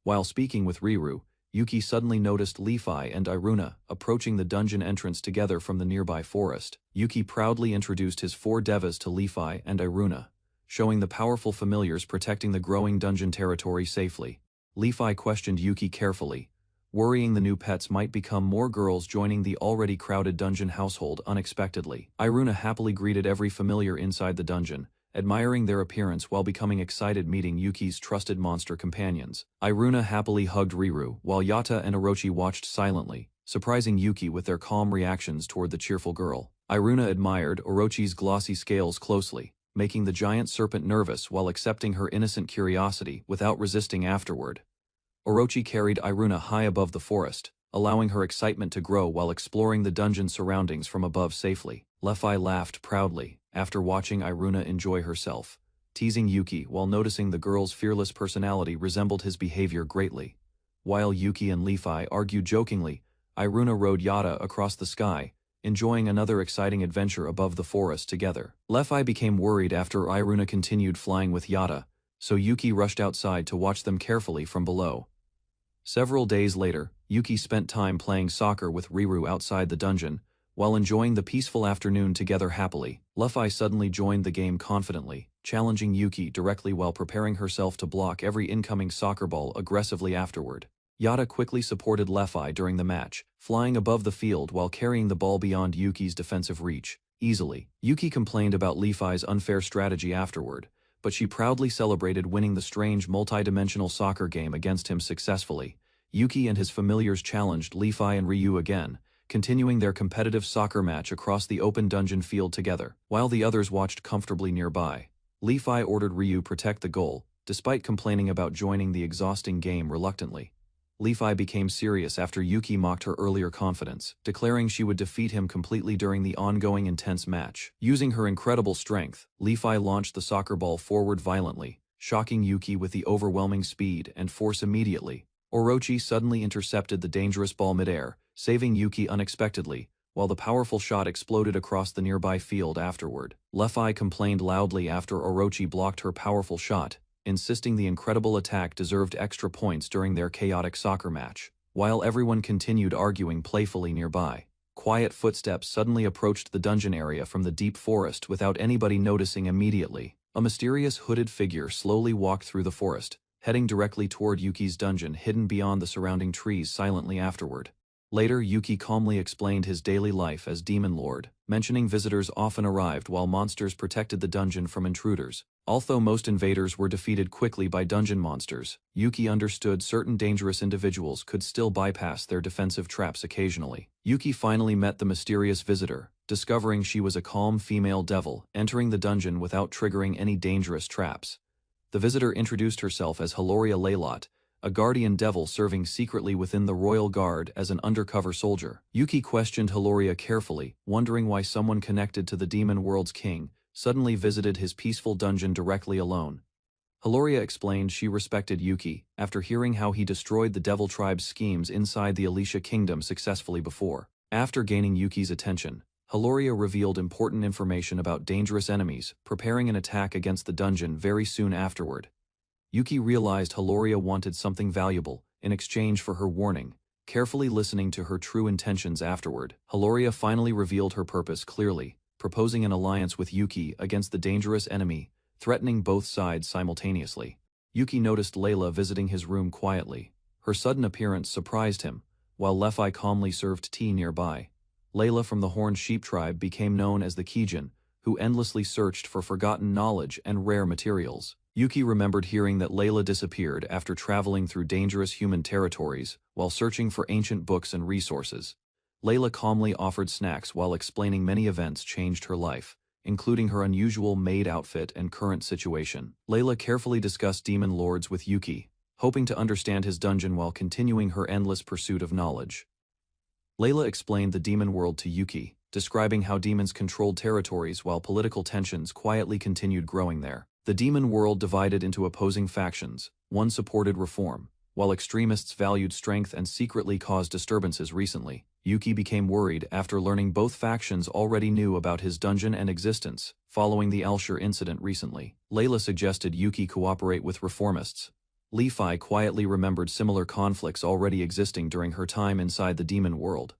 While speaking with Riru, Yuki suddenly noticed Li-Fi and Iruna approaching the dungeon entrance together from the nearby forest. Yuki proudly introduced his 4 devas to Li-Fi and Iruna, showing the powerful familiars protecting the growing dungeon territory safely. Li-Fi questioned Yuki carefully, worrying the new pets might become more girls joining the already crowded dungeon household unexpectedly. Iruna happily greeted every familiar inside the dungeon, admiring their appearance while becoming excited meeting Yuki's trusted monster companions. Iruna happily hugged Riru, while Yata and Orochi watched silently, surprising Yuki with their calm reactions toward the cheerful girl. Iruna admired Orochi's glossy scales closely, making the giant serpent nervous while accepting her innocent curiosity without resisting afterward. Orochi carried Iruna high above the forest, allowing her excitement to grow while exploring the dungeon surroundings from above safely. Li-Fi laughed proudly after watching Iruna enjoy herself, teasing Yuki while noticing the girl's fearless personality resembled his behavior greatly. While Yuki and Li-Fi argued jokingly, Iruna rode Yata across the sky, enjoying another exciting adventure above the forest together. Li-Fi became worried after Iruna continued flying with Yata, so Yuki rushed outside to watch them carefully from below. Several days later, Yuki spent time playing soccer with Riru outside the dungeon, while enjoying the peaceful afternoon together happily. Li-Fi suddenly joined the game confidently, challenging Yuki directly while preparing herself to block every incoming soccer ball aggressively afterward. Yata quickly supported Li-Fi during the match, flying above the field while carrying the ball beyond Yuki's defensive reach, easily. Yuki complained about Li-Fi's unfair strategy afterward, but she proudly celebrated winning the strange multi-dimensional soccer game against him successfully. Yuki and his familiars challenged Li-Fi and Ryu again, continuing their competitive soccer match across the open dungeon field together. While the others watched comfortably nearby, Li-Fi ordered Ryu protect the goal, despite complaining about joining the exhausting game reluctantly. Li-Fi became serious after Yuki mocked her earlier confidence, declaring she would defeat him completely during the ongoing intense match. Using her incredible strength, Li-Fi launched the soccer ball forward violently, shocking Yuki with the overwhelming speed and force immediately. Orochi suddenly intercepted the dangerous ball midair, saving Yuki unexpectedly, while the powerful shot exploded across the nearby field afterward. Li-Fi complained loudly after Orochi blocked her powerful shot, insisting the incredible attack deserved extra points during their chaotic soccer match. While everyone continued arguing playfully nearby, quiet footsteps suddenly approached the dungeon area from the deep forest without anybody noticing immediately. A mysterious hooded figure slowly walked through the forest, heading directly toward Yuki's dungeon hidden beyond the surrounding trees silently afterward. Later, Yuki calmly explained his daily life as Demon Lord, mentioning visitors often arrived while monsters protected the dungeon from intruders. Although most invaders were defeated quickly by dungeon monsters, Yuki understood certain dangerous individuals could still bypass their defensive traps occasionally. Yuki finally met the mysterious visitor, discovering she was a calm female devil entering the dungeon without triggering any dangerous traps. The visitor introduced herself as Hiloria Laylot, a guardian devil serving secretly within the royal guard as an undercover soldier. Yuki questioned Hiloria carefully, wondering why someone connected to the demon world's king suddenly visited his peaceful dungeon directly alone. Hiloria explained she respected Yuki after hearing how he destroyed the Devil Tribe's schemes inside the Alicia Kingdom successfully before. After gaining Yuki's attention, Hiloria revealed important information about dangerous enemies preparing an attack against the dungeon very soon afterward. Yuki realized Hiloria wanted something valuable in exchange for her warning, carefully listening to her true intentions afterward. Hiloria finally revealed her purpose clearly, proposing an alliance with Yuki against the dangerous enemy, threatening both sides simultaneously. Yuki noticed Layla visiting his room quietly. Her sudden appearance surprised him, while Lefi calmly served tea nearby. Layla from the Horned Sheep tribe became known as the Kijin, who endlessly searched for forgotten knowledge and rare materials. Yuki remembered hearing that Layla disappeared after traveling through dangerous human territories while searching for ancient books and resources. Layla calmly offered snacks while explaining many events changed her life, including her unusual maid outfit and current situation. Layla carefully discussed demon lords with Yuki, hoping to understand his dungeon while continuing her endless pursuit of knowledge. Layla explained the demon world to Yuki, describing how demons controlled territories while political tensions quietly continued growing there. The demon world divided into opposing factions. One supported reform, while extremists valued strength and secretly caused disturbances recently. Yuki became worried after learning both factions already knew about his dungeon and existence, following the Alshur incident recently. Layla suggested Yuki cooperate with reformists. Lefi quietly remembered similar conflicts already existing during her time inside the demon world.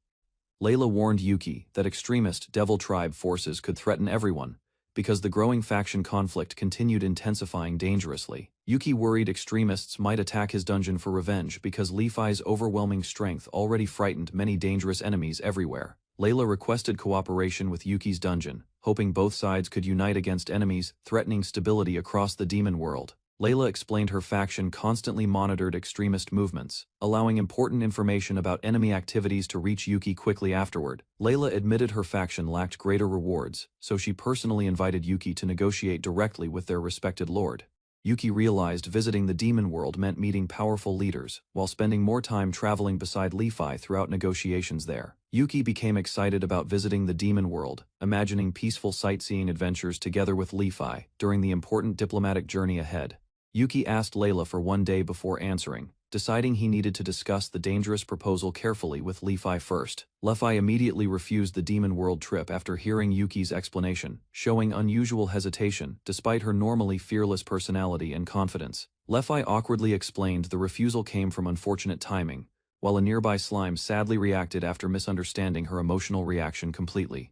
Layla warned Yuki that extremist Devil Tribe forces could threaten everyone, because the growing faction conflict continued intensifying dangerously. Yuki worried extremists might attack his dungeon for revenge because Lefi's overwhelming strength already frightened many dangerous enemies everywhere. Layla requested cooperation with Yuki's dungeon, hoping both sides could unite against enemies threatening stability across the demon world. Layla explained her faction constantly monitored extremist movements, allowing important information about enemy activities to reach Yuki quickly afterward. Layla admitted her faction lacked greater rewards, so she personally invited Yuki to negotiate directly with their respected lord. Yuki realized visiting the demon world meant meeting powerful leaders, while spending more time traveling beside Lefi throughout negotiations there. Yuki became excited about visiting the demon world, imagining peaceful sightseeing adventures together with Lefi during the important diplomatic journey ahead. Yuki asked Layla for one day before answering, deciding he needed to discuss the dangerous proposal carefully with Lefi first. Lefi immediately refused the demon world trip after hearing Yuki's explanation, showing unusual hesitation despite her normally fearless personality and confidence. Lefi awkwardly explained the refusal came from unfortunate timing, while a nearby slime sadly reacted after misunderstanding her emotional reaction completely.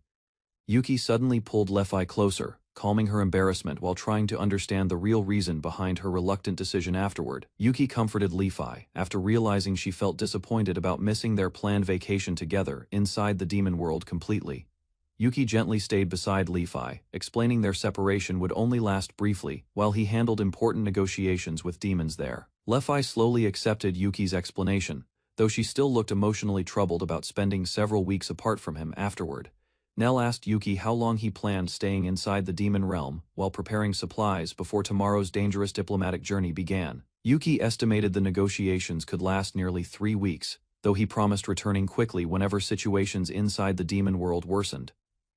Yuki suddenly pulled Lefi closer, calming her embarrassment while trying to understand the real reason behind her reluctant decision afterward. Yuki comforted Lefi after realizing she felt disappointed about missing their planned vacation together inside the demon world completely. Yuki gently stayed beside Lefi, explaining their separation would only last briefly while he handled important negotiations with demons there. Lefi slowly accepted Yuki's explanation, though she still looked emotionally troubled about spending several weeks apart from him afterward. Nell asked Yuki how long he planned staying inside the demon realm while preparing supplies before tomorrow's dangerous diplomatic journey began. Yuki estimated the negotiations could last nearly 3 weeks, though he promised returning quickly whenever situations inside the demon world worsened.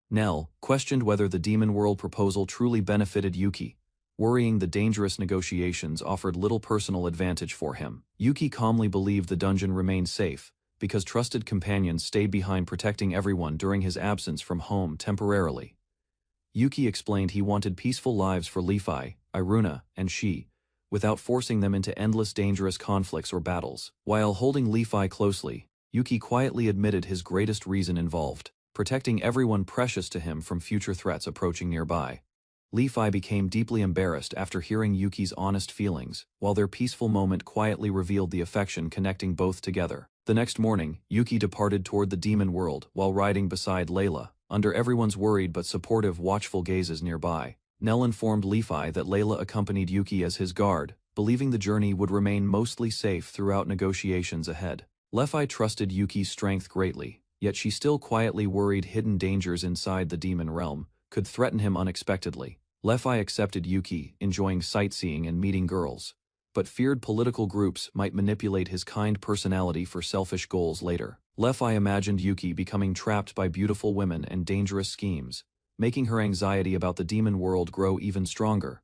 Nell questioned whether the demon world proposal truly benefited Yuki, worrying the dangerous negotiations offered little personal advantage for him. Yuki calmly believed the dungeon remained safe, because trusted companions stayed behind protecting everyone during his absence from home temporarily. Yuki explained he wanted peaceful lives for Lefi, Iruna, and she, without forcing them into endless dangerous conflicts or battles. While holding Lefi closely, Yuki quietly admitted his greatest reason involved, protecting everyone precious to him from future threats approaching nearby. Lefi became deeply embarrassed after hearing Yuki's honest feelings, while their peaceful moment quietly revealed the affection connecting both together. The next morning, Yuki departed toward the demon world while riding beside Layla, under everyone's worried but supportive watchful gazes nearby. Nell informed Lefi that Layla accompanied Yuki as his guard, believing the journey would remain mostly safe throughout negotiations ahead. Lefi trusted Yuki's strength greatly, yet she still quietly worried hidden dangers inside the demon realm could threaten him unexpectedly. Lefi accepted Yuki, enjoying sightseeing and meeting girls, but feared political groups might manipulate his kind personality for selfish goals later. Lefi imagined Yuki becoming trapped by beautiful women and dangerous schemes, making her anxiety about the demon world grow even stronger.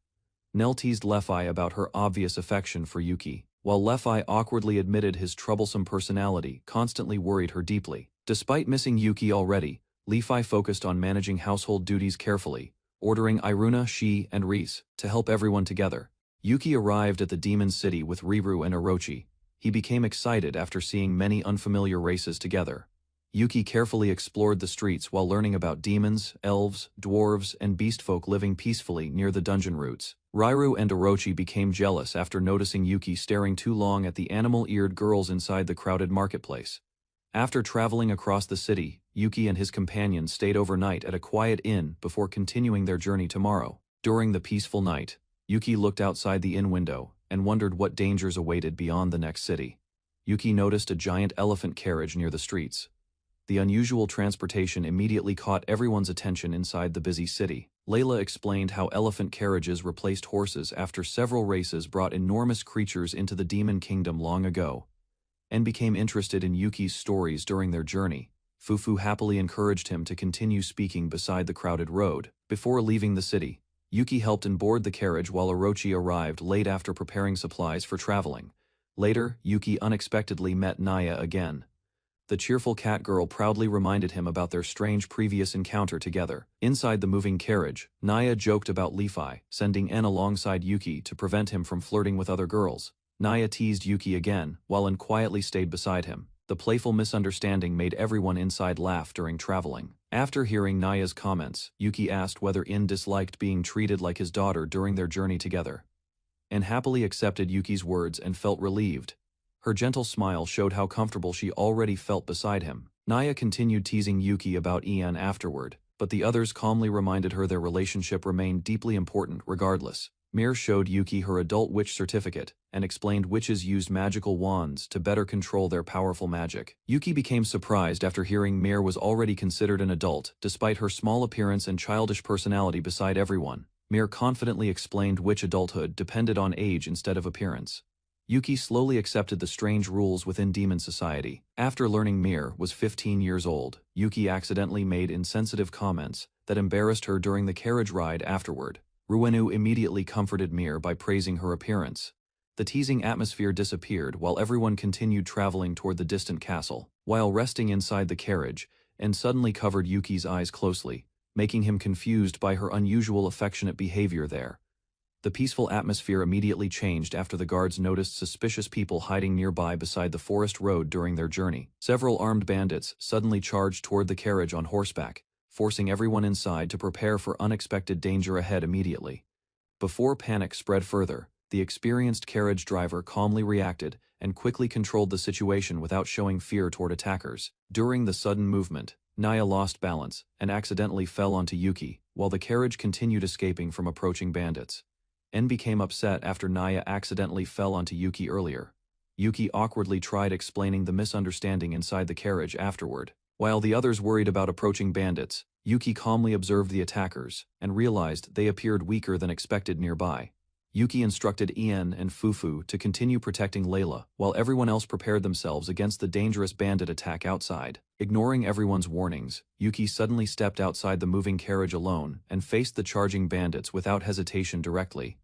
Nell teased Lefi about her obvious affection for Yuki, while Lefi awkwardly admitted his troublesome personality constantly worried her deeply. Despite missing Yuki already, Lefi focused on managing household duties carefully, ordering Iruna, Shi, and Reese to help everyone together. Yuki arrived at the demon city with Riru and Orochi. He became excited after seeing many unfamiliar races together. Yuki carefully explored the streets while learning about demons, elves, dwarves, and beastfolk living peacefully near the dungeon routes. Riru and Orochi became jealous after noticing Yuki staring too long at the animal-eared girls inside the crowded marketplace. After traveling across the city, Yuki and his companions stayed overnight at a quiet inn before continuing their journey tomorrow. During the peaceful night, Yuki looked outside the inn window and wondered what dangers awaited beyond the next city. Yuki noticed a giant elephant carriage near the streets. The unusual transportation immediately caught everyone's attention inside the busy city. Layla explained how elephant carriages replaced horses after several races brought enormous creatures into the demon kingdom long ago, and became interested in Yuki's stories during their journey. Fufu happily encouraged him to continue speaking beside the crowded road. Before leaving the city, Yuki helped and board the carriage while Orochi arrived late after preparing supplies for traveling. Later, Yuki unexpectedly met Naya again. The cheerful cat girl proudly reminded him about their strange previous encounter together. Inside the moving carriage, Naya joked about Lefi, sending En alongside Yuki to prevent him from flirting with other girls. Naya teased Yuki again, while En quietly stayed beside him. The playful misunderstanding made everyone inside laugh during traveling. After hearing Naya's comments, Yuki asked whether En disliked being treated like his daughter during their journey together. En happily accepted Yuki's words and felt relieved. Her gentle smile showed how comfortable she already felt beside him. Naya continued teasing Yuki about En afterward, but the others calmly reminded her their relationship remained deeply important regardless. Mir showed Yuki her adult witch certificate and explained witches used magical wands to better control their powerful magic. Yuki became surprised after hearing Mir was already considered an adult despite her small appearance and childish personality beside everyone. Mir confidently explained witch adulthood depended on age instead of appearance. Yuki slowly accepted the strange rules within demon society. After learning Mir was 15 years old, Yuki accidentally made insensitive comments that embarrassed her during the carriage ride afterward. Ruenu immediately comforted Mir by praising her appearance. The teasing atmosphere disappeared while everyone continued traveling toward the distant castle. While resting inside the carriage, En suddenly covered Yuki's eyes closely, making him confused by her unusual affectionate behavior there. The peaceful atmosphere immediately changed after the guards noticed suspicious people hiding nearby beside the forest road during their journey. Several armed bandits suddenly charged toward the carriage on horseback, forcing everyone inside to prepare for unexpected danger ahead immediately. Before panic spread further, the experienced carriage driver calmly reacted and quickly controlled the situation without showing fear toward attackers. During the sudden movement, Naya lost balance and accidentally fell onto Yuki, while the carriage continued escaping from approaching bandits. En became upset after Naya accidentally fell onto Yuki earlier. Yuki awkwardly tried explaining the misunderstanding inside the carriage afterward. While the others worried about approaching bandits, Yuki calmly observed the attackers and realized they appeared weaker than expected nearby. Yuki instructed En and Fufu to continue protecting Layla, while everyone else prepared themselves against the dangerous bandit attack outside. Ignoring everyone's warnings, Yuki suddenly stepped outside the moving carriage alone and faced the charging bandits without hesitation directly.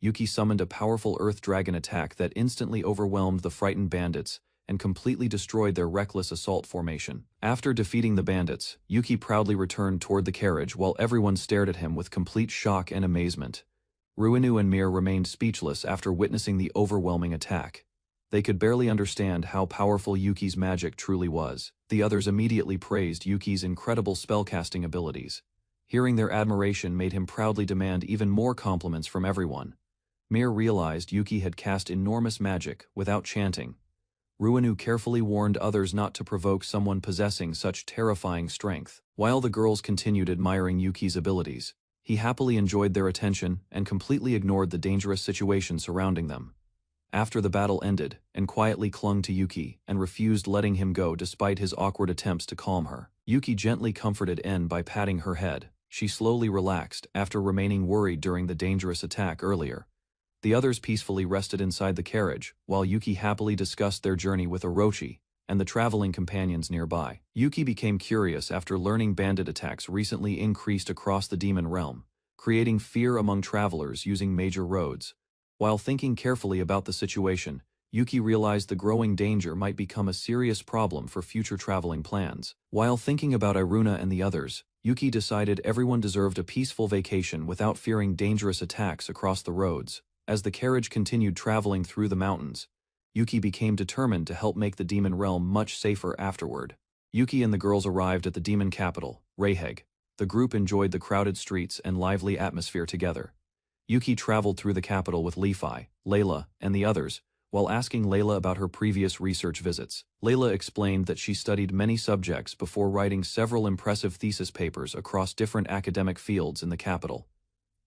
Yuki summoned a powerful earth dragon attack that instantly overwhelmed the frightened bandits and completely destroyed their reckless assault formation. After defeating the bandits, Yuki proudly returned toward the carriage while everyone stared at him with complete shock and amazement. Ruenu and Mir remained speechless after witnessing the overwhelming attack. They could barely understand how powerful Yuki's magic truly was. The others immediately praised Yuki's incredible spellcasting abilities. Hearing their admiration made him proudly demand even more compliments from everyone. Mir realized Yuki had cast enormous magic without chanting. Ruenu carefully warned others not to provoke someone possessing such terrifying strength. While the girls continued admiring Yuki's abilities, he happily enjoyed their attention and completely ignored the dangerous situation surrounding them. After the battle ended, En quietly clung to Yuki and refused letting him go despite his awkward attempts to calm her. Yuki gently comforted En by patting her head. She slowly relaxed after remaining worried during the dangerous attack earlier. The others peacefully rested inside the carriage, while Yuki happily discussed their journey with Orochi and the traveling companions nearby. Yuki became curious after learning bandit attacks recently increased across the demon realm, creating fear among travelers using major roads. While thinking carefully about the situation, Yuki realized the growing danger might become a serious problem for future traveling plans. While thinking about Iruna and the others, Yuki decided everyone deserved a peaceful vacation without fearing dangerous attacks across the roads. As the carriage continued traveling through the mountains, Yuki became determined to help make the demon realm much safer afterward. Yuki and the girls arrived at the demon capital, Reheg. The group enjoyed the crowded streets and lively atmosphere together. Yuki traveled through the capital with Lefi, Layla, and the others, while asking Layla about her previous research visits. Layla explained that she studied many subjects before writing several impressive thesis papers across different academic fields in the capital.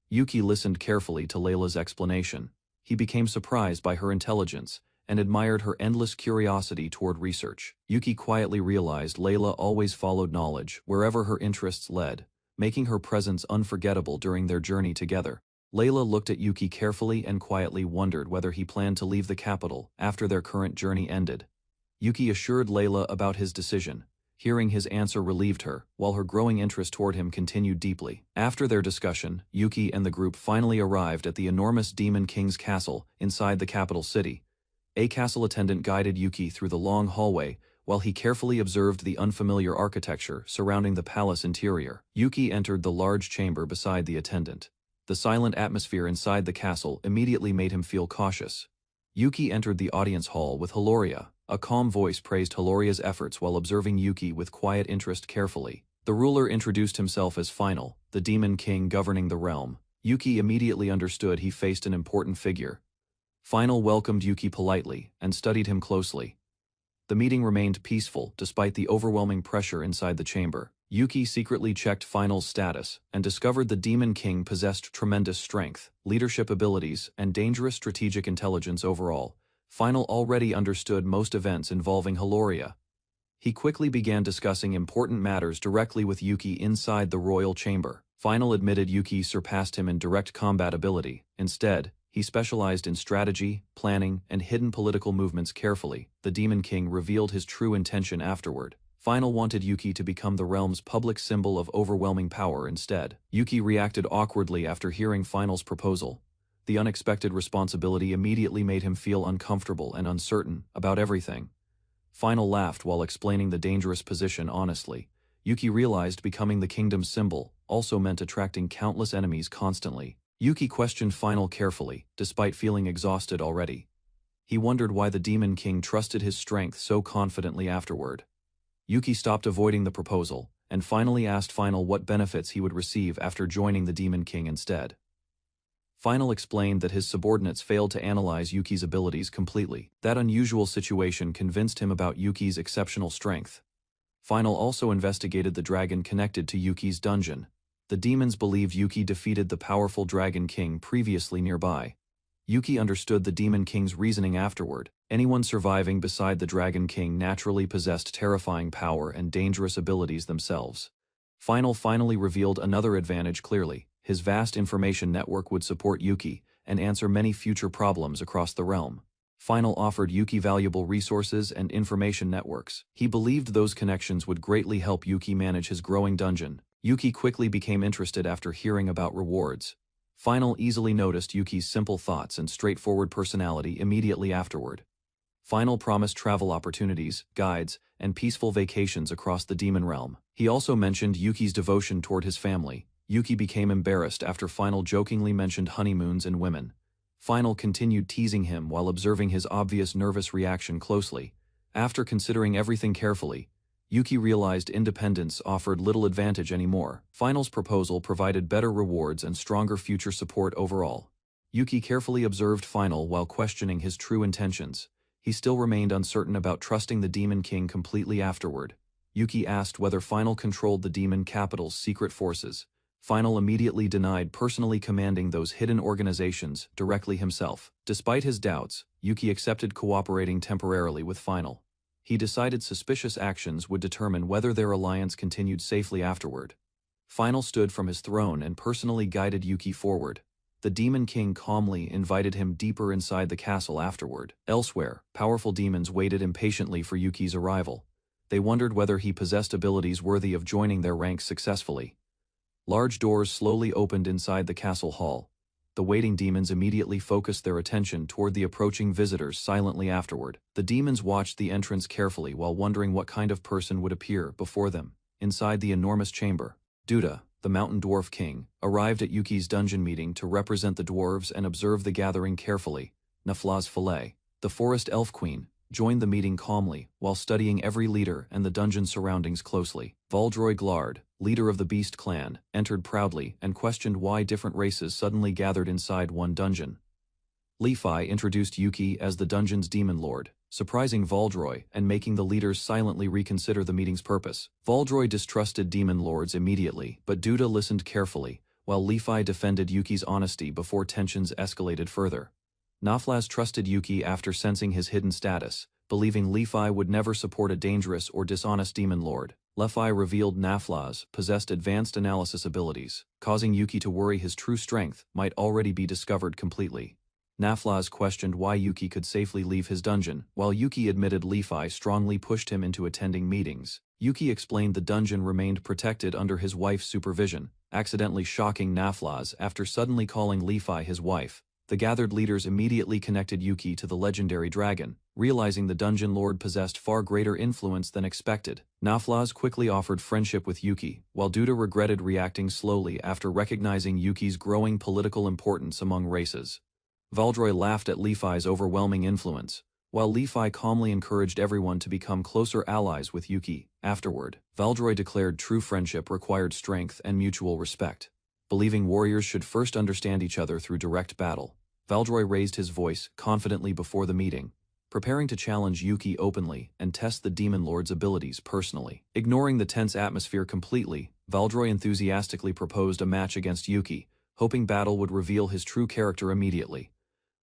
Yuki listened carefully to Layla's explanation. He became surprised by her intelligence and admired her endless curiosity toward research. Yuki quietly realized Layla always followed knowledge wherever her interests led, making her presence unforgettable during their journey together. Layla looked at Yuki carefully and quietly wondered whether he planned to leave the capital after their current journey ended. Yuki assured Layla about his decision. Hearing his answer relieved her, while her growing interest toward him continued deeply. After their discussion, Yuki and the group finally arrived at the enormous Demon King's castle inside the capital city. A castle attendant guided Yuki through the long hallway while he carefully observed the unfamiliar architecture surrounding the palace interior. Yuki entered the large chamber beside the attendant. The silent atmosphere inside the castle immediately made him feel cautious. Yuki entered the audience hall with Hiloria. A calm voice praised Hiloria's efforts while observing Yuki with quiet interest carefully. The ruler introduced himself as Final, the demon king governing the realm. Yuki immediately understood he faced an important figure. Final welcomed Yuki politely and studied him closely. The meeting remained peaceful despite the overwhelming pressure inside the chamber. Yuki secretly checked Final's status and discovered the Demon King possessed tremendous strength, leadership abilities, and dangerous strategic intelligence overall. Final already understood most events involving Hiloria. He quickly began discussing important matters directly with Yuki inside the royal chamber. Final admitted Yuki surpassed him in direct combat ability. Instead, he specialized in strategy, planning, and hidden political movements carefully. The Demon King revealed his true intention afterward. Final wanted Yuki to become the realm's public symbol of overwhelming power instead. Yuki reacted awkwardly after hearing Final's proposal. The unexpected responsibility immediately made him feel uncomfortable and uncertain about everything. Final laughed while explaining the dangerous position honestly. Yuki realized becoming the kingdom's symbol also meant attracting countless enemies constantly. Yuki questioned Final carefully, despite feeling exhausted already. He wondered why the Demon King trusted his strength so confidently afterward. Yuki stopped avoiding the proposal, and finally asked Final what benefits he would receive after joining the Demon King instead. Final explained that his subordinates failed to analyze Yuki's abilities completely. That unusual situation convinced him about Yuki's exceptional strength. Final also investigated the dragon connected to Yuki's dungeon. The demons believed Yuki defeated the powerful Dragon King previously nearby. Yuki understood the Demon King's reasoning afterward. Anyone surviving beside the Dragon King naturally possessed terrifying power and dangerous abilities themselves. Final finally revealed another advantage clearly. His vast information network would support Yuki and answer many future problems across the realm. Final offered Yuki valuable resources and information networks. He believed those connections would greatly help Yuki manage his growing dungeon. Yuki quickly became interested after hearing about rewards. Final easily noticed Yuki's simple thoughts and straightforward personality immediately afterward. Final promised travel opportunities, guides, and peaceful vacations across the demon realm. He also mentioned Yuki's devotion toward his family. Yuki became embarrassed after Final jokingly mentioned honeymoons and women. Final continued teasing him while observing his obvious nervous reaction closely. After considering everything carefully, Yuki realized independence offered little advantage anymore. Final's proposal provided better rewards and stronger future support overall. Yuki carefully observed Final while questioning his true intentions. He still remained uncertain about trusting the Demon King completely afterward. Yuki asked whether Final controlled the demon capital's secret forces. Final immediately denied personally commanding those hidden organizations directly himself. Despite his doubts, Yuki accepted cooperating temporarily with Final. He decided suspicious actions would determine whether their alliance continued safely afterward. Final stood from his throne and personally guided Yuki forward. the Demon King calmly invited him deeper inside the castle afterward. Elsewhere, powerful demons waited impatiently for Yuki's arrival. They wondered whether he possessed abilities worthy of joining their ranks successfully. Large doors slowly opened inside the castle hall. The waiting demons immediately focused their attention toward the approaching visitors silently afterward. The demons watched the entrance carefully while wondering what kind of person would appear before them. Inside the enormous chamber, Duda, the mountain dwarf king, arrived at Yuki's dungeon meeting to represent the dwarves and observe the gathering carefully. Nafla's Filet, the forest elf queen, joined the meeting calmly while studying every leader and the dungeon surroundings closely. Valdroy Glard, leader of the Beast clan, entered proudly and questioned why different races suddenly gathered inside one dungeon. Lefi introduced Yuki as the dungeon's demon lord, surprising Valdroy and making the leaders silently reconsider the meeting's purpose. Valdroy distrusted demon lords immediately, but Duda listened carefully, while Lefi defended Yuki's honesty before tensions escalated further. Naflas trusted Yuki after sensing his hidden status, believing Lefi would never support a dangerous or dishonest demon lord. Lefi revealed Naflas possessed advanced analysis abilities, causing Yuki to worry his true strength might already be discovered completely. Naflas questioned why Yuki could safely leave his dungeon, while Yuki admitted Lefi strongly pushed him into attending meetings. Yuki explained the dungeon remained protected under his wife's supervision, accidentally shocking Naflas after suddenly calling Lefi his wife. The gathered leaders immediately connected Yuki to the legendary dragon, realizing the dungeon lord possessed far greater influence than expected. Naflas quickly offered friendship with Yuki, while Duda regretted reacting slowly after recognizing Yuki's growing political importance among races. Valdroy laughed at Lefi's overwhelming influence, while Lefi calmly encouraged everyone to become closer allies with Yuki. Afterward, Valdroy declared true friendship required strength and mutual respect. Believing warriors should first understand each other through direct battle, Valdroy raised his voice confidently before the meeting, preparing to challenge Yuki openly and test the demon lord's abilities personally. Ignoring the tense atmosphere completely, Valdroy enthusiastically proposed a match against Yuki, hoping battle would reveal his true character immediately.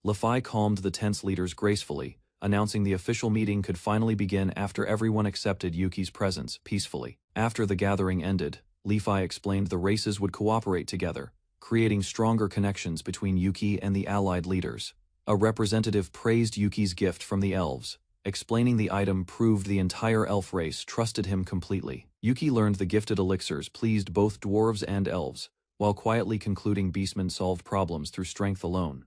Lefi calmed the tense leaders gracefully, announcing the official meeting could finally begin after everyone accepted Yuki's presence peacefully. After the gathering ended, Lefi explained the races would cooperate together, creating stronger connections between Yuki and the allied leaders. A representative praised Yuki's gift from the elves, explaining the item proved the entire elf race trusted him completely. Yuki learned the gifted elixirs pleased both dwarves and elves, while quietly concluding beastmen solved problems through strength alone.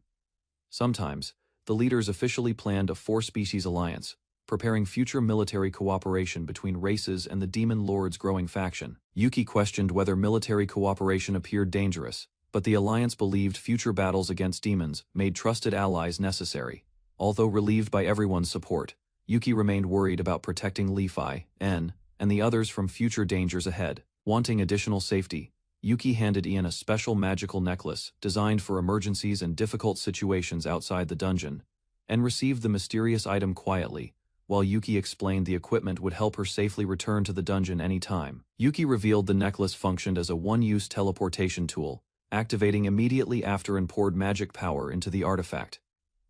Sometimes, the leaders officially planned a four-species alliance, preparing future military cooperation between races and the demon lord's growing faction. Yuki questioned whether military cooperation appeared dangerous, but the alliance believed future battles against demons made trusted allies necessary. Although relieved by everyone's support, Yuki remained worried about protecting Lefi, and the others from future dangers ahead. Wanting additional safety, Yuki handed En a special magical necklace designed for emergencies and difficult situations outside the dungeon, and received the mysterious item quietly, while Yuki explained the equipment would help her safely return to the dungeon any time. Yuki revealed the necklace functioned as a one-use teleportation tool, activating immediately after and poured magic power into the artifact.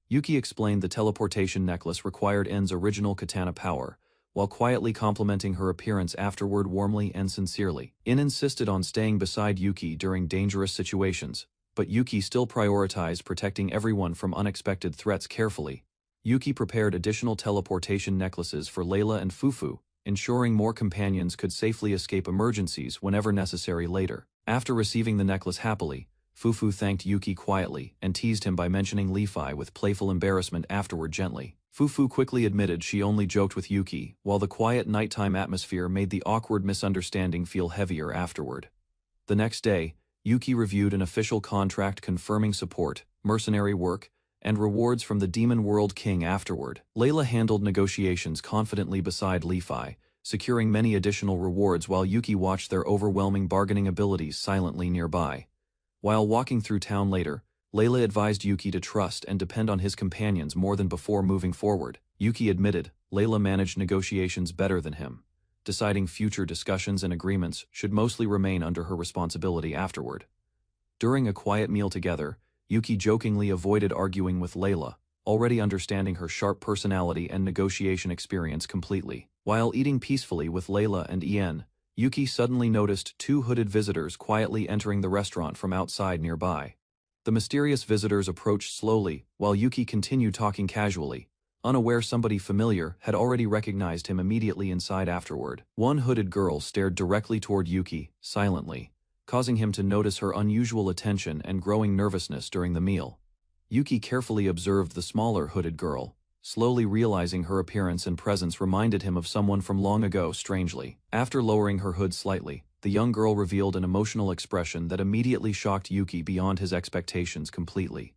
Yuki explained the teleportation necklace required En's original katana power, while quietly complimenting her appearance afterward warmly and sincerely. En insisted on staying beside Yuki during dangerous situations, but Yuki still prioritized protecting everyone from unexpected threats carefully. Yuki prepared additional teleportation necklaces for Layla and Fufu, ensuring more companions could safely escape emergencies whenever necessary later. After receiving the necklace happily, Fufu thanked Yuki quietly and teased him by mentioning Lefi with playful embarrassment afterward gently. Fufu quickly admitted she only joked with Yuki, while the quiet nighttime atmosphere made the awkward misunderstanding feel heavier afterward. The next day, Yuki reviewed an official contract confirming support, mercenary work, and rewards from the Demon World King afterward. Layla handled negotiations confidently beside Lefi, securing many additional rewards while Yuki watched their overwhelming bargaining abilities silently nearby. While walking through town later, Layla advised Yuki to trust and depend on his companions more than before moving forward. Yuki admitted Layla managed negotiations better than him, deciding future discussions and agreements should mostly remain under her responsibility afterward. During a quiet meal together, Yuki jokingly avoided arguing with Layla, already understanding her sharp personality and negotiation experience completely. While eating peacefully with Layla and En, Yuki suddenly noticed two hooded visitors quietly entering the restaurant from outside nearby. The mysterious visitors approached slowly, while Yuki continued talking casually, unaware somebody familiar had already recognized him immediately inside afterward. One hooded girl stared directly toward Yuki, silently, causing him to notice her unusual attention and growing nervousness during the meal. Yuki carefully observed the smaller hooded girl, slowly realizing her appearance and presence reminded him of someone from long ago strangely. After lowering her hood slightly, the young girl revealed an emotional expression that immediately shocked Yuki beyond his expectations completely.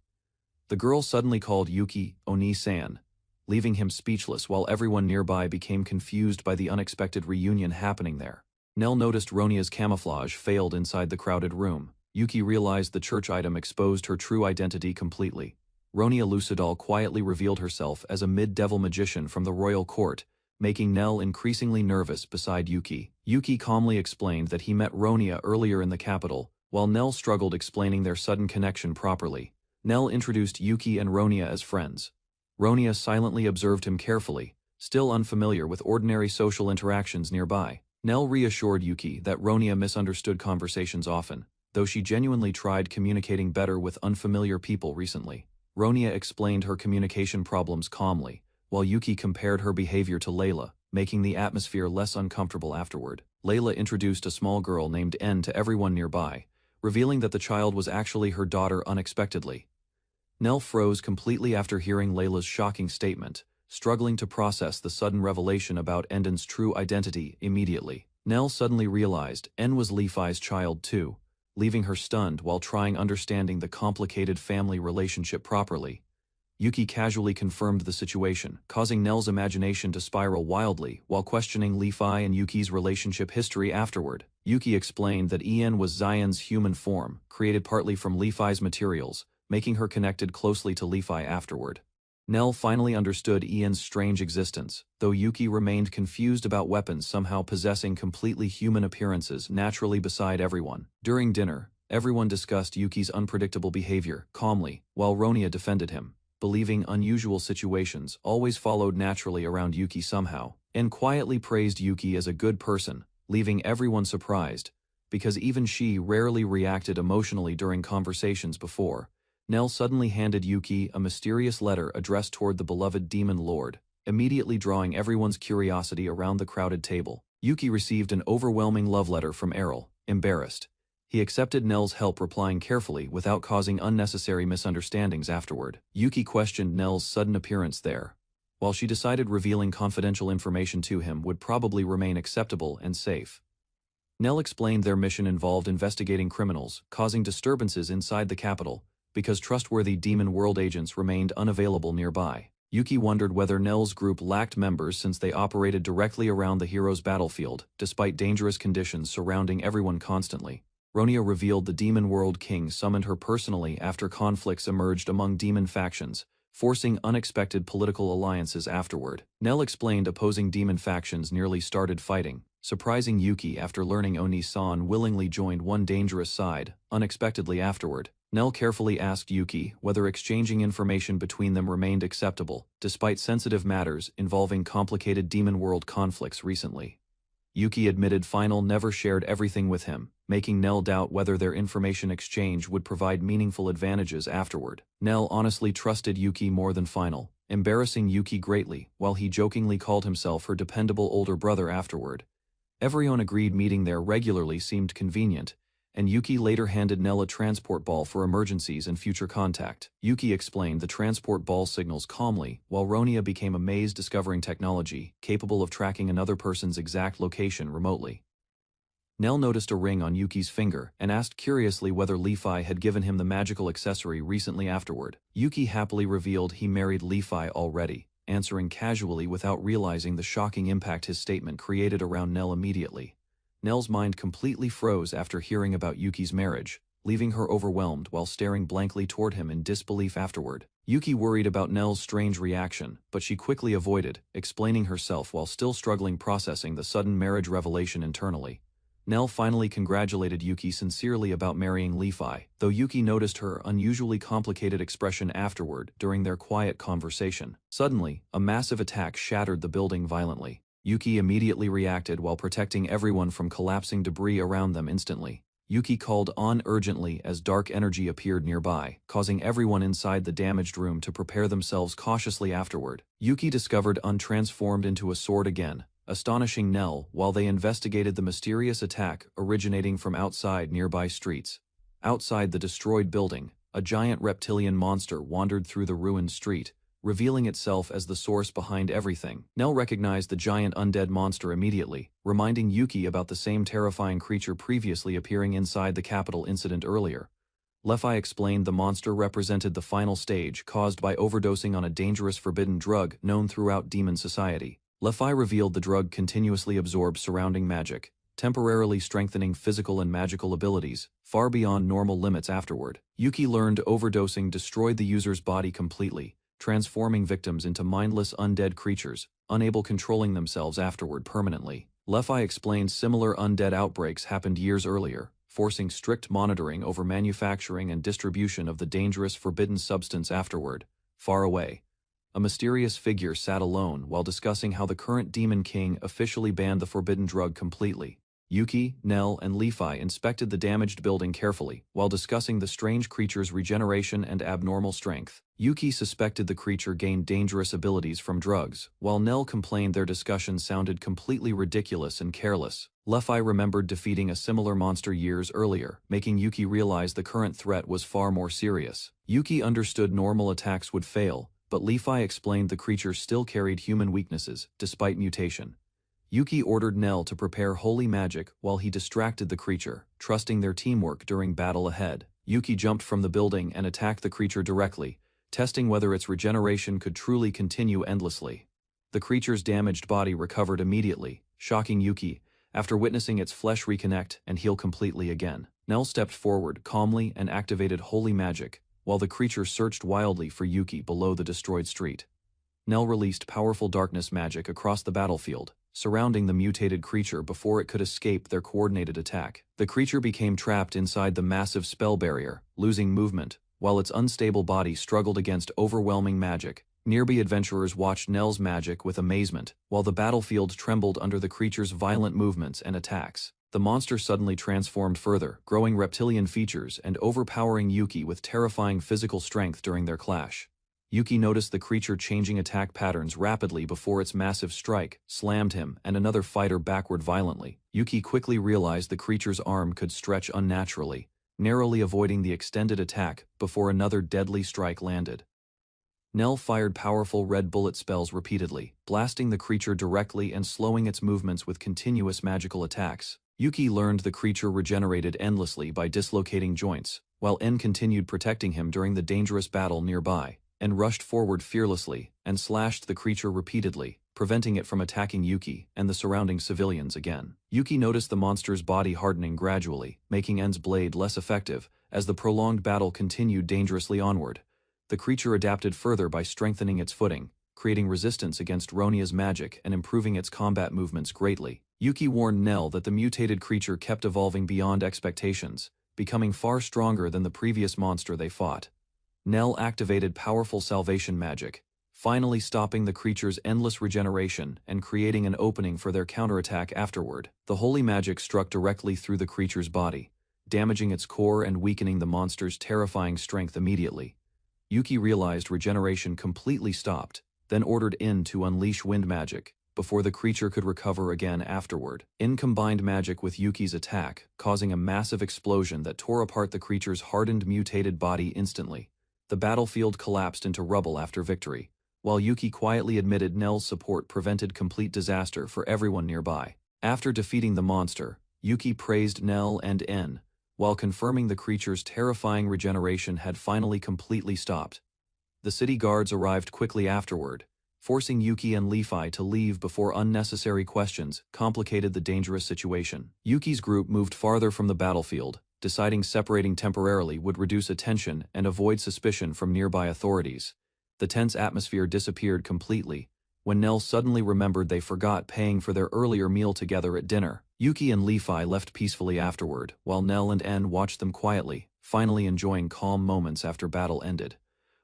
The girl suddenly called Yuki Oni-san, leaving him speechless while everyone nearby became confused by the unexpected reunion happening there. Nell noticed Ronia's camouflage failed inside the crowded room. Yuki realized the church item exposed her true identity completely. Ronia Lucidol quietly revealed herself as a mid-devil magician from the royal court, making Nell increasingly nervous beside Yuki. Yuki calmly explained that he met Ronia earlier in the capital, while Nell struggled explaining their sudden connection properly. Nell introduced Yuki and Ronia as friends. Ronia silently observed him carefully, still unfamiliar with ordinary social interactions nearby. Nell reassured Yuki that Ronia misunderstood conversations often, though she genuinely tried communicating better with unfamiliar people recently. Ronia explained her communication problems calmly, while Yuki compared her behavior to Layla, making the atmosphere less uncomfortable afterward. Layla introduced a small girl named N to everyone nearby, revealing that the child was actually her daughter unexpectedly. Nell froze completely after hearing Layla's shocking statement, struggling to process the sudden revelation about Enden's true identity immediately. Nell suddenly realized N was Lefi's child too, leaving her stunned while trying understanding the complicated family relationship properly. Yuki casually confirmed the situation, causing Nell's imagination to spiral wildly while questioning Lefi and Yuki's relationship history afterward. Yuki explained that En was Zion's human form, created partly from Lefi's materials, making her connected closely to Lefi afterward. Nell finally understood En's strange existence, though Yuki remained confused about weapons somehow possessing completely human appearances naturally beside everyone. During dinner, everyone discussed Yuki's unpredictable behavior calmly, while Ronia defended him, believing unusual situations always followed naturally around Yuki somehow, and quietly praised Yuki as a good person, leaving everyone surprised, because even she rarely reacted emotionally during conversations before. Nell suddenly handed Yuki a mysterious letter addressed toward the beloved demon lord, immediately drawing everyone's curiosity around the crowded table. Yuki received an overwhelming love letter from Errol, embarrassed. He accepted Nell's help, replying carefully without causing unnecessary misunderstandings afterward. Yuki questioned Nell's sudden appearance there, while she decided revealing confidential information to him would probably remain acceptable and safe. Nell explained their mission involved investigating criminals, causing disturbances inside the capital, because trustworthy demon world agents remained unavailable nearby. Yuki wondered whether Nell's group lacked members since they operated directly around the hero's battlefield, despite dangerous conditions surrounding everyone constantly. Ronia revealed the Demon World King summoned her personally after conflicts emerged among demon factions, forcing unexpected political alliances afterward. Nell explained opposing demon factions nearly started fighting, surprising Yuki after learning Oni-san willingly joined one dangerous side, unexpectedly afterward. Nell carefully asked Yuki whether exchanging information between them remained acceptable, despite sensitive matters involving complicated demon world conflicts recently. Yuki admitted Final never shared everything with him, making Nell doubt whether their information exchange would provide meaningful advantages afterward. Nell honestly trusted Yuki more than Final, embarrassing Yuki greatly while he jokingly called himself her dependable older brother afterward. Everyone agreed meeting there regularly seemed convenient, and Yuki later handed Nell a transport ball for emergencies and future contact. Yuki explained the transport ball signals calmly, while Ronia became amazed discovering technology capable of tracking another person's exact location remotely. Nell noticed a ring on Yuki's finger and asked curiously whether Lefi had given him the magical accessory recently afterward. Yuki happily revealed he married Lefi already, answering casually without realizing the shocking impact his statement created around Nell immediately. Nell's mind completely froze after hearing about Yuki's marriage, leaving her overwhelmed while staring blankly toward him in disbelief afterward. Yuki worried about Nell's strange reaction, but she quickly avoided, explaining herself while still struggling processing the sudden marriage revelation internally. Nell finally congratulated Yuki sincerely about marrying Lefi, though Yuki noticed her unusually complicated expression afterward during their quiet conversation. Suddenly, a massive attack shattered the building violently. Yuki immediately reacted while protecting everyone from collapsing debris around them instantly. Yuki called on urgently as dark energy appeared nearby, causing everyone inside the damaged room to prepare themselves cautiously afterward. Yuki discovered untransformed into a sword again, astonishing Nell while they investigated the mysterious attack originating from outside nearby streets. Outside the destroyed building, a giant reptilian monster wandered through the ruined street, revealing itself as the source behind everything. Nell recognized the giant undead monster immediately, reminding Yuki about the same terrifying creature previously appearing inside the capital incident earlier. Lefi explained the monster represented the final stage caused by overdosing on a dangerous forbidden drug known throughout demon society. Lefi revealed the drug continuously absorbs surrounding magic, temporarily strengthening physical and magical abilities, far beyond normal limits afterward. Yuki learned overdosing destroyed the user's body completely, transforming victims into mindless undead creatures, unable controlling themselves afterward permanently. Lefi explained similar undead outbreaks happened years earlier, forcing strict monitoring over manufacturing and distribution of the dangerous forbidden substance afterward. Far away, a mysterious figure sat alone while discussing how the current Demon King officially banned the forbidden drug completely. Yuki, Nell, and Lefi inspected the damaged building carefully, while discussing the strange creature's regeneration and abnormal strength. Yuki suspected the creature gained dangerous abilities from drugs, while Nell complained their discussion sounded completely ridiculous and careless. Lefi remembered defeating a similar monster years earlier, making Yuki realize the current threat was far more serious. Yuki understood normal attacks would fail, but Lefi explained the creature still carried human weaknesses, despite mutation. Yuki ordered Nell to prepare holy magic while he distracted the creature, trusting their teamwork during battle ahead. Yuki jumped from the building and attacked the creature directly, testing whether its regeneration could truly continue endlessly. The creature's damaged body recovered immediately, shocking Yuki, after witnessing its flesh reconnect and heal completely again. Nell stepped forward calmly and activated holy magic, while the creature searched wildly for Yuki below the destroyed street. Nell released powerful darkness magic across the battlefield, surrounding the mutated creature before it could escape their coordinated attack. The creature became trapped inside the massive spell barrier, losing movement, while its unstable body struggled against overwhelming magic. Nearby adventurers watched Nell's magic with amazement, while the battlefield trembled under the creature's violent movements and attacks. The monster suddenly transformed further, growing reptilian features and overpowering Yuki with terrifying physical strength during their clash. Yuki noticed the creature changing attack patterns rapidly before its massive strike slammed him and another fighter backward violently. Yuki quickly realized the creature's arm could stretch unnaturally, narrowly avoiding the extended attack before another deadly strike landed. Nell fired powerful red bullet spells repeatedly, blasting the creature directly and slowing its movements with continuous magical attacks. Yuki learned the creature regenerated endlessly by dislocating joints, while En continued protecting him during the dangerous battle nearby. En rushed forward fearlessly and slashed the creature repeatedly, preventing it from attacking Yuki and the surrounding civilians again. Yuki noticed the monster's body hardening gradually, making En's blade less effective as the prolonged battle continued dangerously onward. The creature adapted further by strengthening its footing, creating resistance against Ronia's magic and improving its combat movements greatly. Yuki warned Nell that the mutated creature kept evolving beyond expectations, becoming far stronger than the previous monster they fought. Nell activated powerful salvation magic, finally stopping the creature's endless regeneration and creating an opening for their counterattack afterward. The holy magic struck directly through the creature's body, damaging its core and weakening the monster's terrifying strength immediately. Yuki realized regeneration completely stopped, then ordered En to unleash wind magic, before the creature could recover again afterward. En combined magic with Yuki's attack, causing a massive explosion that tore apart the creature's hardened mutated body instantly. The battlefield collapsed into rubble after victory, while Yuki quietly admitted Nell's support prevented complete disaster for everyone nearby. After defeating the monster, Yuki praised Nell and En, while confirming the creature's terrifying regeneration had finally completely stopped. The city guards arrived quickly afterward, forcing Yuki and Lefi to leave before unnecessary questions complicated the dangerous situation. Yuki's group moved farther from the battlefield, deciding separating temporarily would reduce attention and avoid suspicion from nearby authorities. The tense atmosphere disappeared completely when Nell suddenly remembered they forgot paying for their earlier meal together at dinner. Yuki and Lefi left peacefully afterward, while Nell and En watched them quietly, finally enjoying calm moments after battle ended.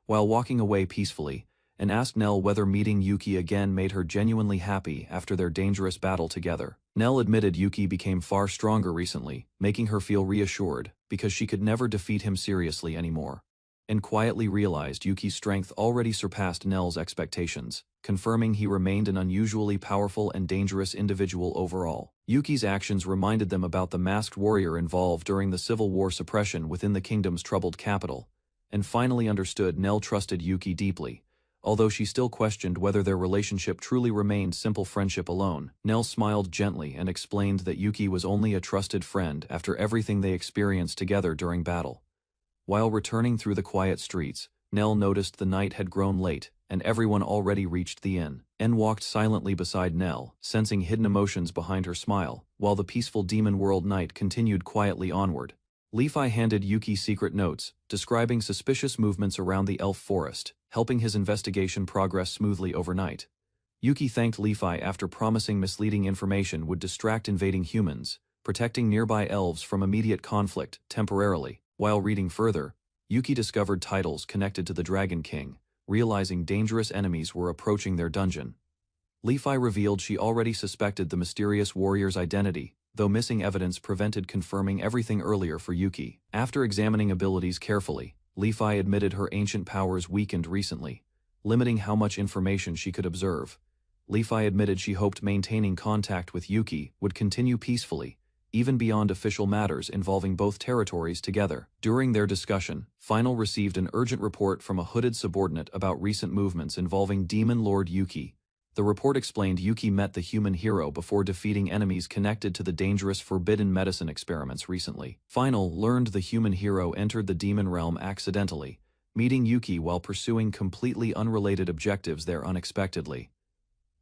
While walking away peacefully, and asked Nell whether meeting Yuki again made her genuinely happy after their dangerous battle together. Nell admitted Yuki became far stronger recently, making her feel reassured, because she could never defeat him seriously anymore. And quietly realized Yuki's strength already surpassed Nell's expectations, confirming he remained an unusually powerful and dangerous individual overall. Yuki's actions reminded them about the masked warrior involved during the civil war suppression within the kingdom's troubled capital, and finally understood Nell trusted Yuki deeply. Although she still questioned whether their relationship truly remained simple friendship alone, Nell smiled gently and explained that Yuki was only a trusted friend after everything they experienced together during battle. While returning through the quiet streets, Nell noticed the night had grown late, and everyone already reached the inn. En walked silently beside Nell, sensing hidden emotions behind her smile, while the peaceful demon world night continued quietly onward. Levi handed Yuki secret notes, describing suspicious movements around the elf forest, helping his investigation progress smoothly overnight. Yuki thanked Levi after promising misleading information would distract invading humans, protecting nearby elves from immediate conflict, temporarily. While reading further, Yuki discovered titles connected to the Dragon King, realizing dangerous enemies were approaching their dungeon. Levi revealed she already suspected the mysterious warrior's identity, though missing evidence prevented confirming everything earlier for Yuki. After examining abilities carefully, Levi admitted her ancient powers weakened recently, limiting how much information she could observe. Levi admitted she hoped maintaining contact with Yuki would continue peacefully, even beyond official matters involving both territories together. During their discussion, Final received an urgent report from a hooded subordinate about recent movements involving Demon Lord Yuki. The report explained Yuki met the human hero before defeating enemies connected to the dangerous forbidden medicine experiments recently. Final learned the human hero entered the demon realm accidentally, meeting Yuki while pursuing completely unrelated objectives there unexpectedly.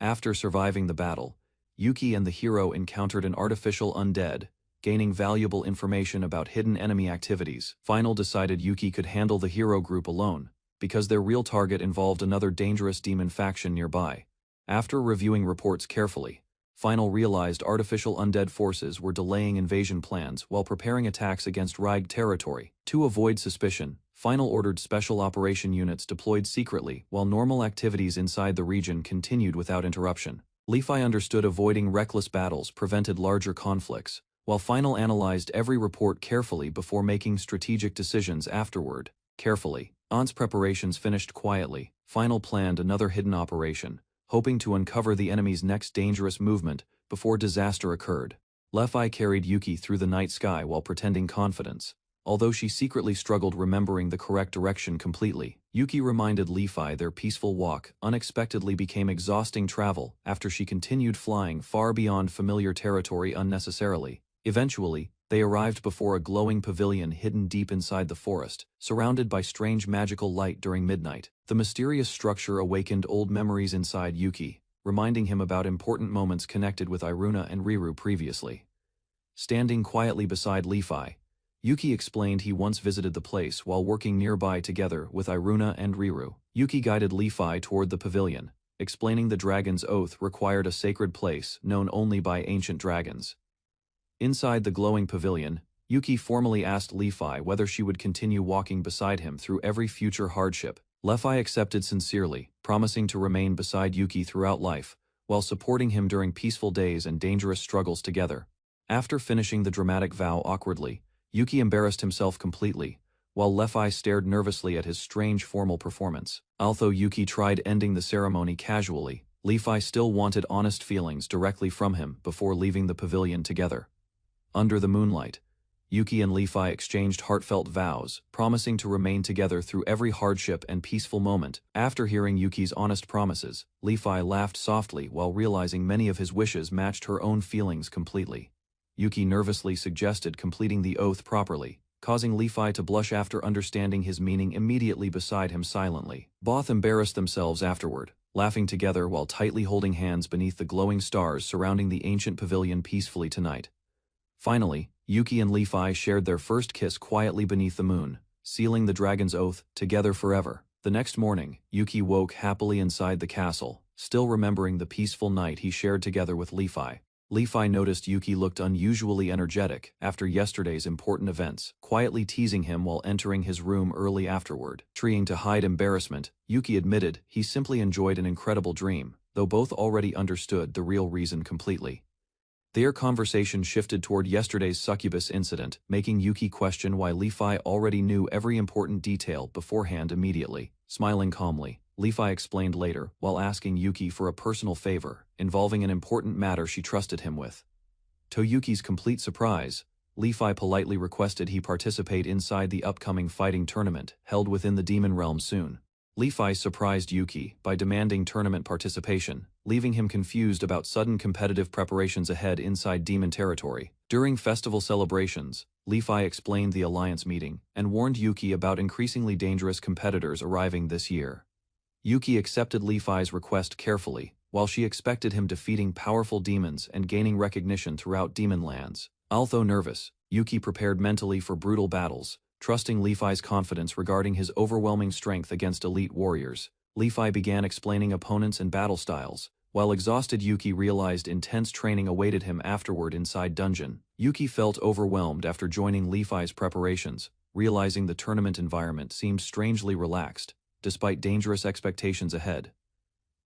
After surviving the battle, Yuki and the hero encountered an artificial undead, gaining valuable information about hidden enemy activities. Final decided Yuki could handle the hero group alone, because their real target involved another dangerous demon faction nearby. After reviewing reports carefully, Final realized artificial undead forces were delaying invasion plans while preparing attacks against Reich territory. To avoid suspicion, Final ordered special operation units deployed secretly while normal activities inside the region continued without interruption. Levi understood avoiding reckless battles prevented larger conflicts, while Final analyzed every report carefully before making strategic decisions afterward. Carefully, Ant's preparations finished quietly. Final planned another hidden operation, hoping to uncover the enemy's next dangerous movement before disaster occurred. Levi carried Yuki through the night sky while pretending confidence. Although she secretly struggled remembering the correct direction completely, Yuki reminded Levi their peaceful walk unexpectedly became exhausting travel after she continued flying far beyond familiar territory unnecessarily. Eventually, they arrived before a glowing pavilion hidden deep inside the forest, surrounded by strange magical light during midnight. The mysterious structure awakened old memories inside Yuki, reminding him about important moments connected with Iruna and Riru previously. Standing quietly beside Levi, Yuki explained he once visited the place while working nearby together with Iruna and Riru. Yuki guided Levi toward the pavilion, explaining the dragon's oath required a sacred place known only by ancient dragons. Inside the glowing pavilion, Yuki formally asked Levi whether she would continue walking beside him through every future hardship. Levi accepted sincerely, promising to remain beside Yuki throughout life, while supporting him during peaceful days and dangerous struggles together. After finishing the dramatic vow awkwardly, Yuki embarrassed himself completely, while Levi stared nervously at his strange formal performance. Although Yuki tried ending the ceremony casually, Levi still wanted honest feelings directly from him before leaving the pavilion together. Under the moonlight, Yuki and Levi exchanged heartfelt vows, promising to remain together through every hardship and peaceful moment. After hearing Yuki's honest promises, Levi laughed softly while realizing many of his wishes matched her own feelings completely. Yuki nervously suggested completing the oath properly, causing Levi to blush after understanding his meaning immediately beside him silently. Both embarrassed themselves afterward, laughing together while tightly holding hands beneath the glowing stars surrounding the ancient pavilion peacefully tonight. Finally, Yuki and Levi shared their first kiss quietly beneath the moon, sealing the dragon's oath together forever. The next morning, Yuki woke happily inside the castle, still remembering the peaceful night he shared together with Levi. Li-Fi noticed Yuki looked unusually energetic after yesterday's important events, quietly teasing him while entering his room early afterward. Trying to hide embarrassment, Yuki admitted he simply enjoyed an incredible dream, though both already understood the real reason completely. Their conversation shifted toward yesterday's succubus incident, making Yuki question why Li-Fi already knew every important detail beforehand immediately. Smiling calmly, Li-Fi explained later, while asking Yuki for a personal favor, involving an important matter she trusted him with. To Yuki's complete surprise, Li-Fi politely requested he participate inside the upcoming fighting tournament, held within the demon realm soon. Li-Fi surprised Yuki by demanding tournament participation, leaving him confused about sudden competitive preparations ahead inside demon territory. During festival celebrations, Li-Fi explained the alliance meeting and warned Yuki about increasingly dangerous competitors arriving this year. Yuki accepted Li-Fi's request carefully, while she expected him defeating powerful demons and gaining recognition throughout demon lands. Although nervous, Yuki prepared mentally for brutal battles, trusting Li-Fi's confidence regarding his overwhelming strength against elite warriors. Li-Fi began explaining opponents and battle styles, while exhausted Yuki realized intense training awaited him afterward inside dungeon. Yuki felt overwhelmed after joining Li-Fi's preparations, realizing the tournament environment seemed strangely relaxed, despite dangerous expectations ahead.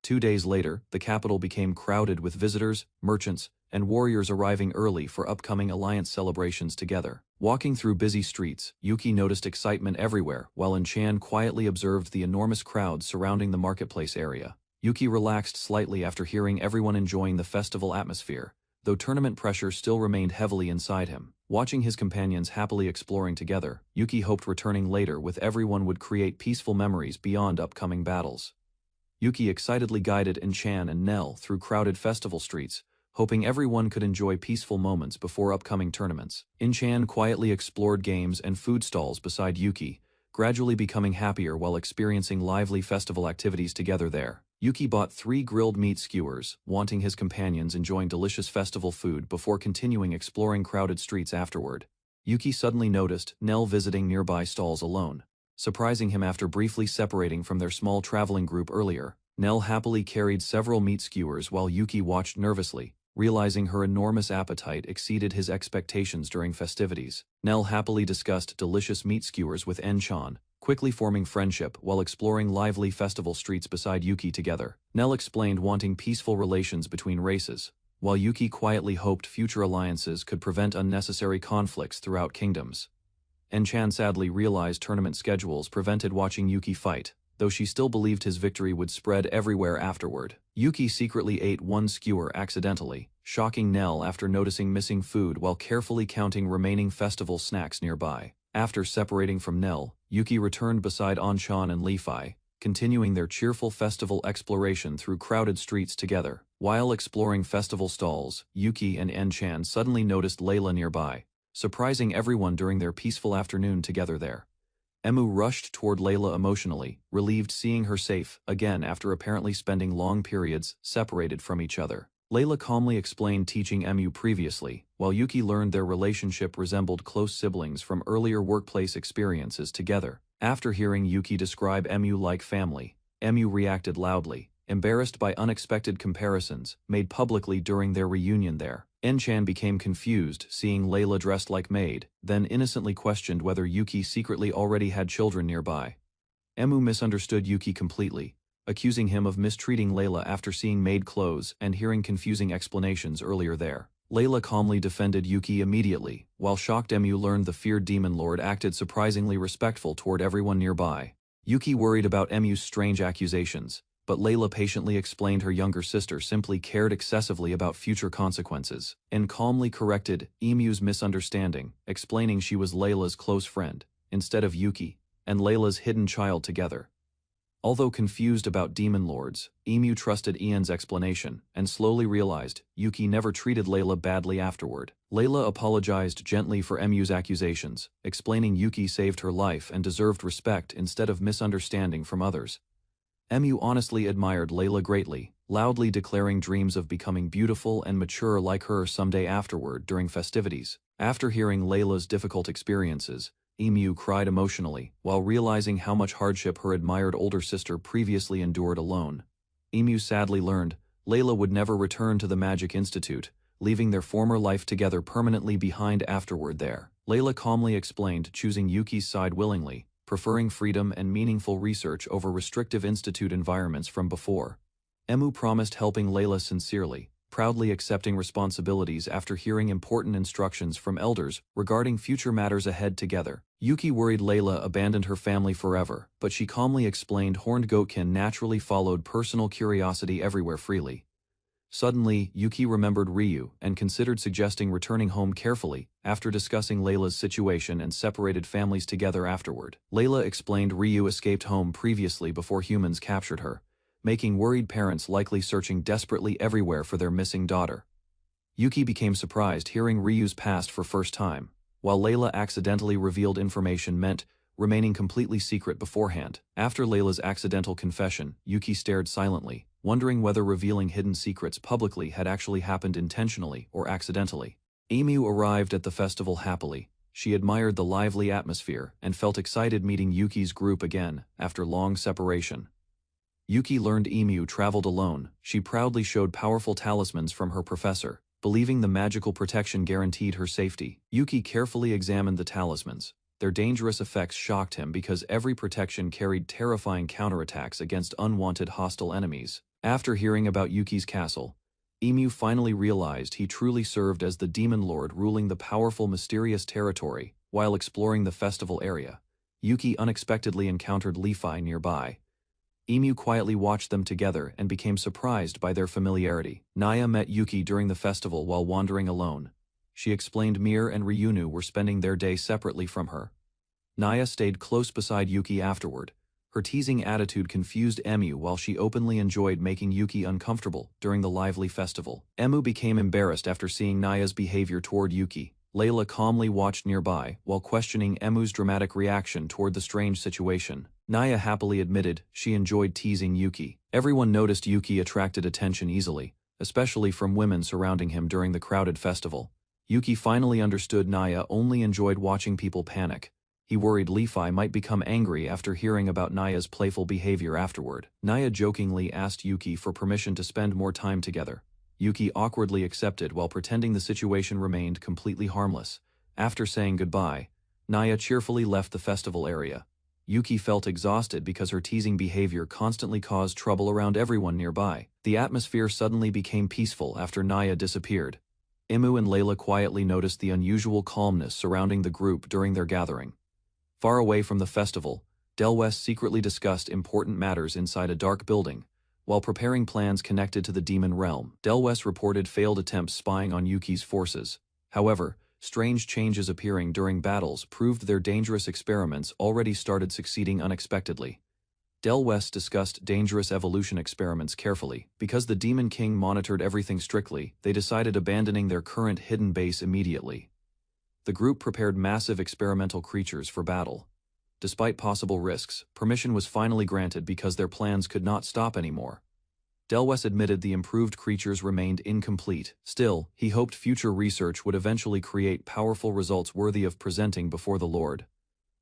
2 days later, the capital became crowded with visitors, merchants, and warriors arriving early for upcoming alliance celebrations together. Walking through busy streets, Yuki noticed excitement everywhere, while Enchan quietly observed the enormous crowds surrounding the marketplace area. Yuki relaxed slightly after hearing everyone enjoying the festival atmosphere, though tournament pressure still remained heavily inside him. Watching his companions happily exploring together, Yuki hoped returning later with everyone would create peaceful memories beyond upcoming battles. Yuki excitedly guided Enchan and Nell through crowded festival streets, hoping everyone could enjoy peaceful moments before upcoming tournaments. Enchan quietly explored games and food stalls beside Yuki, gradually becoming happier while experiencing lively festival activities together there. Yuki bought 3 grilled meat skewers, wanting his companions enjoying delicious festival food before continuing exploring crowded streets afterward. Yuki suddenly noticed Nell visiting nearby stalls alone. Surprising him after briefly separating from their small traveling group earlier, Nell happily carried several meat skewers while Yuki watched nervously, realizing her enormous appetite exceeded his expectations during festivities. Nell happily discussed delicious meat skewers with Enchan, quickly forming friendship while exploring lively festival streets beside Yuki together. Nell explained wanting peaceful relations between races, while Yuki quietly hoped future alliances could prevent unnecessary conflicts throughout kingdoms. Enchan sadly realized tournament schedules prevented watching Yuki fight, though she still believed his victory would spread everywhere afterward. Yuki secretly ate 1 skewer accidentally, shocking Nell after noticing missing food while carefully counting remaining festival snacks nearby. After separating from Nell, Yuki returned beside Enchan and Li-Fi, continuing their cheerful festival exploration through crowded streets together. While exploring festival stalls, Yuki and Enchan suddenly noticed Layla nearby, surprising everyone during their peaceful afternoon together there. Emu rushed toward Layla emotionally, relieved seeing her safe again after apparently spending long periods separated from each other. Layla calmly explained teaching Emu previously, while Yuki learned their relationship resembled close siblings from earlier workplace experiences together. After hearing Yuki describe Emu like family, Emu reacted loudly, embarrassed by unexpected comparisons made publicly during their reunion there. Enchan became confused seeing Layla dressed like maid, then innocently questioned whether Yuki secretly already had children nearby. Emu misunderstood Yuki completely, accusing him of mistreating Layla after seeing maid clothes and hearing confusing explanations earlier there. Layla calmly defended Yuki immediately, while shocked Emu learned the feared demon lord acted surprisingly respectful toward everyone nearby. Yuki worried about Emu's strange accusations, but Layla patiently explained her younger sister simply cared excessively about future consequences, and calmly corrected Emu's misunderstanding, explaining she was Layla's close friend, instead of Yuki, and Layla's hidden child together. Although confused about demon lords, Emu trusted Ian's explanation, and slowly realized Yuki never treated Layla badly afterward. Layla apologized gently for Emu's accusations, explaining Yuki saved her life and deserved respect instead of misunderstanding from others. Emu honestly admired Layla greatly, loudly declaring dreams of becoming beautiful and mature like her someday afterward during festivities. After hearing Layla's difficult experiences, Emu cried emotionally, while realizing how much hardship her admired older sister previously endured alone. Emu sadly learned Layla would never return to the Magic Institute, leaving their former life together permanently behind afterward there. Layla calmly explained, choosing Yuki's side willingly, preferring freedom and meaningful research over restrictive institute environments from before. Emu promised helping Layla sincerely, proudly accepting responsibilities after hearing important instructions from elders regarding future matters ahead together. Yuki worried Layla abandoned her family forever, but she calmly explained Horned Goatkin naturally followed personal curiosity everywhere freely. Suddenly, Yuki remembered Ryu and considered suggesting returning home carefully after discussing Layla's situation and separated families together afterward. Layla explained Ryu escaped home previously before humans captured her, making worried parents likely searching desperately everywhere for their missing daughter. Yuki became surprised hearing Ryu's past for first time, while Layla accidentally revealed information meant remaining completely secret beforehand. After Layla's accidental confession, Yuki stared silently, wondering whether revealing hidden secrets publicly had actually happened intentionally or accidentally. Emu arrived at the festival happily. She admired the lively atmosphere and felt excited meeting Yuki's group again after long separation. Yuki learned Emu traveled alone. She proudly showed powerful talismans from her professor, believing the magical protection guaranteed her safety. Yuki carefully examined the talismans. Their dangerous effects shocked him because every protection carried terrifying counterattacks against unwanted hostile enemies. After hearing about Yuki's castle, Emu finally realized he truly served as the demon lord ruling the powerful mysterious territory. While exploring the festival area, Yuki unexpectedly encountered Lefi nearby. Emu quietly watched them together and became surprised by their familiarity. Naya met Yuki during the festival while wandering alone. She explained Mir and Ryunu were spending their day separately from her. Naya stayed close beside Yuki afterward. Her teasing attitude confused Emu while she openly enjoyed making Yuki uncomfortable during the lively festival. Emu became embarrassed after seeing Naya's behavior toward Yuki. Layla calmly watched nearby while questioning Emu's dramatic reaction toward the strange situation. Naya happily admitted she enjoyed teasing Yuki. Everyone noticed Yuki attracted attention easily, especially from women surrounding him during the crowded festival. Yuki finally understood Naya only enjoyed watching people panic. He worried Lefi might become angry after hearing about Naya's playful behavior afterward. Naya jokingly asked Yuki for permission to spend more time together. Yuki awkwardly accepted while pretending the situation remained completely harmless. After saying goodbye, Naya cheerfully left the festival area. Yuki felt exhausted because her teasing behavior constantly caused trouble around everyone nearby. The atmosphere suddenly became peaceful after Naya disappeared. Emu and Layla quietly noticed the unusual calmness surrounding the group during their gathering. Far away from the festival, Delwes secretly discussed important matters inside a dark building. While preparing plans connected to the demon realm, Delwes reported failed attempts spying on Yuki's forces. However, strange changes appearing during battles proved their dangerous experiments already started succeeding unexpectedly. Delwes discussed dangerous evolution experiments carefully. Because the Demon King monitored everything strictly, they decided abandoning their current hidden base immediately. The group prepared massive experimental creatures for battle. Despite possible risks, permission was finally granted because their plans could not stop anymore. Delwes admitted the improved creatures remained incomplete. Still, he hoped future research would eventually create powerful results worthy of presenting before the Lord.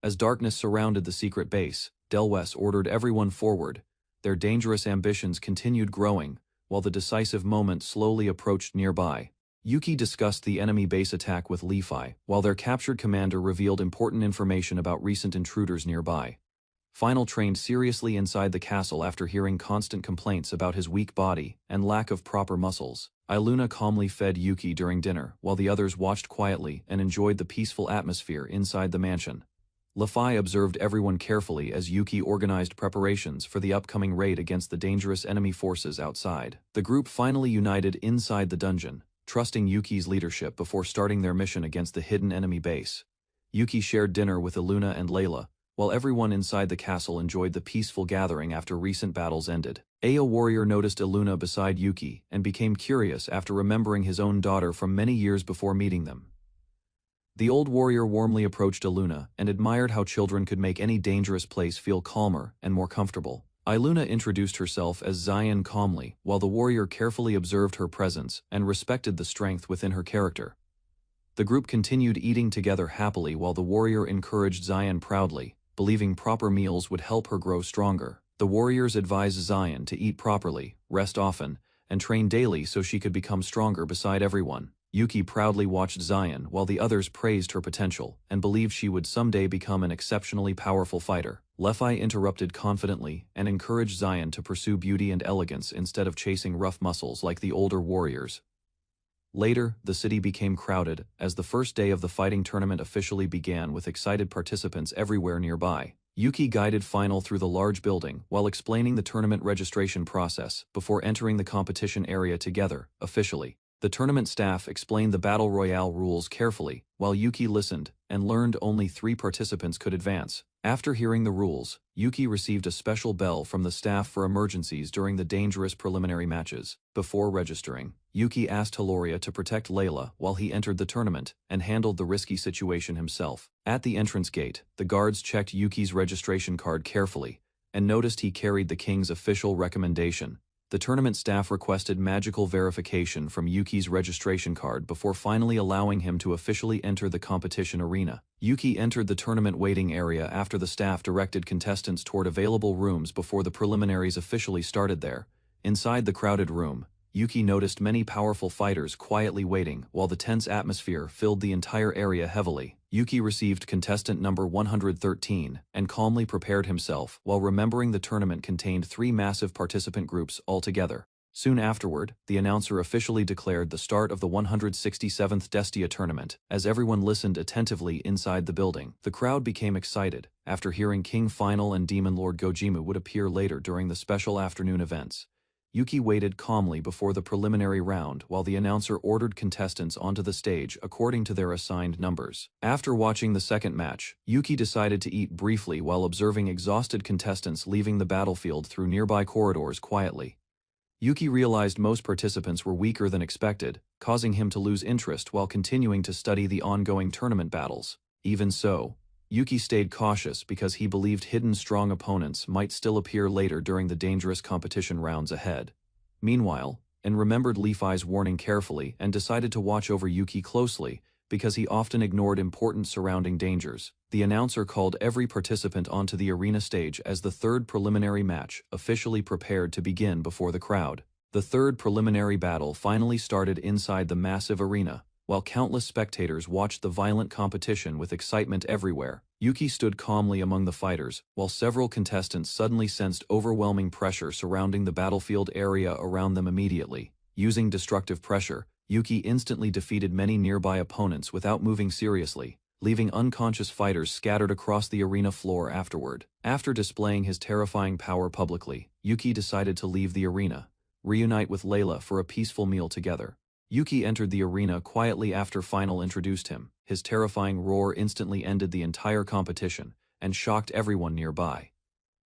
As darkness surrounded the secret base, Delwes ordered everyone forward. Their dangerous ambitions continued growing, while the decisive moment slowly approached nearby. Yuki discussed the enemy base attack with Lefi, while their captured commander revealed important information about recent intruders nearby. Final trained seriously inside the castle after hearing constant complaints about his weak body and lack of proper muscles. Iluna calmly fed Yuki during dinner, while the others watched quietly and enjoyed the peaceful atmosphere inside the mansion. Lefi observed everyone carefully as Yuki organized preparations for the upcoming raid against the dangerous enemy forces outside. The group finally united inside the dungeon, trusting Yuki's leadership before starting their mission against the hidden enemy base. Yuki shared dinner with Iluna and Layla, while everyone inside the castle enjoyed the peaceful gathering after recent battles ended. A warrior noticed Iluna beside Yuki and became curious after remembering his own daughter from many years before meeting them. The old warrior warmly approached Iluna and admired how children could make any dangerous place feel calmer and more comfortable. Iluna introduced herself as Zion calmly, while the warrior carefully observed her presence and respected the strength within her character. The group continued eating together happily while the warrior encouraged Zion proudly, believing proper meals would help her grow stronger. The warriors advised Zion to eat properly, rest often, and train daily so she could become stronger beside everyone. Yuki proudly watched Zion while the others praised her potential and believed she would someday become an exceptionally powerful fighter. Levi interrupted confidently and encouraged Zion to pursue beauty and elegance instead of chasing rough muscles like the older warriors. Later, the city became crowded as the first day of the fighting tournament officially began with excited participants everywhere nearby. Yuki guided Final through the large building while explaining the tournament registration process before entering the competition area together, officially. The tournament staff explained the Battle Royale rules carefully, while Yuki listened and learned only 3 participants could advance. After hearing the rules, Yuki received a special bell from the staff for emergencies during the dangerous preliminary matches. Before registering, Yuki asked Hiloria to protect Layla while he entered the tournament and handled the risky situation himself. At the entrance gate, the guards checked Yuki's registration card carefully and noticed he carried the king's official recommendation. The tournament staff requested magical verification from Yuki's registration card before finally allowing him to officially enter the competition arena. Yuki entered the tournament waiting area after the staff directed contestants toward available rooms before the preliminaries officially started there. Inside the crowded room, Yuki noticed many powerful fighters quietly waiting while the tense atmosphere filled the entire area heavily. Yuki received contestant number 113 and calmly prepared himself while remembering the tournament contained 3 massive participant groups altogether. Soon afterward, the announcer officially declared the start of the 167th Destia tournament. As everyone listened attentively inside the building, the crowd became excited after hearing King Final and Demon Lord Gojimu would appear later during the special afternoon events. Yuki waited calmly before the preliminary round while the announcer ordered contestants onto the stage according to their assigned numbers. After watching the second match, Yuki decided to eat briefly while observing exhausted contestants leaving the battlefield through nearby corridors quietly. Yuki realized most participants were weaker than expected, causing him to lose interest while continuing to study the ongoing tournament battles. Even so, Yuki stayed cautious because he believed hidden strong opponents might still appear later during the dangerous competition rounds ahead. Meanwhile, En remembered Lefi's warning carefully and decided to watch over Yuki closely because he often ignored important surrounding dangers. The announcer called every participant onto the arena stage as the third preliminary match officially prepared to begin before the crowd. The third preliminary battle finally started inside the massive arena. While countless spectators watched the violent competition with excitement everywhere, Yuki stood calmly among the fighters, while several contestants suddenly sensed overwhelming pressure surrounding the battlefield area around them immediately. Using destructive pressure, Yuki instantly defeated many nearby opponents without moving seriously, leaving unconscious fighters scattered across the arena floor afterward. After displaying his terrifying power publicly, Yuki decided to leave the arena, reunite with Layla for a peaceful meal together. Yuki entered the arena quietly after Final introduced him. His terrifying roar instantly ended the entire competition and shocked everyone nearby.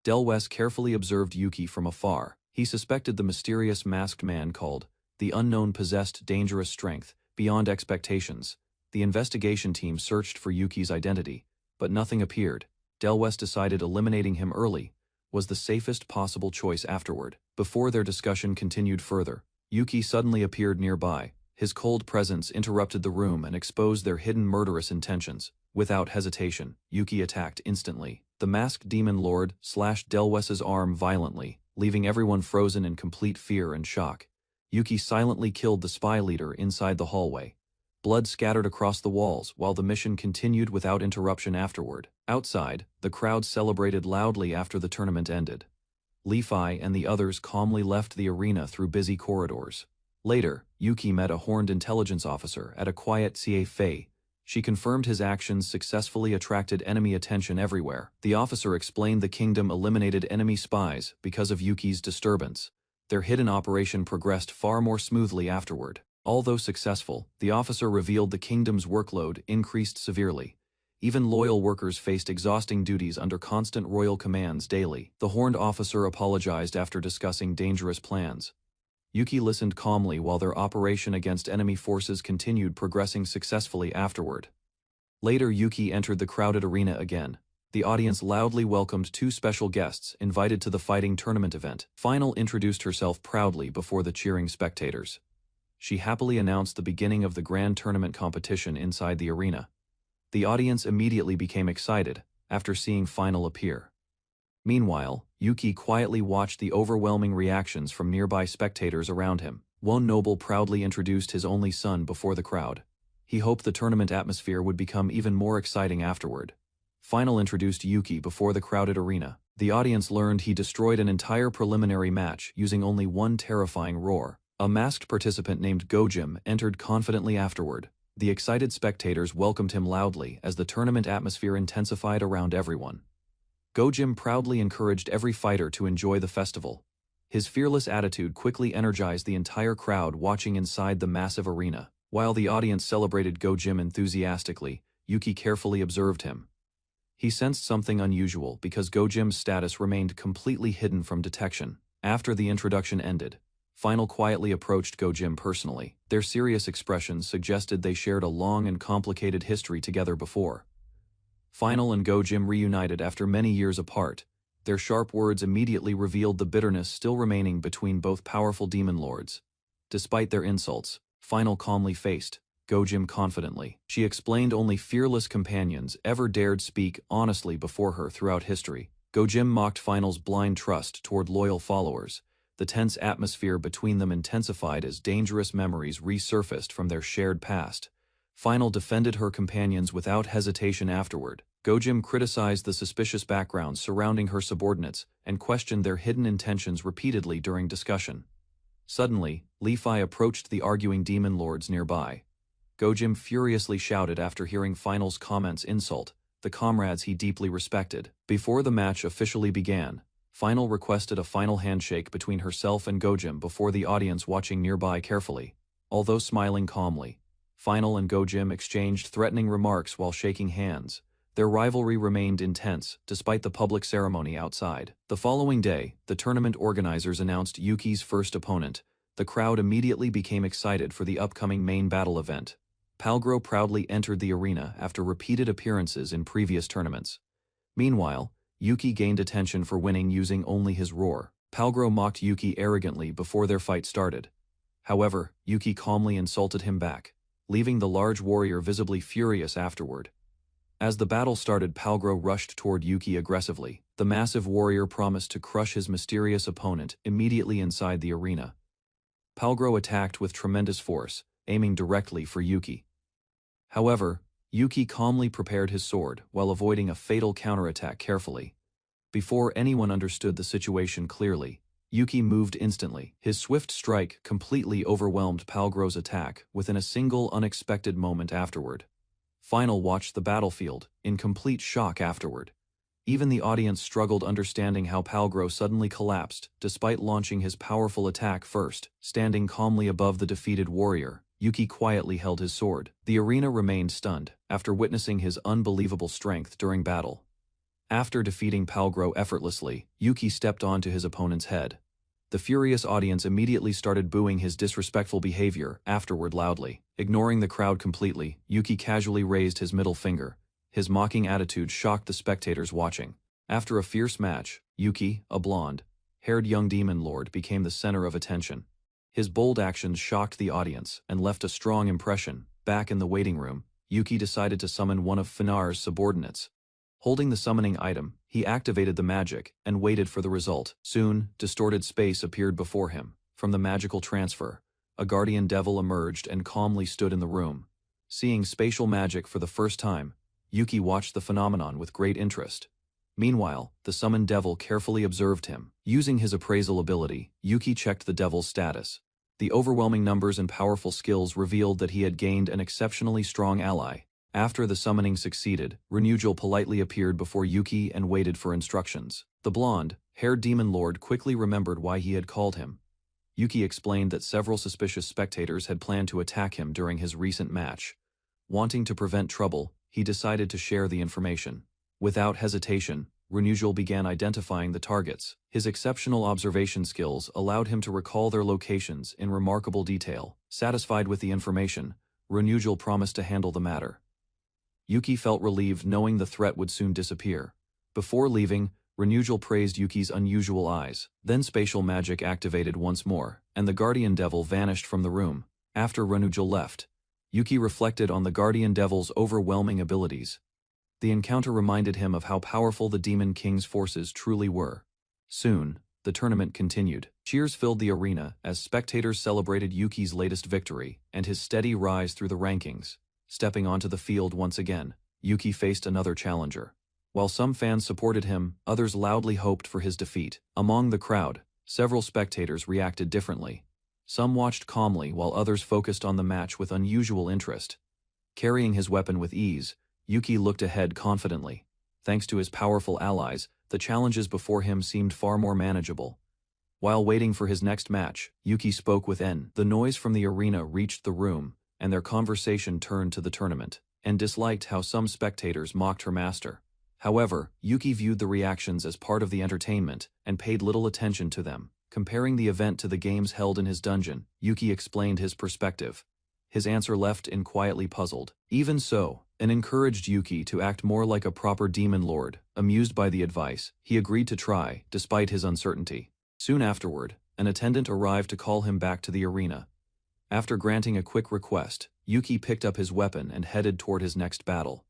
Delwes carefully observed Yuki from afar. He suspected the mysterious masked man called the Unknown possessed dangerous strength beyond expectations. The investigation team searched for Yuki's identity, but nothing appeared. Delwes decided eliminating him early was the safest possible choice afterward. Before their discussion continued further, Yuki suddenly appeared nearby. His cold presence interrupted the room and exposed their hidden murderous intentions. Without hesitation, Yuki attacked instantly. The masked demon lord slashed Delwes's arm violently, leaving everyone frozen in complete fear and shock. Yuki silently killed the spy leader inside the hallway. Blood scattered across the walls while the mission continued without interruption afterward. Outside, the crowd celebrated loudly after the tournament ended. Lefi and the others calmly left the arena through busy corridors. Later, Yuki met a horned intelligence officer at a quiet cafe. She confirmed his actions successfully attracted enemy attention everywhere. The officer explained the kingdom eliminated enemy spies because of Yuki's disturbance. Their hidden operation progressed far more smoothly afterward. Although successful, the officer revealed the kingdom's workload increased severely. Even loyal workers faced exhausting duties under constant royal commands daily. The horned officer apologized after discussing dangerous plans. Yuki listened calmly while their operation against enemy forces continued progressing successfully afterward. Later, Yuki entered the crowded arena again. The audience loudly welcomed 2 special guests invited to the fighting tournament event. Final introduced herself proudly before the cheering spectators. She happily announced the beginning of the grand tournament competition inside the arena. The audience immediately became excited after seeing Final appear. Meanwhile, Yuki quietly watched the overwhelming reactions from nearby spectators around him. One noble proudly introduced his only son before the crowd. He hoped the tournament atmosphere would become even more exciting afterward. Final introduced Yuki before the crowded arena. The audience learned he destroyed an entire preliminary match using only one terrifying roar. A masked participant named Gojim entered confidently afterward. The excited spectators welcomed him loudly as the tournament atmosphere intensified around everyone. Gojim proudly encouraged every fighter to enjoy the festival. His fearless attitude quickly energized the entire crowd watching inside the massive arena. While the audience celebrated Gojim enthusiastically, Yuki carefully observed him. He sensed something unusual because Gojim's status remained completely hidden from detection. After the introduction ended, Final quietly approached Gojim personally. Their serious expressions suggested they shared a long and complicated history together before. Final and Gojim reunited after many years apart. Their sharp words immediately revealed the bitterness still remaining between both powerful demon lords. Despite their insults, Final calmly faced Gojim confidently. She explained only fearless companions ever dared speak honestly before her throughout history. Gojim mocked Final's blind trust toward loyal followers. The tense atmosphere between them intensified as dangerous memories resurfaced from their shared past. Final defended her companions without hesitation afterward. Gojim criticized the suspicious backgrounds surrounding her subordinates and questioned their hidden intentions repeatedly during discussion. Suddenly, Li-Fi approached the arguing demon lords nearby. Gojim furiously shouted after hearing Final's comments insult the comrades he deeply respected. Before the match officially began, Final requested a final handshake between herself and Gojim before the audience watching nearby carefully. Although smiling calmly, Final and Gojim exchanged threatening remarks while shaking hands. Their rivalry remained intense despite the public ceremony outside. The following day, the tournament organizers announced Yuki's first opponent. The crowd immediately became excited for the upcoming main battle event. Palgro proudly entered the arena after repeated appearances in previous tournaments. Meanwhile, Yuki gained attention for winning using only his roar. Palgro mocked Yuki arrogantly before their fight started. However, Yuki calmly insulted him back, leaving the large warrior visibly furious afterward. As the battle started, Palgro rushed toward Yuki aggressively. The massive warrior promised to crush his mysterious opponent immediately inside the arena. Palgro attacked with tremendous force, aiming directly for Yuki. However, Yuki calmly prepared his sword while avoiding a fatal counterattack carefully. Before anyone understood the situation clearly, Yuki moved instantly. His swift strike completely overwhelmed Palgro's attack within a single unexpected moment afterward. Final watched the battlefield in complete shock afterward. Even the audience struggled understanding how Palgro suddenly collapsed despite launching his powerful attack first. Standing calmly above the defeated warrior, Yuki quietly held his sword. The arena remained stunned after witnessing his unbelievable strength during battle. After defeating Palgro effortlessly, Yuki stepped onto his opponent's head. The furious audience immediately started booing his disrespectful behavior afterward loudly. Ignoring the crowd completely, Yuki casually raised his middle finger. His mocking attitude shocked the spectators watching. After a fierce match, Yuki, a blonde-haired young demon lord, became the center of attention. His bold actions shocked the audience and left a strong impression. Back in the waiting room, Yuki decided to summon one of Finar's subordinates. Holding the summoning item, he activated the magic and waited for the result. Soon, distorted space appeared before him. From the magical transfer, a guardian devil emerged and calmly stood in the room. Seeing spatial magic for the first time, Yuki watched the phenomenon with great interest. Meanwhile, the summoned devil carefully observed him. Using his appraisal ability, Yuki checked the devil's status. The overwhelming numbers and powerful skills revealed that he had gained an exceptionally strong ally. After the summoning succeeded, Renugel politely appeared before Yuki and waited for instructions. The blonde-haired demon lord quickly remembered why he had called him. Yuki explained that several suspicious spectators had planned to attack him during his recent match. Wanting to prevent trouble, he decided to share the information. Without hesitation, Renugel began identifying the targets. His exceptional observation skills allowed him to recall their locations in remarkable detail. Satisfied with the information, Renugel promised to handle the matter. Yuki felt relieved knowing the threat would soon disappear. Before leaving, Renugel praised Yuki's unusual eyes. Then spatial magic activated once more, and the guardian devil vanished from the room. After Renugel left, Yuki reflected on the guardian devil's overwhelming abilities. The encounter reminded him of how powerful the Demon King's forces truly were. Soon, the tournament continued. Cheers filled the arena as spectators celebrated Yuki's latest victory and his steady rise through the rankings. Stepping onto the field once again, Yuki faced another challenger. While some fans supported him, others loudly hoped for his defeat. Among the crowd, several spectators reacted differently. Some watched calmly while others focused on the match with unusual interest. Carrying his weapon with ease, Yuki looked ahead confidently. Thanks to his powerful allies, the challenges before him seemed far more manageable. While waiting for his next match, Yuki spoke with En. The noise from the arena reached the room, and their conversation turned to the tournament, and disliked how some spectators mocked her master. However, Yuki viewed the reactions as part of the entertainment and paid little attention to them. Comparing the event to the games held in his dungeon, Yuki explained his perspective. His answer left En quietly puzzled. Even so, En encouraged Yuki to act more like a proper demon lord. Amused by the advice, he agreed to try, despite his uncertainty. Soon afterward, an attendant arrived to call him back to the arena. After granting a quick request, Yuki picked up his weapon and headed toward his next battle.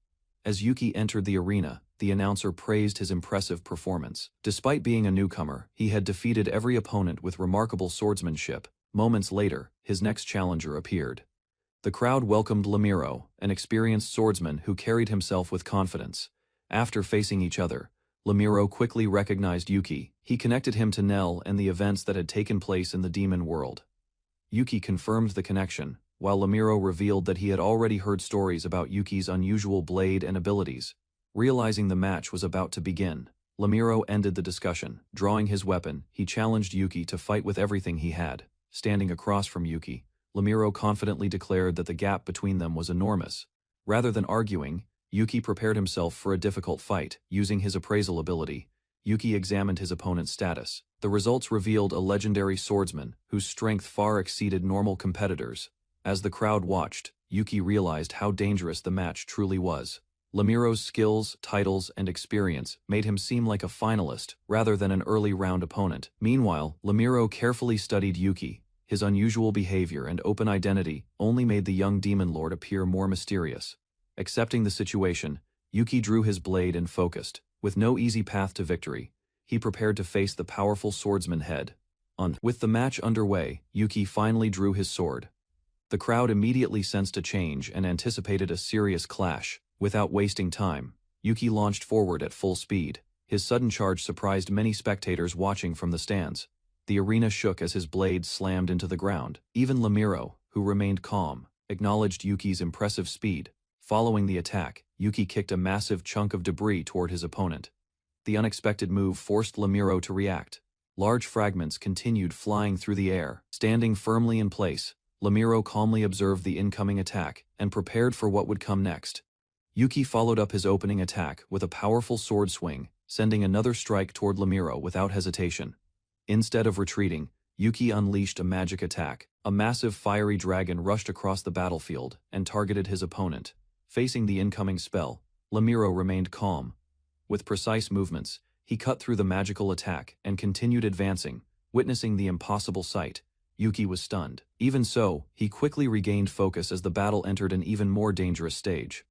As Yuki entered the arena, the announcer praised his impressive performance. Despite being a newcomer, he had defeated every opponent with remarkable swordsmanship. Moments later, his next challenger appeared. The crowd welcomed Lemiro, an experienced swordsman who carried himself with confidence. After facing each other, Lemiro quickly recognized Yuki. He connected him to Nell and the events that had taken place in the demon world. Yuki confirmed the connection, while Lemiro revealed that he had already heard stories about Yuki's unusual blade and abilities. Realizing the match was about to begin, Lemiro ended the discussion. Drawing his weapon, he challenged Yuki to fight with everything he had. Standing across from Yuki, Lemiro confidently declared that the gap between them was enormous. Rather than arguing, Yuki prepared himself for a difficult fight. Using his appraisal ability, Yuki examined his opponent's status. The results revealed a legendary swordsman whose strength far exceeded normal competitors. As the crowd watched, Yuki realized how dangerous the match truly was. Lemiro's skills, titles, and experience made him seem like a finalist rather than an early-round opponent. Meanwhile, Lemiro carefully studied Yuki. His unusual behavior and open identity only made the young demon lord appear more mysterious. Accepting the situation, Yuki drew his blade and focused. With no easy path to victory, he prepared to face the powerful swordsman head-on. With the match underway, Yuki finally drew his sword. The crowd immediately sensed a change and anticipated a serious clash. Without wasting time, Yuki launched forward at full speed. His sudden charge surprised many spectators watching from the stands. The arena shook as his blade slammed into the ground. Even Lemiro, who remained calm, acknowledged Yuki's impressive speed. Following the attack, Yuki kicked a massive chunk of debris toward his opponent. The unexpected move forced Lemiro to react. Large fragments continued flying through the air. Standing firmly in place, Lemiro calmly observed the incoming attack and prepared for what would come next. Yuki followed up his opening attack with a powerful sword swing, sending another strike toward Lemiro without hesitation. Instead of retreating, Yuki unleashed a magic attack. A massive fiery dragon rushed across the battlefield and targeted his opponent. Facing the incoming spell, Lemiro remained calm. With precise movements, he cut through the magical attack and continued advancing. Witnessing the impossible sight, Yuki was stunned. Even so, he quickly regained focus as the battle entered an even more dangerous stage.